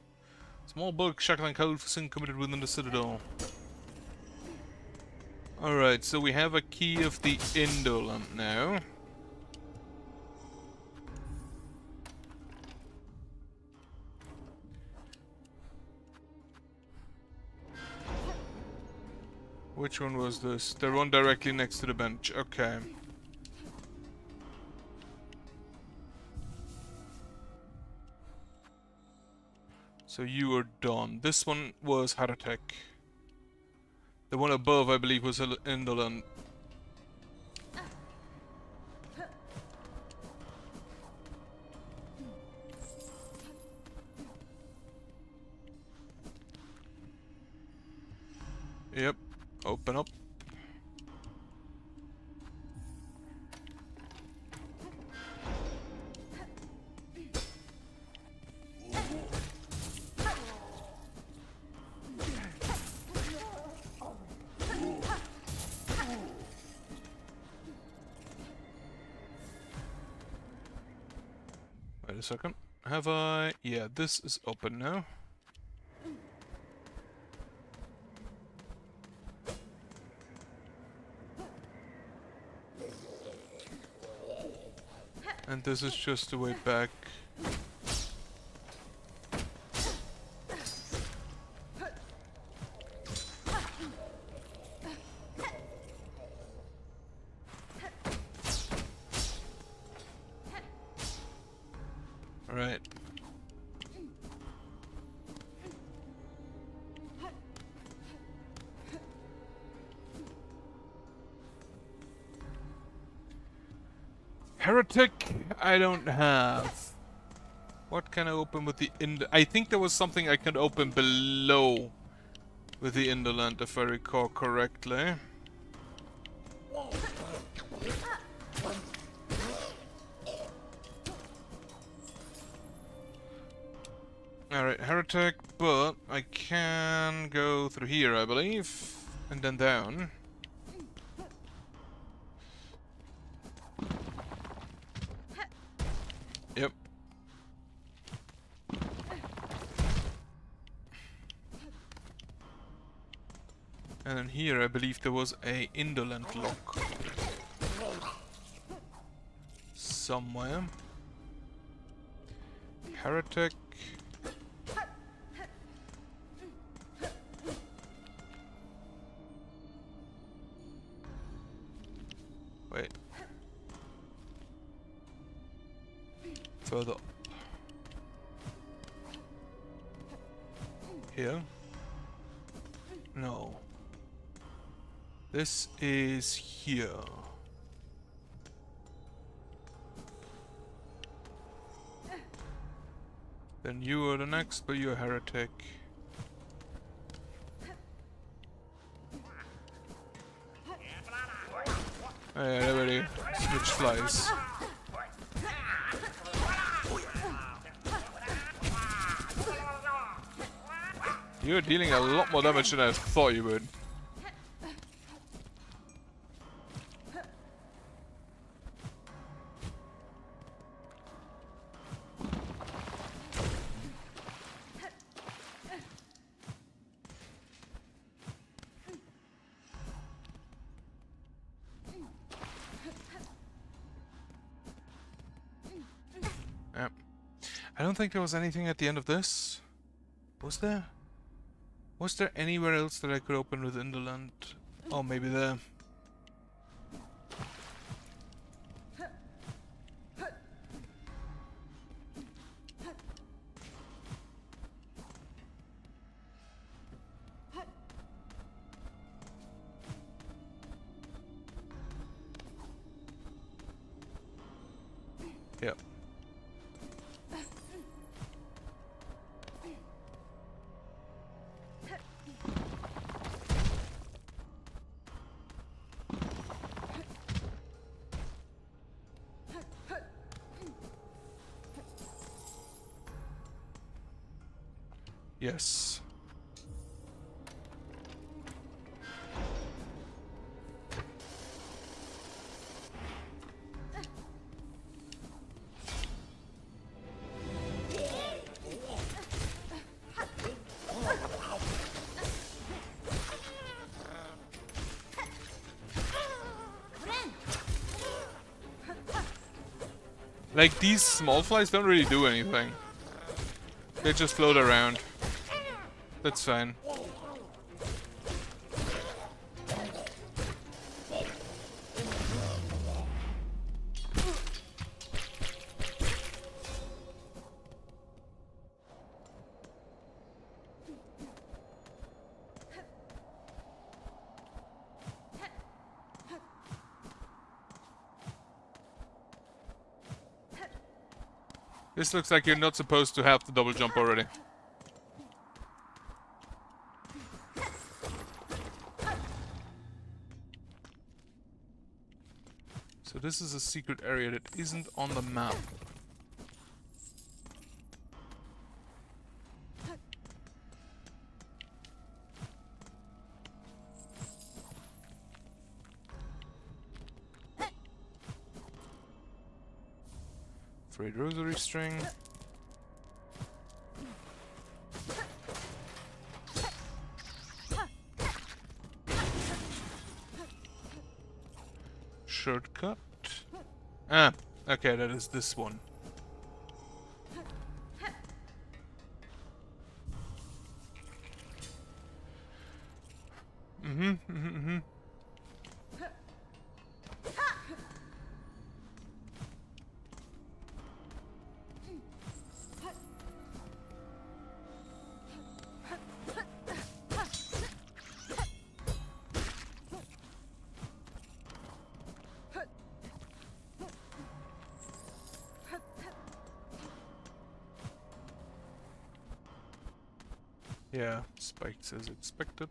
Small bulk shackling code for sin committed within the Citadel. Alright, so we have a key of the Indolent now. Which one was this? The one directly next to the bench. Okay. So you are done. This one was Heretic. The one above, I believe, was Indolent. Yep. Open up. Wait a second. Have I... Yeah, this is open now. And this is just the way back. Alright. Heretic, I don't have. What can I open with the I think there was something I could open below with the Indolent, if I recall correctly. Alright, Heretic, but I can go through here, I believe. And then down. Yep. And then here, I believe there was a Indolent lock. Somewhere. Heretic. Wait. Further up. Here? No. This is here. Then you are the next, but you're a heretic. Oh yeah, everybody switch flies. You're dealing a lot more damage than I thought you would. Yep. I don't think there was anything at the end of this. Was there? Was there anywhere else that I could open with Indolent? Oh, maybe there. Yep. Yes. Like, these small flies don't really do anything. They just float around. That's fine. This looks like you're not supposed to have the double jump already. So this is a secret area that isn't on the map. Frayed rosary string. Shortcut. Ah, okay, that is this one. Mm-hmm. Yeah, spiked as expected.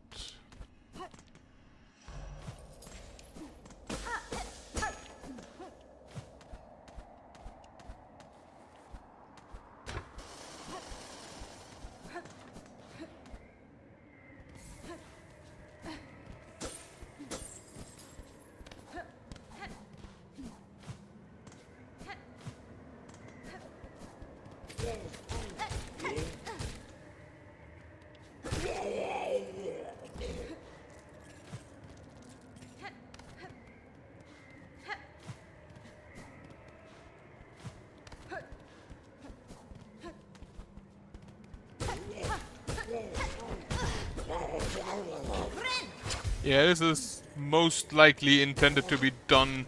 Yeah, this is most likely intended to be done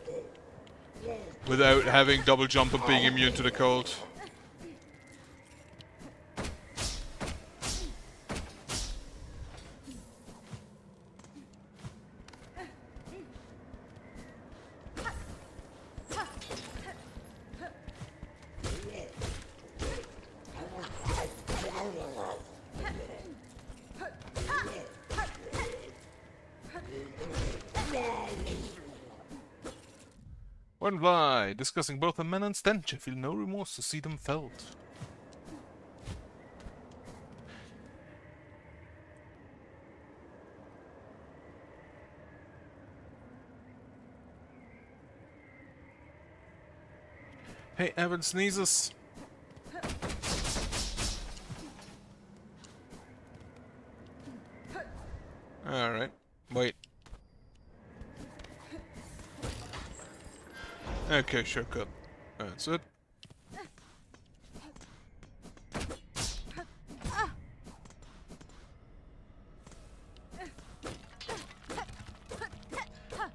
without having double jump and being immune to the cold. One fly, discussing both the men and stench. I feel no remorse to see them felled. Hey, Evan sneezes. Alright, wait. Okay, shortcut. That's it.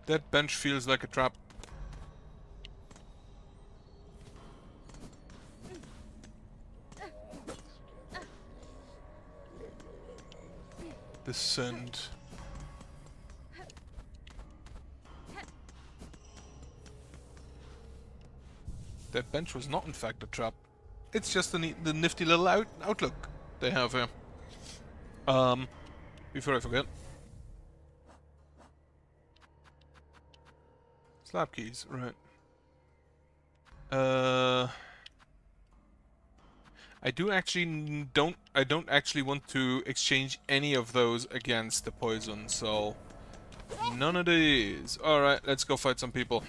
That bench feels like a trap. Descend. That bench was not in fact a trap. It's just the nifty little outlook they have here. Before I forget. Slab keys, right. I don't actually want to exchange any of those against the poison, so none of these. Alright, let's go fight some people.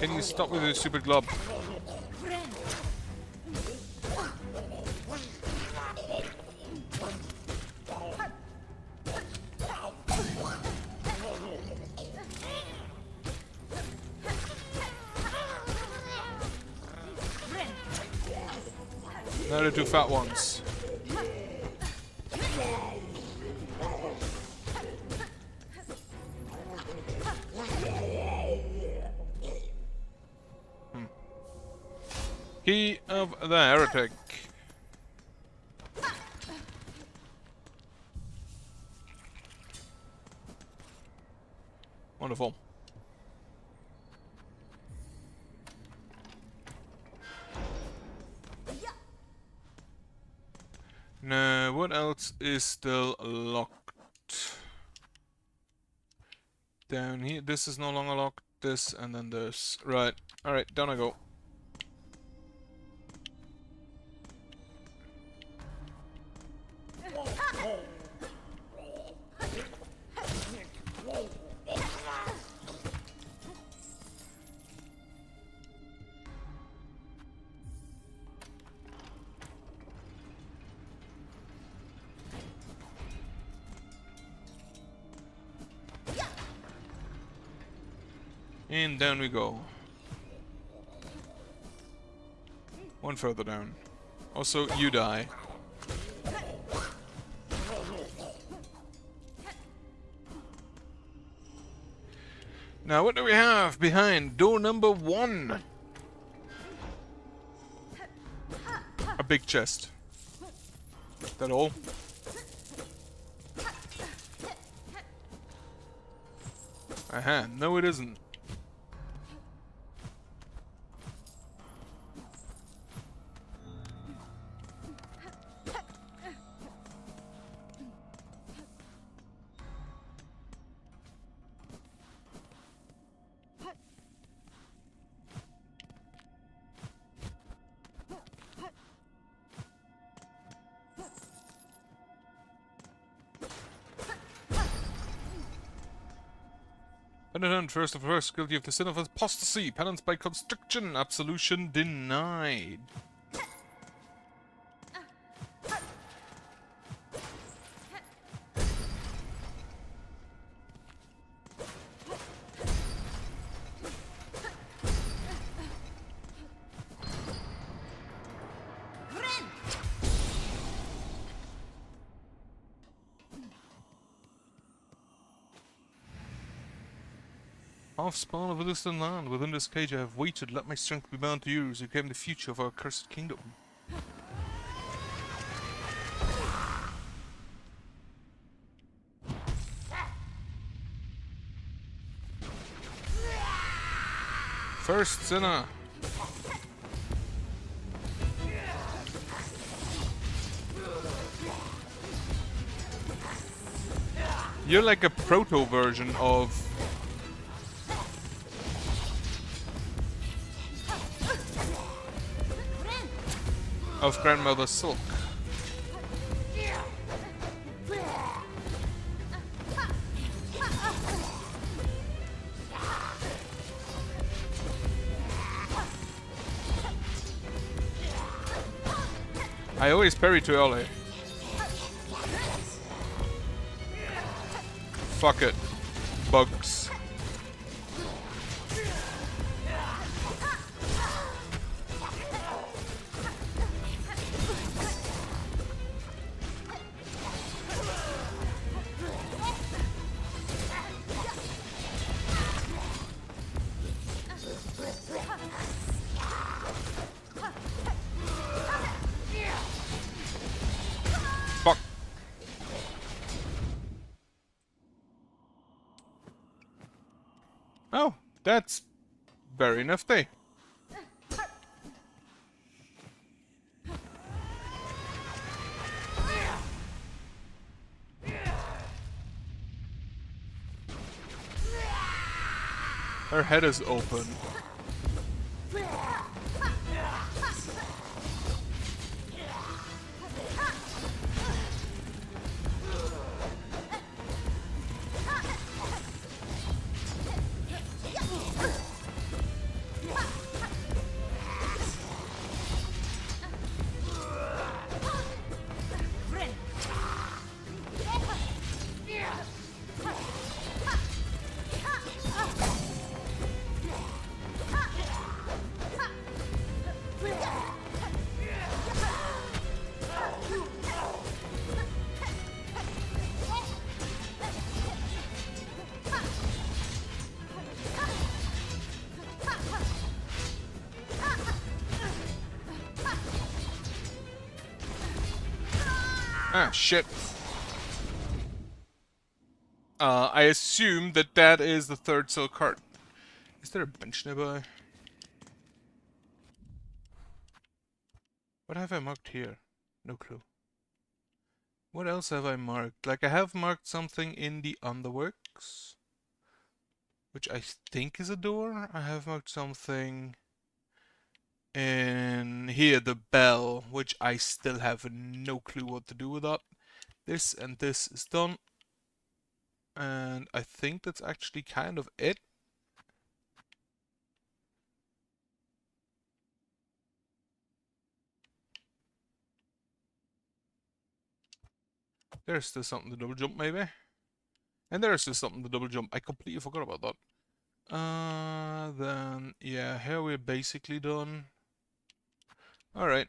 Can you stop with your stupid glob? Now the two fat ones. Key of the heretic. Wonderful. Now, what else is still locked? Down here, this is no longer locked. This and then this. Right. Alright, down I go. And down we go. One further down. Also, you die. Now, what do we have behind door number 1? A big chest. That all? Aha, no it isn't. Penitent, first of first, guilty of the sin of apostasy, penance by constriction, absolution denied. Half-spawn of a distant land, within this cage I have waited, let my strength be bound to yours, who came the future of our cursed kingdom. First sinner! You're like a proto version of Grandmother Silk. I always parry too early. Fuck it. Bugs. Fuck. Oh, that's very nifty. head is open. Ah, shit. I assume that that is the third silk cart. Is there a bench nearby? What have I marked here? No clue. What else have I marked? Like, I have marked something in the underworks, which I think is a door. I have marked something in here, the bell, which I still have no clue what to do with that. This and this is done. And I think that's actually kind of it. There's still something to double jump, maybe. And there's still something to double jump. I completely forgot about that. Then, yeah, here we're basically done. Alright.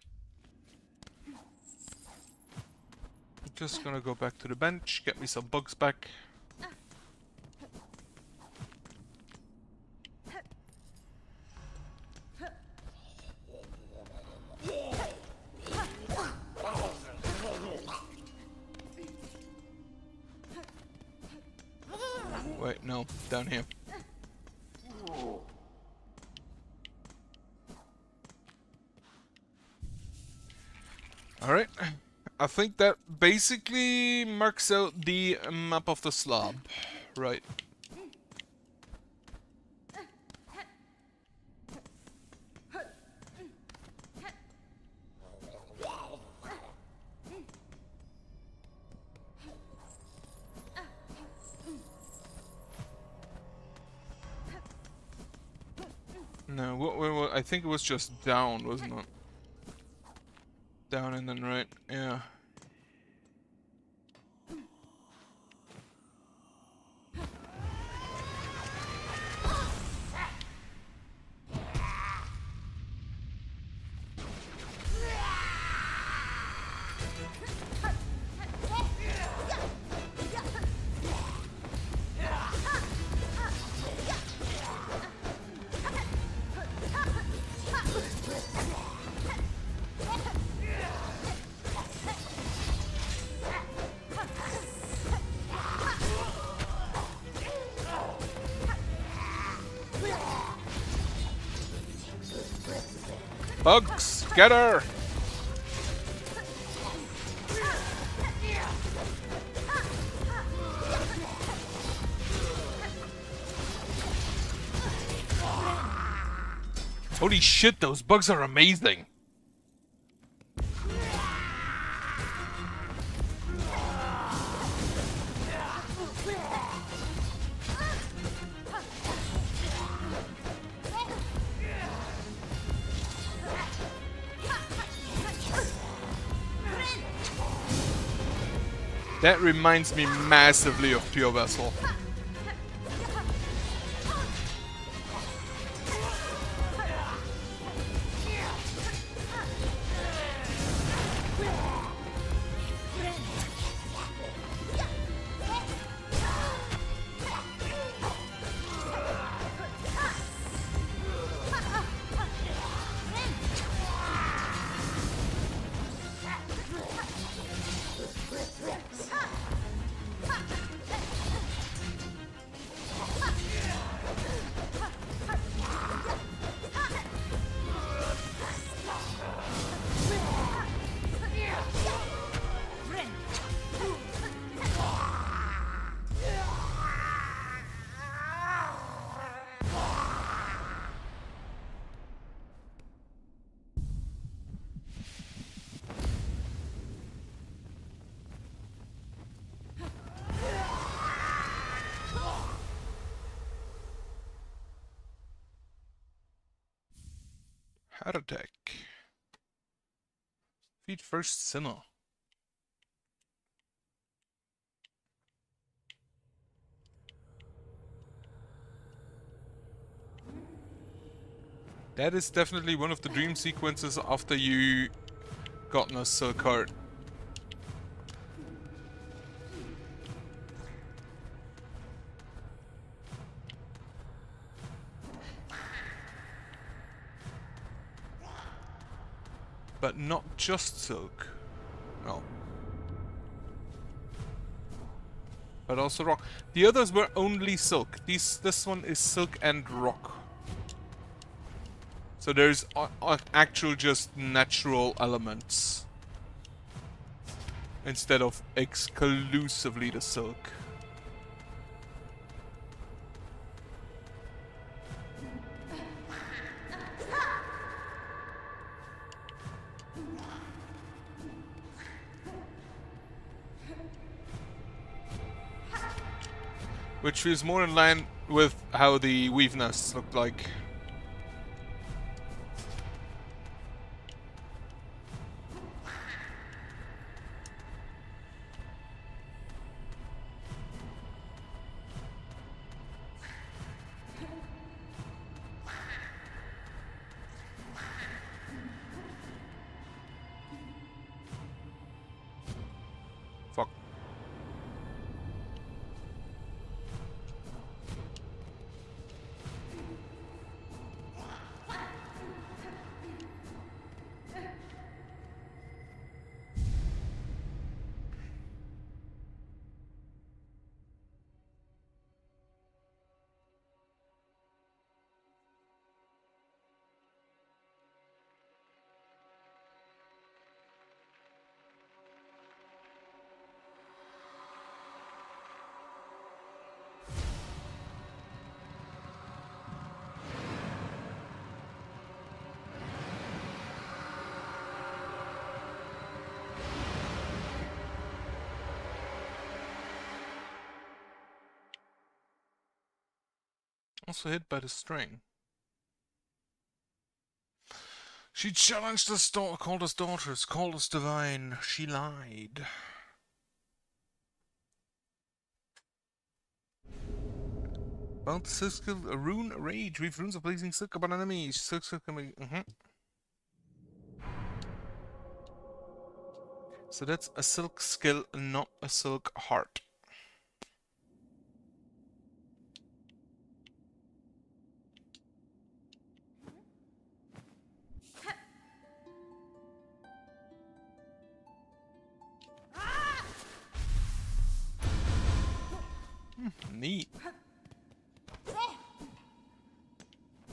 Just gonna go back to the bench, get me some bugs back. Wait, no, down here. Alright. I think that basically marks out the map of the slab. Right. No, what, I think it was just down, wasn't it? Down and then right, yeah. Bugs, get her! Holy shit, those bugs are amazing! That reminds me massively of Pure Vessel. Heart attack. Feed first sinner. That is definitely one of the dream sequences after you gotten a silk heart. But not just silk. No. But also rock. The others were only silk. This one is silk and rock. So there's actual just natural elements. Instead of exclusively the silk. Which is more in line with how the weave nests look like. Fuck. Also hit by the string. She challenged us, called us daughters, called us divine. She lied. Bound the silk skill, a rune, a rage. Weave runes of blazing silk upon enemies. Silk skill can be. So that's a silk skill, not a silk heart. Neat.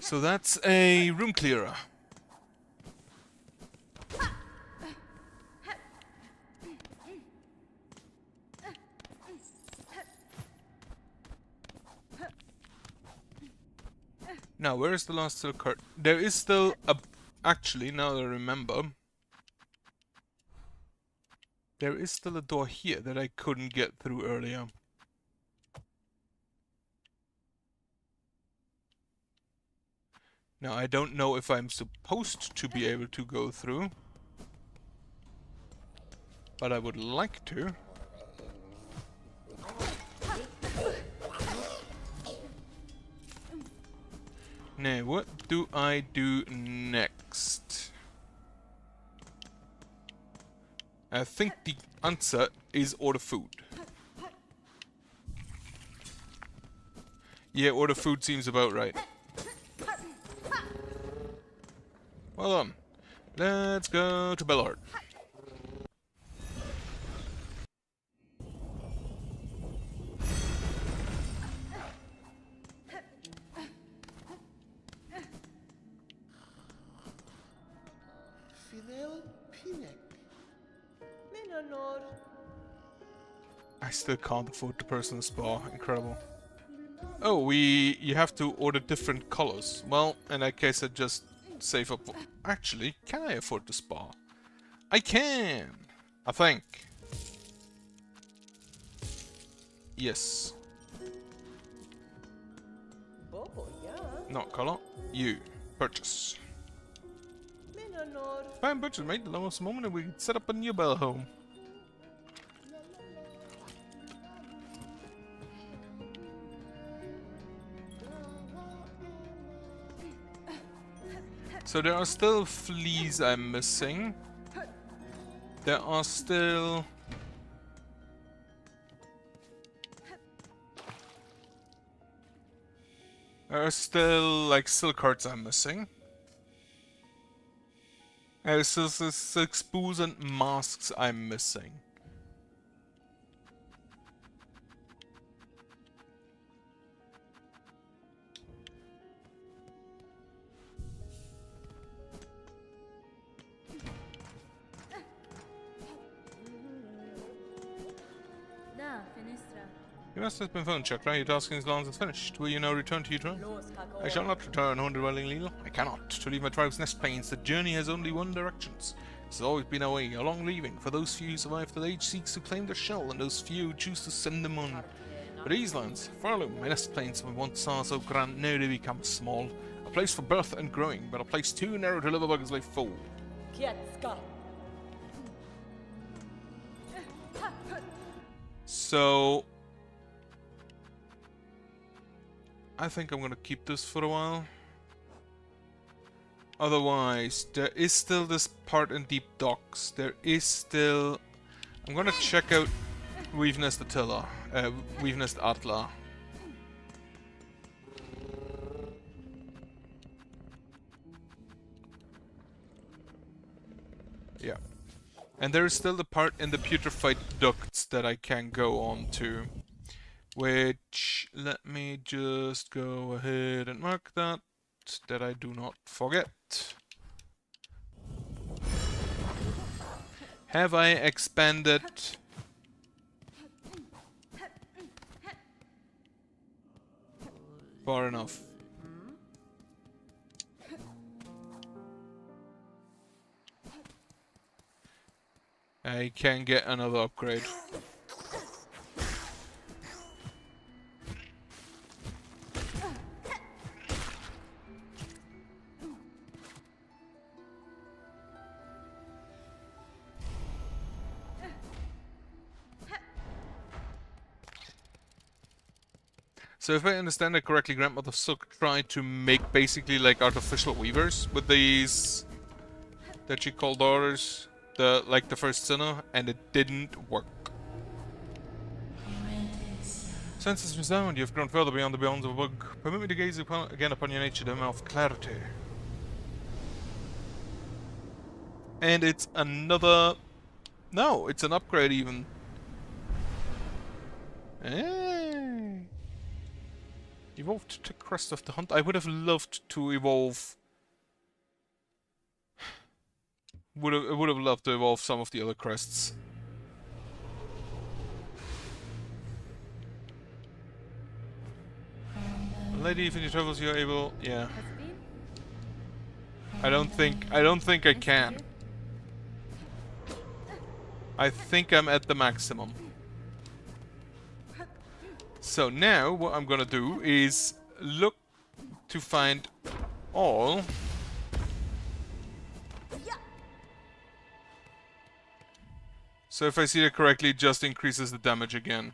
So that's a room clearer. Now, where is the last silk heart? There is still a... Actually, now that I remember... There is still a door here that I couldn't get through earlier. Now, I don't know if I'm supposed to be able to go through. But I would like to. Now, what do I do next? I think the answer is order food. Yeah, order food seems about right. Well done. Let's go to Bilewater. I still can't afford the personal spa. Incredible. Oh, you have to order different colors. Well, in that case, I just save up. Actually, can I afford the spa? I can! I think. Yes. Not color. You. Purchase. Fine butcher, mate. The longest moment we could set up a new bell home. So there are still fleas I'm missing. There are still... like silk hearts I'm missing. There's still silk spoons and masks I'm missing. You must have been phone checked, right? Your task as long as finished. Will you now return to your tribe? I shall not return, Hundred-Dwelling Leal. I cannot. To leave my tribe's nest plains, the journey has only one direction. It has always been away, a long leaving. For those few who survive the age seeks to claim their shell, and those few who choose to send them on. But these lands, Farlow, my nest plains I once saw so grand, now they become small. A place for birth and growing, but a place too narrow to live a bug's life full. So... I think I'm gonna keep this for a while. Otherwise, there is still this part in Deep Docks. There is still... I'm gonna check out Weavenest Attila. Weavenest Atla. Yeah. And there is still the part in the Putrefied Ducts that I can go on to. Which, let me just go ahead and mark that I do not forget. Have I expanded? Far enough. I can get another upgrade. So if I understand it correctly, Grandmother Sook tried to make basically like artificial weavers with these that she called daughters, like the first sinner, and it didn't work. Senses resound, you have grown further beyond the bounds of a bug. Permit me to gaze again upon your nature, dim of clarity. And it's another... No, it's an upgrade even. Evolved to Crest of the Hunt. I would have loved to evolve... would have loved to evolve some of the other crests. Lady, if in your travels you're able... Yeah. I don't think I can. I think I'm at the maximum. So now what I'm gonna do is look to find all so if I see it correctly, it just increases the damage again.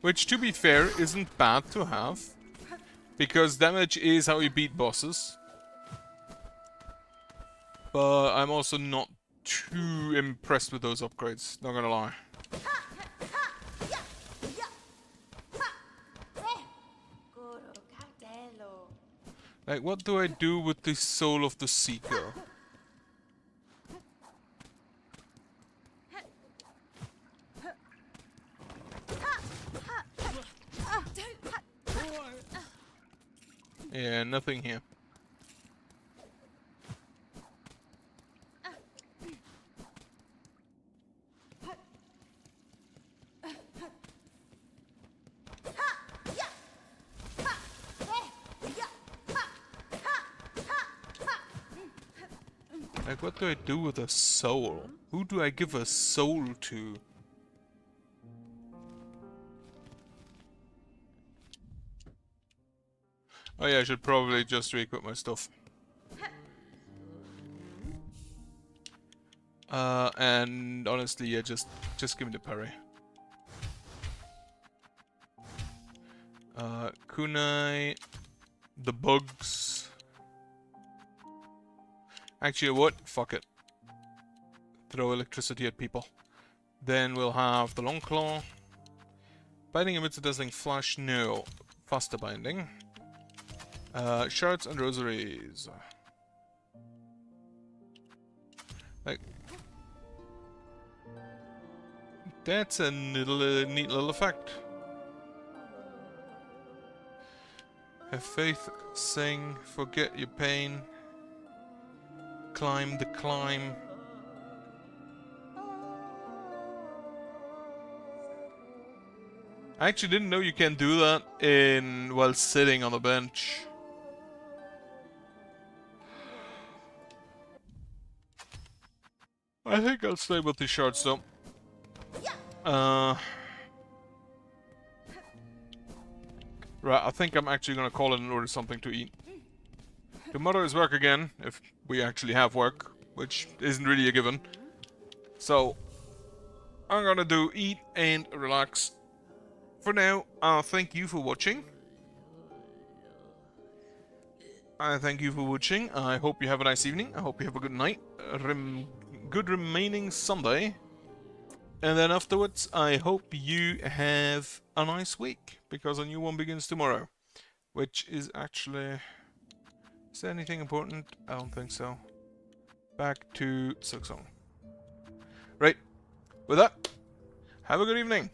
Which, to be fair, isn't bad to have. Because damage is how you beat bosses. But I'm also not too impressed with those upgrades, not gonna lie. Like, what do I do with the soul of the Seeker? Yeah, nothing here. Like, what do I do with a soul? Who do I give a soul to? Oh yeah, I should probably just re-equip my stuff. And honestly, yeah, just give me the parry. Kunai, the bugs. Actually, what? Fuck it. Throw electricity at people. Then we'll have the long claw. Binding emits a dazzling flash. No. Faster binding. Shards and rosaries. Like, that's a little, neat little effect. Have faith, sing, forget your pain. Climb the climb. I actually didn't know you can do that while sitting on the bench. I think I'll stay with these shards though. Right, I think I'm actually gonna call it and order something to eat. Tomorrow is work again, if we actually have work, which isn't really a given. So, I'm gonna do eat and relax. For now, thank you for watching. I thank you for watching. I hope you have a nice evening. I hope you have a good night. Good remaining Sunday. And then afterwards, I hope you have a nice week, because a new one begins tomorrow. Which is actually... Is there anything important? I don't think so. Back to Silksong. Right. With that, have a good evening.